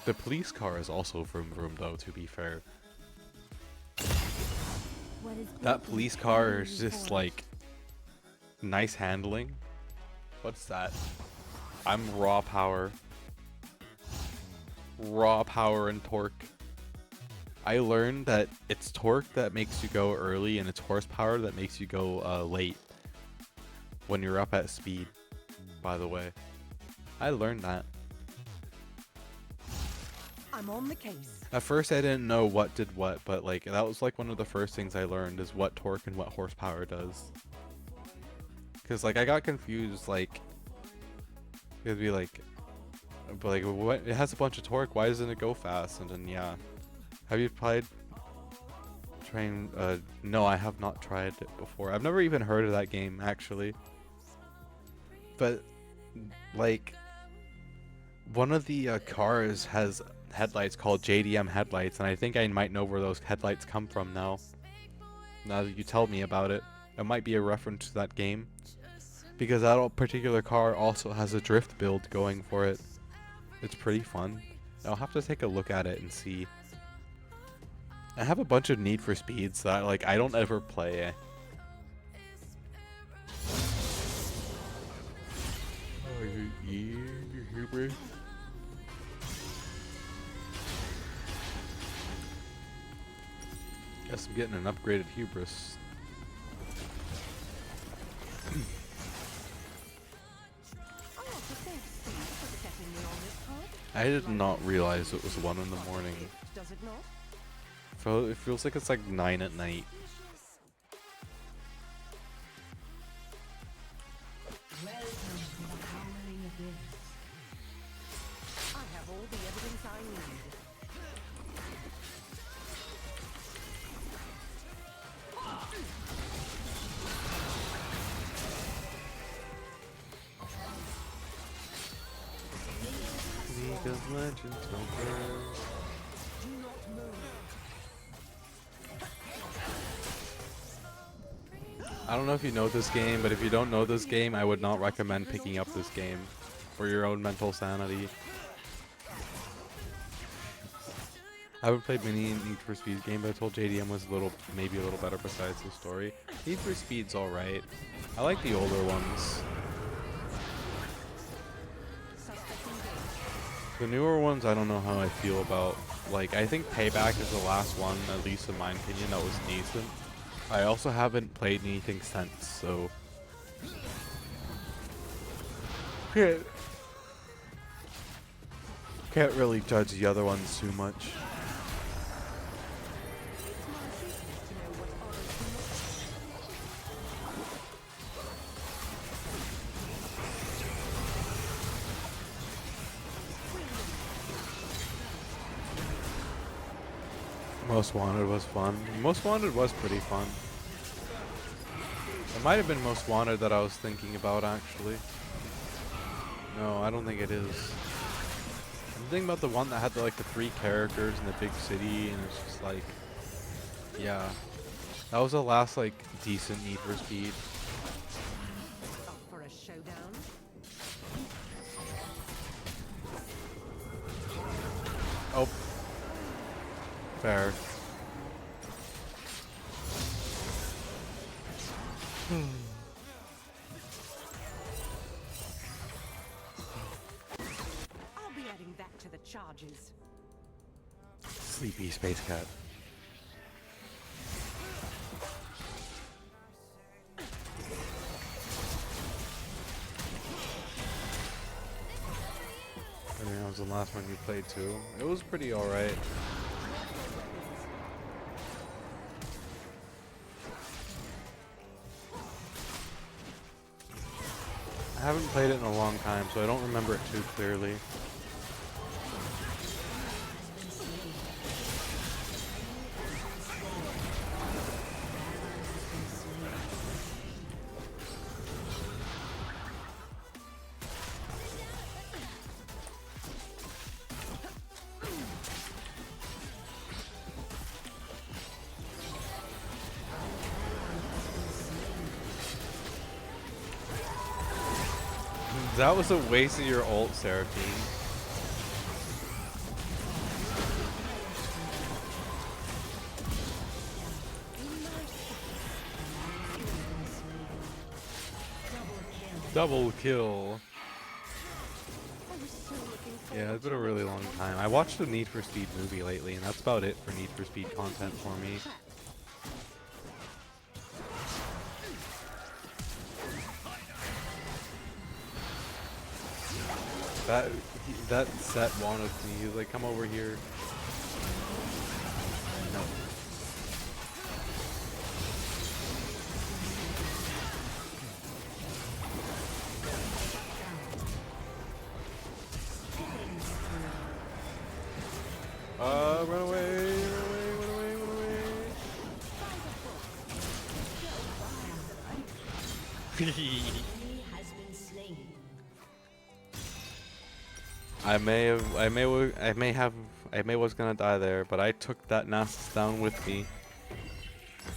The police car is also vroom vroom though, to be fair. That police car is just like nice handling. What's that? I'm raw power. Raw power and torque. I learned that it's torque that makes you go early and it's horsepower that makes you go late. when you're up at speed, by the way. I learned that. I'm on the case. At first I didn't know what did what, but like that was like one of the first things I learned is what torque and what horsepower does. Cause like I got confused, like it'd be like, but like what, it has a bunch of torque, why doesn't it go fast? And then yeah. Have you played Train? No, I have not tried it before. I've never even heard of that game actually. But like one of the cars has headlights called JDM headlights, and I think I might know where those headlights come from now. Now that you tell me about it, it might be a reference to that game, because that particular car also has a drift build going for it. It's pretty fun. I'll have to take a look at it and see. I have a bunch of Need for Speeds that like I don't ever play. Oh, you hubris. Guess I'm getting an upgraded hubris. I did not realize it was 1 in the morning. Does it not? It feels like it's like 9 at night. Welcome to the howling abyss. I have all the evidence I need. League of Legends over. Do not move. I don't know if you know this game, but if you don't know this game, I would not recommend picking up this game for your own mental sanity. I haven't played many Need for Speed game, but I told JDM was maybe a little better besides the story. Need for Speed's alright. I like the older ones. The newer ones, I don't know how I feel about. Like, I think Payback is the last one, at least in my opinion, that was decent. I also haven't played anything since, so can't really judge the other ones too much. Most Wanted was fun. Most Wanted was pretty fun. It might have been Most Wanted that I was thinking about, actually. No, I don't think it is. I'm thinking about the one that had like the 3 characters in the big city, and it's just like, yeah. That was the last like decent Need for Speed. Up for a showdown? Oh. Fair. I'll be adding that to the charges. Sleepy Space Cat. I think that was the last one you played too. It was pretty alright. I haven't played it in a long time, so I don't remember it too clearly. That was a waste of your ult, Seraphine. Double kill. Yeah, it's been a really long time. I watched the Need for Speed movie lately, and that's about it for Need for Speed content for me. That set wanted me. He was like, come over here. No. Run away, run away, run away, run away. Enemy has been slain. I may was gonna die there, but I took that Nasus down with me.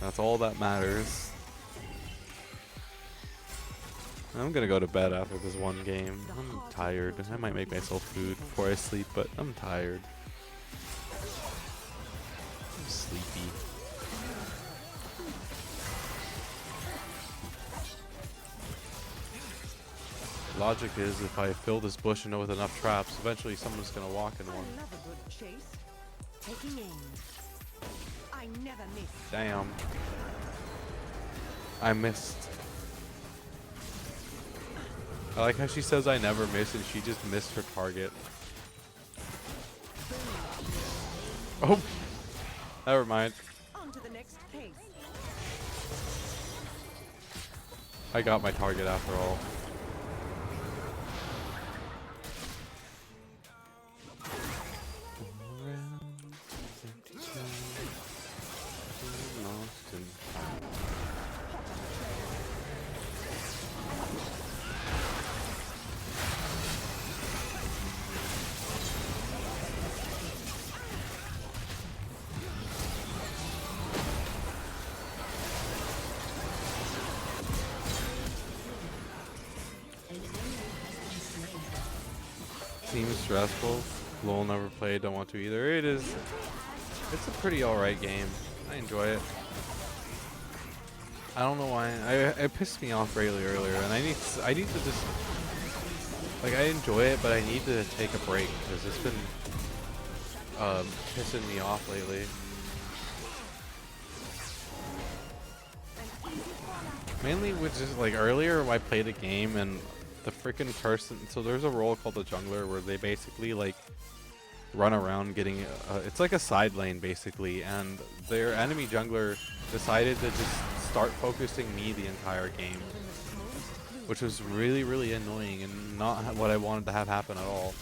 That's all that matters. I'm gonna go to bed after this one game. I'm tired. I might make myself food before I sleep, but I'm tired. I'm sleepy. Logic is if I fill this bush with enough traps, eventually someone's gonna walk in one. Another good chase. Taking aim. I never miss. Damn. I missed. I like how she says I never miss and she just missed her target. Oh! Never mind. On to the next case. I got my target after all. Seems stressful. LOL never played, don't want to either. It is. It's a pretty alright game. I enjoy it. I don't know why. It pissed me off really earlier, and I need to just like I enjoy it, but I need to take a break because it's been pissing me off lately. Mainly with just like earlier I played a game and the freaking person, so there's a role called the jungler where they basically like run around getting it's like a side lane basically, and their enemy jungler decided to just start focusing me the entire game, which was really annoying and not what I wanted to have happen at all.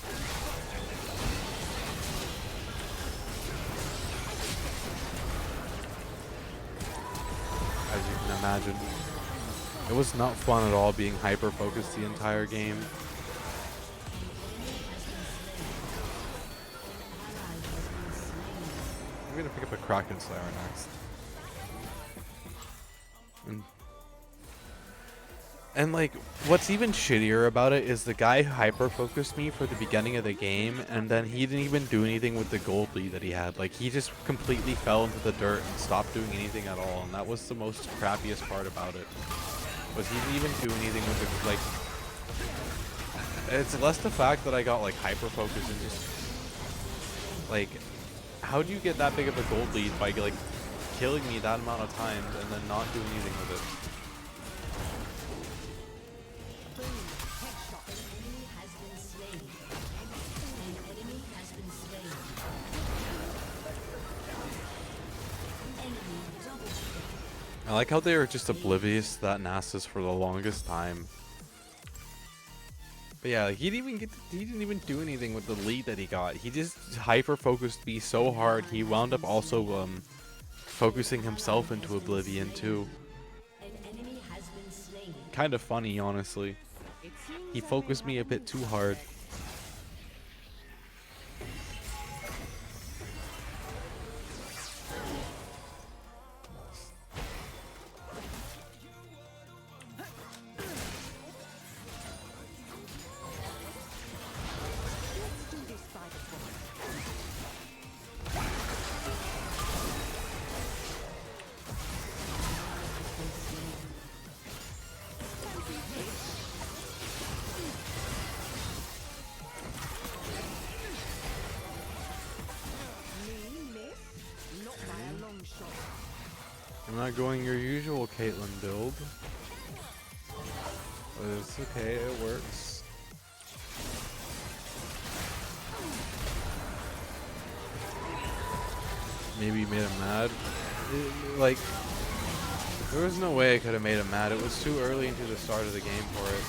As you can imagine, it was not fun at all being hyper focused the entire game. I'm gonna pick up a Kraken Slayer next. And like, what's even shittier about it is the guy hyper focused me for the beginning of the game, and then he didn't even do anything with the gold lead that he had. Like, he just completely fell into the dirt and stopped doing anything at all, and that was the most crappiest part about it. Was he didn't even do anything with it, like, it's less the fact that I got like hyper focused and just like, how do you get that big of a gold lead by like killing me that amount of times and then not doing anything with it? I like how they were just oblivious to that Nasus for the longest time. But yeah, like, he didn't even do anything with the lead that he got. He just hyper focused me so hard. He wound up also focusing himself into oblivion too. Kind of funny, honestly. He focused me a bit too hard. I'm not going your usual Caitlyn build. But it's okay, it works. maybe made him mad. Like, there was no way I could have made him mad. It was too early into the start of the game for it.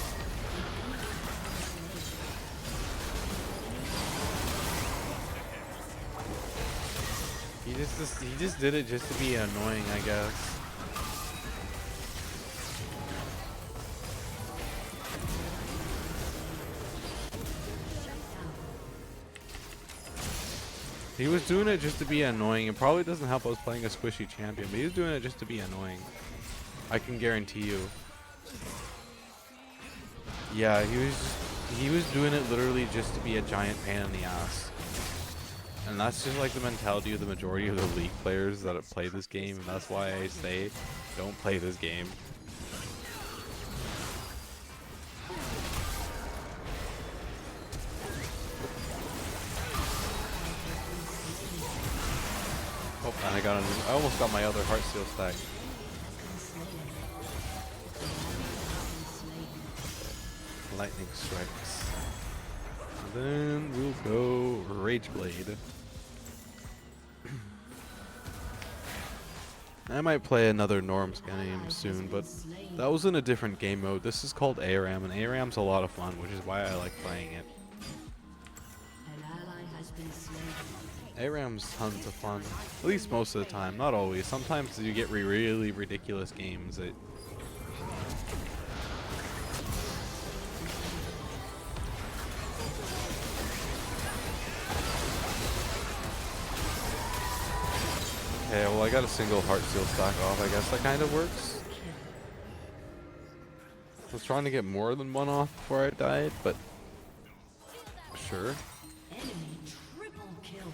He just did it just to be annoying, I guess. He was doing it just to be annoying. It probably doesn't help us playing a squishy champion, but he was doing it just to be annoying. I can guarantee you. Yeah, he was doing it literally just to be a giant pain in the ass. And that's just like the mentality of the majority of the League players that play this game, and that's why I say don't play this game. Oh, and I almost got my other heart seal stack. Lightning strikes. And then we'll go Rage Blade. I might play another Norm's game soon, but that was in a different game mode. This is called ARAM, and ARAM's a lot of fun, which is why I like playing it. ARAM's tons of fun, at least most of the time, not always. Sometimes you get really ridiculous games that okay, well I got a single heart seal stack off, I guess that kind of works. I was trying to get more than one off before I died, but sure. Enemy triple kill.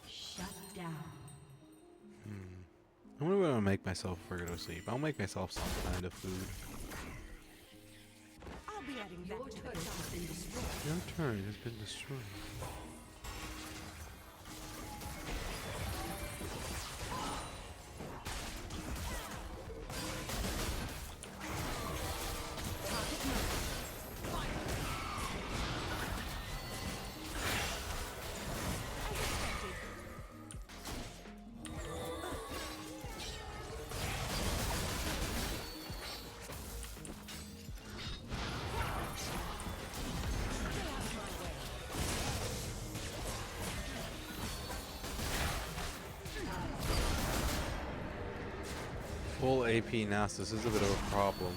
Shut down. I wonder what I'll make myself before I go to sleep. I'll make myself some kind of food. I'll be adding Your that to the turret has been destroyed. Your turret has been destroyed. Full AP Nasus is a bit of a problem.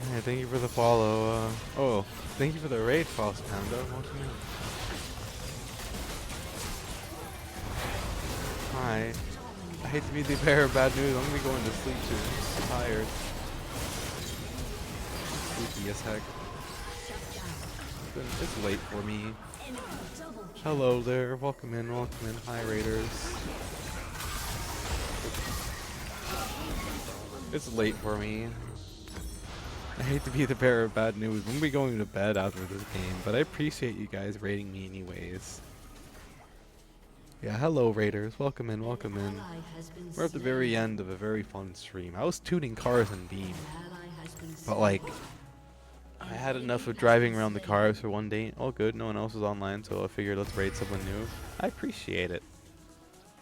Hey, thank you for the follow. Oh, thank you for the raid, False Panda. Welcome in. Hi. I hate to be the bearer of bad news. I'm gonna be going to sleep soon. I'm so tired. Sleepy as heck. It's late for me. Hello there. Welcome in. Welcome in. Hi, Raiders. It's late for me. I hate to be the bearer of bad news. I'm gonna be going to bed after this game, but I appreciate you guys raiding me anyways. Yeah, hello Raiders. Welcome in, welcome in. We're at the very end of a very fun stream. I was tuning cars in Beam, but like, I had enough of driving around the cars for one day. All good, no one else was online, so I figured let's raid someone new. I appreciate it.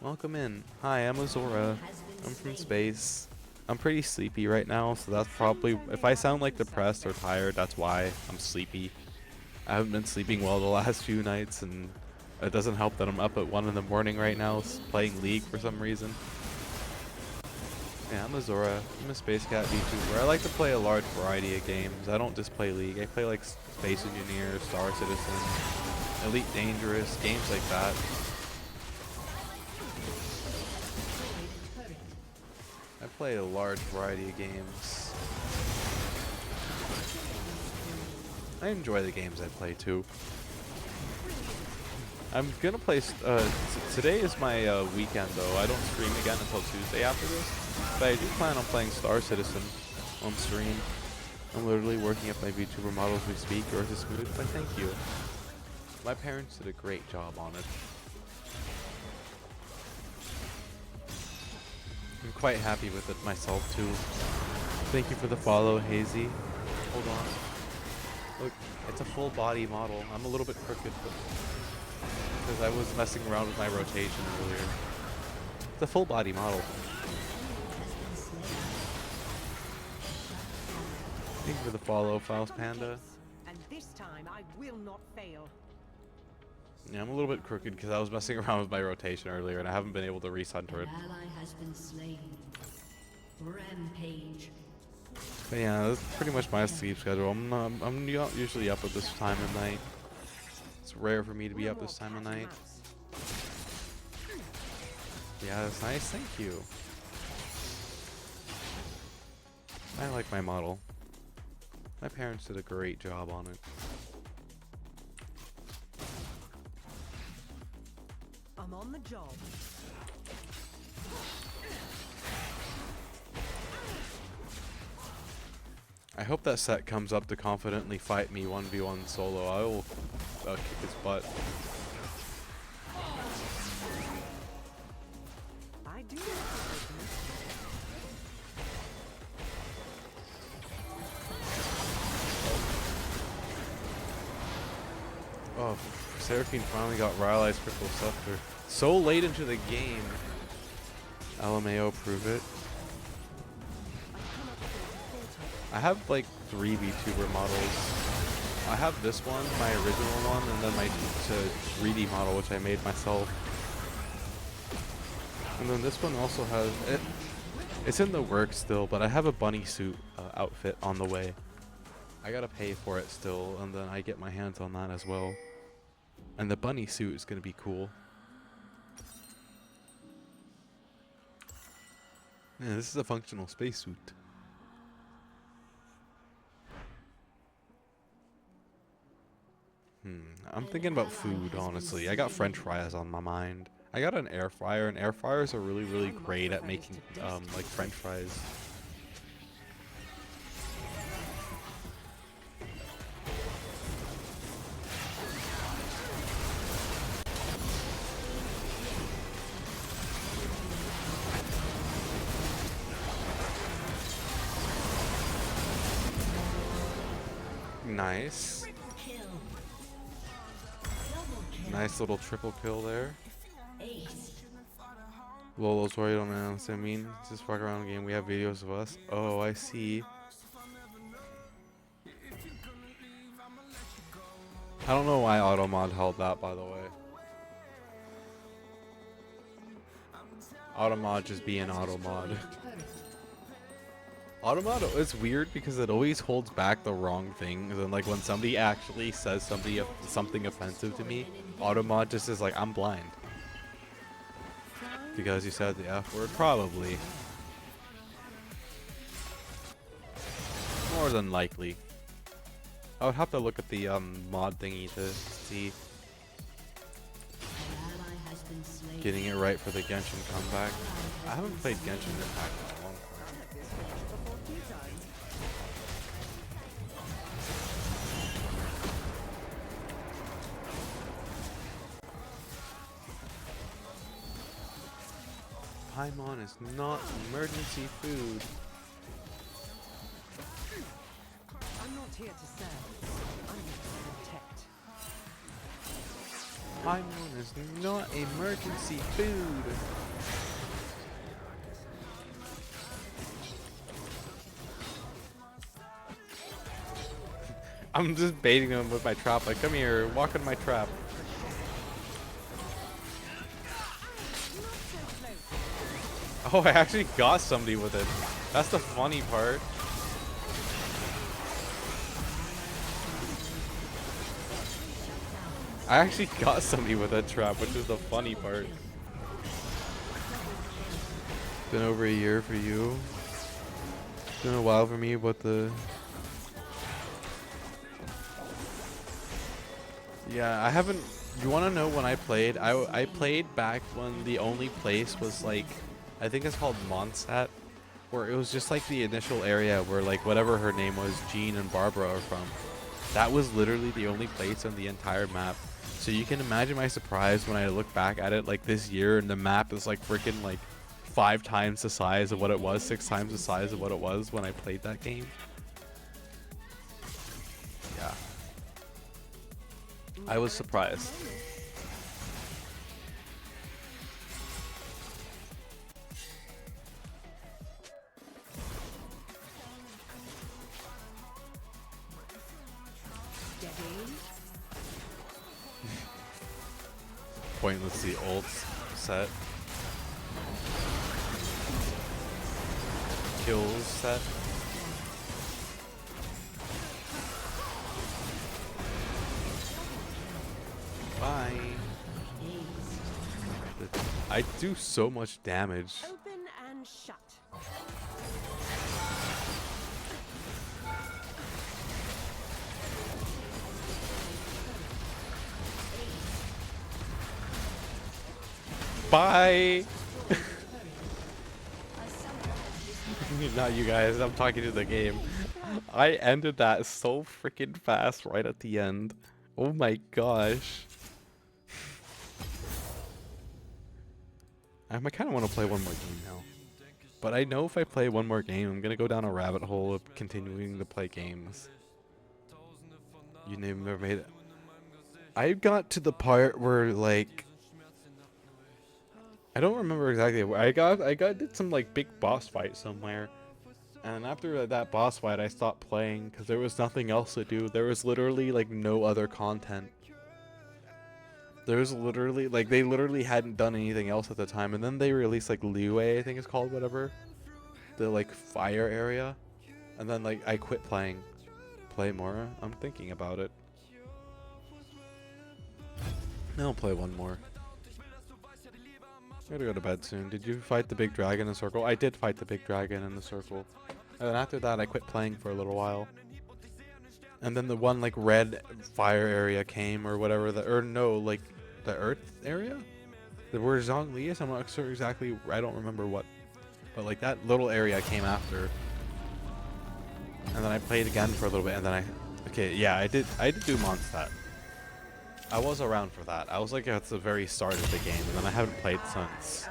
Welcome in. Hi, I'm Azora. I'm from space. I'm pretty sleepy right now, so that's probably, if I sound like depressed or tired, that's why I'm sleepy. I haven't been sleeping well the last few nights, and it doesn't help that I'm up at 1 in the morning right now playing League for some reason. Yeah, I'm Azora. I'm a Space Cat VTuber. I like to play a large variety of games. I don't just play League. I play like Space Engineer, Star Citizen, Elite Dangerous, games like that. I play a large variety of games. I enjoy the games I play too. I'm gonna play, today is my weekend though. I don't stream again until Tuesday after this. But I do plan on playing Star Citizen on stream. I'm literally working up my VTuber model as we speak. Yours is smooth, but thank you. My parents did a great job on it. I'm quite happy with it myself too. Thank you for the follow, Hazy. Hold on. Look, it's a full body model. I'm a little bit crooked because I was messing around with my rotation earlier. It's a full body model. Thank you for the follow, Files Panda. And this time I will not fail. Yeah, I'm a little bit crooked because I was messing around with my rotation earlier and I haven't been able to recenter it. An ally has been slain. Rampage. But yeah, that's pretty much my sleep schedule. I'm not usually up at this time of night. It's rare for me to be up this time of night. Yeah, that's nice. Thank you. I like my model. My parents did a great job on it. I'm on the job. I hope that set comes up to confidently fight me 1v1 solo. I will kick his butt. I do. Oh, Seraphine finally got Rylai's Critical Scepter. So late into the game. LMAO, prove it. I have like 3 VTuber models. I have this one, my original one, and then my 3D model, which I made myself. And then this one also has it. It's in the works still, but I have a bunny suit outfit on the way. I gotta pay for it still, and then I get my hands on that as well. And the bunny suit is gonna be cool. Yeah, this is a functional spacesuit. I'm thinking about food, honestly. I got French fries on my mind. I got an air fryer, and air fryers are really, really great at making like French fries. Nice. Nice little triple kill there. Lolo's worried on that. I mean, just fuck around the game. We have videos of us. Oh, I see. I don't know why Automod held that, by the way. Automod just being Automod. Automod is weird because it always holds back the wrong things, and like when somebody actually says something offensive to me, Automod just is like, I'm blind. Because you said the F word? Probably. More than likely. I would have to look at the mod thingy to see. Getting it right for the Genshin comeback. I haven't played Genshin Impact in a long time. Paimon is not emergency food. I'm not here to serve. I'm here to protect. Paimon is not emergency food. I'm just baiting him with my trap. Like, come here, walk in my trap. Oh, I actually got somebody with it. That's the funny part. I actually got somebody with that trap, which is the funny part. Been over a year for you. Been a while for me, but the... Yeah, I haven't... You want to know when I played? I played back when the only place was like... I think it's called Monsat, where it was just like the initial area where like whatever her name was, Jean and Barbara are from. That was literally the only place on the entire map So you can imagine my surprise when I look back at it like this year and the map is like freaking like 5 times the size of what it was, 6 times the size of what it was when I played that game. Yeah. I was surprised. Pointlessly ults set. Kills set. Bye. I do so much damage. Open and shut. Bye. Not you guys, I'm talking to the game. I ended that so freaking fast right at the end. Oh my gosh. I kind of want to play one more game now. But I know if I play one more game, I'm going to go down a rabbit hole of continuing to play games. You never made it. I got to the part where, like, I don't remember exactly where I did some like big boss fight somewhere. And after that boss fight, I stopped playing because there was nothing else to do. There was literally like no other content. There was literally like they literally hadn't done anything else at the time, and then they released like Liu, I think it's called, whatever, the like fire area, and then like I quit playing. Play more? I'm thinking about it. I'll play one more. I gotta go to bed soon. Did you fight the big dragon in the circle? I did fight the big dragon in the circle. And then after that, I quit playing for a little while. And then the one like red fire area came, or whatever. Or no, like the earth area? Where Zhongli is? I'm not sure exactly. I don't remember what. But like that little area came after. And then I played again for a little bit, and then okay, yeah, I did do Mondstadt. I was around for that. I was like at the very start of the game, and then I haven't played since.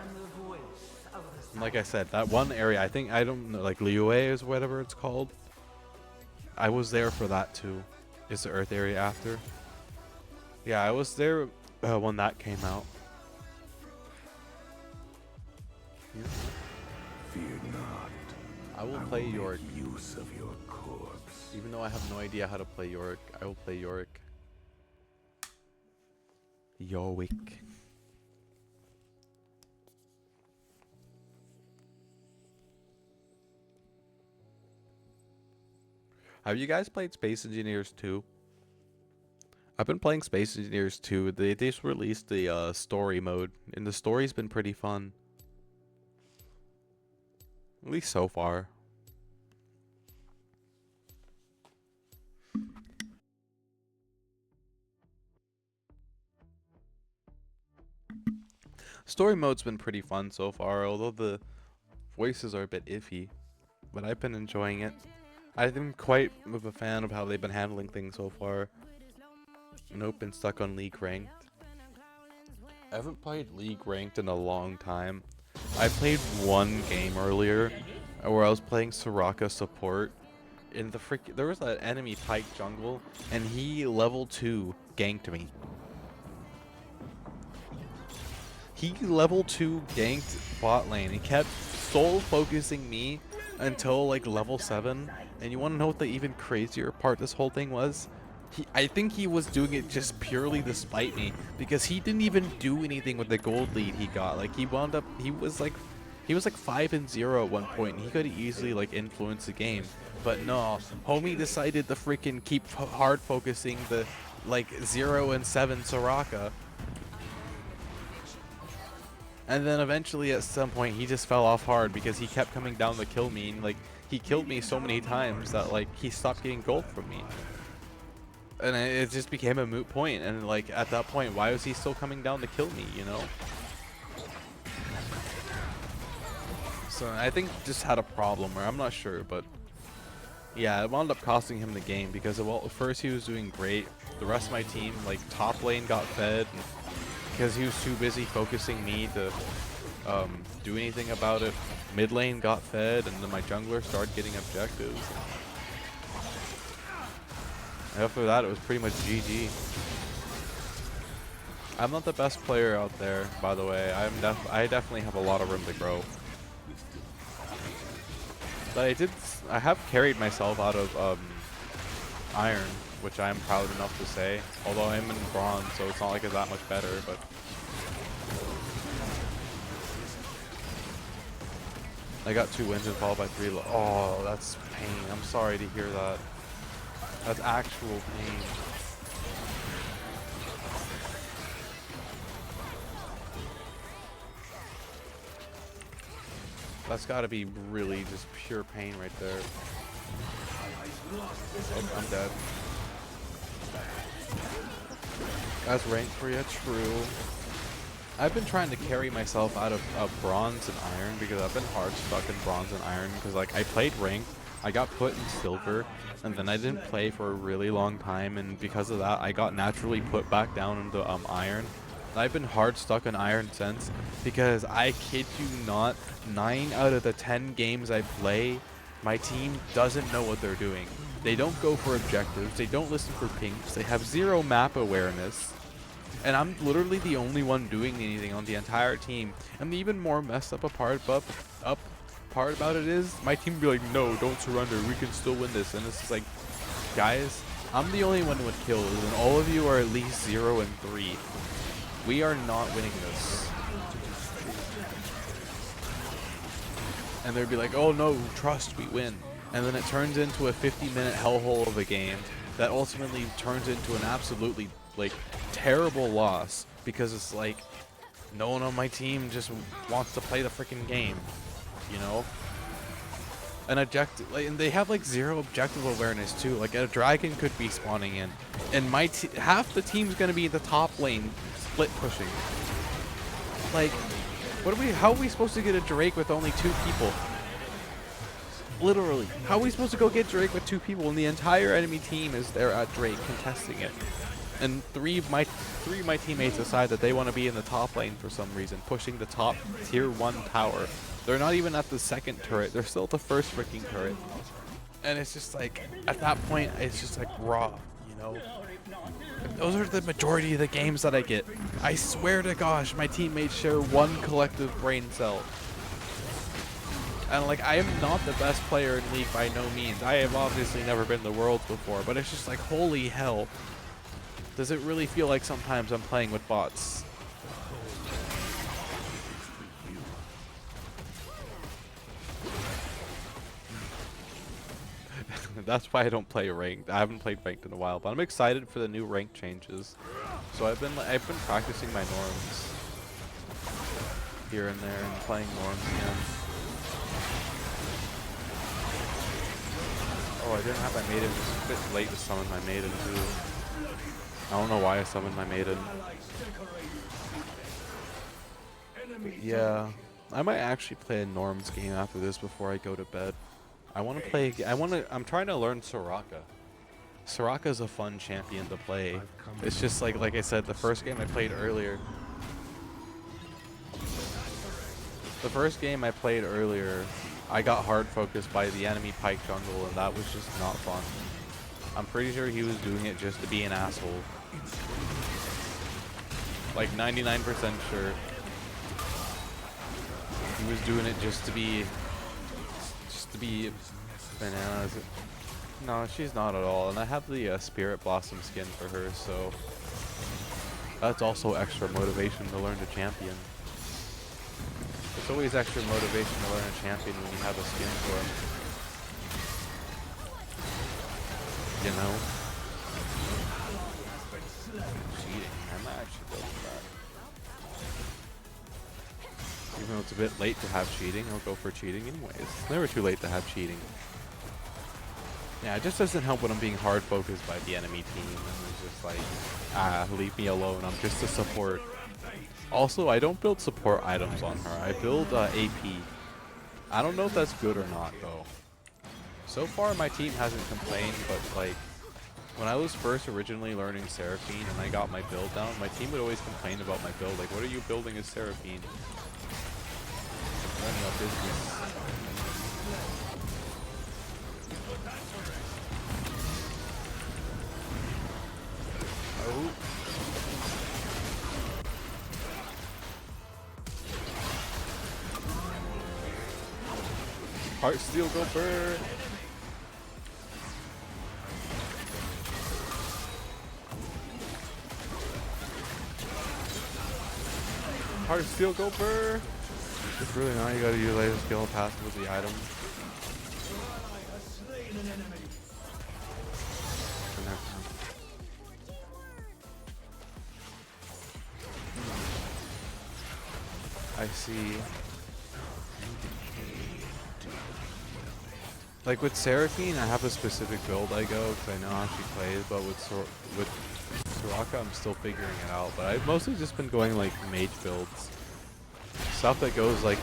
And like I said, that one area, I don't know, like Liu is whatever it's called. I was there for that too. Is the Earth area after? Yeah, I was there when that came out. Fear not. I will play Yorick. Use of your corpse. Even though I have no idea how to play Yorick, I will play Yorick. Yorick. Have you guys played Space Engineers 2? I've been playing Space Engineers 2. They just released the story mode, and the story's been pretty fun. At least so far. Story mode's been pretty fun so far, although the voices are a bit iffy. But I've been enjoying it. I've been quite of a fan of how they've been handling things so far. Nope, been stuck on League Ranked. I haven't played League Ranked in a long time. I played one game earlier where I was playing Soraka support. In the there was an enemy Tyke jungle, and he level 2 ganked me. He level 2 ganked bot lane and kept soul focusing me until like level 7. And you want to know what the even crazier part this whole thing was? I think he was doing it just purely to spite me, because he didn't even do anything with the gold lead he got. Like he was like 5-0 at one point, and he could easily like influence the game. But no, homie decided to freaking keep hard focusing the like 0-7 Soraka. And then eventually at some point he just fell off hard because he kept coming down to kill me, and like he killed me so many times that like he stopped getting gold from me. And it just became a moot point, and like at that point, why was he still coming down to kill me, you know? So I think just had a problem, or I'm not sure, but Yeah, it wound up costing him the game because well, at first he was doing great. The rest of my team, like top lane, got fed because he was too busy focusing me to do anything about it. Mid lane got fed, and then my jungler started getting objectives. And after that, it was pretty much GG. I'm not the best player out there, by the way. I definitely have a lot of room to grow. But I have carried myself out of iron, which I am proud enough to say. Although I'm in bronze, so it's not like it's that much better. But I got 2 wins and followed by 3. Oh, that's pain. I'm sorry to hear that. That's actual pain. That's gotta be really just pure pain right there. Oh, I'm dead. That's ranked for you, true. I've been trying to carry myself out of bronze and iron because I've been hard stuck in bronze and iron because like I played ranked, I got put in silver, and then I didn't play for a really long time, and because of that I got naturally put back down into iron. I've been hard stuck in iron since because I kid you not, 9 out of the 10 games I play, my team doesn't know what they're doing. They don't go for objectives, they don't listen for pings, they have 0 map awareness. And I'm literally the only one doing anything on the entire team. And the even more messed up part about it is, my team be like, no, don't surrender, we can still win this. And it's just like, guys, I'm the only one with kills, and all of you are at least 0 and 3. We are not winning this. And they'd be like, oh no, trust, we win. And then it turns into a 50-minute hellhole of a game that ultimately turns into an absolutely, like, terrible loss because it's like, no one on my team just wants to play the freaking game, you know? An objective, like, and they have like 0 objective awareness too. Like a dragon could be spawning in, and half the team's gonna be in the top lane, split pushing. Like, how are we supposed to get a Drake with only 2 people? Literally, how are we supposed to go get Drake with 2 people when the entire enemy team is there at Drake contesting it? And three of my teammates decide that they want to be in the top lane for some reason, pushing the top tier 1 tower. They're not even at the 2nd turret, they're still at the 1st freaking turret. And it's just like, at that point, it's just like raw, you know? Those are the majority of the games that I get. I swear to gosh, my teammates share 1 collective brain cell. And like, I am not the best player in League by no means. I have obviously never been in the Worlds before, but it's just like, holy hell. Does it really feel like sometimes I'm playing with bots? That's why I don't play ranked. I haven't played ranked in a while, but I'm excited for the new rank changes. So I've been practicing my norms here and there and playing norms again. Oh, I didn't have my maiden. It was a bit late to summon my maiden too. I don't know why I summoned my maiden. But yeah, I might actually play a norms game after this before I go to bed. I want to play. I'm trying to learn Soraka. Soraka's a fun champion to play. It's just like I said, the first game I played earlier. I got hard focused by the enemy Pike jungle, and that was just not fun. I'm pretty sure he was doing it just to be an asshole. Like 99% sure. He was doing it just to be bananas. No, she's not at all. And I have the Spirit Blossom skin for her, so that's also extra motivation to learn to champion. It's always extra motivation to learn a champion when you have a skin for him. You know? Cheating. I might actually go for that. Even though it's a bit late to have cheating, I'll go for cheating anyways. It's never too late to have cheating. Yeah, it just doesn't help when I'm being hard focused by the enemy team. And it's just like, leave me alone. I'm just a support. Also, I don't build support items on her. I build AP. I don't know if that's good or not, though. So far, my team hasn't complained, but like, when I was first originally learning Seraphine and I got my build down, my team would always complain about my build. Like, what are you building as Seraphine? None of your business. Oh. Heart Steel go burn. Heart Steel go burn. It's really not. You gotta utilize the skill passive with the item. I see. Like with Seraphine, I have a specific build I go because I know how she plays, but with Soraka, I'm still figuring it out. But I've mostly just been going like mage builds. Stuff that goes like,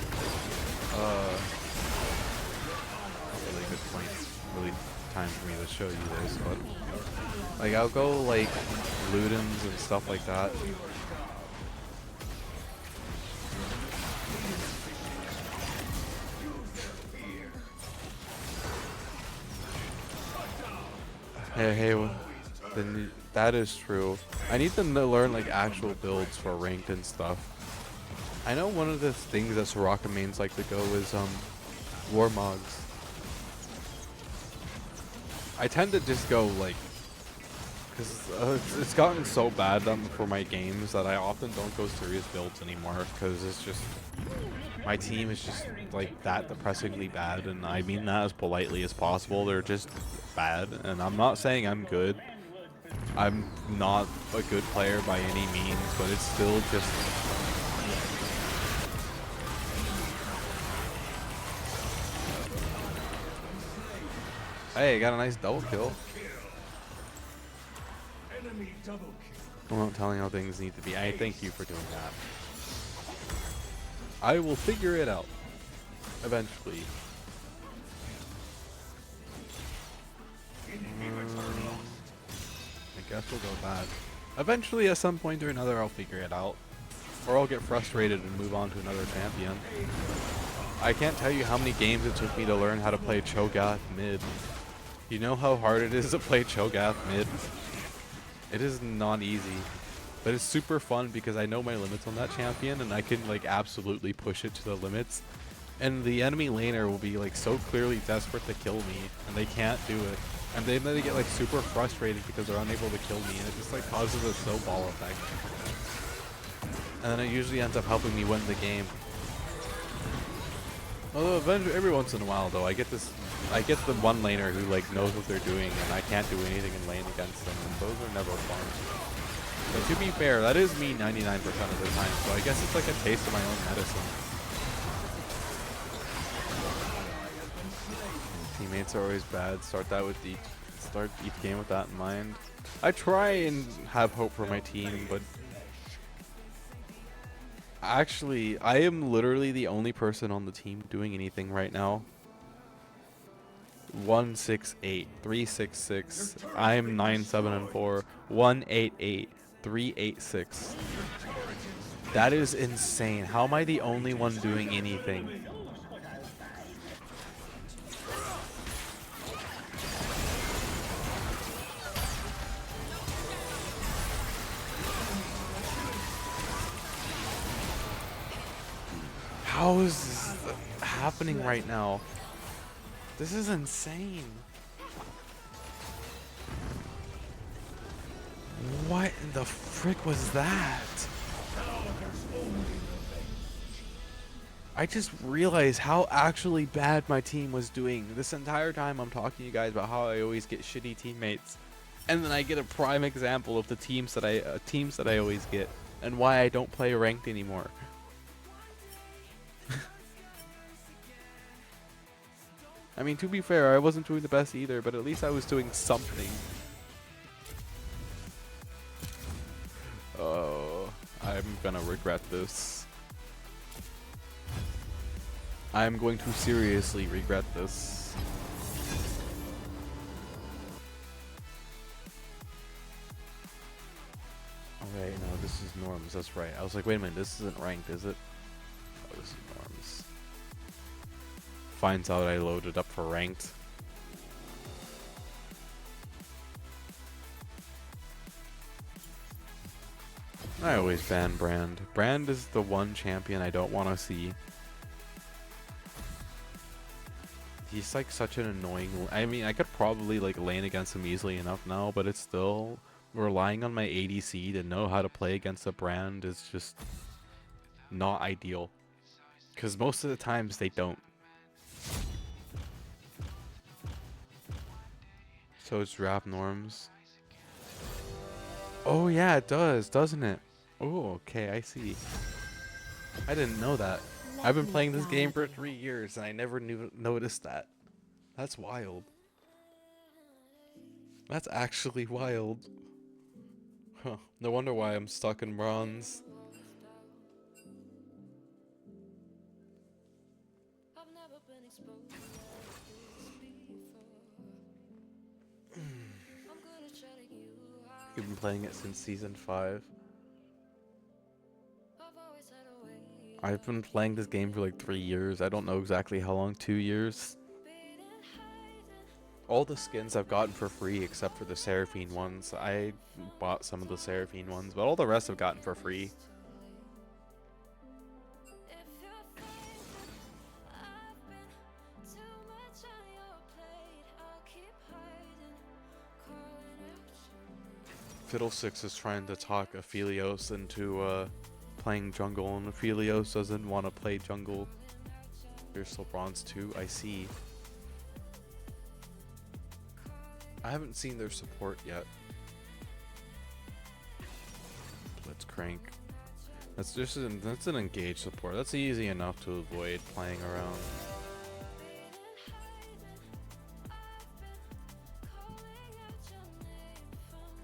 really good point. Really time for me to show you this, but like I'll go like Ludens and stuff like that. Hey, then that is true. I need them to learn like actual builds for ranked and stuff. I know one of the things that Soraka mains like to go is Warmogs. I tend to just go like, because it's gotten so bad for my games that I often don't go serious builds anymore because it's just, my team is just like that depressingly bad, and I mean that as politely as possible. They're just bad, and I'm not saying I'm good. I'm not a good player by any means, but it's still just... Hey, got a nice double kill. I'm not telling how things need to be. I thank you for doing that. I will figure it out. Eventually. I guess we'll go bad. Eventually, at some point or another, I'll figure it out. Or I'll get frustrated and move on to another champion. I can't tell you how many games it took me to learn how to play Cho'Gath mid. You know how hard it is to play Cho'Gath mid? It is not easy. But it's super fun because I know my limits on that champion and I can like absolutely push it to the limits. And the enemy laner will be like so clearly desperate to kill me and they can't do it. And then they get like super frustrated because they're unable to kill me, and it just like causes a snowball effect. And then it usually ends up helping me win the game. Although eventually, every once in a while though, I get the one laner who like knows what they're doing and I can't do anything in lane against them, and those are never fun. But to be fair, that is me 99% of the time, so I guess it's like a taste of my own medicine. Teammates are always bad. Start each game with that in mind. I try and have hope for my team, but actually, I am literally the only person on the team doing anything right now. 168, 366. I am 9-7-4. 188, 386. That is insane. How am I the only one doing anything? How is this happening right now? This is insane. What in the frick was that? I just realized how actually bad my team was doing. This entire time I'm talking to you guys about how I always get shitty teammates. And then I get a prime example of the teams that I always get and why I don't play ranked anymore. I mean, to be fair, I wasn't doing the best either, but at least I was doing something. Oh, I'm gonna regret this. I'm going to seriously regret this. Right, no, this is norms. That's right. I was like, wait a minute, this isn't ranked, is it? Oh, this is norms. Finds out I loaded up for ranked. I always ban Brand. Brand is the one champion I don't want to see. He's like such an annoying. I mean, I could probably like lane against him easily enough now, but it's still relying on my ADC to know how to play against a Brand is just not ideal. Because most of the times they don't. So it's draft norms. Oh yeah, it does, doesn't it? Oh, okay, I see. I didn't know that. I've been playing this game for 3 years and I never noticed that. That's wild. That's actually wild. Huh. No wonder why I'm stuck in bronze. I've never been exposed like this before. I'm good at shutting you out. You've been playing it since season 5. I've always had a way I've been playing this game for like 3 years. I don't know exactly how long, 2 years. being hiding. All the skins I've gotten for free except for the Seraphine ones. I bought some of the Seraphine ones, but all the rest I've gotten for free. If you're thinking I've been too much on your plate, I'll keep hiding, calling out your name. Fiddlesticks is trying to talk Aphelios into playing jungle, and Aphelios doesn't want to play jungle. You're still bronze 2, I see. I haven't seen their support yet. Let's crank. That's just that's an engaged support. That's easy enough to avoid playing around.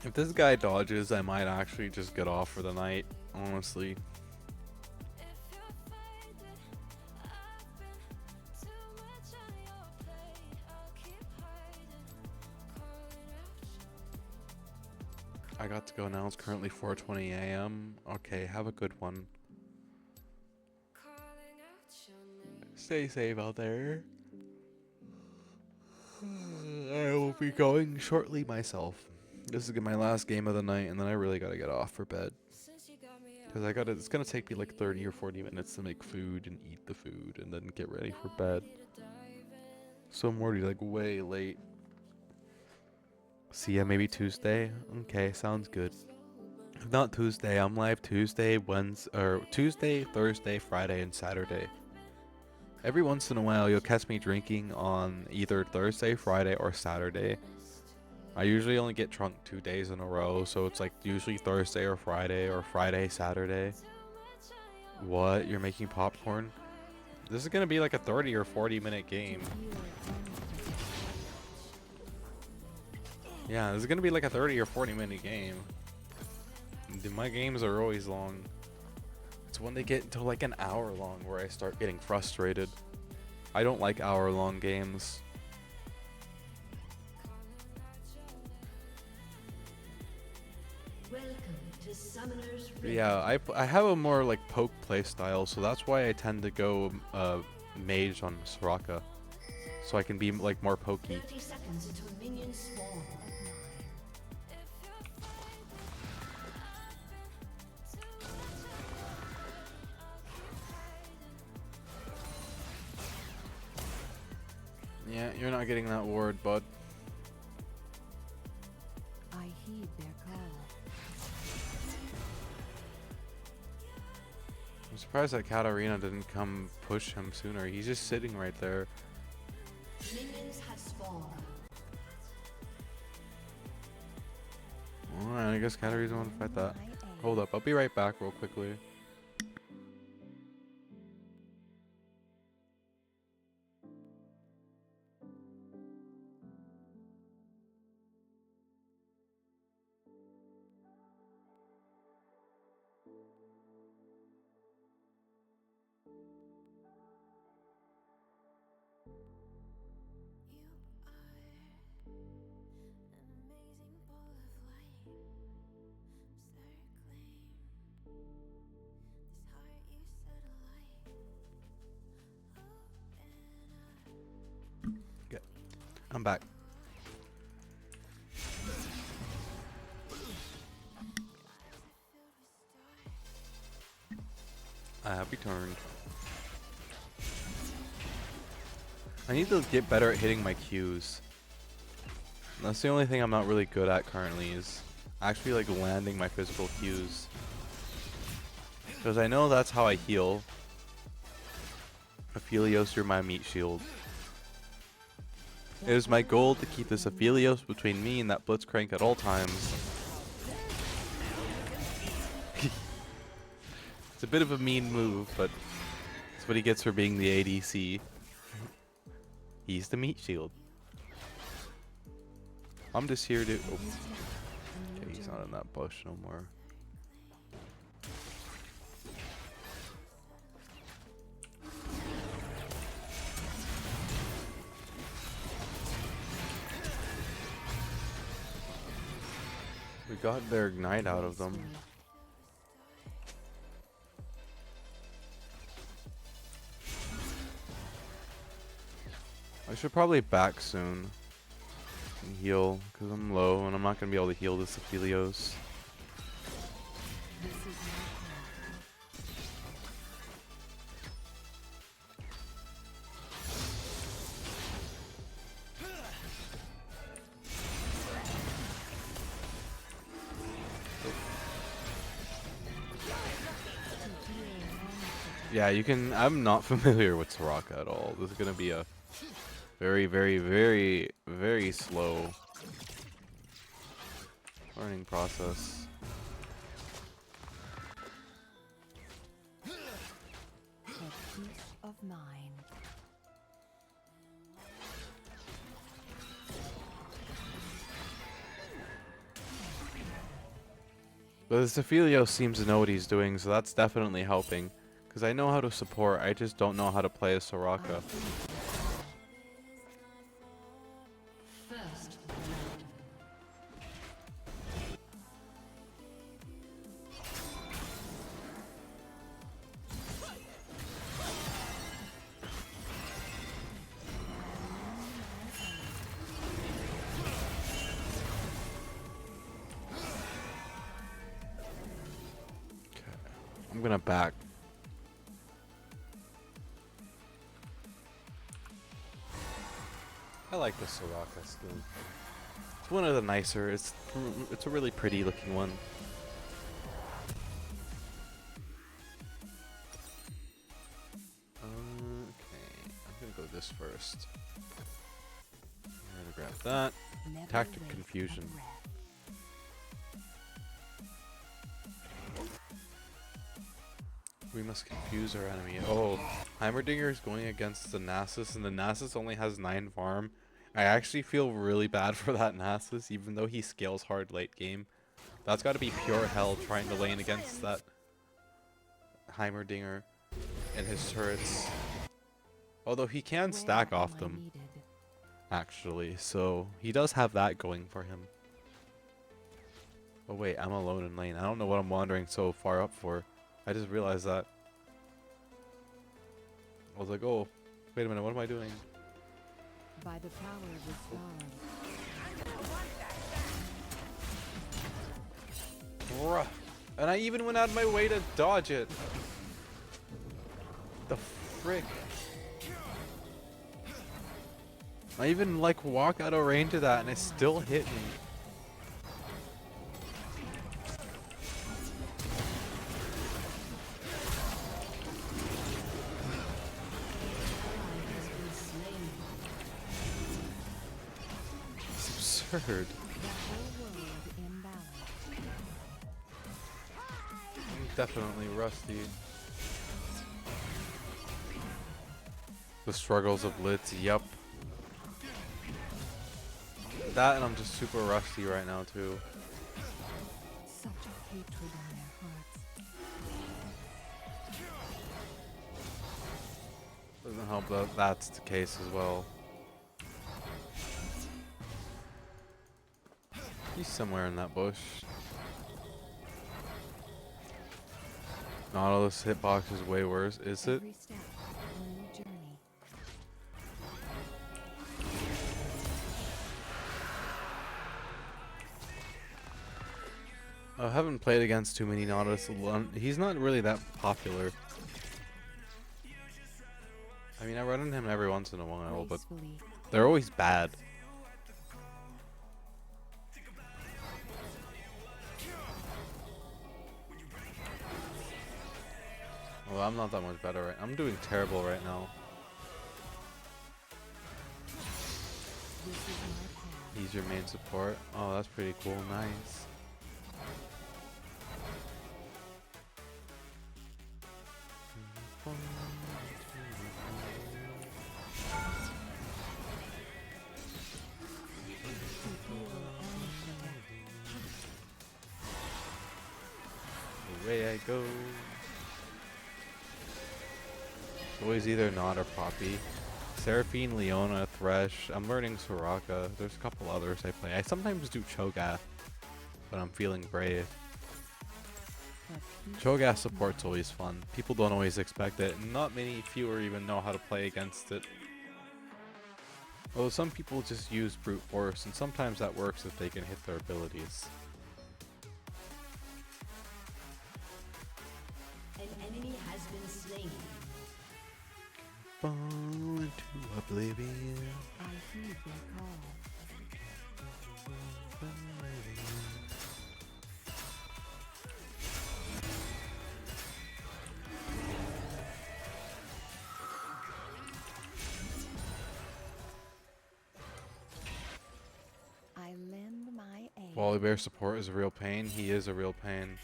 If this guy dodges, I might actually just get off for the night, honestly. I got to go now. It's currently 4:20 a.m. Okay, have a good one. Stay safe out there. I will be going shortly myself. This is my last game of the night, and then I really gotta get off for bed. Because it's gonna take me like 30 or 40 minutes to make food and eat the food, and then get ready for bed. So I'm already like way late. See ya maybe Tuesday? Okay, sounds good. If not Tuesday, I'm live Tuesday, Tuesday, Thursday, Friday, and Saturday. Every once in a while, you'll catch me drinking on either Thursday, Friday, or Saturday. I usually only get drunk 2 days in a row, so it's like usually Thursday or Friday, Saturday. What? You're making popcorn? This is gonna be like a 30 or 40 minute game. Yeah, this is gonna be like a 30 or 40 minute game. My games are always long. It's when they get into like an hour long where I start getting frustrated. I don't like hour-long games. Welcome to Summoner's Rift. Yeah, I have a more like poke play style, so that's why I tend to go mage on Soraka, so I can be like more pokey. 30 seconds until minions spawn. Yeah, you're not getting that ward, bud. I heed their call. I'm surprised that Katarina didn't come push him sooner. He's just sitting right there. Minions have spawned. Alright, I guess Katarina want to fight that. Hold up, I'll be right back real quickly. You are an amazing ball of light, circling Okay, I'm back. I have returned. I need to get better at hitting my Qs. That's the only thing I'm not really good at currently, is actually like landing my physical Qs. Because I know that's how I heal. Aphelios, you're my meat shield. It is my goal to keep this Aphelios between me and that Blitzcrank at all times. It's a bit of a mean move, but that's what he gets for being the ADC. He's the meat shield. I'm just here to... Oh. Okay, he's not in that bush no more. We got their ignite out of them. I should probably back soon and heal, because I'm low and I'm not going to be able to heal this Aphelios. Yeah, you can... I'm not familiar with Soraka at all. This is going to be a very, very, very, very slow learning process. A peace of mind. But this Aphelios seems to know what he's doing, so that's definitely helping. Because I know how to support, I just don't know how to play a Soraka. First I'm gonna back. I like the Soraka skin. It's one of the nicer. It's a really pretty looking one. Okay, I'm gonna go this first. I'm gonna grab that. never Tactic waste a confusion. breath. We must confuse our enemy. Oh, Heimerdinger is going against the Nasus, and the Nasus only has 9 farm. I actually feel really bad for that Nasus, even though he scales hard late game. That's got to be pure hell trying to lane against that Heimerdinger and his turrets. Although he can stack Where off am I them, needed? actually, so he does have that going for him. Oh wait, I'm alone in lane. I don't know what I'm wandering so far up for. I just realized that. I was like, oh, wait a minute, what am I doing? By the power of the stars. Bruh. And I even went out of my way to dodge it. The frick. I even like walk out of range of that and it still hit me. It's absurd. The whole world in balance. I'm definitely rusty. The struggles of Litz, yup. That and I'm just super rusty right now too. Such a hatred in their hearts. Doesn't help that that's the case as well. He's somewhere in that bush. Nautilus hitbox is way worse, is it? Every step, a new journey. I haven't played against too many Nautilus. He's not really that popular. I mean, I run into him every once in a while, but Gracefully. they're always bad. Well, I'm not that much better right. I'm doing terrible right now. This is my path. He's your main support. Oh, that's pretty cool. Nice. Away I go. It's always either not or Poppy. Seraphine, Leona, Thresh. I'm learning Soraka. There's a couple others I play. I sometimes do Cho'Gath, but I'm feeling brave. Cho'Gath support's always fun. People don't always expect it, and not many fewer even know how to play against it. Although some people just use brute force, and sometimes that works if they can hit their abilities. An enemy has been slain. Fall into oblivion. I heed their call. I lend my aid. Volibear support is a real pain. He is a real pain.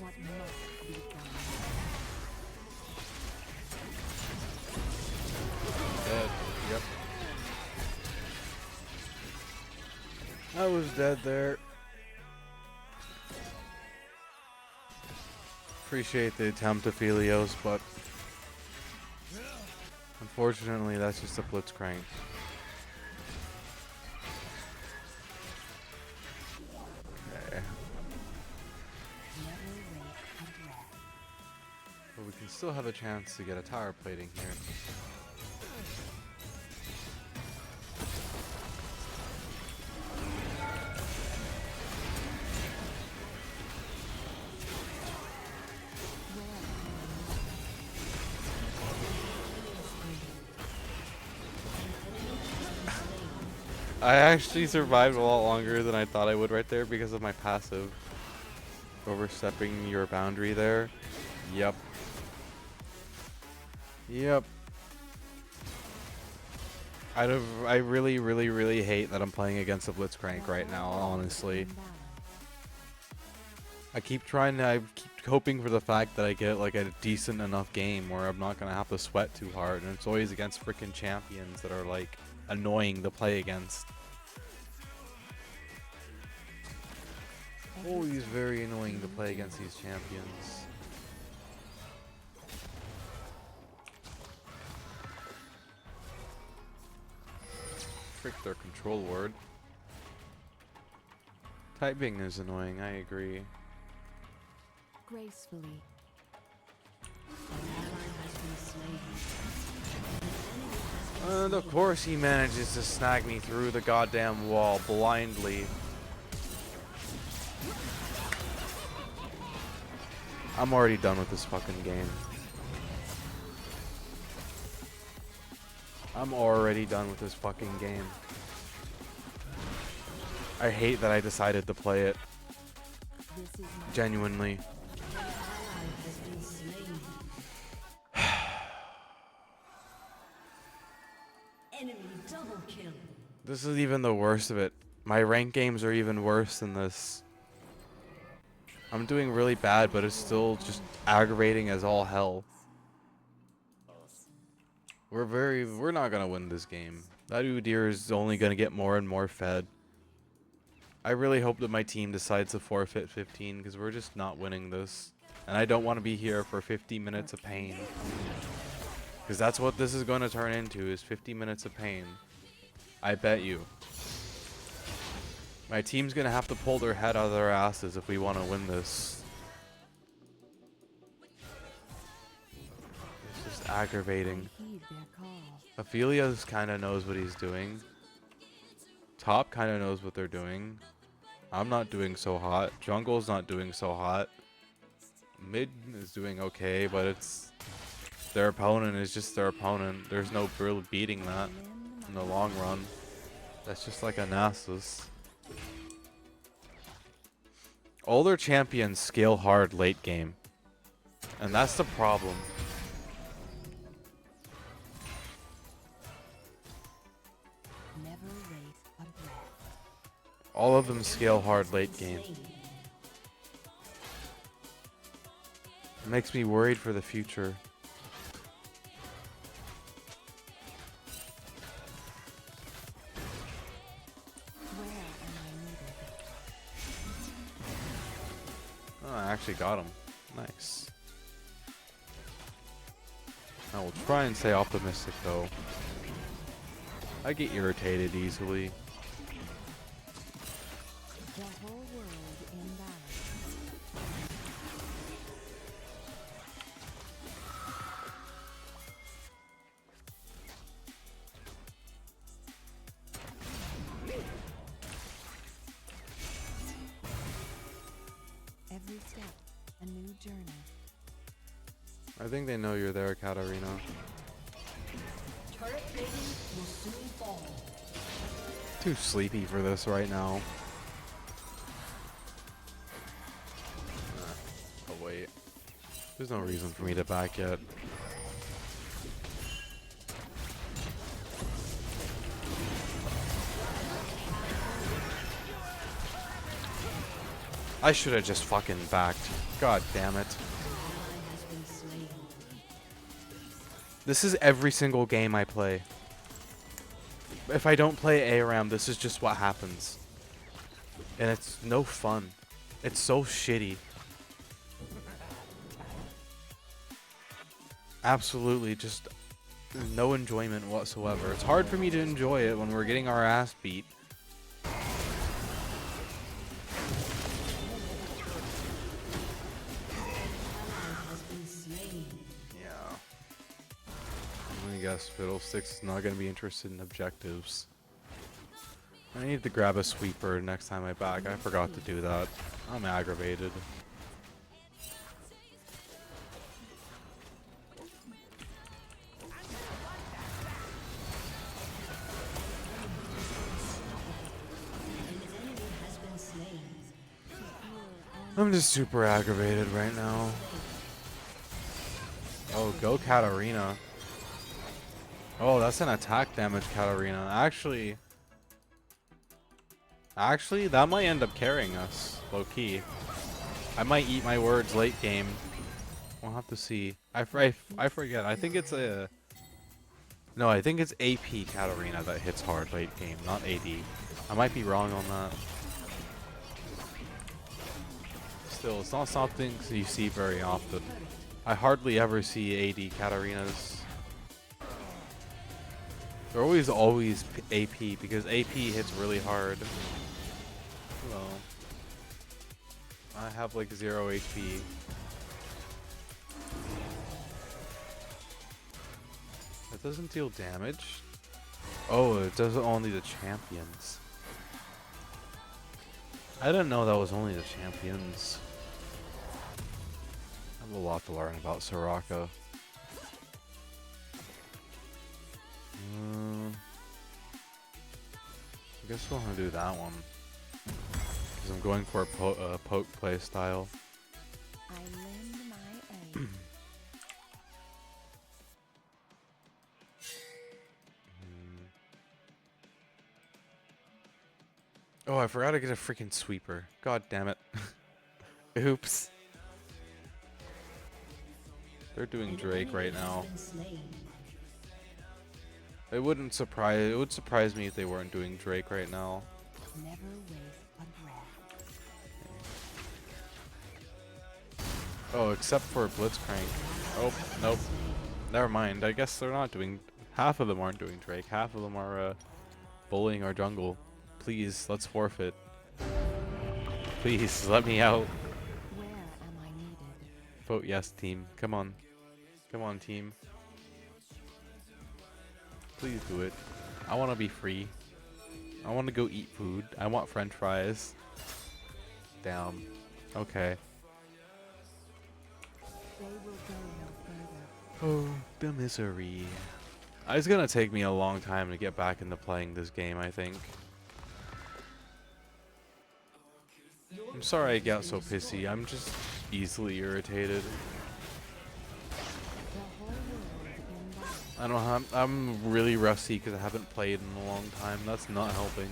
What must be done? Dead. Yep. I was dead there. Appreciate the attempt, Aphelios, but unfortunately that's just a blitzcrank. Okay. Never wait a breath. But we can still have a chance to get a tower plating here. I actually survived a lot longer than I thought I would right there because of my passive. Overstepping your boundary there. Yep. Yep. I really hate that I'm playing against a blitzcrank right now, honestly. I keep hoping for the fact that I get like a decent enough game where I'm not gonna have to sweat too hard, and it's always against freaking champions that are like annoying to play against. Always very annoying to play against these champions. Frick their control ward. Typing is annoying, I agree. Gracefully. An ally has been slain. And of course he manages to snag me through the goddamn wall blindly. I'm already done with this fucking game. I'm already done with this fucking game. I hate that I decided to play it. This is my Genuinely. ally has been slain. Enemy double kill. This is even the worst of it. My rank games are even worse than this. I'm doing really bad, but it's still just aggravating as all hell. We're not gonna win this game. That Udyr is only gonna get more and more fed. I really hope that my team decides to forfeit 15 because we're just not winning this. And I don't want to be here for 50 minutes of pain. Because that's what this is going to turn into, is 50 minutes of pain. I bet you. My team's going to have to pull their head out of their asses if we want to win this. It's just aggravating. Heed their call. Ophelia's kind of knows what he's doing. Top kind of knows what they're doing. I'm not doing so hot. Jungle's not doing so hot. Mid is doing okay, but it's... their opponent is just their opponent. There's no real beating that in the long run. That's just like a Nasus. All their champions scale hard late game. And that's the problem. Never waste a breath. All of them scale hard late game. It makes me worried for the future. Where am I needed? Oh, I actually got him. Nice. I will try and stay optimistic though. I get irritated easily. The whole world in balance. Every step, a new journey. I think they know you're there, Katarina. Turret plating will soon fall. Too sleepy for this right now. Oh wait. There's no reason for me to back yet. I should have just fucking backed. God damn it. This is every single game I play. If I don't play ARAM, this is just what happens. And it's no fun. It's so shitty. Absolutely, just no enjoyment whatsoever. It's hard for me to enjoy it when we're getting our ass beat. Yeah. I guess Fiddlesticks is not going to be interested in objectives. I need to grab a sweeper next time I back. I forgot to do that. I'm aggravated. I'm just super aggravated right now. Oh, go Katarina. Oh, that's an attack damage Katarina. Actually, that might end up carrying us, low key. I might eat my words late game. We'll have to see. I forget. I think it's a... No, I think it's AP Katarina that hits hard late game, not AD. I might be wrong on that. Still, it's not something you see very often. I hardly ever see AD Katarinas. They're always AP because AP hits really hard. Hello. I have like 0 HP. It doesn't deal damage. Oh, it does only the champions. I didn't know that was only the champions. I have a lot to learn about Soraka. I guess we'll have to do that one. Because I'm going for a poke play style. I lend my aid. Oh, I forgot to get a freaking sweeper. God damn it. Oops. They're doing Drake right now. It would surprise me if they weren't doing Drake right now. Never waste a breath. Oh, except for Blitzcrank. Oh, nope. Never mind. I guess they're not doing. Half of them aren't doing Drake. Half of them are bullying our jungle. Please, let's forfeit. Please, let me out. Where am I needed? Vote yes, team. Come on. Come on, team. Please do it. I want to be free. I want to go eat food. I want french fries. Damn. Okay. They will go no further. Oh, the misery. It's gonna take me a long time to get back into playing this game, I think. I'm sorry I got so pissy. I'm just easily irritated. The whole world in balance. I don't know. I'm really rusty because I haven't played in a long time. That's not helping.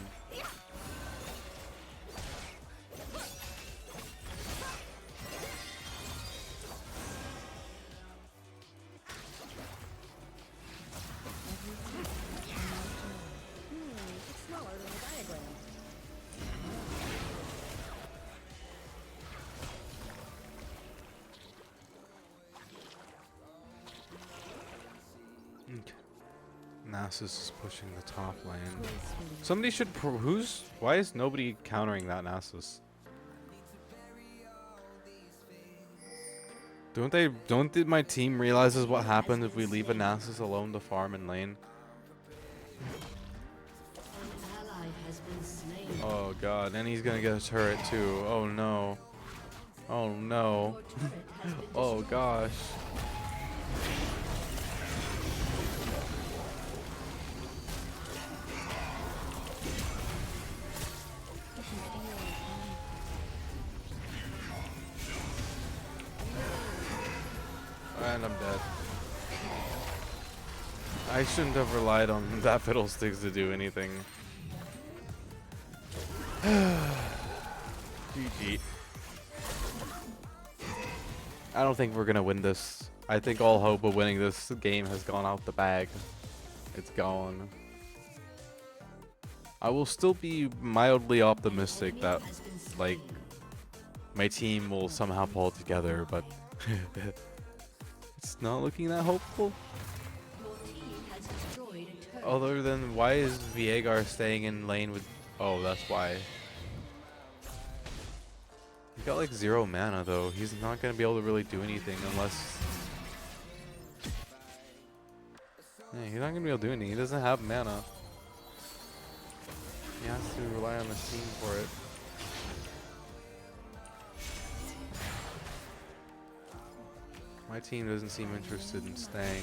It's smaller than a diagram. Okay. Nasus is pushing the top lane. Somebody should. Why is nobody countering that Nasus? Don't my team realizes what happens if we leave a Nasus alone to farm in lane? Ally has been slain. Oh god, and he's gonna get a turret too. Oh no. Oh no. Oh gosh. And I'm dead. I shouldn't have relied on that fiddlesticks to do anything. GG. I don't think we're gonna win this. I think all hope of winning this game has gone out the bag. It's gone. I will still be mildly optimistic that, like, my team will somehow pull it together, but it's not looking that hopeful. Your team has destroyed a turret. Other than, why is Viegar staying in lane with... Oh, that's why. He got like 0 mana though. He's not going to be able to really do anything unless... Yeah, he's not going to be able to do anything. He doesn't have mana. He has to rely on the team for it. My team doesn't seem interested in staying.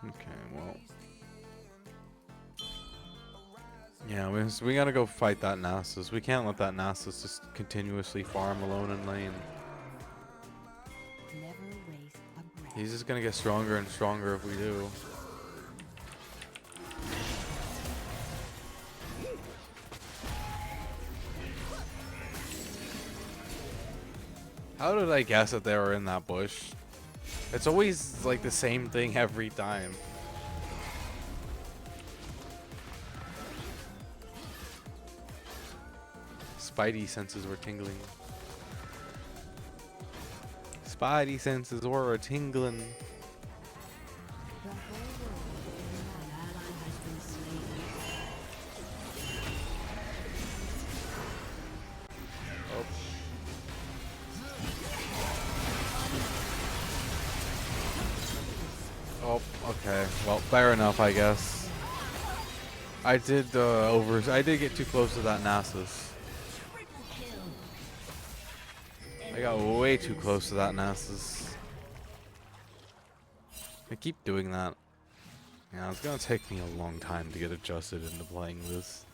Okay, well. Yeah, we gotta go fight that Nasus. We can't let that Nasus just continuously farm alone in lane. Never waste a breath. He's just gonna get stronger and stronger if we do. How did I guess that they were in that bush? It's always like the same thing every time. Spidey senses were tingling. Spidey senses were tingling. The whole world in balance. An ally has been slain. Oh, okay. Well, fair enough, I guess. I did get too close to that Nasus. I got way too close to that Nasus. I keep doing that. Yeah, it's gonna take me a long time to get adjusted into playing this.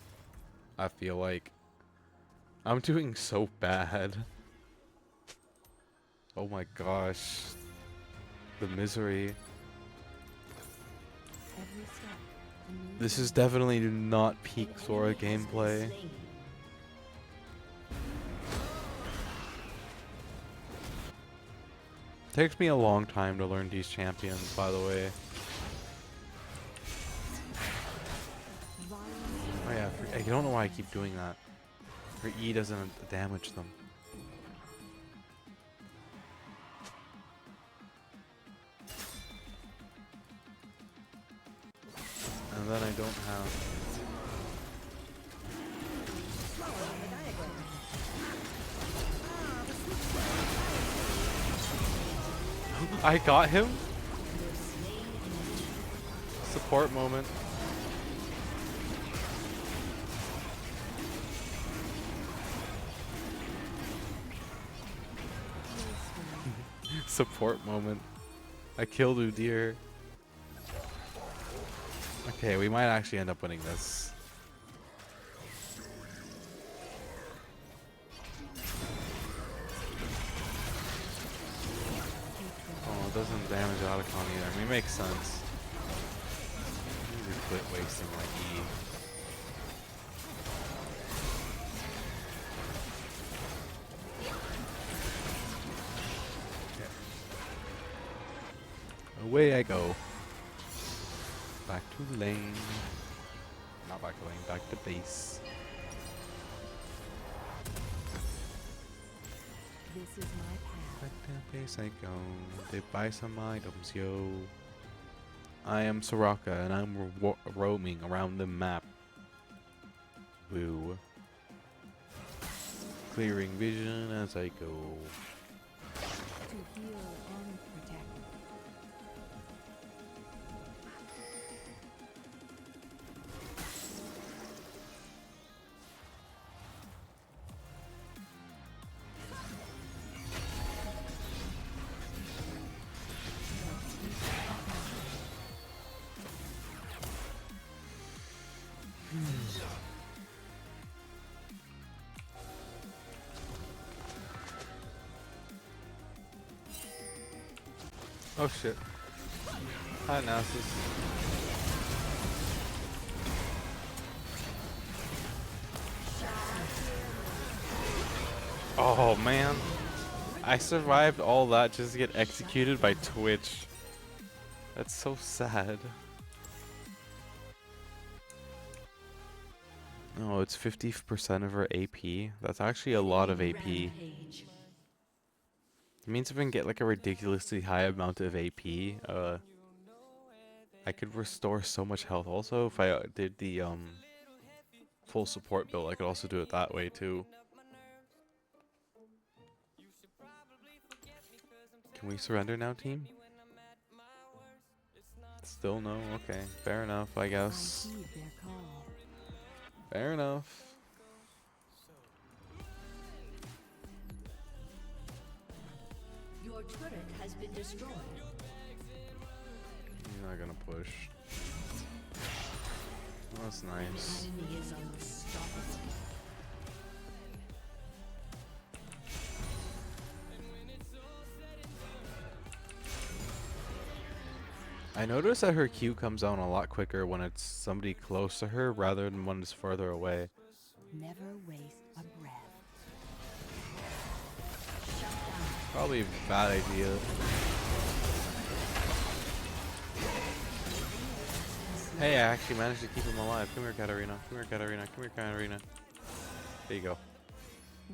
I feel like I'm doing so bad. Oh my gosh. The misery. Every step, a new This is definitely not peak Sora gameplay. Takes me a long time to learn these champions, by the way. Oh yeah, I don't know why I keep doing that. Her E doesn't damage them. and then I don't have. I got him? Support moment. Support moment. I killed Udyr. Okay, we might actually end up winning this. Oh, it doesn't damage Otacon either. I mean, it makes sense. I need to quit wasting my E. Away I go. Back to lane. Not back to lane, back to base. This is my path. Back to base I go. They buy some items, yo. I am Soraka and I'm roaming around the map. Woo. Clearing vision as I go. To heal and protect. Oh shit. Hi Nasus. Oh man. I survived all that just to get executed by Twitch. That's so sad. No, it's 50% of her AP. That's actually a lot of AP. Rampage. It means if I can get like a ridiculously high amount of AP, I could restore so much health. Also, if I did the full support build, I could also do it that way too. Can we surrender now, team? Still no? Okay, fair enough, I I guess. heed their call. Fair enough. Your turret has been destroyed. You're not gonna push. Oh, that's nice. Enemy is unstoppable. I noticed that her Q comes down a lot quicker when it's somebody close to her rather than when it's further away. Never waste a breath. Probably a bad idea. Hey, I actually managed to keep him alive. Come here, Katarina. Come here, Katarina. Come here, Katarina. There you go.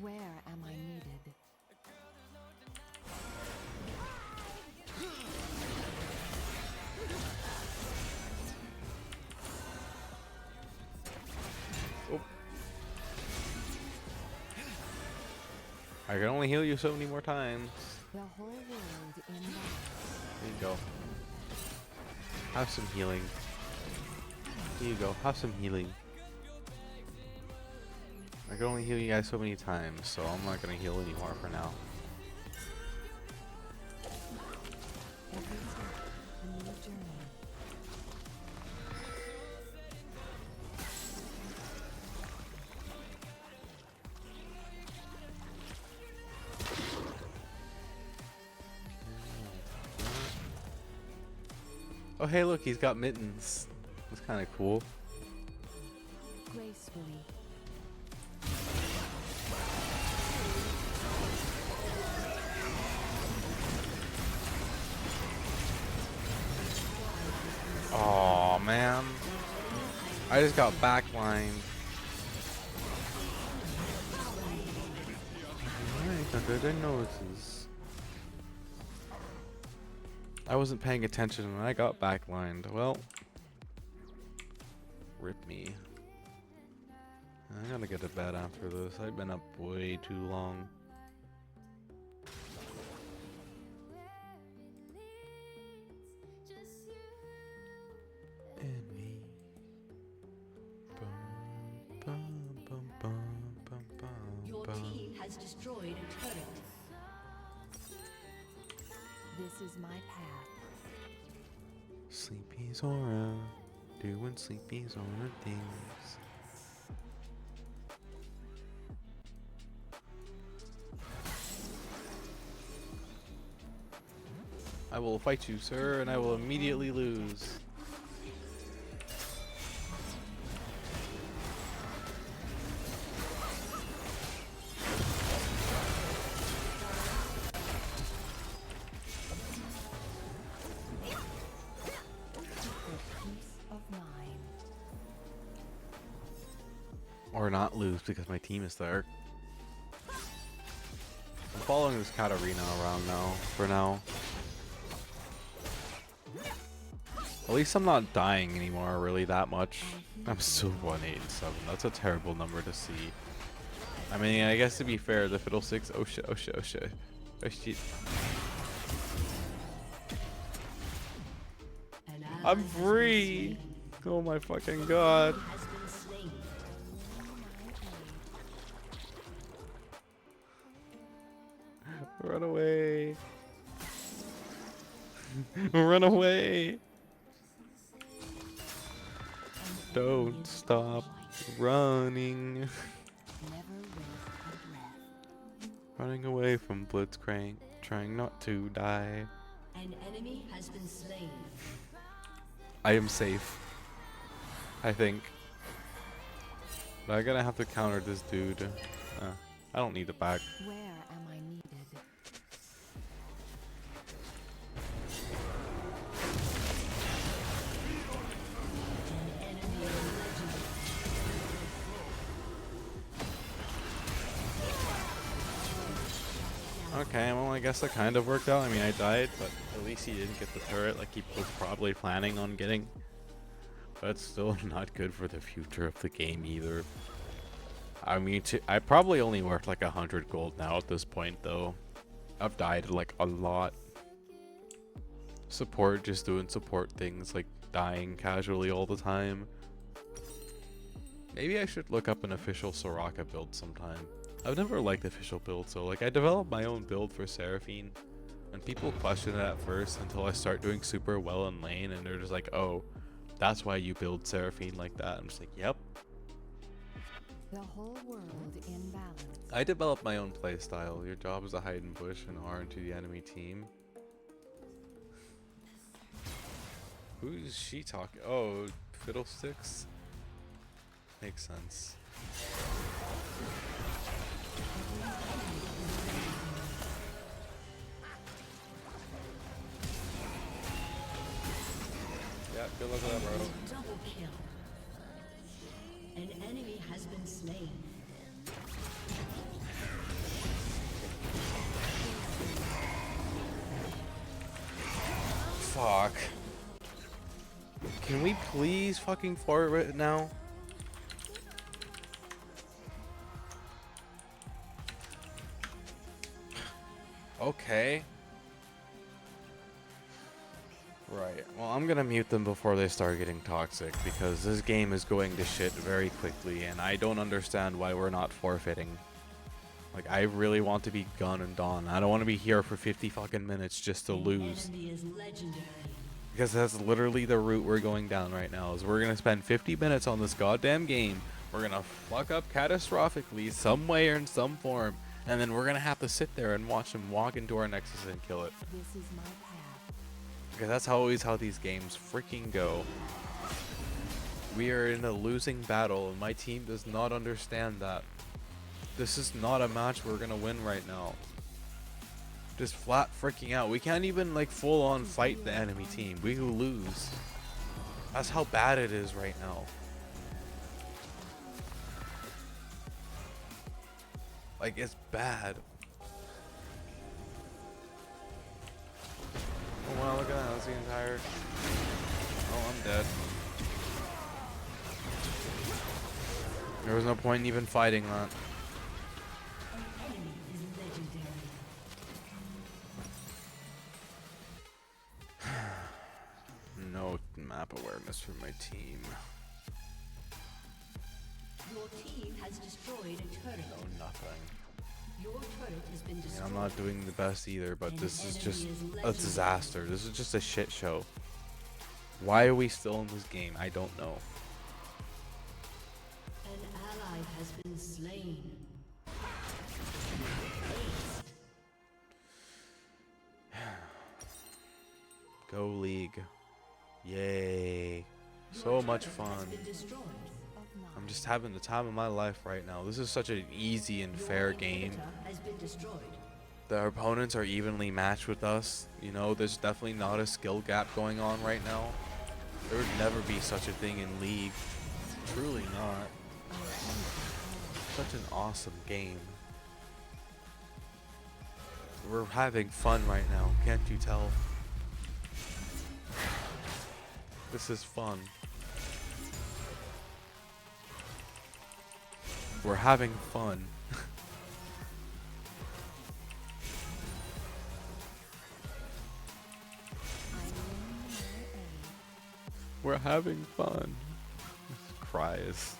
Where am I needed? Oh. I can only heal you so many more times. The whole world in balance. There you go. Have some healing. Here you go. Have some healing. I can only heal you guys so many times, so I'm not gonna heal anymore for now. Every step, a new journey. Oh hey, look, he's got mittens. That's kind of cool. Gracefully. Oh man, I just got backlined. Right under their noses. I wasn't paying attention and I got backlined. Well, rip me. I gotta get to bed after this. I've been up way too long. And me. Bum, bum, bum, bum, bum, bum, Your bum. team has destroyed a turret. This is my path. Sleepy Zora, doing Sleepy Zora things. I will fight you, sir, and I will immediately lose. Peace of mind. Or not lose because my team is there. I'm following this Katarina around now, for now. At least I'm not dying anymore really that much. I'm still 187. That's a terrible number to see. I mean, I guess to be fair, the Fiddlesticks. Oh shit, oh shit, oh shit. Oh shit. An ally I'm has been free! slain. Oh my fucking god. Has been slain. Run away. Run away. Don't stop running. Never waste a breath. Running away from Blitzcrank, trying not to die. An enemy has been slain. I am safe. I think. But I'm gonna have to counter this dude. I don't need the back. Where am I needed? An enemy legendary. Okay, well I guess that kind of worked out. I mean, I died, but at least he didn't get the turret like he was probably planning on getting. But it's still not good for the future of the game either. I mean, I probably only worth like 100 gold now at this point though. I've died like a lot. Support, just doing support things like dying casually all the time. Maybe I should look up an official Soraka build sometime. I've never liked official builds, so like I developed my own build for Seraphine, and people question it at first until I start doing super well in lane, and they're just like, "Oh, that's why you build Seraphine like that." I'm just like, "Yep." The whole world in balance. I developed my own playstyle. Your job is to hide in bush and R into the enemy team. Who's she talking? Oh, Fiddlesticks. Makes sense. Yeah, good luck with that, bro. Double kill. An enemy has been slain. Fuck. Can we please fucking forward it now? Okay. Right. Well, I'm gonna mute them before they start getting toxic because this game is going to shit very quickly and I don't understand why we're not forfeiting. Like, I really want to be Gun and Dawn. I don't want to be here for 50 fucking minutes just to lose. Enemy is legendary. Because that's literally the route we're going down right now. Is we're gonna spend 50 minutes on this goddamn game. We're gonna fuck up catastrophically some way or in some form, and then we're gonna have to sit there and watch them walk into our nexus and kill it. This is my path. Because that's always how these games freaking go. We are in a losing battle, and my team does not understand that. This is not a match we're gonna win right now. Just flat freaking out. We can't even like full on fight the enemy team. We will lose. That's how bad it is right now. Like, it's bad. Oh wow, look at that. That's the entire... Oh, I'm dead. There was no point in even fighting that. An enemy is legendary. No map awareness for my team. Your team has destroyed a turret. No, nothing. Your turret has been I mean, destroyed. I'm not doing the best either, but An this is enemy just is a legendary. disaster. This is just a shit show. Why are we still in this game? I don't know. An ally has been slain. Go League. Yay. So much fun. Been destroyed. I'm just having the time of my life right now. This is such an easy and fair game. Inhibitor has been destroyed. The opponents are evenly matched with us. You know, there's definitely not a skill gap going on right now. There would never be such a thing in League. Truly not. Such an awesome game. We're having fun right now, can't you tell? This is fun. We're having fun. We're having fun. Cries.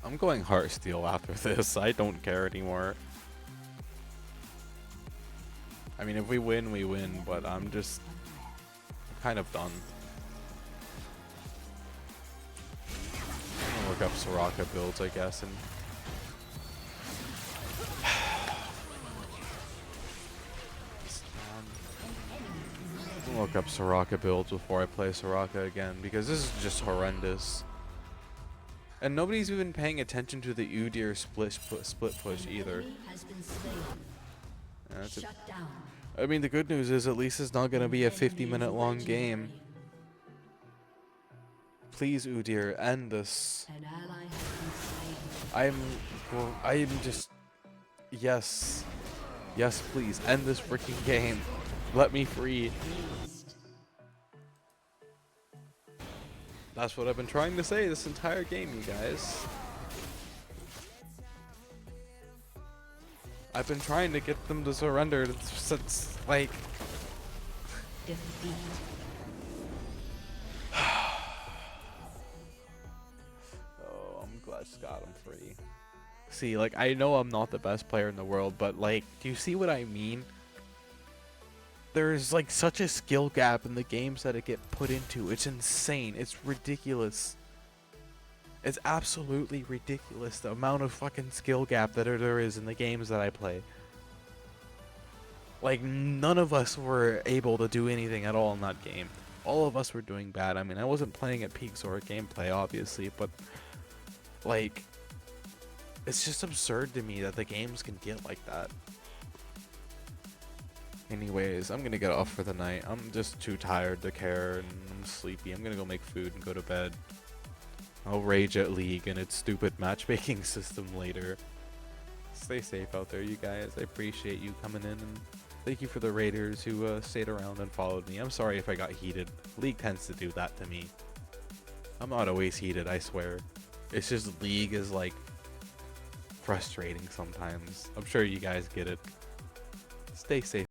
I'm going Heartsteel after this. I don't care anymore. I mean, if we win, we win, but I'm just kind of done. I'm gonna look up Soraka builds, I guess, and I'm gonna look up Soraka builds before I play Soraka again, because this is just horrendous. And nobody's even paying attention to the Udyr split push either. Enemy has been slain. Yeah, that's Shut down. I mean, the good news is at least it's not gonna be a 50-minute long game. Please, Udyr, end this. An ally has been slain. I'm just, yes, please, end this freaking game. Let me free. Aced. That's what I've been trying to say this entire game, you guys. I've been trying to get them to surrender since, like, Defeat. oh, I'm glad Scott, I'm free. See, like, I know I'm not the best player in the world, but, like, do you see what I mean? There's, like, such a skill gap in the games that I get put into. It's insane. It's ridiculous. It's absolutely ridiculous, the amount of fucking skill gap that there is in the games that I play. Like, none of us were able to do anything at all in that game. All of us were doing bad. I mean, I wasn't playing at peak Zora gameplay, obviously, but, like, it's just absurd to me that the games can get like that. Anyways, I'm gonna get off for the night. I'm just too tired to care, and I'm sleepy. I'm gonna go make food and go to bed. I'll rage at League and its stupid matchmaking system later. Stay safe out there, you guys. I appreciate you coming in, and thank you for the raiders who stayed around and followed me. I'm sorry if I got heated. League tends to do that to me. I'm not always heated, I swear. It's just League is, like, frustrating sometimes. I'm sure you guys get it. Stay safe.